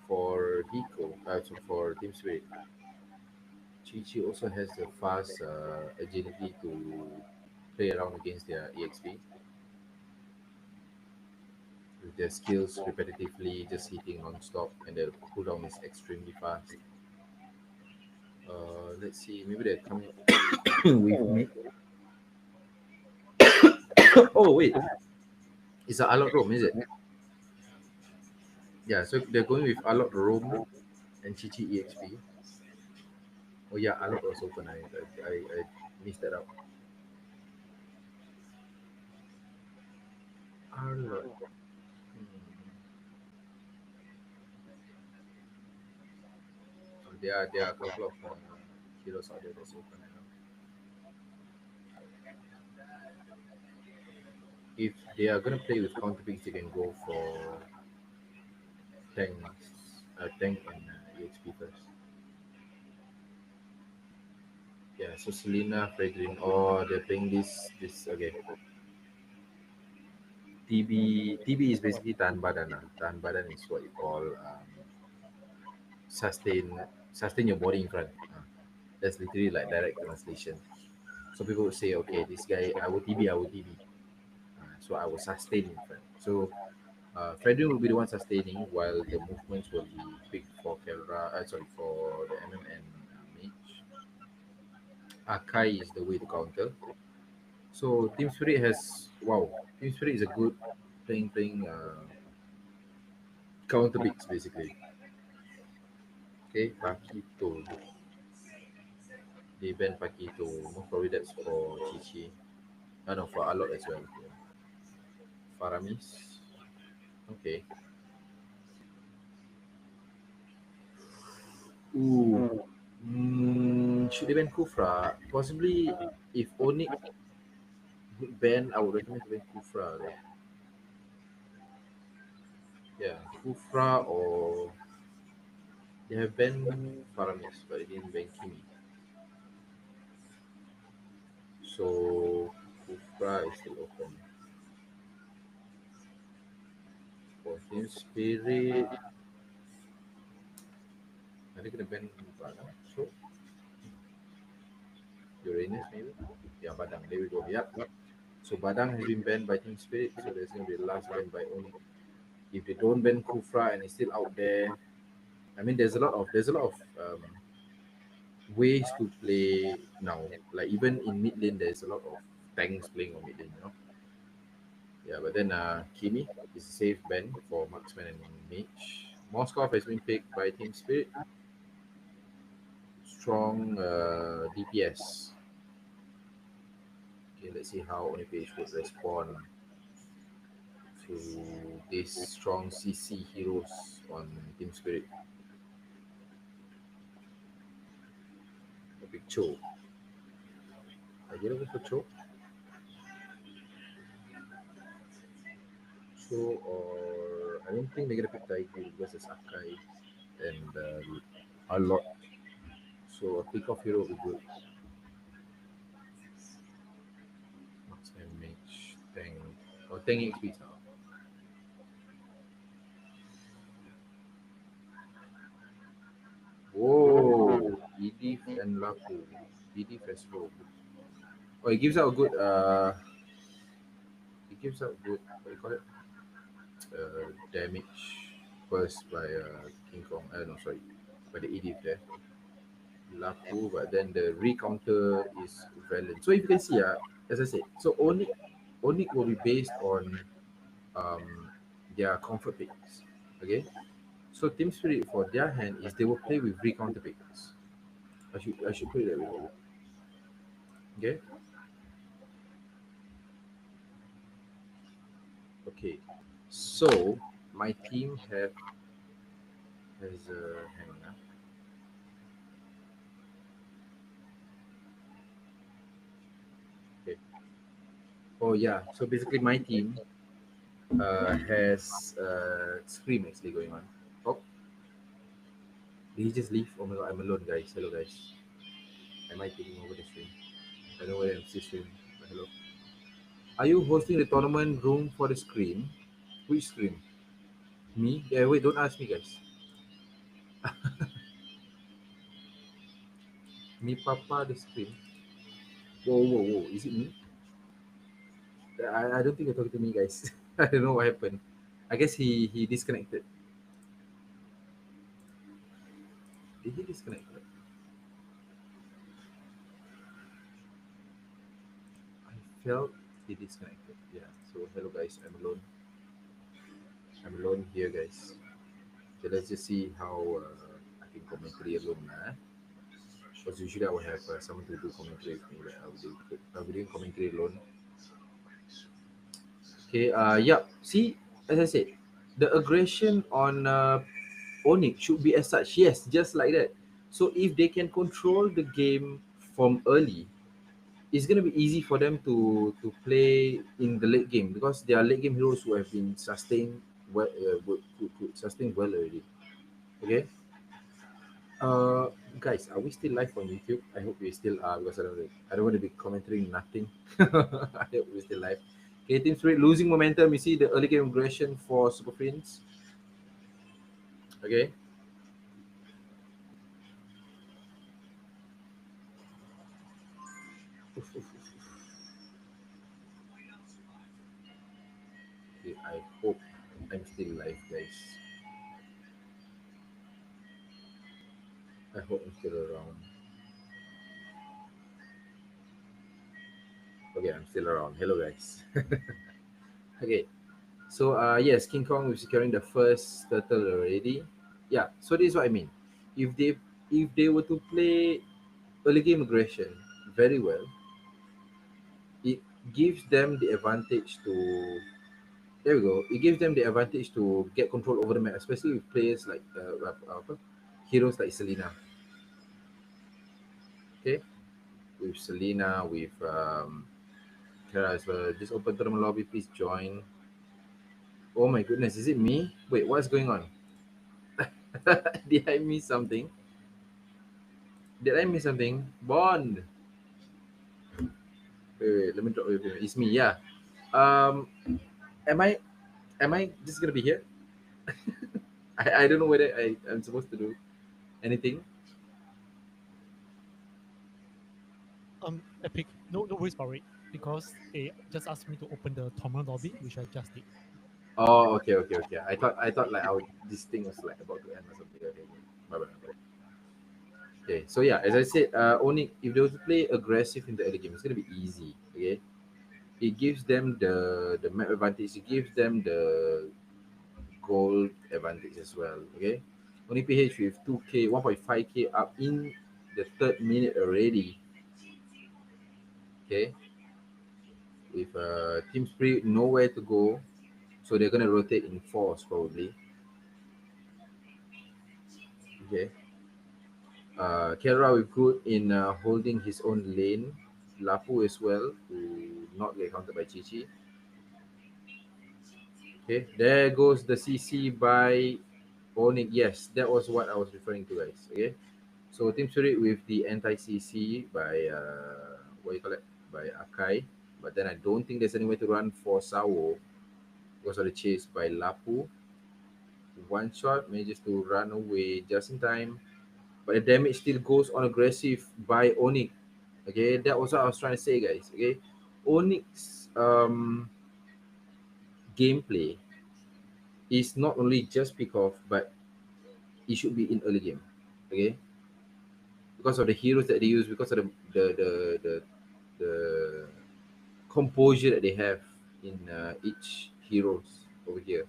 for Hiko, so for Team Spirit. Chi Chi also has the fast agility to play around against their EXP with their skills repetitively, just hitting non-stop, and their cooldown is extremely fast. Let's see, maybe they're coming with me. Oh wait, it's a Alot Rome, is it? Yeah, so they're going with Alot Rome and Chi Chi EXP. Oh yeah, Alot was open. I missed that out. Alot. So there are a couple of heroes out there that's open right now. If they are gonna play with counter picks, they can go for tank and EXP first. Yeah, so Selena, Fredrin, or they're playing this okay. TB is basically tahan badan. Tahan badan is what you call sustain your body in front. That's literally like direct translation. So people would say, okay, this guy, I will TB. So I will sustain in front. So Fredrin will be the one sustaining, while the movements will be picked for for the MM and Mage. Akai is the way to counter. So Team Spirit has Team Spirit is a good playing counter picks basically. Okay, Pakito. They ban Pakito. Most probably that's for Chichi. No, for Alot as well. Yeah. Faramis. Okay. Ooh. Should they ban Kufra? Possibly if Onyx would ban, I would recommend to ban Kufra. Though. Yeah, Kufra or they have banned Faramis, but they didn't ban Kimi. So Kufra is still open. For Team Spirit, are they gonna ban Badang? So Uranus maybe? Yeah, Badang. There we go. Yep. So Badang has been banned by Team Spirit, so there's gonna be the last ban by Onyx. If they don't ban Kufra and it's still out there, I mean there's a lot of ways to play now. Like even in mid lane there's a lot of tanks playing on mid lane, you know. Yeah, but then Kimi is a safe ban for marksman and mage. Moskov has been picked by Team Spirit. Strong DPS. Okay, let's see how Onipage would respond. to these strong CC heroes on Team Spirit. A big Cho. Are you looking for Cho? Cho, or I don't think they're gonna pick Taiki because there's Akai and a lot. So a pick off hero will be good. Marksman, mage, tank, or tank XP now. Whoa, Edith and Lapu. Edith has rogue. Oh, it gives out a good it gives out good, what do you call it? Damage first by King Kong. No, sorry, by the Edith there. Lapu, but then the recounter is Valiant. So if you can see, as I said, so Onyx will be based on their comfort picks. Okay, so Team Spirit for their hand is they will play with recounter picks. I should put it that way. Okay. Okay. So my team has hang on. Okay. Oh yeah. So basically my team has Scream actually going on. Oh, did he just leave? Oh my god, I'm alone, guys. Hello, guys. Am I taking over the stream? I don't know whether I'm still streaming. But hello. Are you hosting the tournament room for the Scream? Which Scream? Me? Yeah, wait, don't ask me, guys. Me, Papa, the Scream. Whoa. Is it me? I don't think you're talking to me, guys. I don't know what happened. I guess he disconnected. Did he disconnect? I felt he disconnected. Yeah. So hello guys, I'm alone. I'm alone here, guys. So let's just see how I can commentary alone. Because usually I will have someone to do commentary with me. Like I'll be doing commentary alone. Okay. Yeah. See, as I said, the aggression on Onyx should be as such. Yes, just like that. So if they can control the game from early, it's gonna be easy for them to play in the late game because they are late game heroes who have been sustained well, sustained well already. Okay. Guys, are we still live on YouTube? I hope we still are because I don't want to be commenting nothing. I hope we're still live. Okay, Team Spirit losing momentum. You see the early game aggression for Super Prince. Okay. Okay, I hope I'm still live, guys. I hope I'm still around. Okay, I'm still around. Hello, guys. Okay, so yes, King Kong is securing the first turtle already. Yeah, so this is what I mean. If they were to play early game aggression very well, it gives them the advantage to. There we go. It gives them the advantage to get control over the map, especially with players like heroes like Selena. Okay, with Selena, with Kara as well. Just open tournament lobby, please join. Oh my goodness, is it me? Wait, what's going on? Did I miss something? Did I miss something? Bond. Wait, let me drop. Wait, it's me. Yeah. Um, am I just gonna be here? I don't know whether I'm supposed to do anything. Epic, no worries about it because they just asked me to open the tournament lobby, which I just did. Oh, okay. I thought like this thing was like about to end or something. Okay. Bye. Okay, so yeah, as I said, only if they were to play aggressive in the early game, it's gonna be easy. Okay, it gives them the map advantage. It gives them the gold advantage as well. Okay, only PH with 2K, 1.5K up in the third minute already. Okay, with Team Spirit nowhere to go. So they're gonna rotate in fours probably. Okay. Kera with good in holding his own lane. Lapu as well to not get countered by Chichi. Okay, there goes the CC by Onyx. Yes, that was what I was referring to, guys. Okay, so Team Spirit with the anti-CC by what you call it, by Akai, but then I don't think there's any way to run for Sawo because of the chase by Lapu. One shot manages to run away just in time, but the damage still goes on aggressive by Onyx. Okay, that was what I was trying to say, guys. Okay, Onyx gameplay is not only just pick off, but it should be in early game. Okay, because of the heroes that they use, because of the composure that they have in each heroes over here.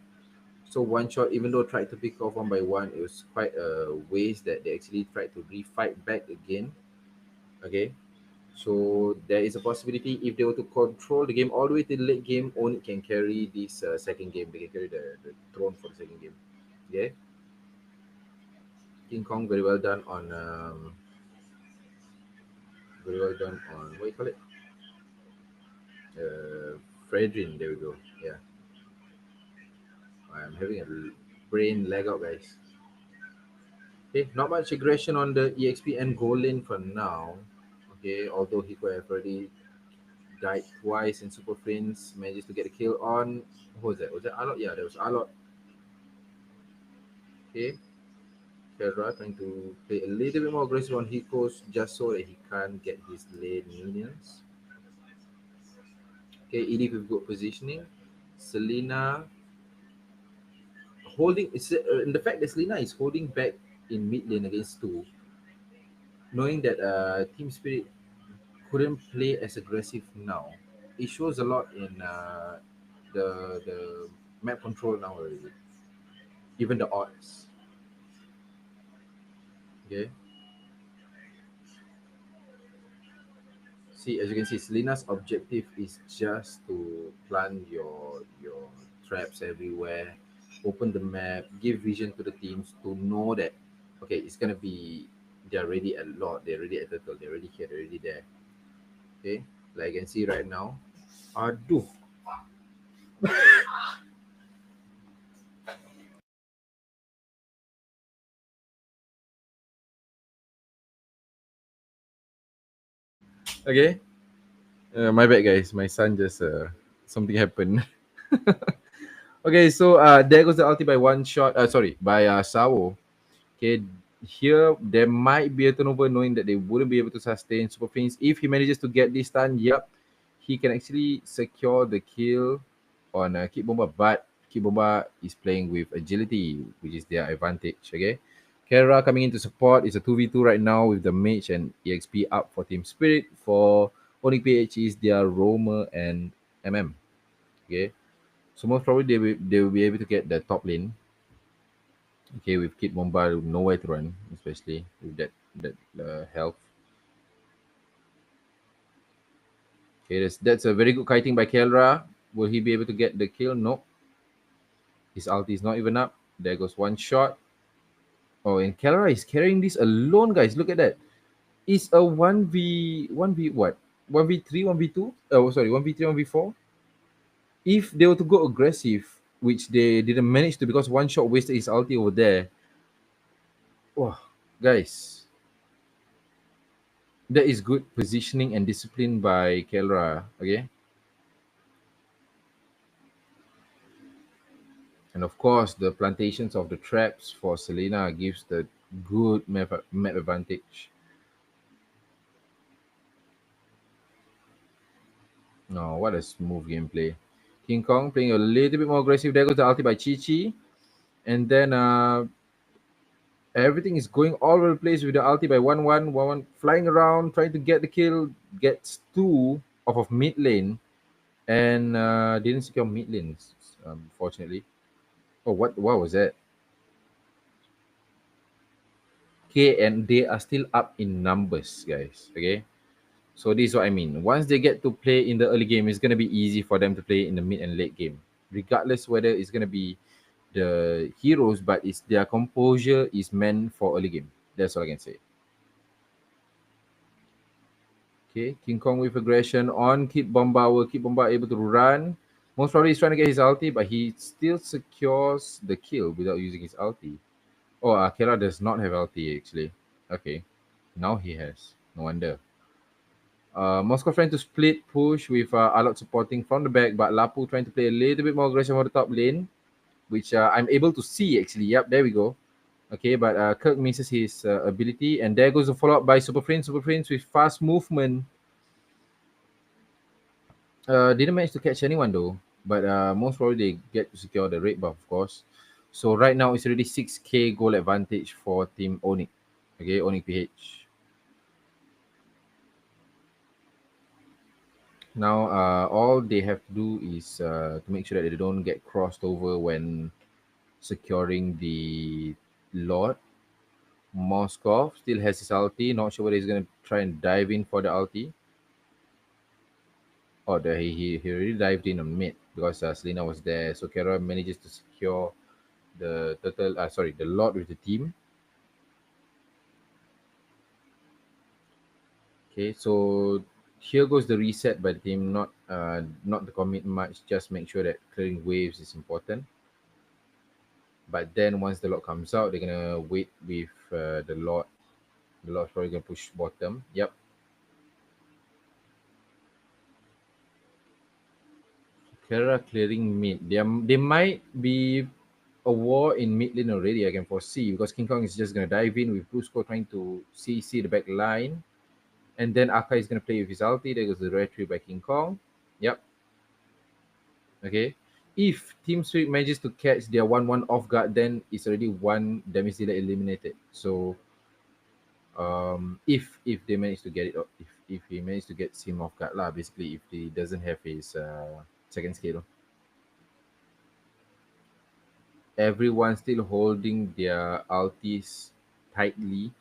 So one shot, even though tried to pick off one by one, it was quite a waste that they actually tried to refight back again. Okay, so there is a possibility if they were to control the game all the way to the late game, Oni can carry this second game. They can carry the throne for the second game. Okay. King Kong very well done on what you call it? Fredrin, there we go. Yeah. I'm having a brain lag out, guys. Okay, not much aggression on the EXP and goal lane for now. Okay, although he could have already died twice in Super Prince, manages to get a kill on. Who was that? Was that Alot? Yeah, there was Alot. Okay. Kera trying to play a little bit more aggressive on Hikos just so that he can't get his lane minions. Okay, Edith with good positioning. Selena holding, the fact that Selena is holding back in mid lane against two, knowing that Team Spirit couldn't play as aggressive now, it shows a lot in the map control now already. Even the odds. Okay. See, as you can see, Selena's objective is just to plant your traps everywhere, open the map, give vision to the teams to know that okay, it's gonna be they're already a lot, they're already at the turtle, they're already here, they're already there. Okay, like I can see right now. Aduh. Okay. My bad, guys. My son just something happened. Okay, so there goes the ulti by one shot. Sorry, by Sawo. Okay, here there might be a turnover, knowing that they wouldn't be able to sustain Super Prince. If he manages to get this stun, yep, he can actually secure the kill on Kid Bomba. But Kid Bomba is playing with agility, which is their advantage. Okay, Kera coming in to support. It's a 2v2 right now with the mage and EXP up for Team Spirit. For Onyx PH is their roamer and MM. Okay, so most probably they will be able to get the top lane. Okay, with Kid Bomba nowhere to run, especially with that health. Okay, that's a very good kiting by Kelra. Will he be able to get the kill? Nope. His ulti is not even up. There goes one shot. Oh, and Kelra is carrying this alone, guys. Look at that. It's a 1v what? 1v3, 1v2? Oh, sorry, 1v3, 1v4. If they were to go aggressive, which they didn't manage to because one shot wasted his ulti over there. Oh, guys. That is good positioning and discipline by Kelra. Okay. And of course, the plantations of the traps for Selena gives the good map advantage. No, what a smooth gameplay. King Kong playing a little bit more aggressive. There goes the ulti by Chi-Chi. And then everything is going all over the place with the ulti by 1-1, flying around, trying to get the kill. Gets two off of mid lane. And didn't secure mid lanes, fortunately. Oh, what was that? Okay, and they are still up in numbers, guys. Okay. So this is what I mean. Once they get to play in the early game, it's going to be easy for them to play in the mid and late game regardless whether it's gonna be the heroes, but it's their composure is meant for early game. That's all I can say. Okay, King Kong with aggression on Kid Bomba. Will Kid Bomba able to run? Most probably he's trying to get his ulti, but he still secures the kill without using his ulti. Oh, Akira does not have ulti actually. Okay, now he has. No wonder. Moscow trying to split push with Alot supporting from the back, but Lapu trying to play a little bit more aggressive on the top lane, which I'm able to see actually. Yep, there we go. Okay, but Kirk misses his ability, and there goes the follow up by Super Prince. Super Prince with fast movement. Didn't manage to catch anyone though, but most probably they get to secure the red buff, of course. So right now it's already 6k goal advantage for Team Onyx. Okay, Onyx PH. Now, all they have to do is to make sure that they don't get crossed over when securing the Lord. Moskov still has his ulti. Not sure whether he's going to try and dive in for the ulti. Oh, he already dived in on mid because Selena was there. So Kara manages to secure the the Lord with the team. Okay, so here goes the reset by the team. Not the commit much. Just make sure that clearing waves is important. But then once the Lord comes out, they're gonna wait with the Lord. The Lord's probably gonna push bottom. Yep. Kara clearing mid. They might be a war in mid lane already. I can foresee because King Kong is just gonna dive in with Brusco trying to CC the back line. And then Aka is going to play with his ulti. There goes the retreat by King Kong. Yep. Okay. If Team Spirit manages to catch their 1-1 off guard, then it's already one damage dealer eliminated. So if they manage to get it, if he managed to get him off guard lah, basically if he doesn't have his second skill. Everyone still holding their ultis tightly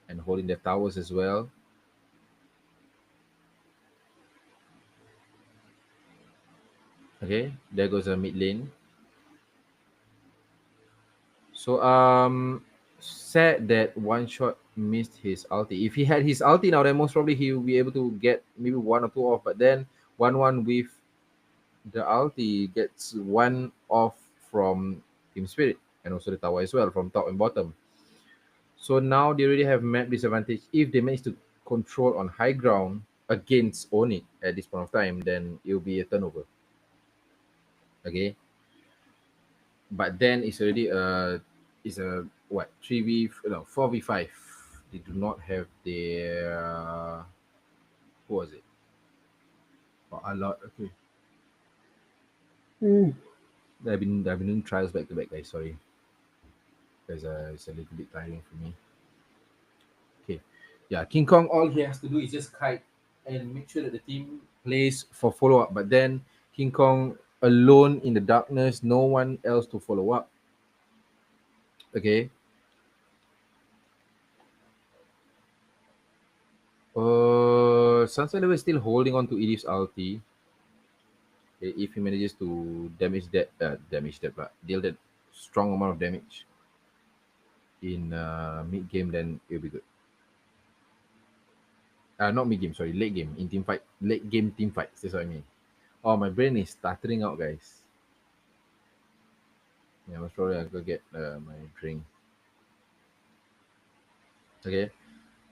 and holding their towers as well. Okay, there goes a mid lane. So sad that one shot missed his ulti. If he had his ulti now, then most probably he will be able to get maybe 1 or 2 off. But then 1-1 with the ulti gets 1 off from Team Spirit and also the tower as well from top and bottom. So now they already have map disadvantage. If they manage to control on high ground against Onyx at this point of time, then it will be a turnover. Okay. But then it's already it's a what 4v5. They do not have their who was it? Oh, a lot. Okay. I've been doing trials back to back, guys. Sorry, because it's a little bit tiring for me. Okay, yeah. King Kong, all he has to do is just kite and make sure that the team plays for follow up. But then King Kong alone in the darkness, no one else to follow up. Okay. Sunset Level is still holding on to Edith's ulti. Okay, if he manages to deal that strong amount of damage in mid game, then it'll be good. Not mid game, sorry, late game in team fight, late game team fights. That's what I mean. Oh, my brain is stuttering out, guys. Yeah, most probably I'll go get my drink. Okay,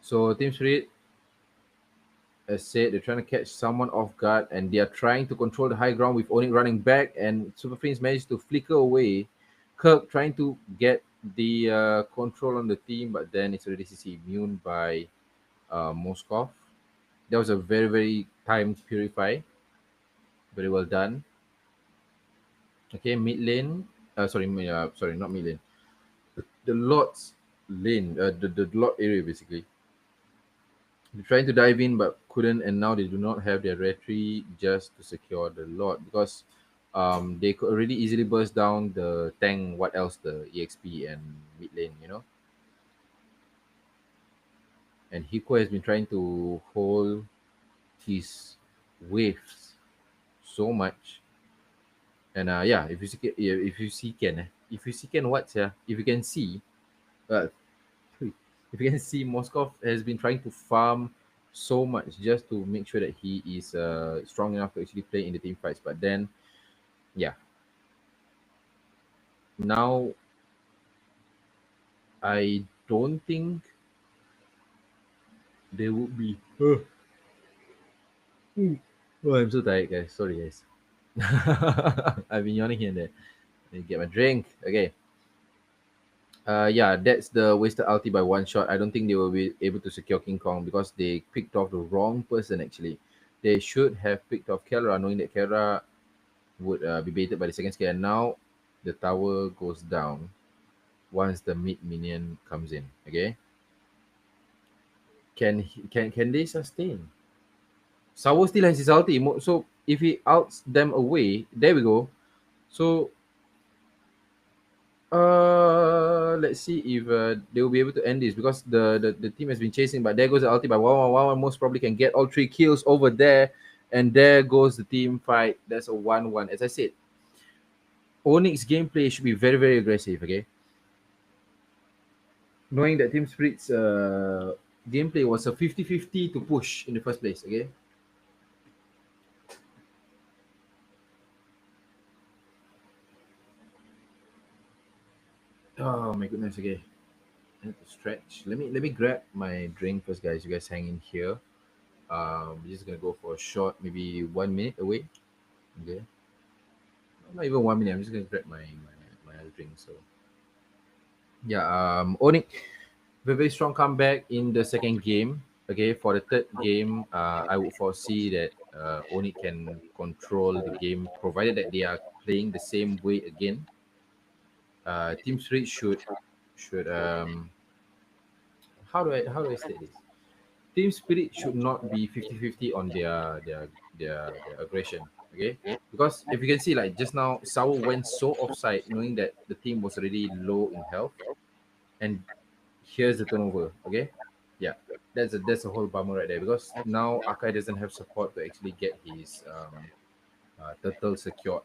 so Team Spirit, as said, they're trying to catch someone off guard and they are trying to control the high ground with Onyx running back and Super Prince managed to flicker away. Kirk trying to get the control on the team, but then it's already CC immune by Moskov. That was a very, very timed purify. Very well done. Okay, mid lane. Sorry, not mid lane. The Lord's lane, the Lord area basically. They're trying to dive in but couldn't, and now they do not have their retreat just to secure the Lord because they could already easily burst down the tank. What else? The EXP and mid lane, you know. And Hiko has been trying to hold his waves so much And yeah, if you see Ken what, yeah, if you can see, uh, if you can see, Moskov has been trying to farm so much just to make sure that he is strong enough to actually play in the team fights. But then, yeah, now I don't think there would be. Oh, I'm so tired, guys. Sorry, guys. I've been yawning here and there. Let me get my drink. Okay. Yeah, that's the wasted ulti by one shot. I don't think they will be able to secure King Kong because they picked off the wrong person actually. They should have picked off Kelra, knowing that Kelra would be baited by the second scare. And now the tower goes down once the mid minion comes in. Okay. Can they sustain? Sawo still has his ulti. So if he outs them away, there we go. So let's see if they will be able to end this because the team has been chasing, but there goes the ulti by 1-1-1. Most probably can get all 3 kills over there, and there goes the team fight. That's a 1-1. As I said, Onyx gameplay should be very, very aggressive. Okay, knowing that Team Spirit's gameplay was a 50-50 to push in the first place. Okay. Oh my goodness. Okay. I need to stretch. Let me grab my drink first, guys. You guys hang in here. We're just gonna go for a short, maybe 1 minute away. Okay. Not even 1 minute. I'm just gonna grab my other drink. So yeah. Onyx, very, very strong comeback in the second game. Okay. For the third game, I would foresee that Onyx can control the game, provided that they are playing the same way again. Team Spirit should how do I say this? Team Spirit should not be 50-50 on their aggression. Okay, because if you can see, like just now, Sawo went so offside, knowing that the team was already low in health, and here's the turnover. Okay, yeah, that's a whole bummer right there because now Akai doesn't have support to actually get his turtle secured.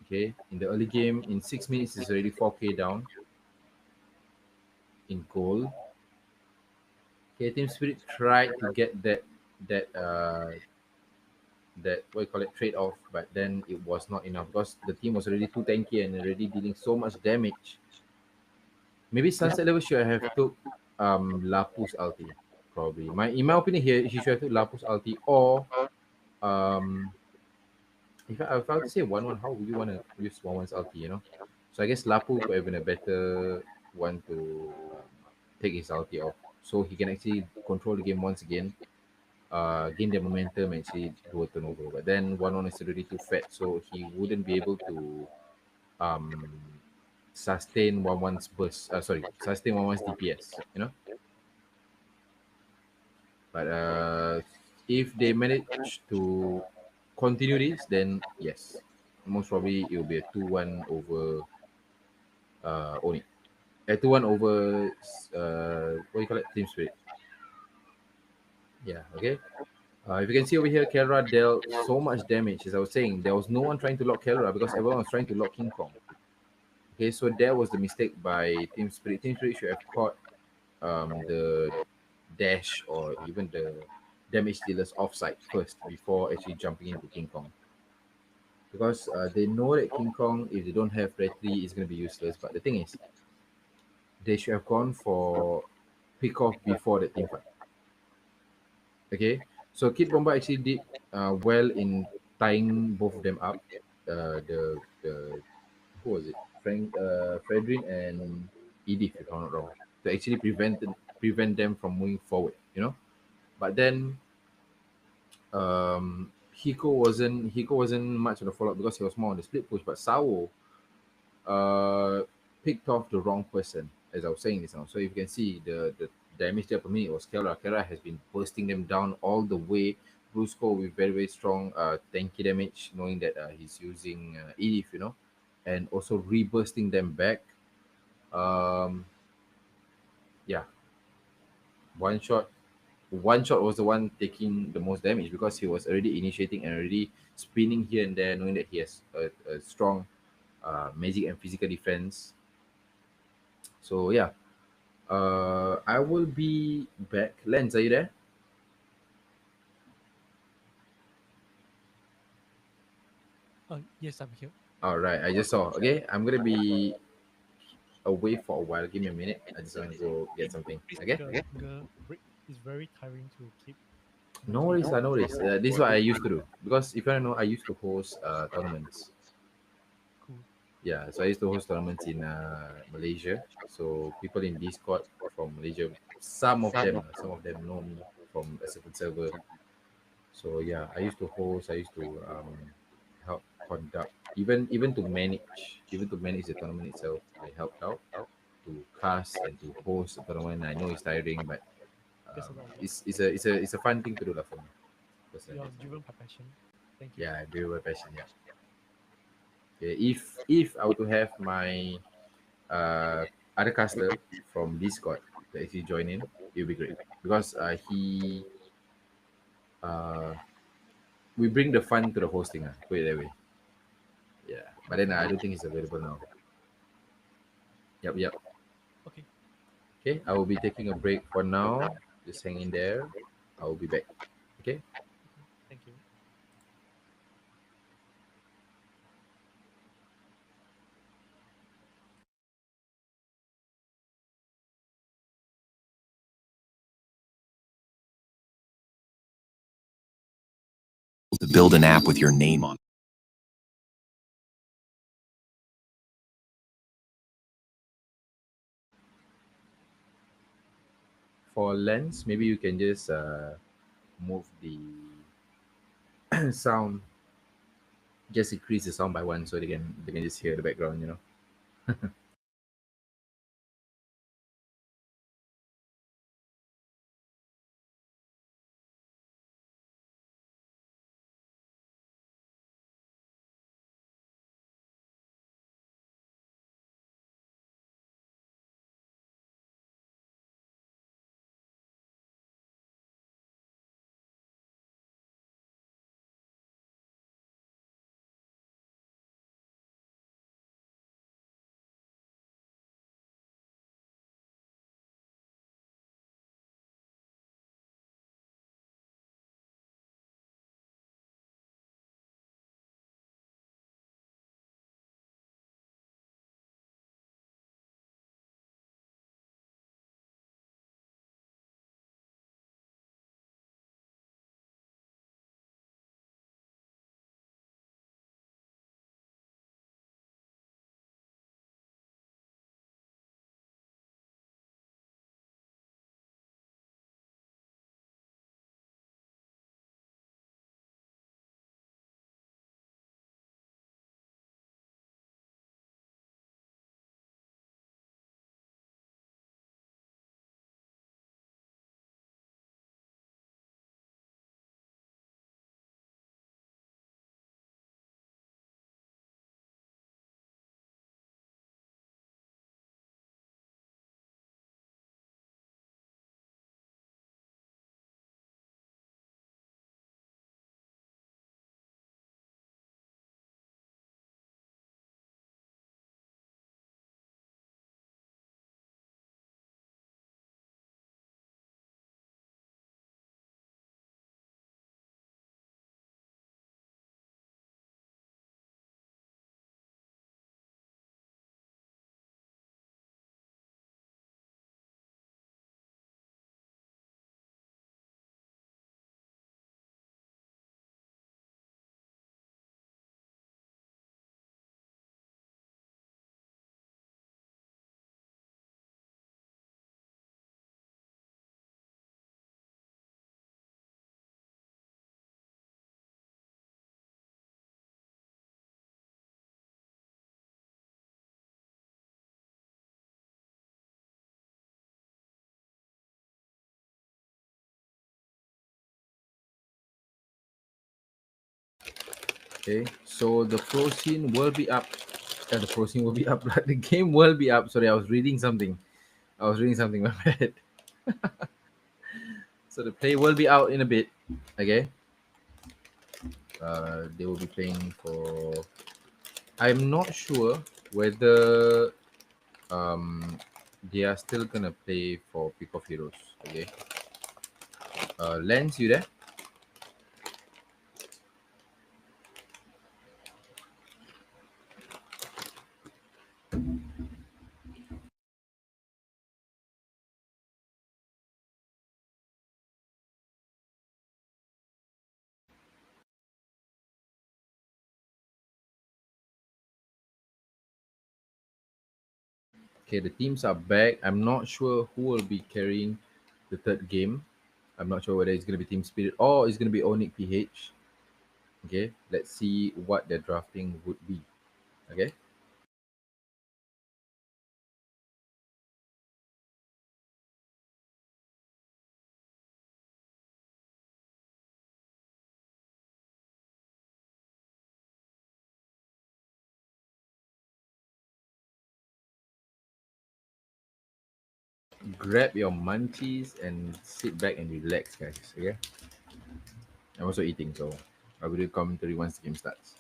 Okay, in the early game, in 6 minutes, it's already 4K down in gold. Okay, Team Spirit tried to get that that what you call it trade off, but then it was not enough because the team was already too tanky and already dealing so much damage. Maybe Sunset Level should have took Lapus ulti. Probably. In my opinion here, he should have took Lapus ulti or if I were to say 1-1, how would you want to use 1-1's ulti, you know? So I guess Lapu would have been a better one to take his ulti off. So he can actually control the game once again, gain the momentum and actually do a turnover. But then 1-1 is already too fat, so he wouldn't be able to sustain 1-1's burst. Sustain 1-1's DPS, you know? But if they manage to continue this, then yes, most probably it will be a 2-1 over Oni. A 2-1 over what do you call it? Team Spirit. Yeah, okay. If you can see over here, Kelra dealt so much damage. As I was saying, there was no one trying to lock Kelra because everyone was trying to lock King Kong. Okay, so that was the mistake by Team Spirit. Team Spirit should have caught the dash or even the damage dealers offside first before actually jumping into King Kong. Because they know that King Kong, if they don't have Red 3, is going to be useless. But the thing is, they should have gone for pick off before the team fight. Okay, so Kid Bomba actually did well in tying both of them up. The who was it? Fredrin and Edith, if I'm not wrong, to actually prevent them from moving forward. You know, but then Hiko wasn't much of a follow up because he was more on the split push. But Sawo picked off the wrong person, as I was saying this now. So if you can see the damage there per minute was Kelra. Kelra has been bursting them down all the way. Brusco with very, very strong tanky damage, knowing that he's using Edith, you know, and also rebursting them back. Yeah, one shot was the one taking the most damage because he was already initiating and already spinning here and there, knowing that he has a strong magic and physical defense. So yeah, I will be back. Lens, are you there? Yes, I'm here. All right, I just saw. Okay, I'm gonna be away for a while. Give me a minute. I just want to go get something. Okay. The break is very tiring to keep. No worries, no worries. This is what I used to do because if you don't know, I used to host tournaments. Cool. Yeah, so I used to host tournaments in Malaysia. So people in Discord from Malaysia, some of them know me from a certain server. So yeah, I used to host. I used to help conduct, even to manage the tournament itself. I helped out to cast and to host the tournament. I know it's tiring, but it's a fun thing to do, lah, for me. You are driven by passion. Thank you. Yeah, driven by passion. Yeah. Okay, if I were to have my other caster from Discord to actually join in, it would be great because we bring the fun to the hosting. Put it that way. Yeah, but then I don't think it's available now. Yep. Okay. Okay, I will be taking a break for now. Just hang in there. I will be back. Okay. Thank you. To build an app with your name on. For Lens, maybe you can just move the sound, just increase the sound by one so they can just hear the background, you know. Okay, so the pro scene will be up. The pro scene will be up. The game will be up. Sorry, I was reading something. My bad. So the play will be out in a bit. Okay. They will be playing for. I'm not sure whether they are still gonna play for Pick of Heroes. Okay. Lens, you there? Okay, the teams are back. I'm not sure who will be carrying the third game. I'm not sure whether it's going to be Team Spirit or it's going to be Onyx PH. Okay, let's see what their drafting would be. Okay. Grab your munchies and sit back and relax, guys. Okay. I'm also eating, so I will do commentary once the game starts.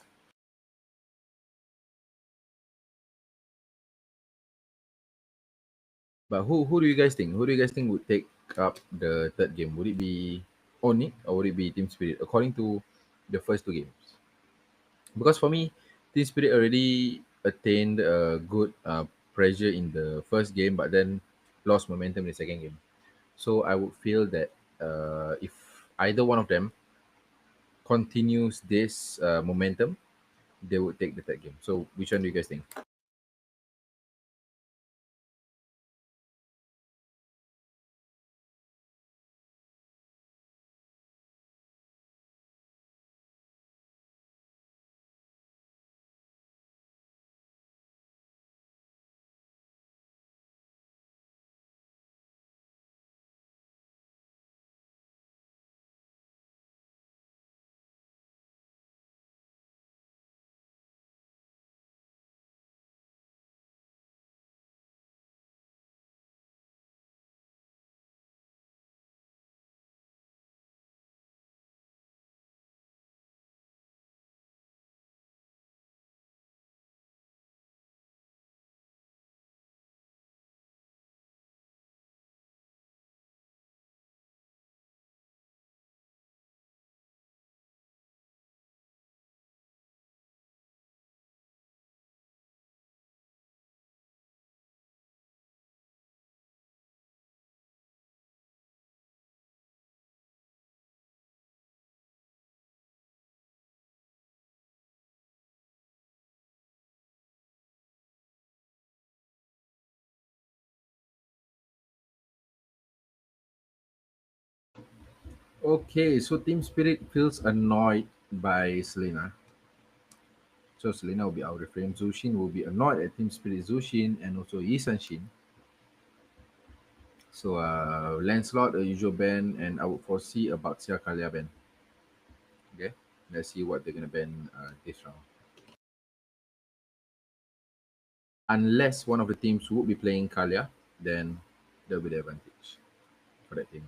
But who do you guys think? Who do you guys think would take up the third game? Would it be Onyx or would it be Team Spirit? According to the first two games, because for me, Team Spirit already attained a good pressure in the first game, but then lost momentum in the second game. So I would feel that if either one of them continues this momentum, they would take the third game. So which one do you guys think? Okay, so Team Spirit feels annoyed by Selena. So Selena will be out of frame. Zushin will be annoyed at Team Spirit Zushin and also Yisanshin. So Lancelot, a usual ban, and I would foresee a Baxia Kalia ban. Okay, let's see what they're gonna ban this round. Unless one of the teams would be playing Kalia, then there'll be the advantage for that team.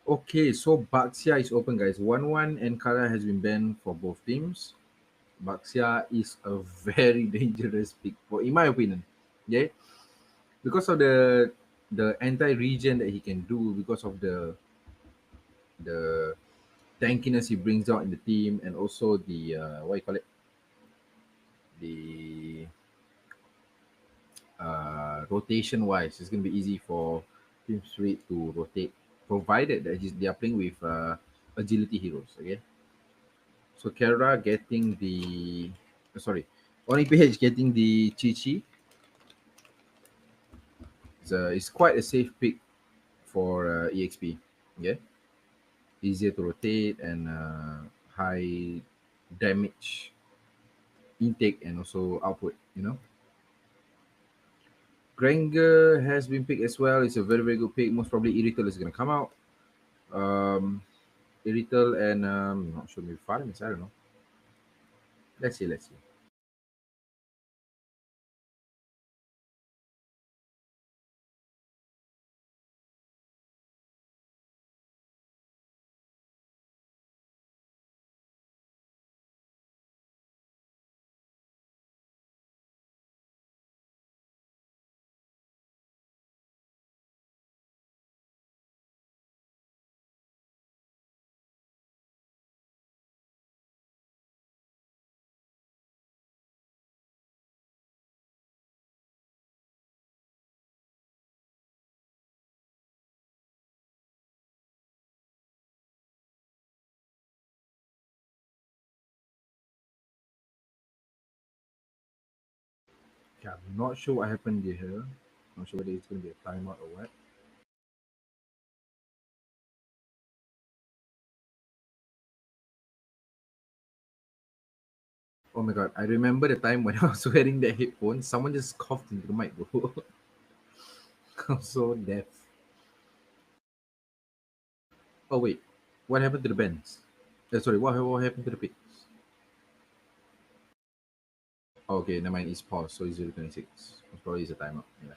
Okay, so Baxia is open, guys. 1-1 and Kalia has been banned for both teams. Baxia is a very dangerous pick, in my opinion. Yeah, because of the anti-regen that he can do, because of the tankiness he brings out in the team, and also the what you call it, the rotation wise, it's gonna be easy for Team Spirit to rotate, provided that they are playing with agility heroes. Okay, so Kara getting the On EPH getting the Chi. It's quite a safe pick for EXP. Yeah, easier to rotate and high damage intake and also output. Granger has been picked as well. It's a very, very good pick. Most probably Irrital is going to come out. Irrital and not sure, maybe Farms. I don't know. Let's see. Yeah, I'm not sure what happened here. Not sure whether it's going to be a timeout or what. Oh my god, I remember the time when I was wearing that headphone, someone just coughed into the mic, bro. I'm so deaf. Oh wait, what happened to the bands? Sorry, what happened to the picks? Okay, never mind, it's paused, so it's 026. Most probably it's a timeout. Yeah.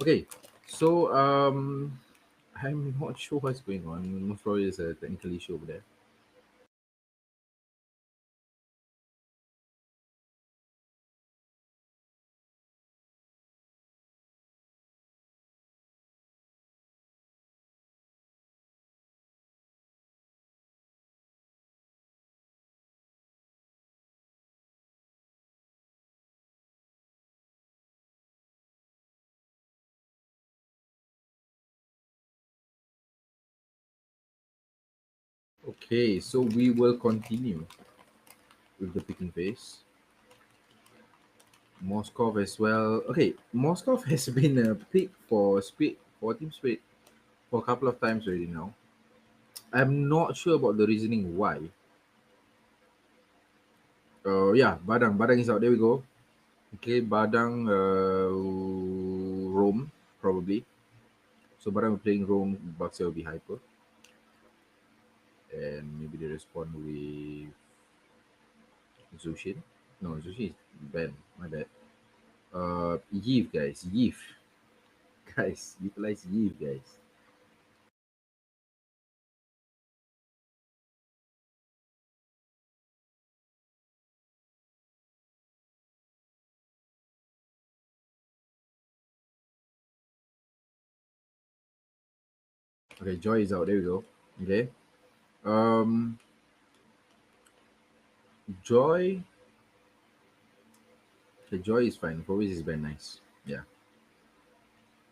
Okay, so I'm not sure what's going on. Most probably there's a technical issue over there. Okay, so we will continue with the picking phase. Moskov as well. Okay, Moskov has been a pick for Team Speed for a couple of times already now. I'm not sure about the reasoning why. Yeah, Badang is out. There we go. Okay, Badang Rome probably. So Badang playing Rome, Baxia will be hyper. And maybe they respond with Zushin. No, Zushin is banned. My bad. Yves, guys. Yves. Guys, utilize Yves, guys. Okay, Joy is out. There we go. Okay. Um, Joy. Okay, Joy is fine. Phobius is very nice. Yeah.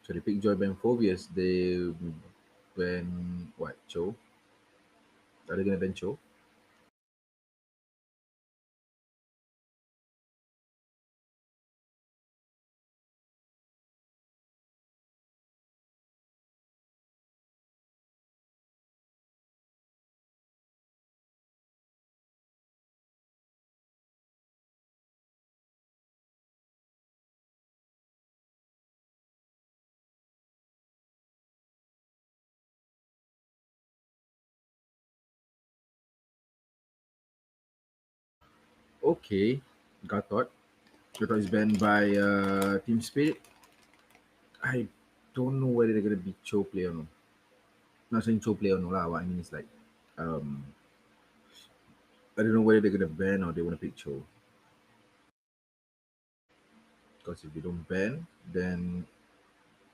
So they pick Joy ban Phobius. They ban what? Cho? Are they gonna ban Cho? Okay. Gatot. Gatot is banned by Team Spirit. I don't know whether they're gonna be Cho player or no. Not saying Cho player or no lah. What I mean is like, um, I don't know whether they're gonna ban or they wanna pick Cho. Because if they don't ban, then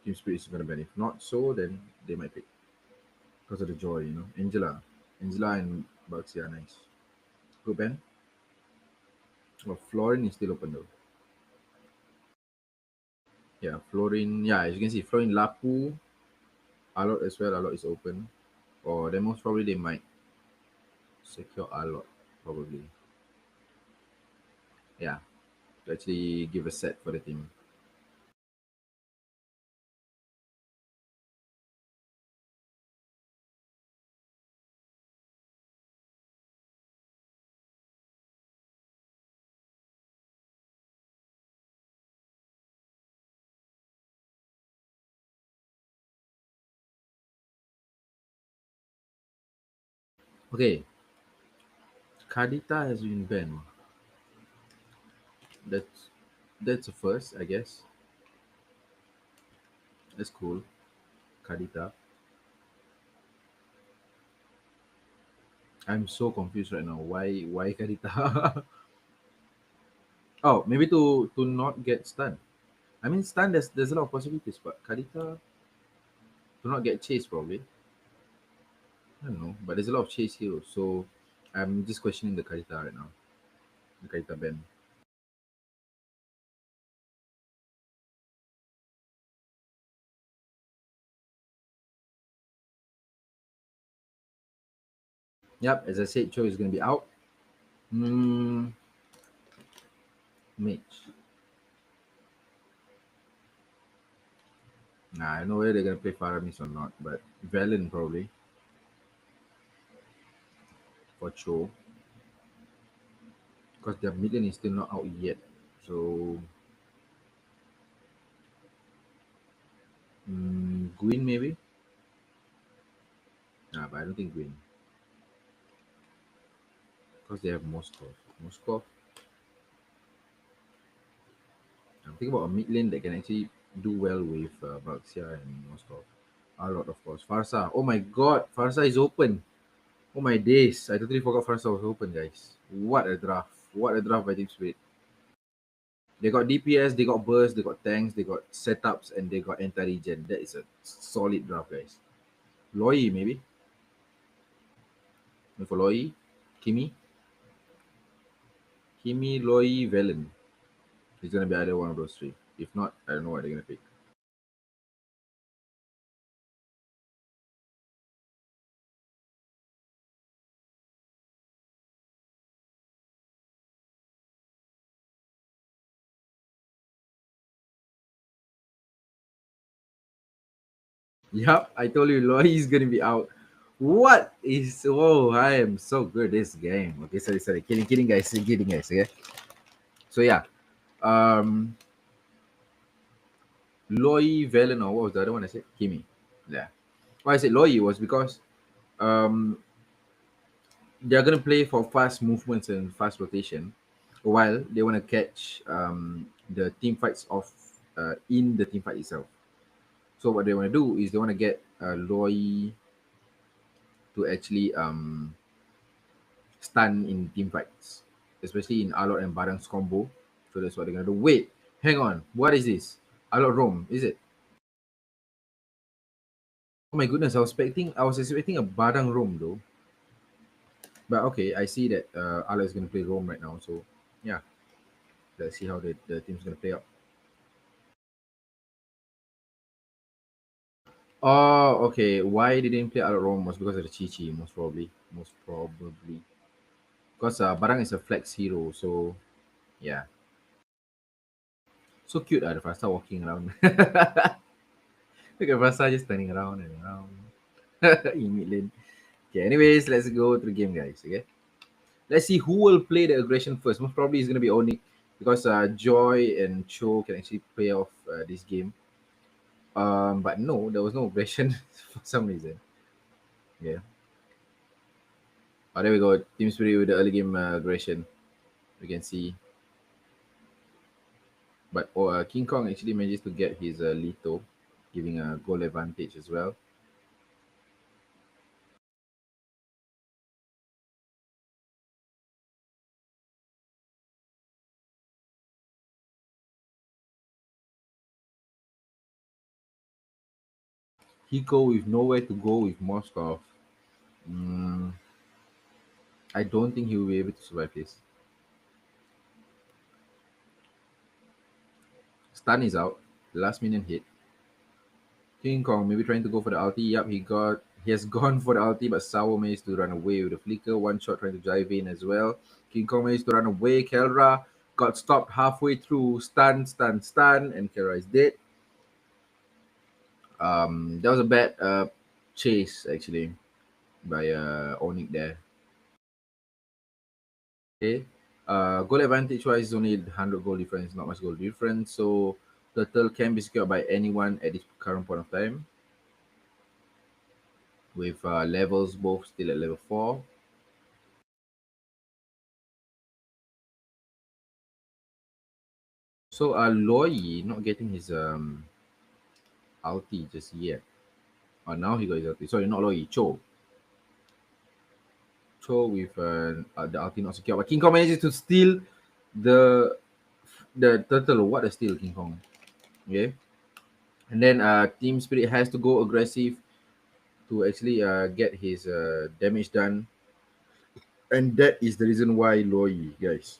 Team Spirit is gonna ban. If not so, then they might pick. Because of the joy, you know. Angela and Bugsy are nice. Go ban. Oh, Florin is still open though. Yeah, Florin. Yeah, as you can see, Florin Lapu, Alot as well. Alot is open. Or then most probably they might secure Alot, probably. Yeah, to actually give a set for the team. Okay, Kadita has been banned. That's a first, I guess. That's cool. Kadita. I'm so confused right now. Why Kadita? Oh, maybe to not get stunned. I mean stun there's a lot of possibilities, but Kadita to not get chased probably. I don't know, but there's a lot of chase heroes, so I'm just questioning the Kadita right now. The Kadita ban. Yep, as I said, Cho is gonna be out. Mage. Nah, I don't know whether they're gonna play Faramis or not, but Valen probably for Cho. Because their million is still not out yet. So Gwyn maybe? Nah, but I don't think Gwyn. Because they have Moskov. Moskov. I'm thinking about a mid lane that can actually do well with Baxia and Moskov. A lot, of course. Farsa. Oh my god, Farsa is open. Oh my days. I totally forgot Farsa was open, guys. What a draft. What a draft by Team Spirit. They got DPS, they got burst, they got tanks, they got setups, and they got anti-regen. That is a solid draft, guys. Loy, maybe? And for Loy, Kimi? Kimi, Loy, Velen. It's gonna be either one of those three. If not, I don't know what they're gonna pick. Yup, I told you Loy is gonna be out. What is oh I am so good this game. Okay, sorry. Kidding guys, okay. So yeah. Loy Velen or what was the other one I said? Kimi. Yeah. Why I said Loy was because um they're gonna play for fast movements and fast rotation while they wanna catch the team fights off in the team fight itself. So what they wanna do is they wanna get Loy to actually stun in team fights, especially in Alot and Barang's combo. So that's what they're gonna do. Wait, hang on. What is this? Alot Rome, is it? Oh my goodness, I was expecting a Badang roam though. But okay, I see that Ala is gonna play roam right now, so yeah. Let's see how the team's gonna play out. Oh, okay. Why they didn't play Ala roam was because of the Chi, most probably. Most probably. Because Badang is a flex hero, so yeah. So cute, the Fasta walking around. Look at Fasta just turning around and around in mid lane. Okay, anyways, let's go to the game, guys. Okay, let's see who will play the aggression first. Most probably it's gonna be Onyx because Joy and Cho can actually play off this game. But no, there was no aggression for some reason. Yeah. Oh, there we go. Team Spirit with the early game aggression. We can see. But King Kong actually manages to get his Lito, giving a goal advantage as well. Hiko with nowhere to go with Moskov. I don't think he will be able to survive this. Stun is out. Last minute hit. King Kong maybe trying to go for the ulti. Yup, he has gone for the ulti, but Sawo managed to run away with the flicker. One shot trying to drive in as well. King Kong managed to run away. Kelra got stopped halfway through. Stun, and Kelra is dead. That was a bad chase actually by Onyx there. Okay. Goal advantage wise is only 100 goal difference, not much goal difference. So the turtle can be secured by anyone at this current point of time. With levels both still at level 4. So Loyi not getting his ulti just yet. Oh, now he got his ulti. Sorry, not Loyi, Cho. Cho with the ulti not secure. But King Kong manages to steal the turtle. What a steal, King Kong. Okay. And then Team Spirit has to go aggressive to actually get his damage done. And that is the reason why Loyi, guys.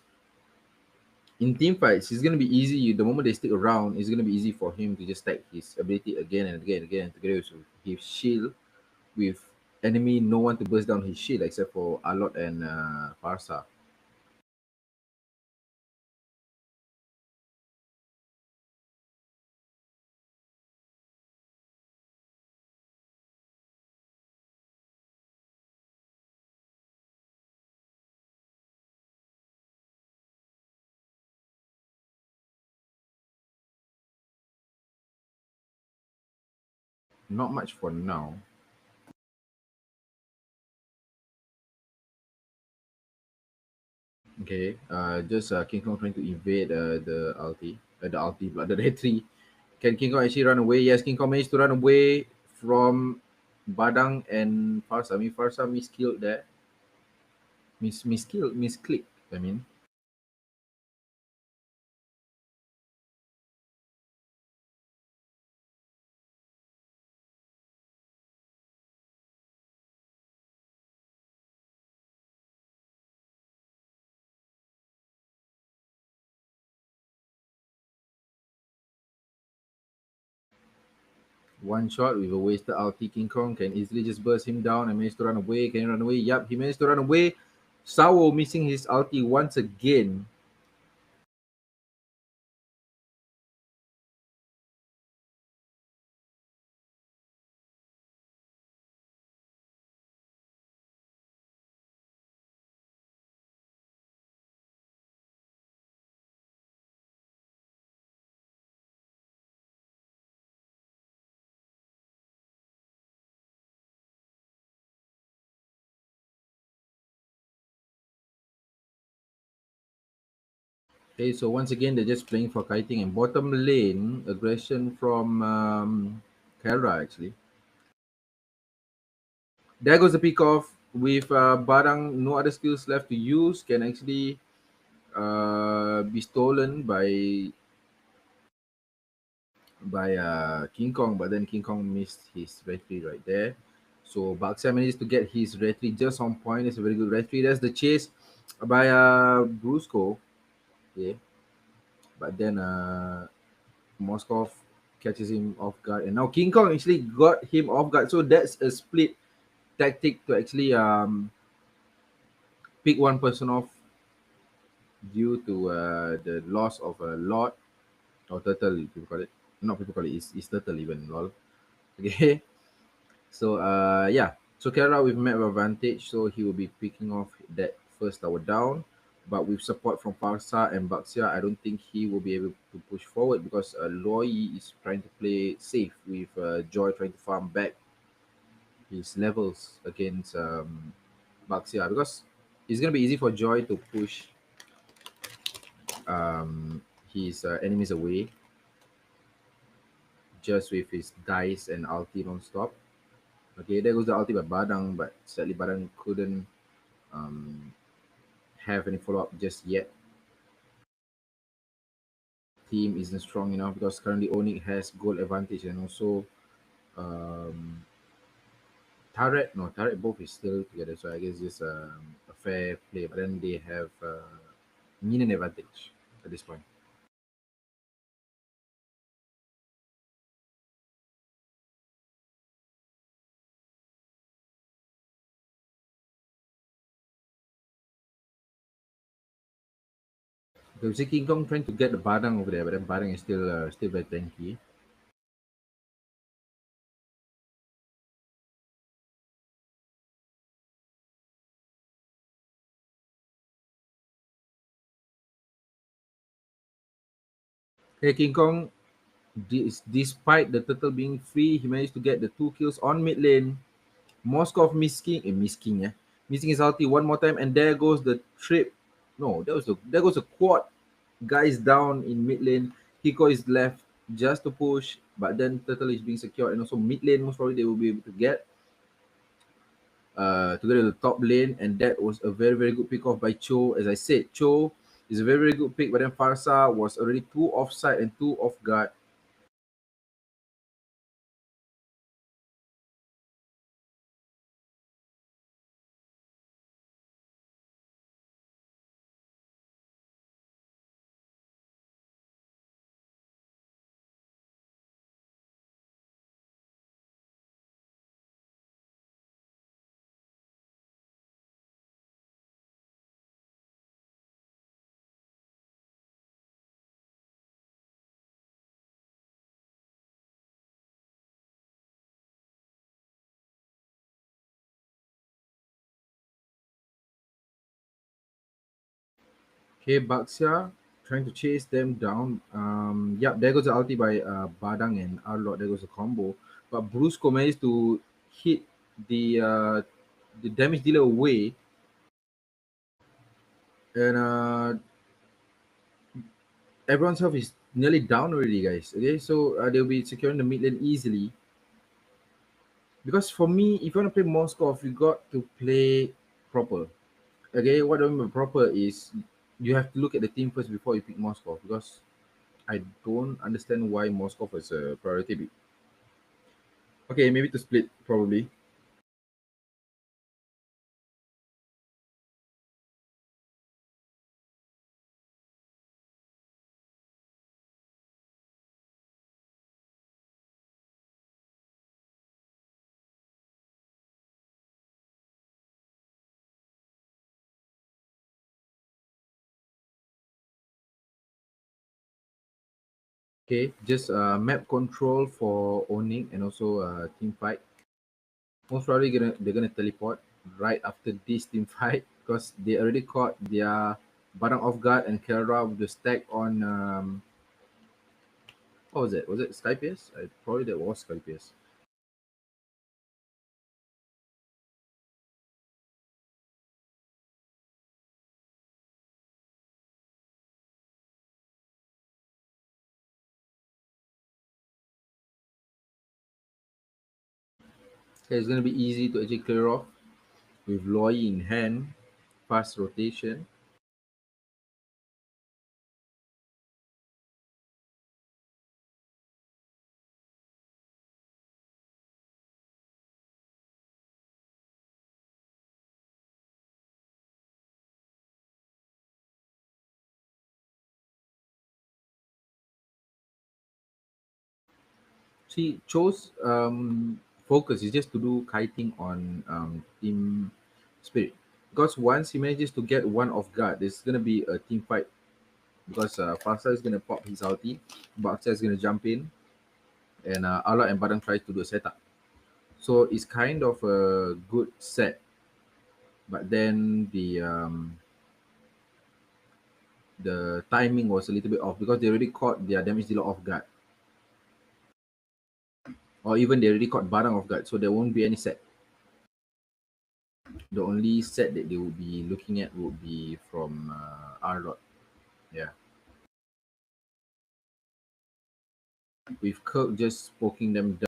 In team fights, it's gonna be easy. The moment they stick around, it's gonna be easy for him to just stack his ability again and again and again together with his shield with enemy no one to burst down his shield except for Alot and Farsa. Not much for now. Okay, just King Kong trying to invade the ulti, but the retry. Can King Kong actually run away? Yes, King Kong managed to run away from Badang and Farsa. I mean, Farsa miskilled there. Misclick. I mean. One shot with a wasted ulti. King Kong can easily just burst him down and manage to run away. Can he run away? Yup, he managed to run away. Sawo missing his ulti once again. Okay, so once again, they're just playing for kiting and bottom lane aggression from Kara actually. There goes the pick off with Barang. No other skills left to use. Can actually be stolen by by King Kong, but then King Kong missed his retry right there. So Baxia managed to get his retry just on point. It's a very good retry. That's the chase by Brusco. Okay. But then Moskov catches him off guard, and now King Kong actually got him off guard. So that's a split tactic to actually pick one person off due to the loss of a lot or turtle. People call it, not people call it. It's turtle even lol. Okay. So yeah. So Kera with map advantage, so he will be picking off that first tower down. But with support from Farsa and Baxia, I don't think he will be able to push forward because Loy is trying to play safe with Joy trying to farm back his levels against Baxia because it's gonna be easy for Joy to push his enemies away just with his dice and ulti non-stop. Okay, there goes the ulti by Badang, but sadly Badang couldn't have any follow-up just yet. Team isn't strong enough because currently Onyx has gold advantage and also Turret both is still together, so I guess it's a fair play. But then they have minion advantage at this point. So you see King Kong trying to get the Badang over there, but then Badang is still very tanky. Okay, King Kong, despite the turtle being free, he managed to get the 2 kills on mid lane. Moskov missing his ulti one more time, and there goes the trip. No, there goes the quad. Guys down in mid lane. Kiko is left just to push, but then turtle is being secured, and also mid lane most probably they will be able to get to get to the top lane, and that was a very very good pick off by Cho. As I said, Cho is a very very good pick, but then Farsa was already 2 offside and 2 off guard. Okay, Baxia trying to chase them down. Yep, there goes the ulti by Badang and Arlot. There goes the combo. But Brusco managed to hit the damage dealer away. And everyone's health is nearly down already, guys. Okay, so they'll be securing the mid lane easily. Because for me, if you want to play Moskov, you got to play proper. Okay, what I mean by proper is you have to look at the team first before you pick Moskov because I don't understand why Moskov is a priority. Okay, maybe to split probably. Okay, just map control for owning and also team fight. Most probably they're gonna teleport right after this team fight because they already caught their Barang off guard and Kera with the stack on what was it? Was it Skypius? Probably that was Skypius. Okay, it's gonna be easy to actually clear off with Loy in hand, fast rotation. She chose focus is just to do kiting on team spirit. Because once he manages to get one off guard, there's gonna be a team fight. Because Farsa is gonna pop his ulti, Baksa is gonna jump in, and Ala and Badang tries to do a setup. So it's kind of a good set, but then the timing was a little bit off because they already caught their damage dealer off guard, or even they already caught Badang off guard, so there won't be any set. The only set that they would be looking at would be from R-Lot. Yeah. With Kirk just poking them down.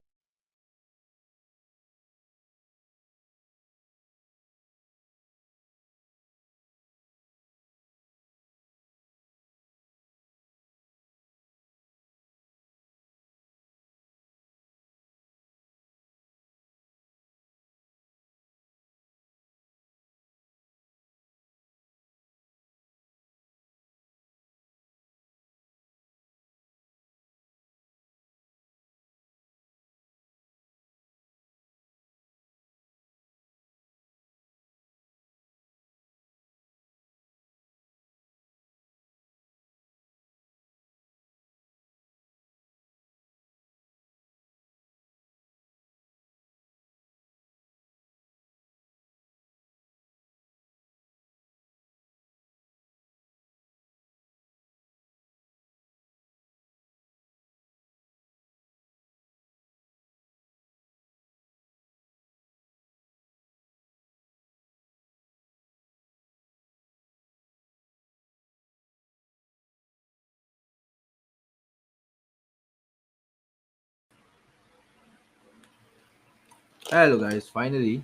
Hello guys, finally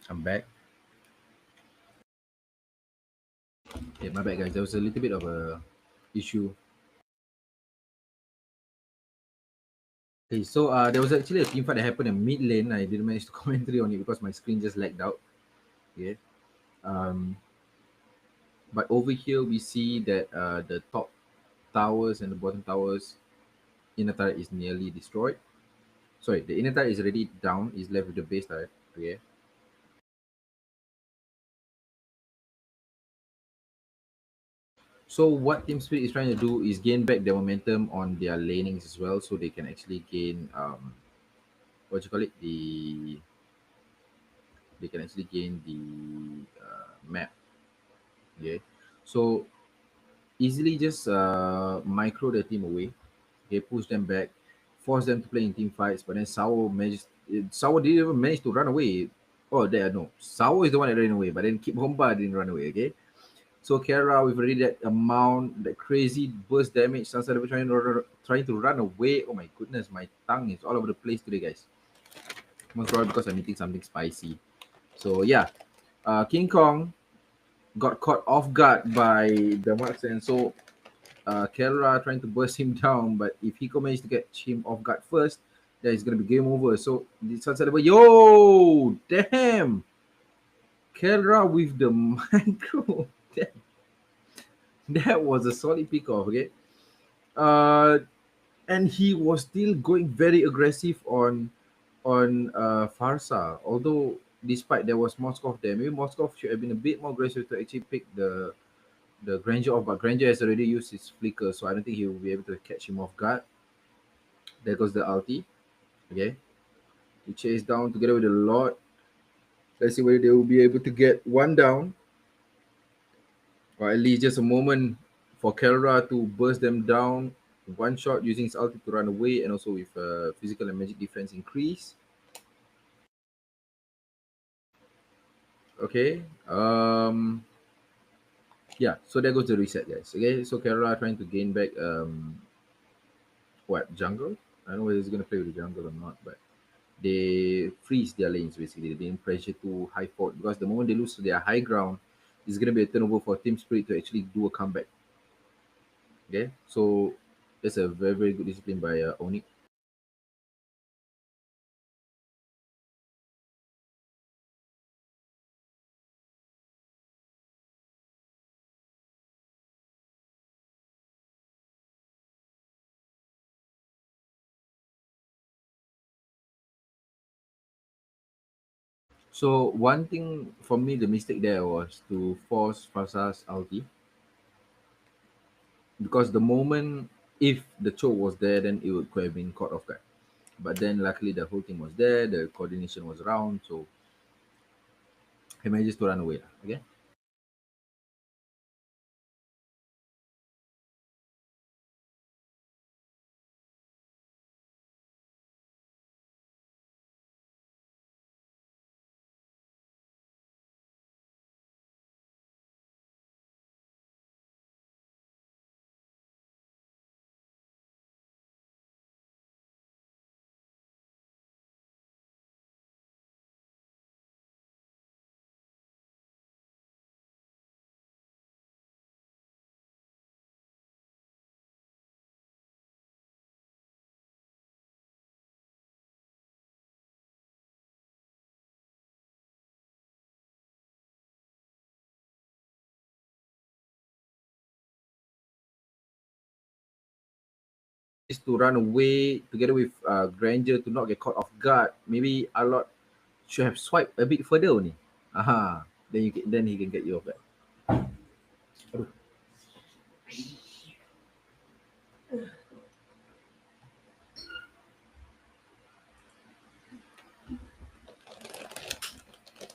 I'm back. Yeah, my bad guys, there was a little bit of a issue. Okay, so there was actually a team fight that happened in mid lane. I didn't manage to commentary on it because my screen just lagged out. Okay. But over here we see that the top towers and the bottom towers inner turret is nearly destroyed. Sorry, the inner turret is already down, is left with the base turret. Okay. So what Team Spirit is trying to do is gain back their momentum on their lanings as well, so they can actually gain what you call it, they can actually gain the map. Okay, so easily just micro the team away. Okay, push them back, force them to play in team fights. But then Sour didn't even manage to run away. Oh, there no, Sour is the one that ran away, but then Keep Bomba didn't run away. Okay. So Kara with already that amount, that crazy burst damage, Sansa trying to run away. Oh my goodness, my tongue is all over the place today, guys. Most probably because I'm eating something spicy. So yeah, King Kong got caught off guard by the Marksman. So Kara trying to burst him down, but if Hiko manages to get him off guard first, then it's gonna be game over. So Sansa, yo, damn, Kara with the micro. Damn. That was a solid pick off, okay? And he was still going very aggressive on Farsa. Although despite there was Moskov there, maybe Moskov should have been a bit more aggressive to actually pick the Granger off, but Granger has already used his flicker, so I don't think he will be able to catch him off guard. There goes the ulti. Okay. He chase down together with the Lord. Let's see whether they will be able to get one down. Or at least just a moment for Kelra to burst them down. One shot using his ulti to run away, and also with physical and magic defense increase. Okay. Yeah, so there goes the reset, guys. Okay, so Kelra trying to gain back jungle? I don't know whether he's gonna play with the jungle or not, but they freeze their lanes basically. They didn't pressure too high forward because the moment they lose their high ground, it's gonna be a turnover for Team Spirit to actually do a comeback. Okay, so that's a very, very good discipline by Oni. So one thing for me, the mistake there was to force Farsa's ulti, because the moment if the choke was there, then it would could have been caught off guard. But then luckily the whole thing was there, the coordination was around, so he manages to run away. Okay. Is to run away together with Granger to not get caught off guard. Maybe a lot should have swiped a bit further only. Aha. Then he can get you off guard.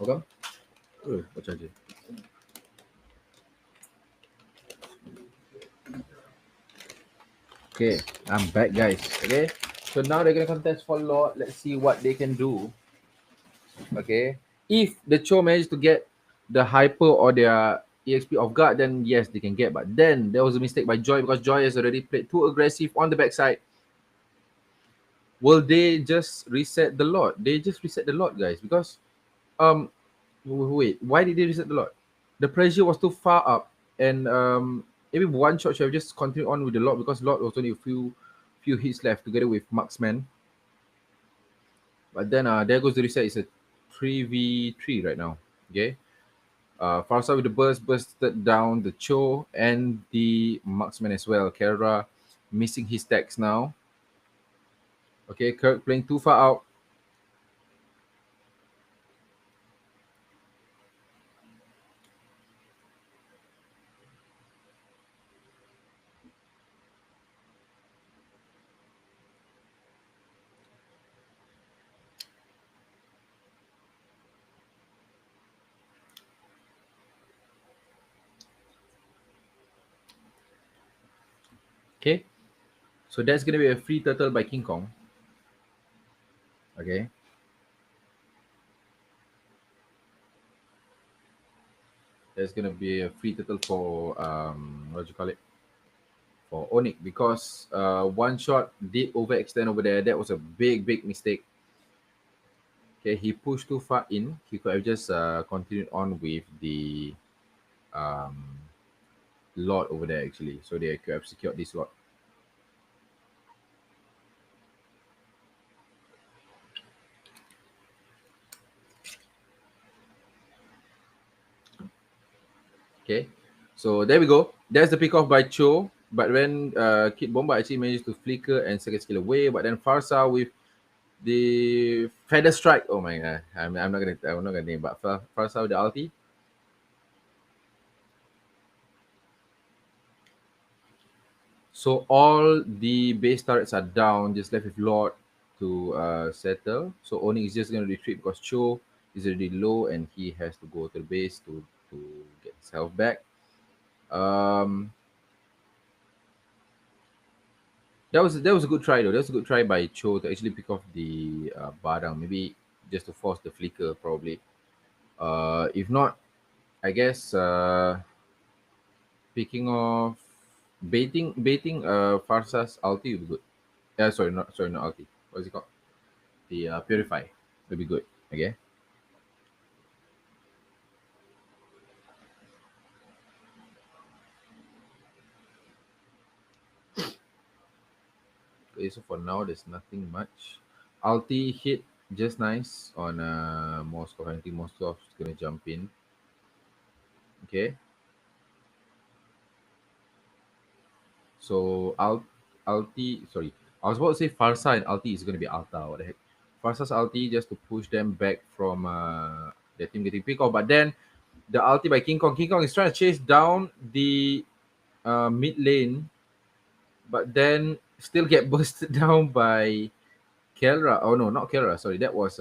Aduh. Okay. Macam je. Okay, I'm back, guys. Okay, so now they're gonna contest for Lord. Let's see what they can do. Okay, if the Cho manages to get the hyper or their EXP off guard, then yes, they can get. But then there was a mistake by Joy, because Joy has already played too aggressive on the backside. Will they just reset the Lord? They just reset the Lord, guys, because wait, why did they reset the Lord? The pressure was too far up, and maybe one shot should have just continued on with the Lord, because Lord was only a few hits left together with Marksman. But then there goes the reset. It's a 3v3 right now. Okay. Farsa with the bursted down the Cho and the Marksman as well. Kara missing his stacks now. Okay, Kirk playing too far out. Okay, so that's gonna be a free turtle by King Kong. Okay. There's gonna be a free turtle for what do you call it? For Onyx, because one shot did overextend over there. That was a big mistake. Okay, he pushed too far in. He could have just continued on with the lot over there actually. So they could have secured this lot. Okay, so there we go. There's the pick off by Cho. But when Kid Bomba actually managed to flicker and second skill away, but then Farsa with the feather strike. Oh my god, I'm not gonna name, but Farsa with the ulti. So all the base turrets are down, just left with Lord to settle. So Onyx is just going to retreat because Cho is already low and he has to go to the base to get his health back. That was a good try though. That was a good try by Cho to actually pick off the Badang. Maybe just to force the flicker probably. If not, I guess picking off baiting Farsa's ulti would be good. Sorry, not ulti. What is it called? The Purify will be good. Okay. Okay, so for now there's nothing much. Ulti hit just nice on Moskov. I think Moskov is gonna jump in. Okay. So ulti, sorry, I was about to say Farsa and ulti is gonna be Alta. What the heck? Farsa's ulti just to push them back from their team getting picked off. But then the ulti by King Kong. King Kong is trying to chase down the mid lane, but then still get bursted down by Kelra. Oh no, not Kelra. Sorry, that was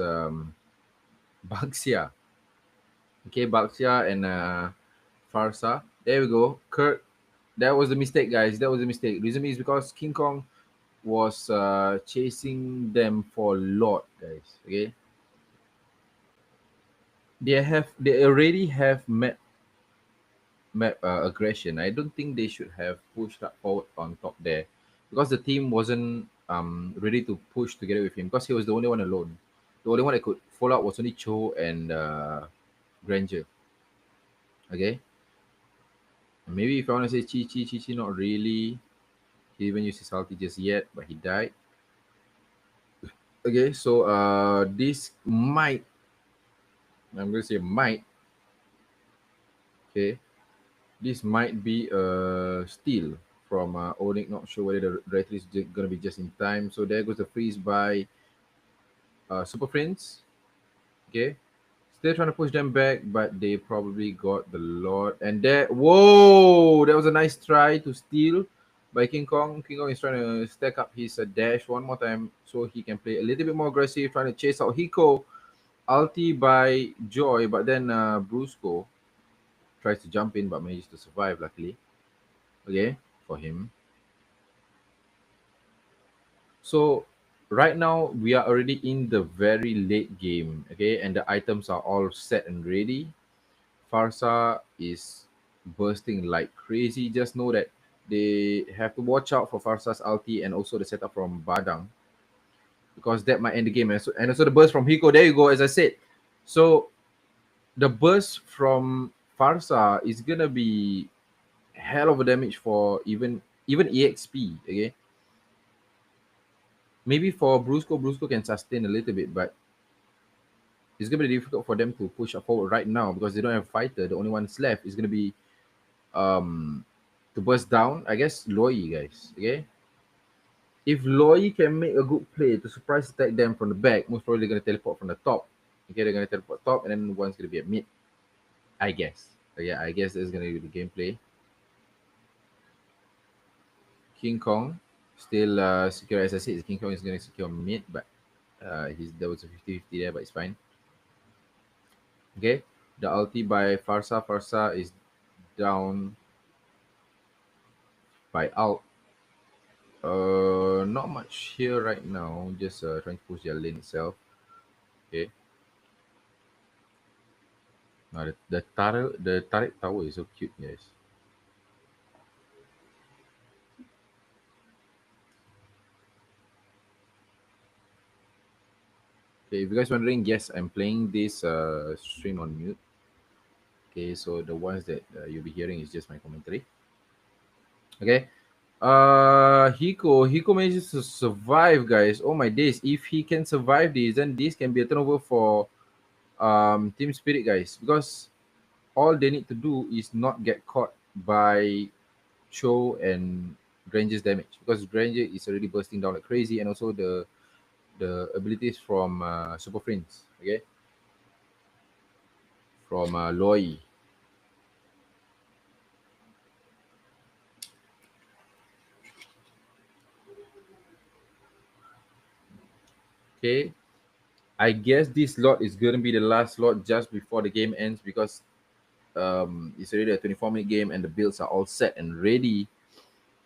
Baxia. Okay, Baxia and Farsa. There we go. Kurt. That was the mistake, guys. That was the mistake. Reason is because King Kong was chasing them for a lot, guys. Okay. They already have map aggression. I don't think they should have pushed up forward on top there because the team wasn't ready to push together with him because he was the only one alone. The only one that could follow up was only Cho and Granger. Okay. Maybe if I want to say Chi, not really. He even used his ulti just yet, but he died. Okay, so this might, I'm going to say might, okay, this might be a steal from Onyx. Not sure whether the Red is going to be just in time. So there goes the freeze by Super Friends. Okay, still trying to push them back, but they probably got the Lord. And there, whoa, that was a nice try to steal by King Kong. King Kong is trying to stack up his dash one more time so he can play a little bit more aggressive, trying to chase out Hiko. Ulti by Joy, but then Brusco tries to jump in but manages to survive, luckily. Okay, for him. So right now we are already in the very late game, okay, and the items are all set and ready. Farsa is bursting like crazy. Just know that they have to watch out for Farsa's ulti and also the setup from Badang because that might end the game. And also the burst from Hiko. There you go, as I said. So the burst from Farsa is gonna be hell of a damage for even EXP. Okay, maybe for Brusco can sustain a little bit, but it's gonna be difficult for them to push up forward right now because they don't have a fighter. The only one's left is gonna be to burst down, I guess, Loyi, guys. Okay, if Loyi can make a good play to surprise attack them from the back, most probably they're gonna teleport from the top. Okay, they're gonna teleport top, and then one's gonna be a mid, I guess. So yeah, I guess that's gonna be the gameplay. King Kong still secure, as I said. King Kong is gonna secure mid, but there was a 50-50 there, but it's fine. Okay, the ulti by Farsa. Farsa is down by out. Not much here right now. Just trying to push their lane itself. Okay. Now the turret tower is so cute, guys. Okay, if you guys wondering, yes, I'm playing this stream on mute. Okay, so the ones that you'll be hearing is just my commentary. Okay. Hiko manages to survive, guys. Oh my days. If he can survive this, then this can be a turnover for Team Spirit, guys, because all they need to do is not get caught by Cho and Granger's damage, because Granger is already bursting down like crazy, and also the abilities from Super Friends, okay, from Loyi. Okay, I guess this lot is going to be the last lot just before the game ends, because it's already a 24-minute game and the builds are all set and ready.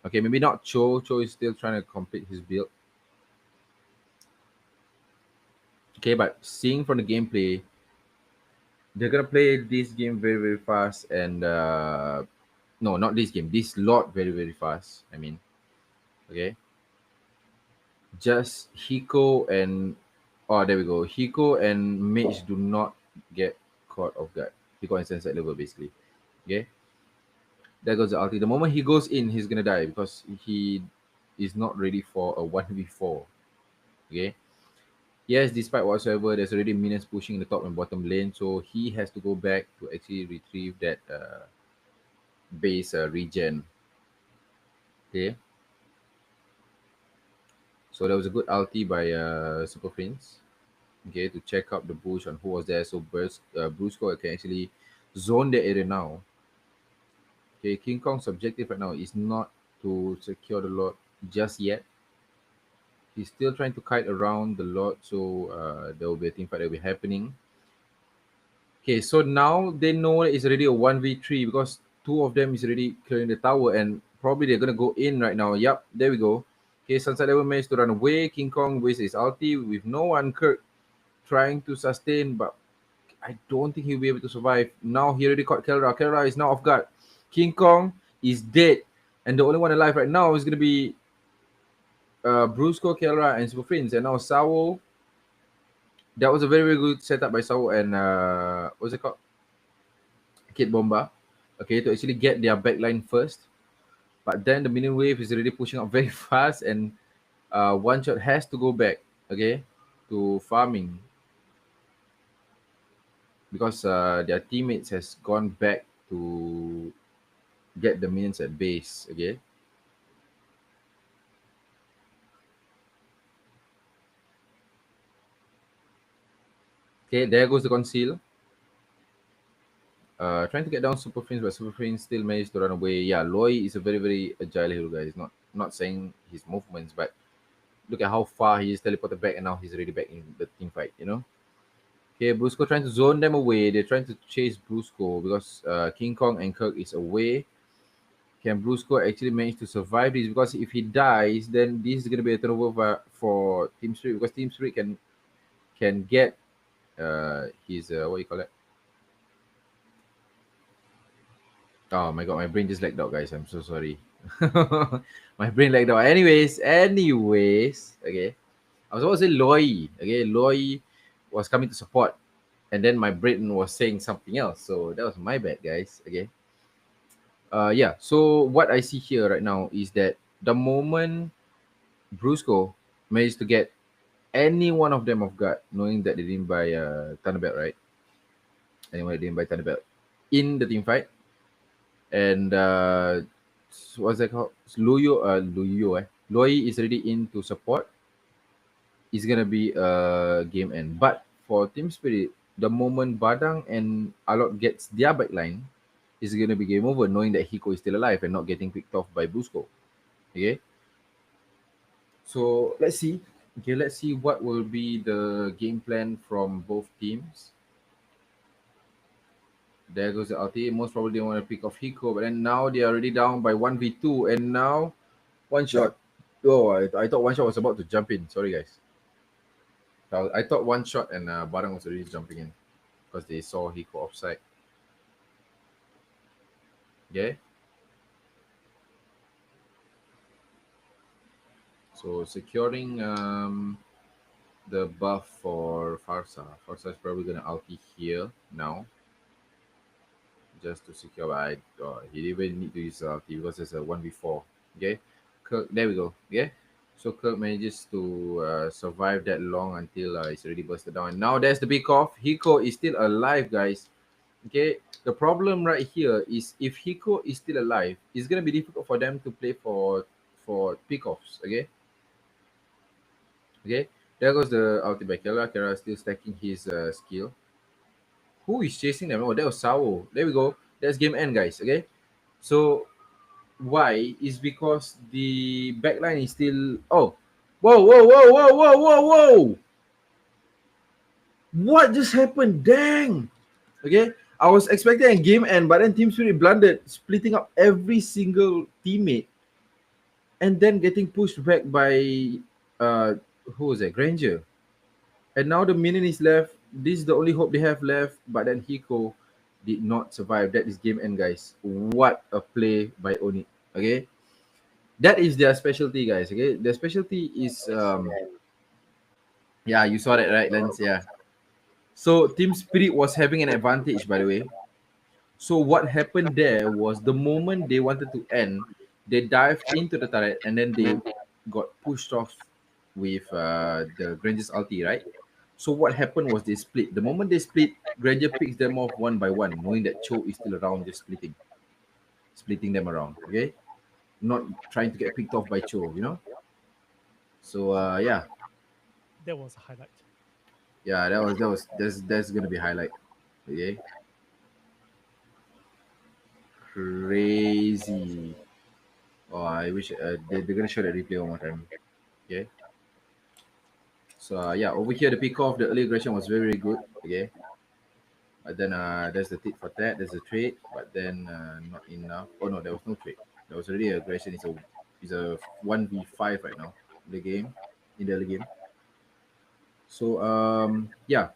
Okay, maybe not Cho. Cho is still trying to complete his build. Okay, but seeing from the gameplay, they're gonna play this game very, very fast, and no, not this game, this lot very, very fast. I mean, okay, just Hiko and there we go. Hiko and Mage do not get caught off guard. Hiko and Sunset level, basically. Okay, there goes the ulti. The moment he goes in, he's gonna die because he is not ready for a 1v4. Okay. Yes, despite whatsoever, there's already minions pushing the top and bottom lane, so he has to go back to actually retrieve that base regen. Okay. So that was a good ulti by Super Prince. okay, to check out the bush on who was there. So Brusco can actually zone the area now. Okay, King Kong's objective right now is not to secure the lot just yet. He's still trying to kite around the lot, so there will be a team fight that will be happening. Okay, so now they know it's already a 1v3 because two of them is already clearing the tower and probably they're gonna go in right now. Yep, there we go. Okay, Sunset Level managed to run away. King Kong wastes his ulti with no one. Kirk trying to sustain, but I don't think he'll be able to survive. Now he already caught Kelra. Kelra is now off guard. King Kong is dead, and the only one alive right now is gonna be Brusco, Kelra, and Super Prince. And now Sawo. That was a very, very good setup by Sawo and what's it called? Kid Bomba. Okay, to actually get their backline first. But then the minion wave is already pushing up very fast, and one shot has to go back, okay, to farming because their teammates has gone back to get the minions at base. Okay. Okay, there goes the conceal. Trying to get down Super Prince, but Super Prince still managed to run away. Yeah, Loy is a very, very agile hero, guys. Not saying his movements, but look at how far he is teleported back, and now he's already back in the team fight. You know. Okay, Brusco trying to zone them away. They're trying to chase Brusco because King Kong and Kirk is away. Can Brusco actually manage to survive this? Because if he dies, then this is gonna be a turnover for Team Spirit because Team Spirit can get his what you call it? Oh my god, my brain just lagged out, guys. I'm so sorry. My brain lagged out. Anyways, okay. I was about to say Loy. Okay, Loy was coming to support, and then my brain was saying something else. So that was my bad, guys. Okay. Yeah. So what I see here right now is that the moment Brusco managed to get any one of them off guard, knowing that they didn't buy Thunderbelt, right? Anyone that didn't buy Thunderbelt in the team fight, and what's that called? Loy is already in to support. It's gonna be a game end. But for Team Spirit, the moment Badang and Alot gets their backline, it's gonna be game over, knowing that Hiko is still alive and not getting picked off by Busco. Okay. So let's see. Okay, let's see what will be the game plan from both teams. There goes the ulti. Most probably they want to pick off Hiko, but then now they are already down by 1v2, and now one shot. Oh, I thought one shot was about to jump in. Sorry, guys. I thought one shot and Barang was already jumping in because they saw Hiko offside. Okay. So securing the buff for Farsa. Farsa is probably gonna ulti here now, just to secure. He didn't even need to use ulti because it's a 1v4. Okay, Kirk, there we go. Yeah, so Kirk manages to survive that long until it's already busted down. And now there's the big off. Hiko is still alive, guys. Okay, the problem right here is if Hiko is still alive, it's gonna be difficult for them to play for pickoffs. Okay, there goes the ulti by Kera. Kera still stacking his skill. Who is chasing them? Oh, that was Sawo. There we go. That's game end, guys. Okay, so why is because the backline is still. Oh, whoa! What just happened? Dang. Okay, I was expecting a game end, but then Team Spirit blundered, splitting up every single teammate, and then getting pushed back by who was that? Granger. And now the minion is left. This is the only hope they have left. But then Hiko did not survive. That is game end, guys. What a play by Oni. Okay, that is their specialty, guys. Okay, their specialty is yeah, you saw that, right, Lance? Yeah. So Team Spirit was having an advantage, by the way. So what happened there was the moment they wanted to end, they dived into the turret and then they got pushed off with the Granger's ulti, right? So what happened was they split. The moment they split, Granger picks them off one by one, knowing that Cho is still around, just splitting them around. Okay, not trying to get picked off by Cho, you know. So yeah, That was a highlight. Yeah, that's gonna be highlight. Okay. Crazy. Oh, I wish they're gonna show the replay one more time. Okay. So yeah, over here the pick off, the early aggression was very good. Okay. But then there's the tit for tat, there's a trade, but then not enough. Oh no, there was no trade. There was already aggression. It's a 1v5 right now in the game, in the early game. So yeah.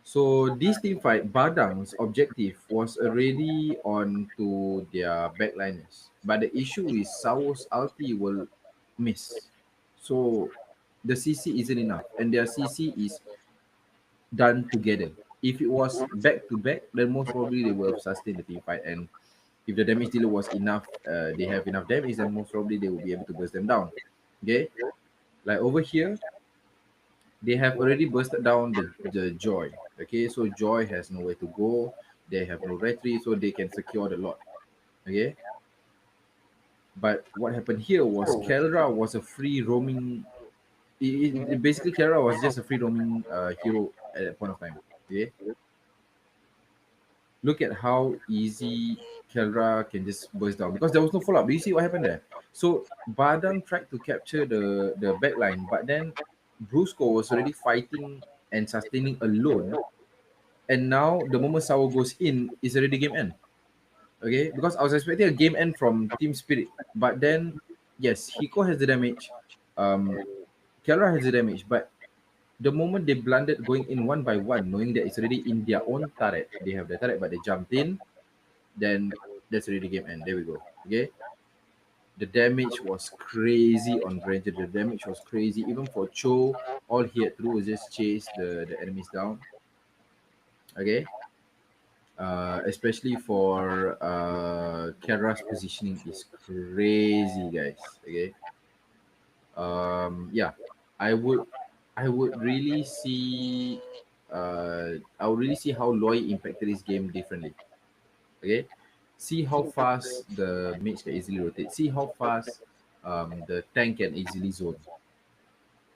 So this team fight, Badang's objective was already on to their backliners. But the issue is Sao's ulti will miss. So the CC isn't enough. And their CC is done together. If it was back to back, then most probably they will have sustained the team fight. And if the damage dealer was enough, they have enough damage, then most probably they will be able to burst them down. Okay? Like over here, they have already bursted down the Joy. Okay, so Joy has nowhere to go. They have no retreat, so they can secure the lot. Okay. But what happened here was Kelra was a free roaming. Basically, Kelra was just a free roaming hero at that point of time. Okay. Look at how easy Kelra can just burst down because there was no follow up. Do you see what happened there? So Badang tried to capture the backline, but then Brusco was already fighting and sustaining alone. And now the moment Sao goes in, is already game end. Okay, because I was expecting a game end from Team Spirit, but then yes, Hiko has the damage, Kelra has the damage, but the moment they blundered going in one by one, knowing that it's already in their own turret, they have the turret, but they jumped in, then that's already game end. There we go. Okay. The damage was crazy on Granger. The damage was crazy. Even for Cho, all he had to do was just chase the enemies down. Okay. Especially for Kara's positioning is crazy, guys. Okay. Yeah, I would really see I would really see how Loy impacted this game differently. Okay. See how fast the mage can easily rotate. See how fast the tank can easily zone.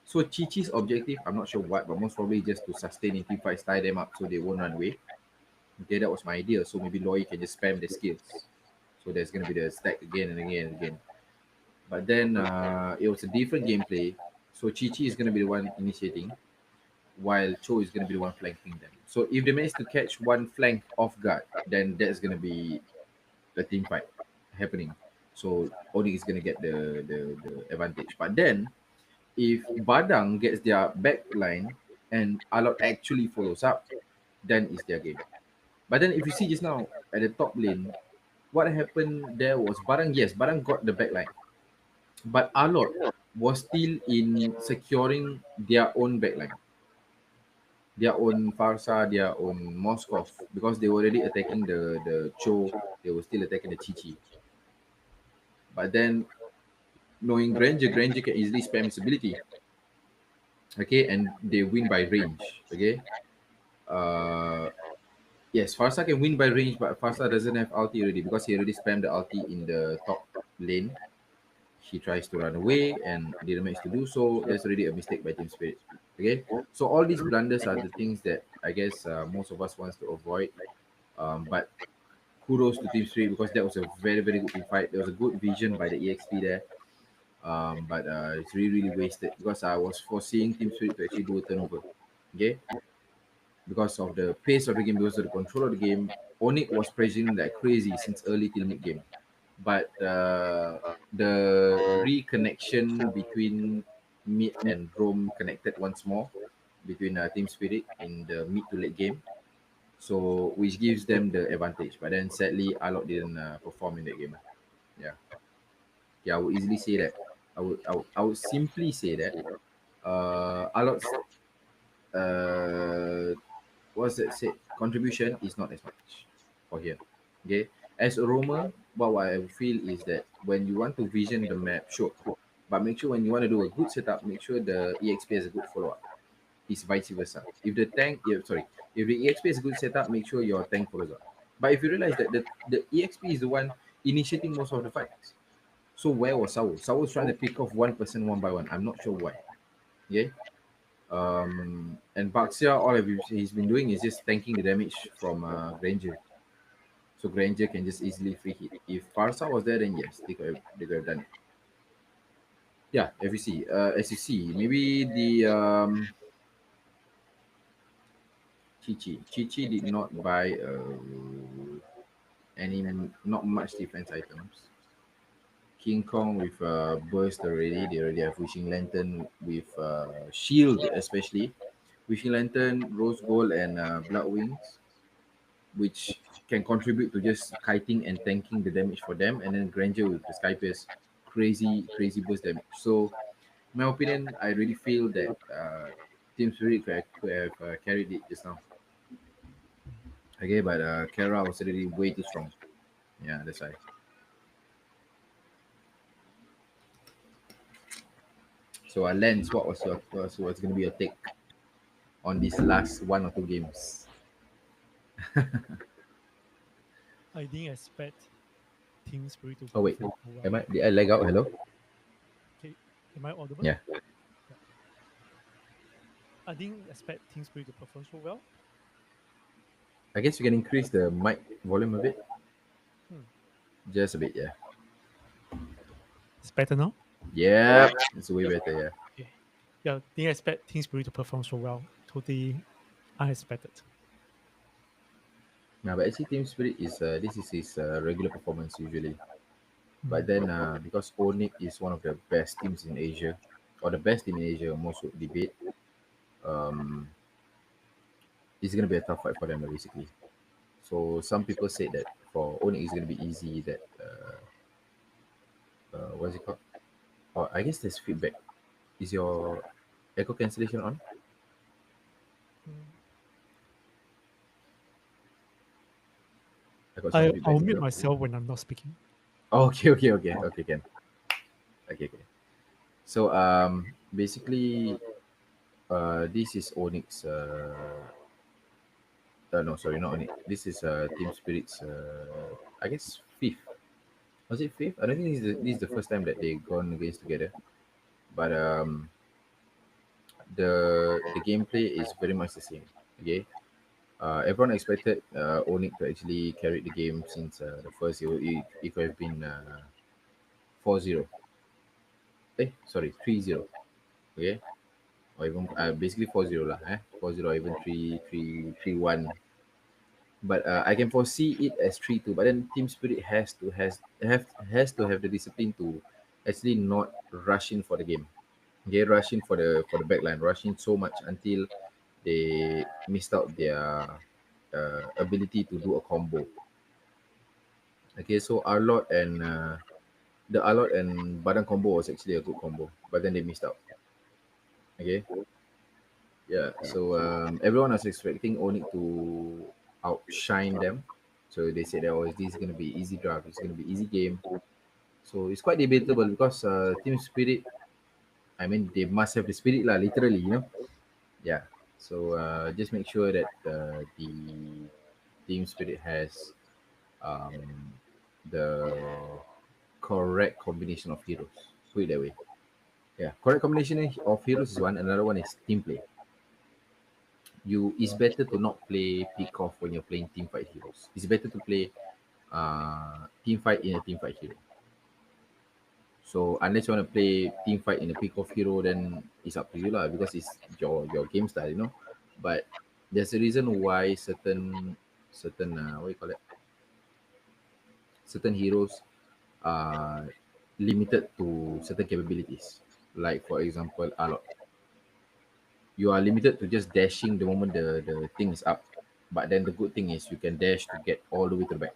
So Chi-Chi's objective, I'm not sure what, but most probably just to sustain in team fights, tie them up so they won't run away. Okay, that was my idea. So maybe Loy can just spam the skills. So there's gonna be the stack again and again and again. But then it was a different gameplay. So Chi-Chi is gonna be the one initiating, while Cho is gonna be the one flanking them. So if they manage to catch one flank off guard, then that's gonna be a team fight happening. So Onyx is gonna get the advantage. But then if Badang gets their back line and Alot actually follows up, then it's their game. But then if you see just now at the top lane, what happened there was Badang, yes, Badang got the back line. But Alot was still in securing their own backline. Their own Farsa, their own Moskov, because they were already attacking the Cho, they were still attacking the Chi-Chi. But then knowing Granger can easily spam his ability. Okay, and they win by range. Okay. Yes, Farsa can win by range, but Farsa doesn't have ulti already because he already spammed the ulti in the top lane. He tries to run away and didn't manage to do so. That's already a mistake by Team Spirit. Okay, so all these blunders are the things that I guess most of us wants to avoid. But kudos to Team Spirit because that was a very good team fight. There was a good vision by the EXP there. But it's really wasted because I was foreseeing Team Spirit to actually do a turnover. Okay, because of the pace of the game, because of the control of the game, Onyx was pressuring like crazy since early till mid game. But the reconnection between mid and Rome connected once more between Team Spirit in the mid to late game, so which gives them the advantage. But then sadly, Alok didn't perform in that game. Yeah, I would easily say that. I would simply say that Alok's what's that say? Contribution is not as much for here. Okay. As a roamer, what I feel is that when you want to vision the map, sure. But make sure when you want to do a good setup, make sure the EXP has a good follow-up. It's vice versa. If the tank, if the EXP is a good setup, make sure your tank follows up. But if you realize that the EXP is the one initiating most of the fights, so where was Saul? Saul was trying to pick off one person one by one. I'm not sure why. Okay. And Baxia, he's been doing is just tanking the damage from Granger. So Granger can just easily free hit. If Parsa was there, then yes, they could have done it. Yeah, FVC. As you see, maybe the Chichi did not buy any not much defense items. King Kong with burst already. They already have Wishing Lantern with shield, especially Wishing Lantern, Rose Gold, and Blood Wings, which can contribute to just kiting and tanking the damage for them. And then Granger with the Sky Pierce, crazy burst damage. So, in my opinion, I really feel that Team Spirit could have carried it just now. Okay, but Kara was already way too strong. Yeah, that's why. So, Lens, what's going to be your take on these last 1 or 2 games? I didn't expect Team Spirit to Oh wait, perform well. did I lag out? Hello? Okay, am I audible? Yeah. I didn't expect Team Spirit to perform so well. I guess you can increase the mic volume a bit. Just a bit, yeah. It's better now? Yeah, it's way better, yeah. Okay. Yeah, didn't expect Team Spirit to perform so well. Totally unexpected. Now, but actually, Team Spirit is this is his regular performance usually. But then, because Onyx is one of the best teams in Asia, or the best team in Asia, most would debate, it's gonna be a tough fight for them basically. So some people say that for Onyx it's gonna be easy. That what's it called? Oh, I guess there's feedback. Is your echo cancellation on? I'll mute myself when I'm not speaking. Oh, okay, can. Okay. So basically, this is Onyx. No, sorry, not Onyx. This is Team Spirit's. I guess fifth. Was it fifth? I don't think this is the first time that they gone against together. But the gameplay is very much the same. Okay. Everyone expected Onyx to actually carry the game since the first it could have been 4-0. Sorry, 3-0. Okay. Or even basically 4-0 lah, 4-0 or even 3-1. But I can foresee it as 3-2. But then Team Spirit has to have the discipline to actually not rush in for the game. Okay, rush in for the backline, rush in so much until they missed out their ability to do a combo. Okay, so Arlot and the Arlot and Badan combo was actually a good combo, but then they missed out. Okay. Yeah, so everyone was expecting Onyx to outshine them. So they said that this is going to be easy draft, it's going to be easy game. So it's quite debatable because Team Spirit, I mean, they must have the spirit lah, literally, Yeah. So just make sure that the Team Spirit has the correct combination of heroes. Put it that way. Yeah, correct combination of heroes is one. Another one is team play. It's better to not play pick off when you're playing team fight heroes. It's better to play team fight in a team fight hero. So unless you want to play team fight in a pick off hero, then it's up to you lah, because it's your game style, But there's a reason why certain what you call it? Certain heroes are limited to certain capabilities. Like for example, Alok. You are limited to just dashing the moment the thing is up. But then the good thing is you can dash to get all the way to the back.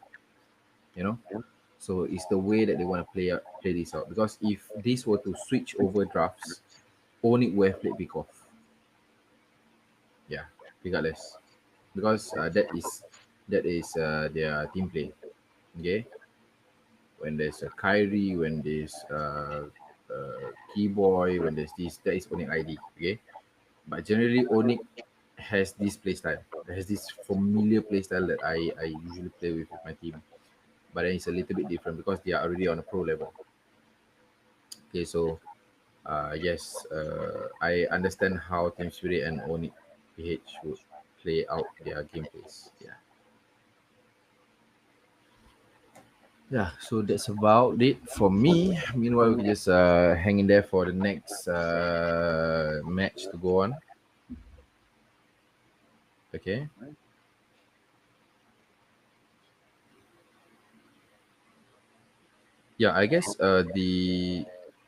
So it's the way that they want to play this out. Because if this were to switch over drafts, Onyx would have played pick off. Yeah, regardless. Because that is their team play. Okay. When there's a Kyrie, when there's Keyboy, when there's this, that is Onyx ID. Okay. But generally, Onyx has this playstyle. It has this familiar playstyle that I usually play with my team. But then it's a little bit different because they are already on a pro level. Okay, so Yes, I understand how Team Spirit and Onyx PH would play out their gameplays. Yeah. Yeah, so that's about it for me. Meanwhile, we can just hang in there for the next match to go on. Okay. Yeah, I guess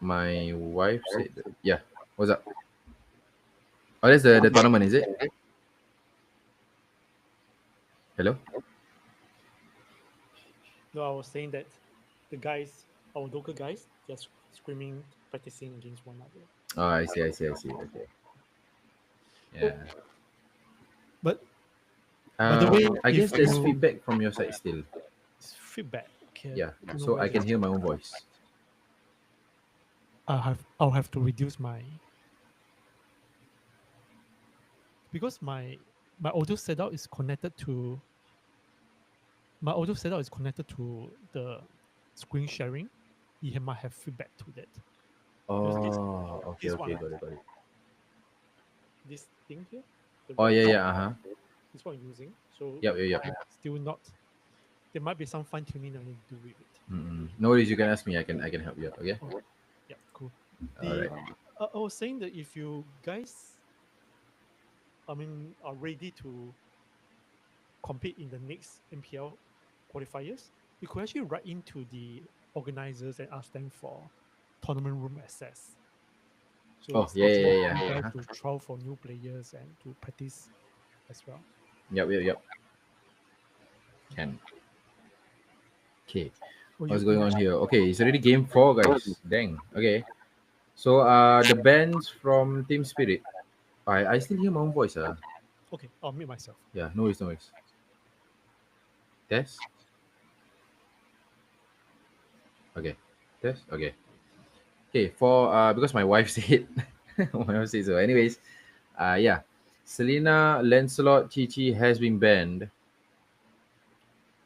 my wife said that, yeah. What's up? Oh, that's the tournament, is it? Hello? No, I was saying that the guys, our local guys, just screaming, practicing against one another. Oh, I see. Okay. Yeah. But by the way, I guess if there's you feedback from your side still. feedback, okay, Yeah. I don't know So where I is can hear my own voice. I'll have to reduce my because my audio setup is connected to the screen sharing. It might have feedback to that. Because Oh, okay, this one, got it. this thing here, the Oh, red yeah, uh-huh. this one I'm using. So Yep. still not. There might be some fine tuning I need to do with it. No worries, you can ask me. I can help you out, okay? Yeah, cool. All right. I was saying that if you guys, are ready to compete in the next MPL qualifiers, you could actually write into the organizers and ask them for tournament room access. So Oh, it's yeah. easier for you guys Uh-huh. to trial for new players and to practice as well. Yep. Can. Okay. Oh, What's you going you on actually here? Okay, it's already game 4, guys. Dang. Okay. So the bands from Team Spirit. I still hear my own voice. okay? I'll mute myself. Yeah, no worries. Test. Okay. Test. Okay. Okay, for because my wife said my wife said so. Anyways, yeah. Selena Lancelot Chichi has been banned.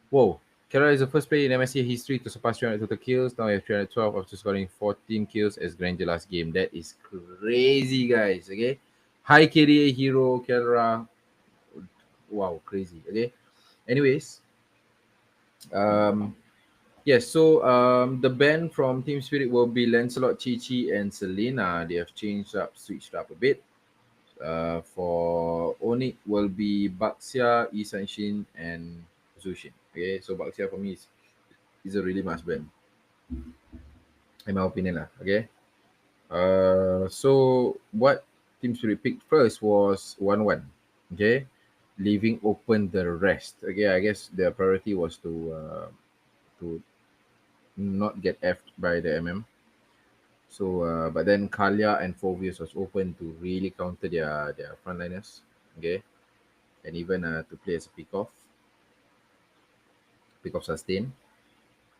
Whoa. Kara is the first player in MSC history to surpass 300 total kills. Now we have 312 after scoring 14 kills as Granger last game. That is crazy, guys. Okay. High KDA hero, Kara. Wow, crazy. Okay. Anyways, yes, so the band from Team Spirit will be Lancelot, Chichi, and Selena. They have switched up a bit. For Onyx will be Baxia, Isanshin, and Zushin. Okay, so Baxia for me is a really must band, in my opinion lah. Okay. So what Team Spirit picked first was 1-1. Okay, leaving open the rest. Okay, I guess their priority was to not get effed by the MM. So, but then Kalia and Fovius was open to really counter their frontliners, okay, and even to play as a pick off sustain.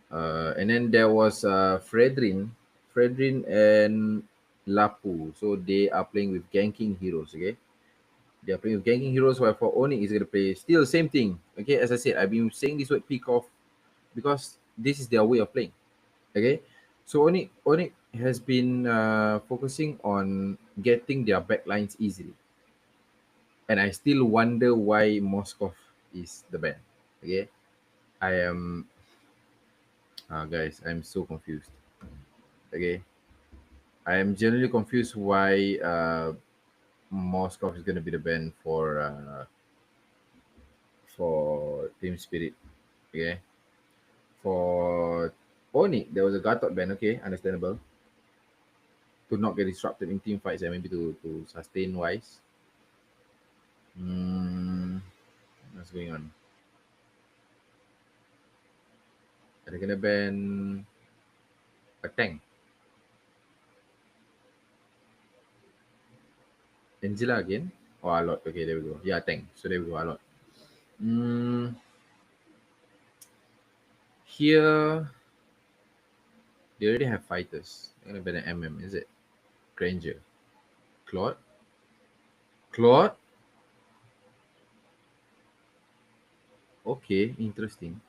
And then there was Fredrin and Lapu. So they are playing with ganking heroes, okay. They are playing with ganking heroes, while for Oni is gonna play still the same thing, okay. As I said, I've been saying this word pick off because this is their way of playing. Okay, so Onyx has been focusing on getting their backlines easily, and I still wonder why Moskov is the ban. Okay, I am, guys, I'm so confused. Okay, I am generally confused why Moskov is gonna be the ban for Team Spirit. Okay, for Oni there was a Gatot ban. Okay, understandable, to not get disrupted in team fights and maybe to sustain wise. What's going on? Are they gonna ban a tank? Angela again? Oh, a lot. Okay, there we go. Yeah, tank. So there we go, a lot. Here, they already have fighters. They're gonna ban an MM, is it? Granger. Claude? Claude? Okay, interesting.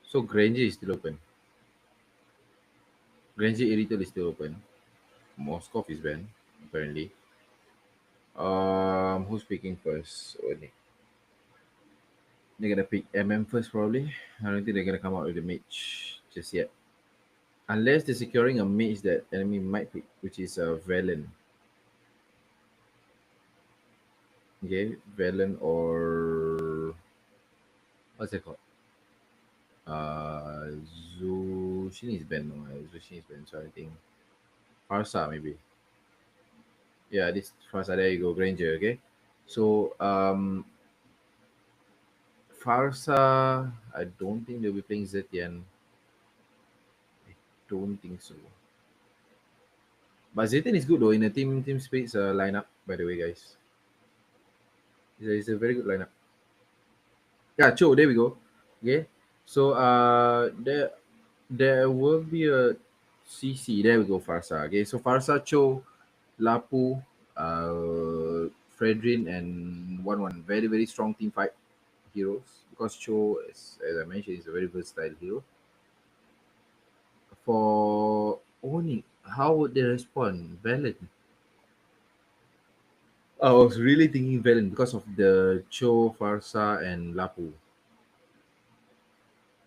So Granger is still open. Granger Irrital is still open. Moskov is banned, apparently. Who's picking first? Oni. They're gonna pick MM first, probably. I don't think they're gonna come out with a mage just yet. Unless they're securing a mage that enemy might pick, which is Velen. Okay, Velen or what's it called? Zushin is banned. No, Zushin is banned. So I think Farsa maybe. Yeah, this Farsa. There you go, Granger. Okay, so Farsa. I don't think they'll be playing Zetian. I don't think so. But Zetian is good though in a team space lineup. By the way, guys, it's a very good lineup. Yeah, Cho. There we go. Okay, so there will be a CC. There we go, Farsa. Okay, so Farsa, Cho, Lapu, Fredrin, and 1-1. Very, very strong team fight heroes. Because Cho, as I mentioned, is a very versatile hero. For Oni, how would they respond? Valen. I was really thinking Valen because of the Cho, Farsa, and Lapu.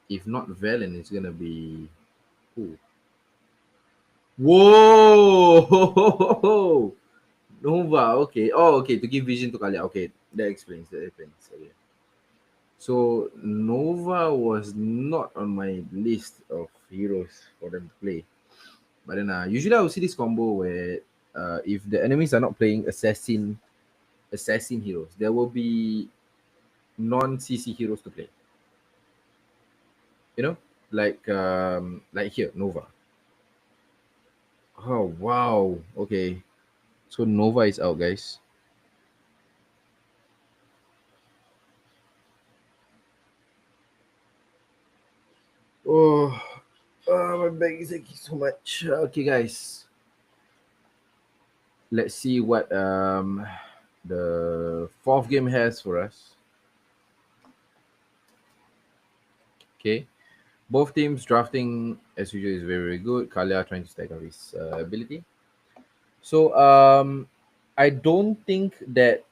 If not Valen, it's gonna be who? Whoa! Nova, okay. Oh, okay. To give vision to Kalia. Okay, that explains. Okay. So Nova was not on my list of heroes for them to play. But then usually I will see this combo where if the enemies are not playing assassin heroes, there will be non-CC heroes to play. You know, like here Nova. Oh wow. Okay. So Nova is out, guys. Oh, my back is aching so much. Okay, guys. Let's see what the fourth game has for us. Okay. Both teams drafting as usual is very, very good. Kalia trying to stack up his ability. So I don't think that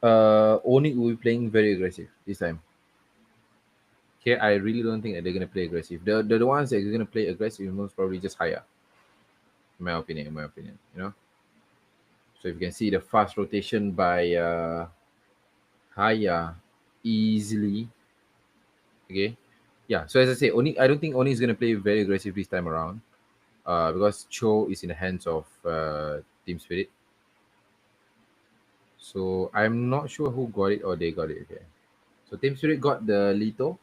Onyx will be playing very aggressive this time. Okay, I really don't think that they're gonna play aggressive. The ones that are gonna play aggressive most probably just higher. In my opinion, you know. So if you can see the fast rotation by Haya easily. Okay. Yeah. So as I say, I don't think Oni is gonna play very aggressive this time around. Because Cho is in the hands of Team Spirit. So I'm not sure who got it or they got it. Okay. So Team Spirit got the Lito.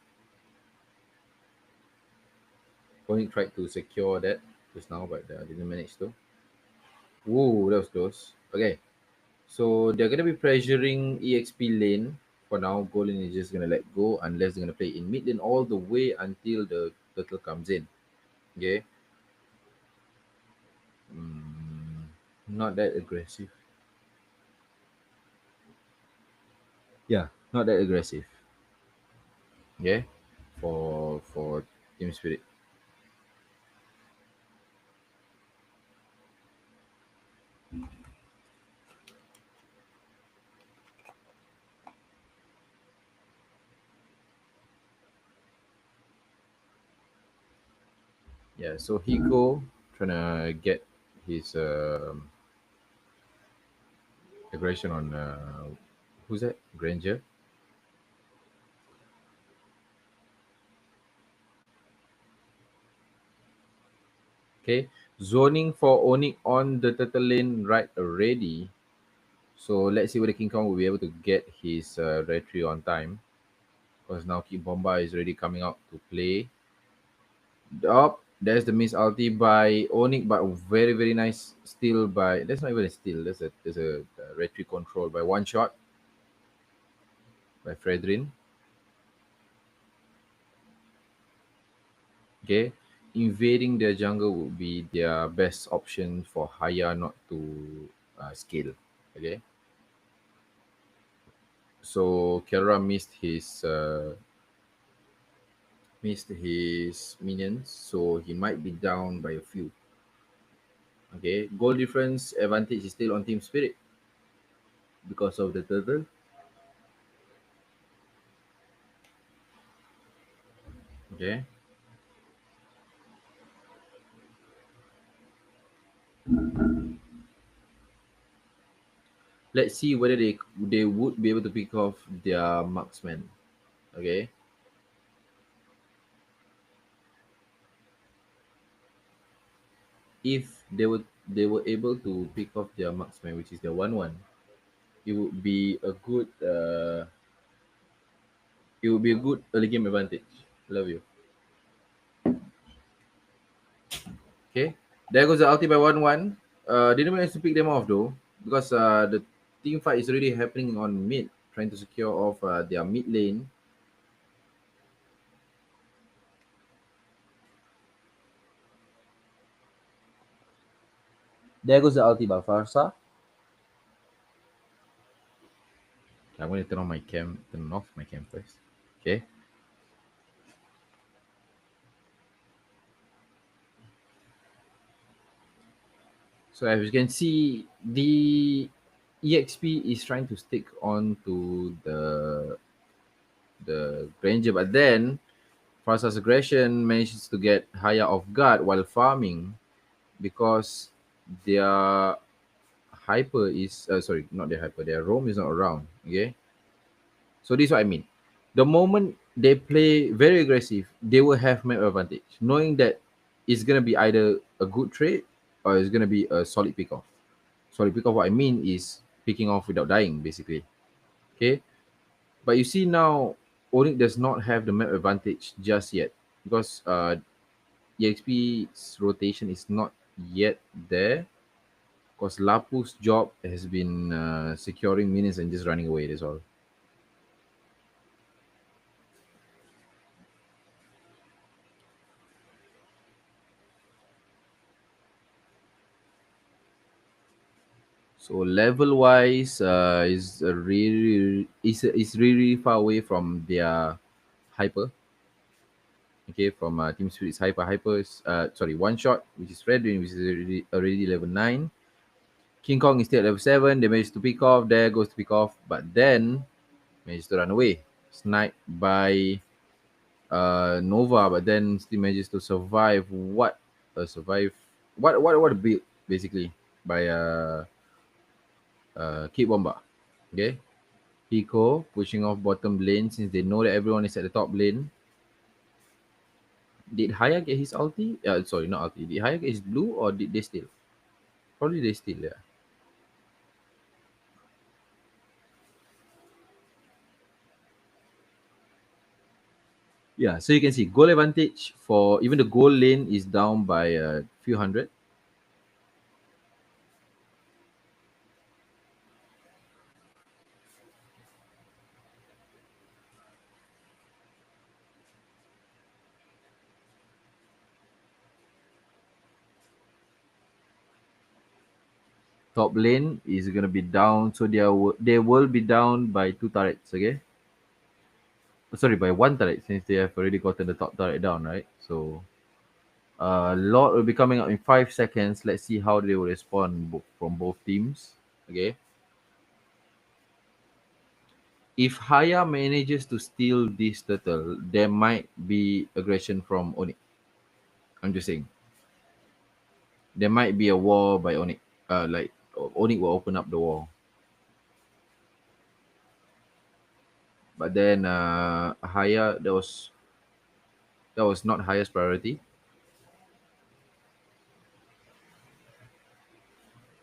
Oni tried to secure that just now, but didn't manage to. Whoa, that was close. Okay. So they're gonna be pressuring EXP lane for now. Gold lane is just gonna let go unless they're gonna play in mid lane all the way until the turtle comes in. Okay. Not that aggressive. Yeah, not that aggressive. Okay. For Team Spirit. Yeah, so Hiko trying to get his aggression on who's that? Granger. Okay, zoning for Onyx on the turtle lane right already. So let's see whether King Kong will be able to get his retry on time. Because now King Bomba is already coming out to play. Up, there's the miss ulti by Onyx, but very, very nice steal by. That's not even a steal. There's a retry control by one shot by Fredrin. Okay, invading their jungle would be their best option for Haya not to scale. Okay, so Kera missed his missed his minions, so he might be down by a few. Okay, goal difference advantage is still on Team Spirit because of the turtle. Okay. Let's see whether they would be able to pick off their marksman. Okay. If they were able to pick off their marksman, which is the 1-1, it would be a good early game advantage. Love you. Okay. There goes the ulti by 1-1. Didn't manage to pick them off though, because the team fight is already happening on mid, trying to secure off their mid lane. There goes the ulti by Farsa. I'm going to turn off my cam first. Okay. So as you can see, the EXP is trying to stick on to the Granger, but then Farsa's aggression manages to get Haya off guard while farming, because their hyper is sorry, not their hyper, their roam is not around. Okay. So this is what I mean. The moment they play very aggressive, they will have map advantage, knowing that it's gonna be either a good trade or it's gonna be a solid pick off. Solid pick off, what I mean is picking off without dying, basically. Okay. But you see now, Onyx does not have the map advantage just yet, because EXP's rotation is not yet there, because Lapu's job has been securing minions and just running away, that's all. So level wise, is really far away from their hyper. Okay, from Team Spirit's hyper. Hyper is sorry, one shot, which is Red, which is already level 9. King Kong is still at level 7. They managed to pick off. There goes to pick off, but then managed to run away. Sniped by Nova, but then still manages to survive. What a build, basically, by Kid Bomba. Okay. Pico pushing off bottom lane since they know that everyone is at the top lane. Did Haya get his ulti? Sorry, not ulti. Did Haya get his blue, or did they steal? Probably they steal, yeah. Yeah, so you can see goal advantage for even the goal lane is down by a few hundred. Top lane is gonna be down, so they will be down by 2 turrets. Okay. Sorry, by 1 turret, since they have already gotten the top turret down, right? So Lord will be coming up in 5 seconds. Let's see how they will respond from both teams. Okay. If Haya manages to steal this turtle, there might be aggression from Onyx. I'm just saying. There might be a war by Onyx. Like Onyx will open up the war. But then Haya, that was not Haya's priority.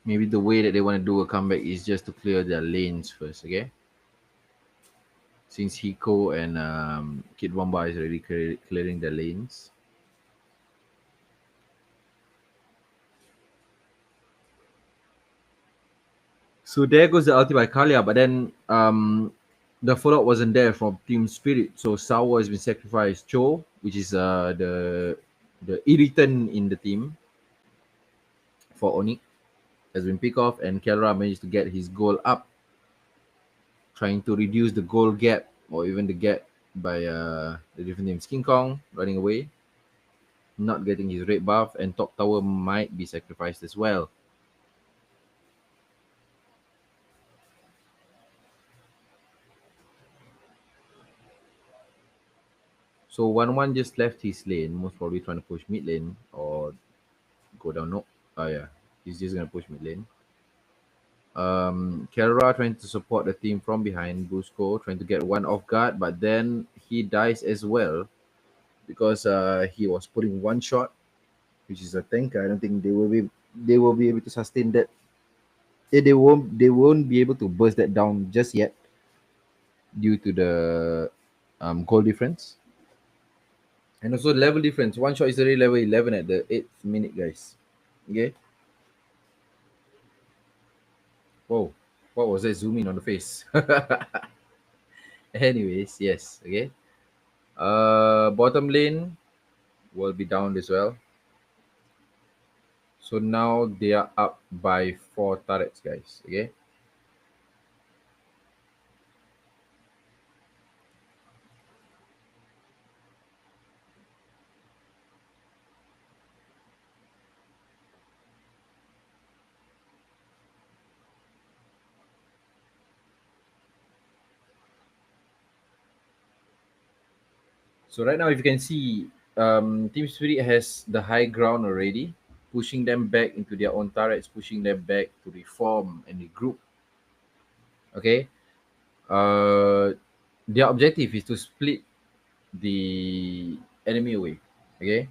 Maybe the way that they want to do a comeback is just to clear their lanes first, okay? Since Hiko and Kid Bomba is already clearing their lanes. So there goes the ulti by Kalia, but then the follow-up wasn't there from Team Spirit. So Sawa has been sacrificed. Cho, which is the irritant in the team for Onyx, has been picked off, and Kelra managed to get his goal up, trying to reduce the goal gap or even the gap by the different teams. King Kong running away, not getting his red buff, and top tower might be sacrificed as well. So 1-1 just left his lane, most probably trying to push mid lane or go down. No, yeah, he's just gonna push mid lane. Kerra trying to support the team from behind. Busco trying to get one off guard, but then he dies as well because he was putting one shot, which is a tanker. I don't think they will be able to sustain that. They won't be able to burst that down just yet due to the goal difference and also level difference. One shot is already level 11 at the 8th minute, guys. Okay. Whoa, what was that zoom in on the face? Anyways, yes, okay. Bottom lane will be down as well. So now they are up by 4 turrets, guys. Okay. So right now, if you can see, Team Spirit has the high ground already, pushing them back into their own turrets, pushing them back to reform and regroup. Okay. Their objective is to split the enemy away. Okay.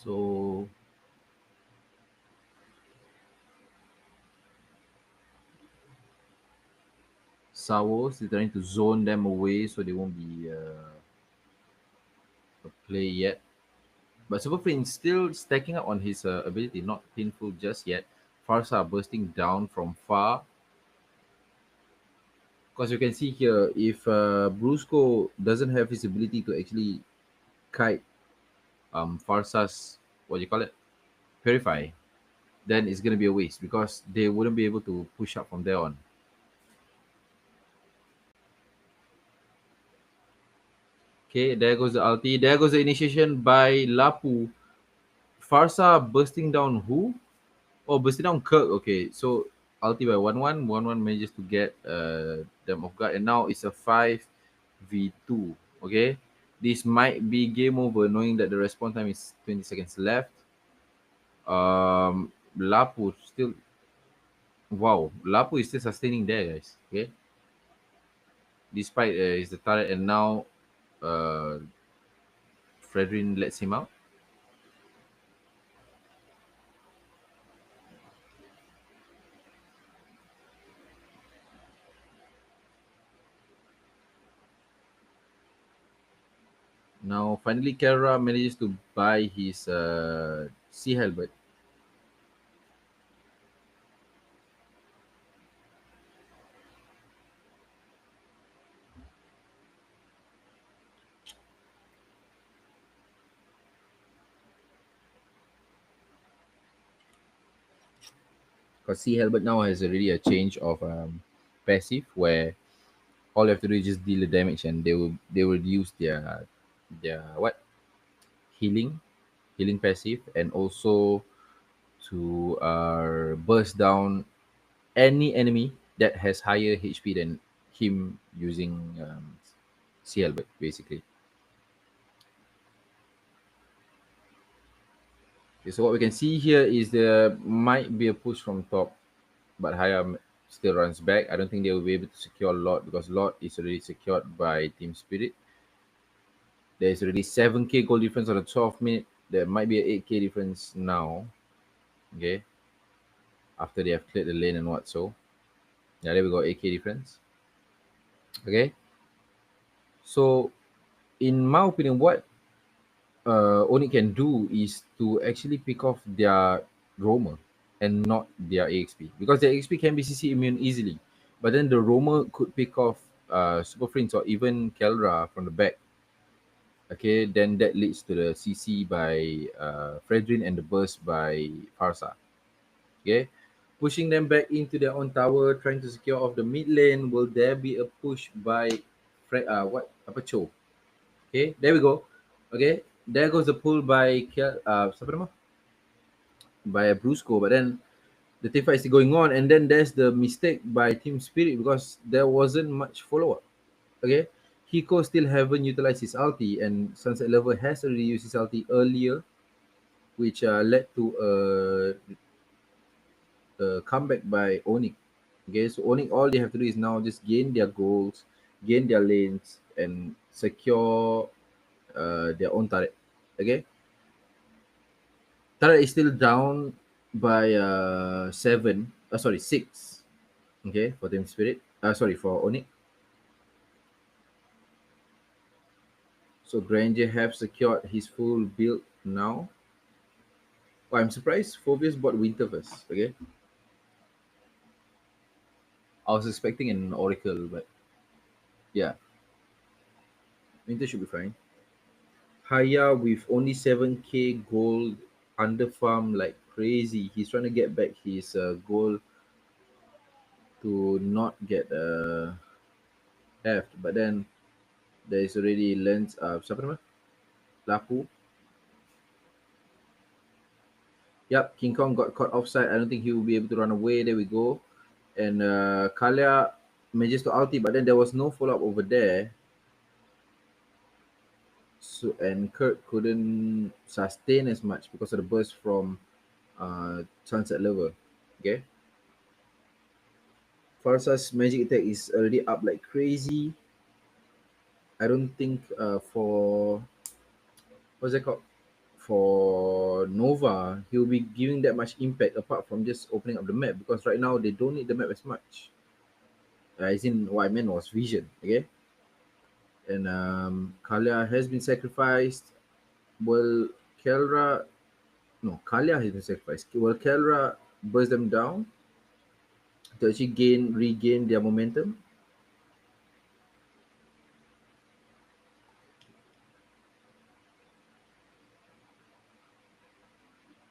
So Sawos is trying to zone them away so they won't be a play yet. But Super Prince still stacking up on his ability, not painful just yet. Farsa bursting down from far. Because you can see here, if Brusco doesn't have his ability to actually kite Farsa's, what do you call it, Purify, then it's going to be a waste because they wouldn't be able to push up from there on. Okay, there goes the ulti. There goes the initiation by Lapu. Farsa bursting down who? Oh, bursting down Kirk. Okay, so ulti by 1-1. 1-1 manages to get them off guard. And now it's a 5v2. Okay, this might be game over knowing that the respawn time is 20 seconds left. Lapu still... Wow, Lapu is still sustaining there, guys. Okay. Despite is the turret, and now Fredrin lets him out. Now, finally, Kara manages to buy his Sea Helmet. Because Sea Helmet now has already a change of passive where all you have to do is just deal the damage and they will use their what, healing passive, and also to burst down any enemy that has higher HP than him using Sea Helmet, basically. Okay, so what we can see here is there might be a push from top, but Hayam still runs back. I don't think they will be able to secure Lord because Lord is already secured by Team Spirit. There's already 7k goal difference on the 12th minute. There might be an 8k difference now. Okay. After they have cleared the lane and what so. Yeah, there we go, 8k difference. Okay. So in my opinion, what Onyx can do is to actually pick off their roamer and not their AXP, because their AXP can be CC immune easily, but then the roamer could pick off Super Prince or even Keldra from the back. Okay, then that leads to the CC by Fredrin and the burst by Farsa. Okay, pushing them back into their own tower, trying to secure off the mid lane. Will there be a push by Cho? Okay, there we go. Okay, there goes the pull by siapa nama? By Brusco, but then the team fight is still going on, and then there's the mistake by Team Spirit because there wasn't much follow up. Okay, Hiko still haven't utilized his ulti, and Sunset Lover has already used his ulti earlier, which led to a comeback by Onyx. Okay, so Onyx, all they have to do is now just gain their goals, gain their lanes, and secure their own turret. Okay, turret is still down by 6. Okay, for Team Spirit. For Onyx. So Granger have secured his full build now. Oh, I'm surprised Phobius bought Winter first. Okay, I was expecting an Oracle, but yeah, Winter should be fine. Haya with only 7k gold, under farm like crazy. He's trying to get back his goal to not get theft, but then there is already lens siapa nama? Lapu. Yep, King Kong got caught offside. I don't think he will be able to run away. There we go. And Kalia manages to ulti, but then there was no follow-up over there. So, and Kurt couldn't sustain as much because of the burst from Sunset Lover. Okay. Farsa's magic attack is already up like crazy. I don't think for what's that called? For Nova, he'll be giving that much impact apart from just opening up the map, because right now they don't need the map as much. As in, what I meant was vision. Okay. And Kalia has been sacrificed. Will Kalia has been sacrificed. Will Kalia burst them down to actually regain their momentum?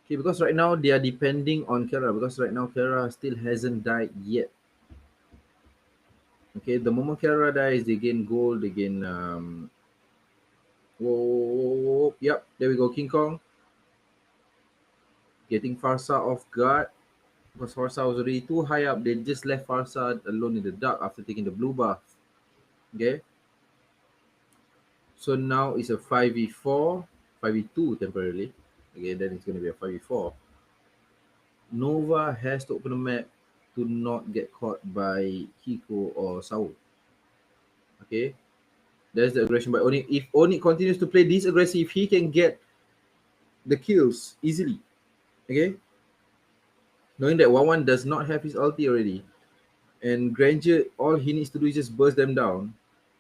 Okay, because right now they are depending on Kalia, because right now Kalia still hasn't died yet. Okay, the moment Kalia dies, they gain gold, they gain yep, there we go, King Kong. Getting Farsa off guard. Because Farsa was already too high up. They just left Farsa alone in the dark after taking the blue buff. Okay. So now it's a 5v4, 5v2 temporarily. Okay, then it's going to be a 5v4. Nova has to open the map to not get caught by Hiko or Saul. Okay. There's the aggression by Onyx. If Onyx continues to play this aggressive, he can get the kills easily. Okay. Knowing that 1-1 does not have his ulti already. And Granger, all he needs to do is just burst them down.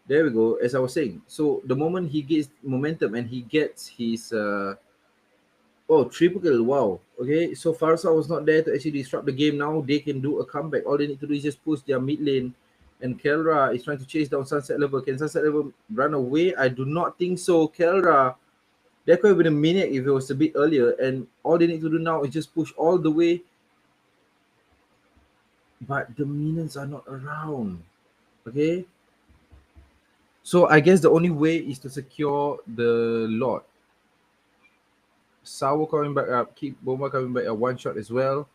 There we go, as I was saying. So the moment he gets momentum and he gets his triple kill, wow. Okay, so Farsa was not there to actually disrupt the game. Now they can do a comeback. All they need to do is just push their mid lane. And Keldra is trying to chase down Sunset Lover. Can Sunset Lover run away? I do not think so. Keldra, that could have been a minute if it was a bit earlier. And all they need to do now is just push all the way. But the minions are not around. Okay. So I guess the only way is to secure the Lord. Sawo coming back up, Keep Bomba coming back a one shot as well.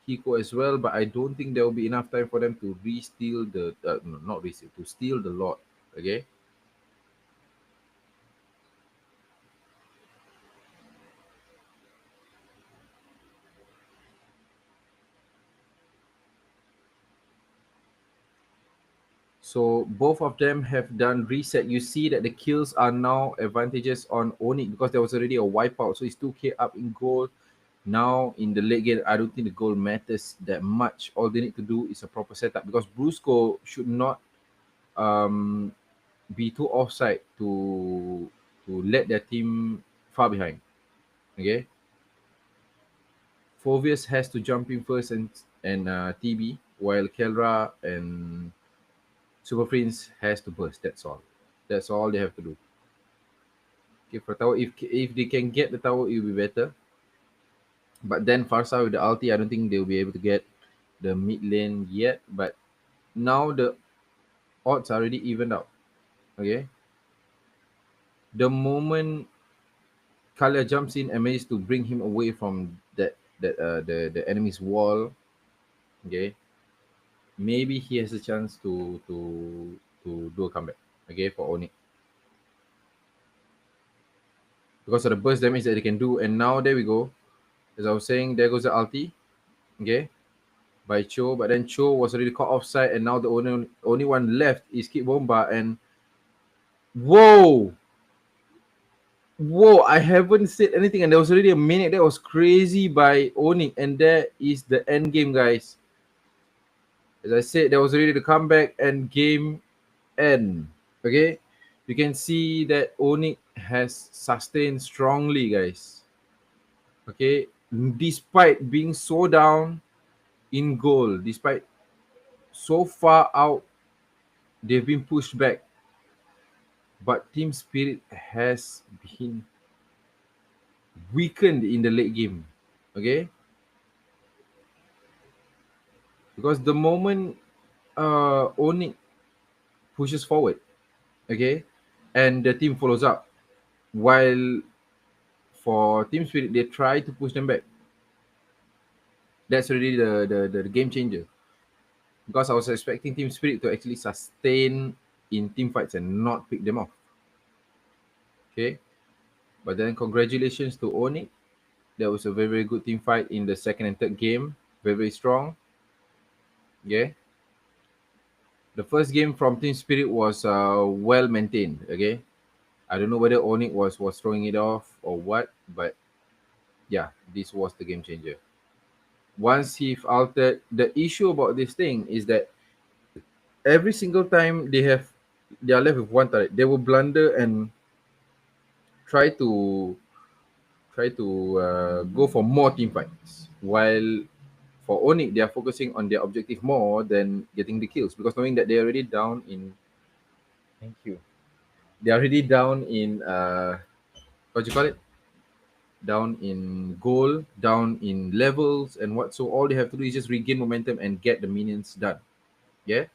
Hiko as well, but I don't think there will be enough time for them to re-steal the to steal the Lord. Okay. So both of them have done reset. You see that the kills are now advantageous on Onyx because there was already a wipeout. So it's 2k up in gold. Now in the late game, I don't think the gold matters that much. All they need to do is a proper setup because Brusco should not be too offside to let their team far behind. Okay, Fovius has to jump in first and TB, while Kelra and Super Prince has to burst. That's all. That's all they have to do. Okay, for tower, if they can get the tower, it will be better. But then Farsa with the ulti, I don't think they'll be able to get the mid lane yet. But now the odds are already evened out. Okay, the moment Kalia jumps in and manages to bring him away from the enemy's wall, okay, maybe he has a chance to do a comeback. Okay, for Onyx, because of the burst damage that they can do. And now there we go. As I was saying, there goes the ulti. Okay, by Cho, but then Cho was already caught offside, and now the only one left is Kid Bomba. And whoa, I haven't said anything, and there was already a minute that was crazy by Onyx, and there is the end game, guys. As I said, there was already the comeback and game end. Okay, you can see that Onyx has sustained strongly, guys. Okay, despite being so down in goal, despite so far out, they've been pushed back. But team spirit has been weakened in the late game. Okay, because the moment Onyx pushes forward, okay, and the team follows up, while for team spirit they try to push them back. That's already the game changer. Because I was expecting team spirit to actually sustain in team fights and not pick them off. Okay, but then congratulations to Onyx. That was a very, very good team fight in the second and third game. Very, very strong. Okay. The first game from Team Spirit was well maintained. Okay. I don't know whether Onyx was throwing it off or what, but yeah, this was the game changer. Once he altered, the issue about this thing is that every single time they are left with one turret, they will blunder and try to go for more team fights. While for Onyx, they are focusing on their objective more than getting the kills, because knowing that they're already down in. Thank you. They're already down in what do you call it? Down in goal, down in levels, and what. So all they have to do is just regain momentum and get the minions done. Yeah.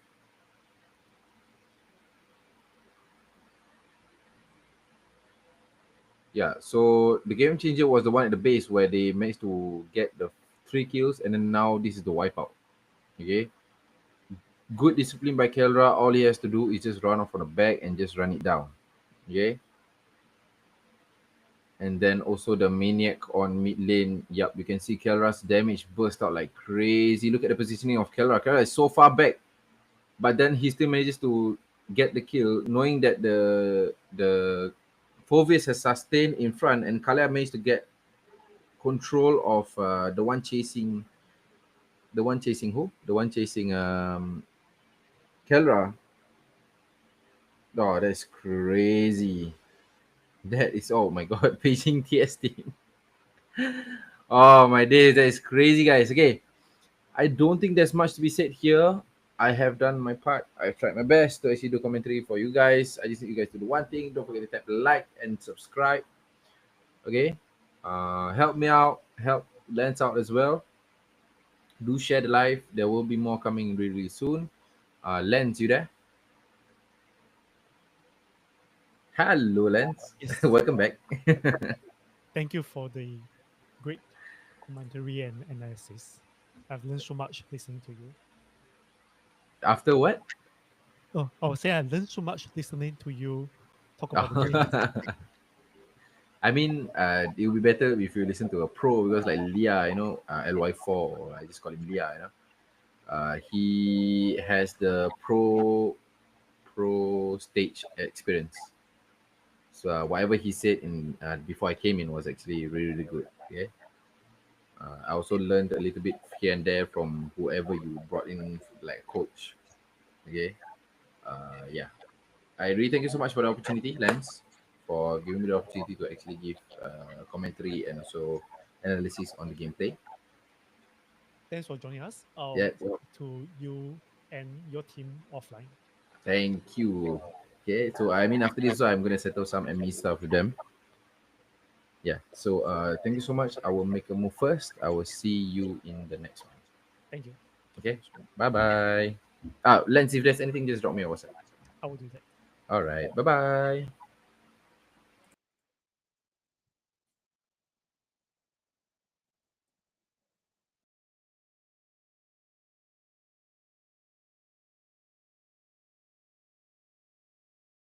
Yeah, so the game changer was the one at the base where they managed to get the 3 kills, and then now this is the wipeout. Okay. Good discipline by Kelra. All he has to do is just run off on the back and just run it down. Okay. And then also the maniac on mid lane. Yep, you can see Kelra's damage burst out like crazy. Look at the positioning of Kelra. Kelra is so far back, but then he still manages to get the kill, knowing that the Fovius has sustained in front, and Kalia managed to get control of the one chasing who? The one chasing Kelra. Oh, that's crazy. That is, oh my god, paging TS team. Oh my days, that is crazy, guys. Okay, I don't think there's much to be said here. I have done my part. I've tried my best to actually do commentary for you guys. I just need you guys to do one thing. Don't forget to tap like and subscribe. Okay, help me out, help Lance out as well. Do share the live. There will be more coming really, really soon. Lance, you there? Hello, Lance. Yes. Welcome back. Thank you for the great commentary and analysis. I've learned so much listening to you. After what? Oh, I was saying I learned so much listening to you talk about the game. I mean, it would be better if you listen to a pro, because like Leah, LY4, or I just call him Leah, he has the pro stage experience. So whatever he said in before I came in was actually really, really good. Okay. I also learned a little bit here and there from whoever you brought in, like coach. Okay. Yeah. I really thank you so much for the opportunity, Lance, for giving me the opportunity to actually give commentary and also analysis on the gameplay. Thanks for joining us. Yeah. To you and your team offline. Thank you. Okay, so I mean after this, I'm gonna settle some ME stuff with them. Yeah. So thank you so much. I will make a move first. I will see you in the next one. Thank you. Okay. Bye bye. Lance, if there's anything, just drop me a WhatsApp. I will do that. All right. Bye bye.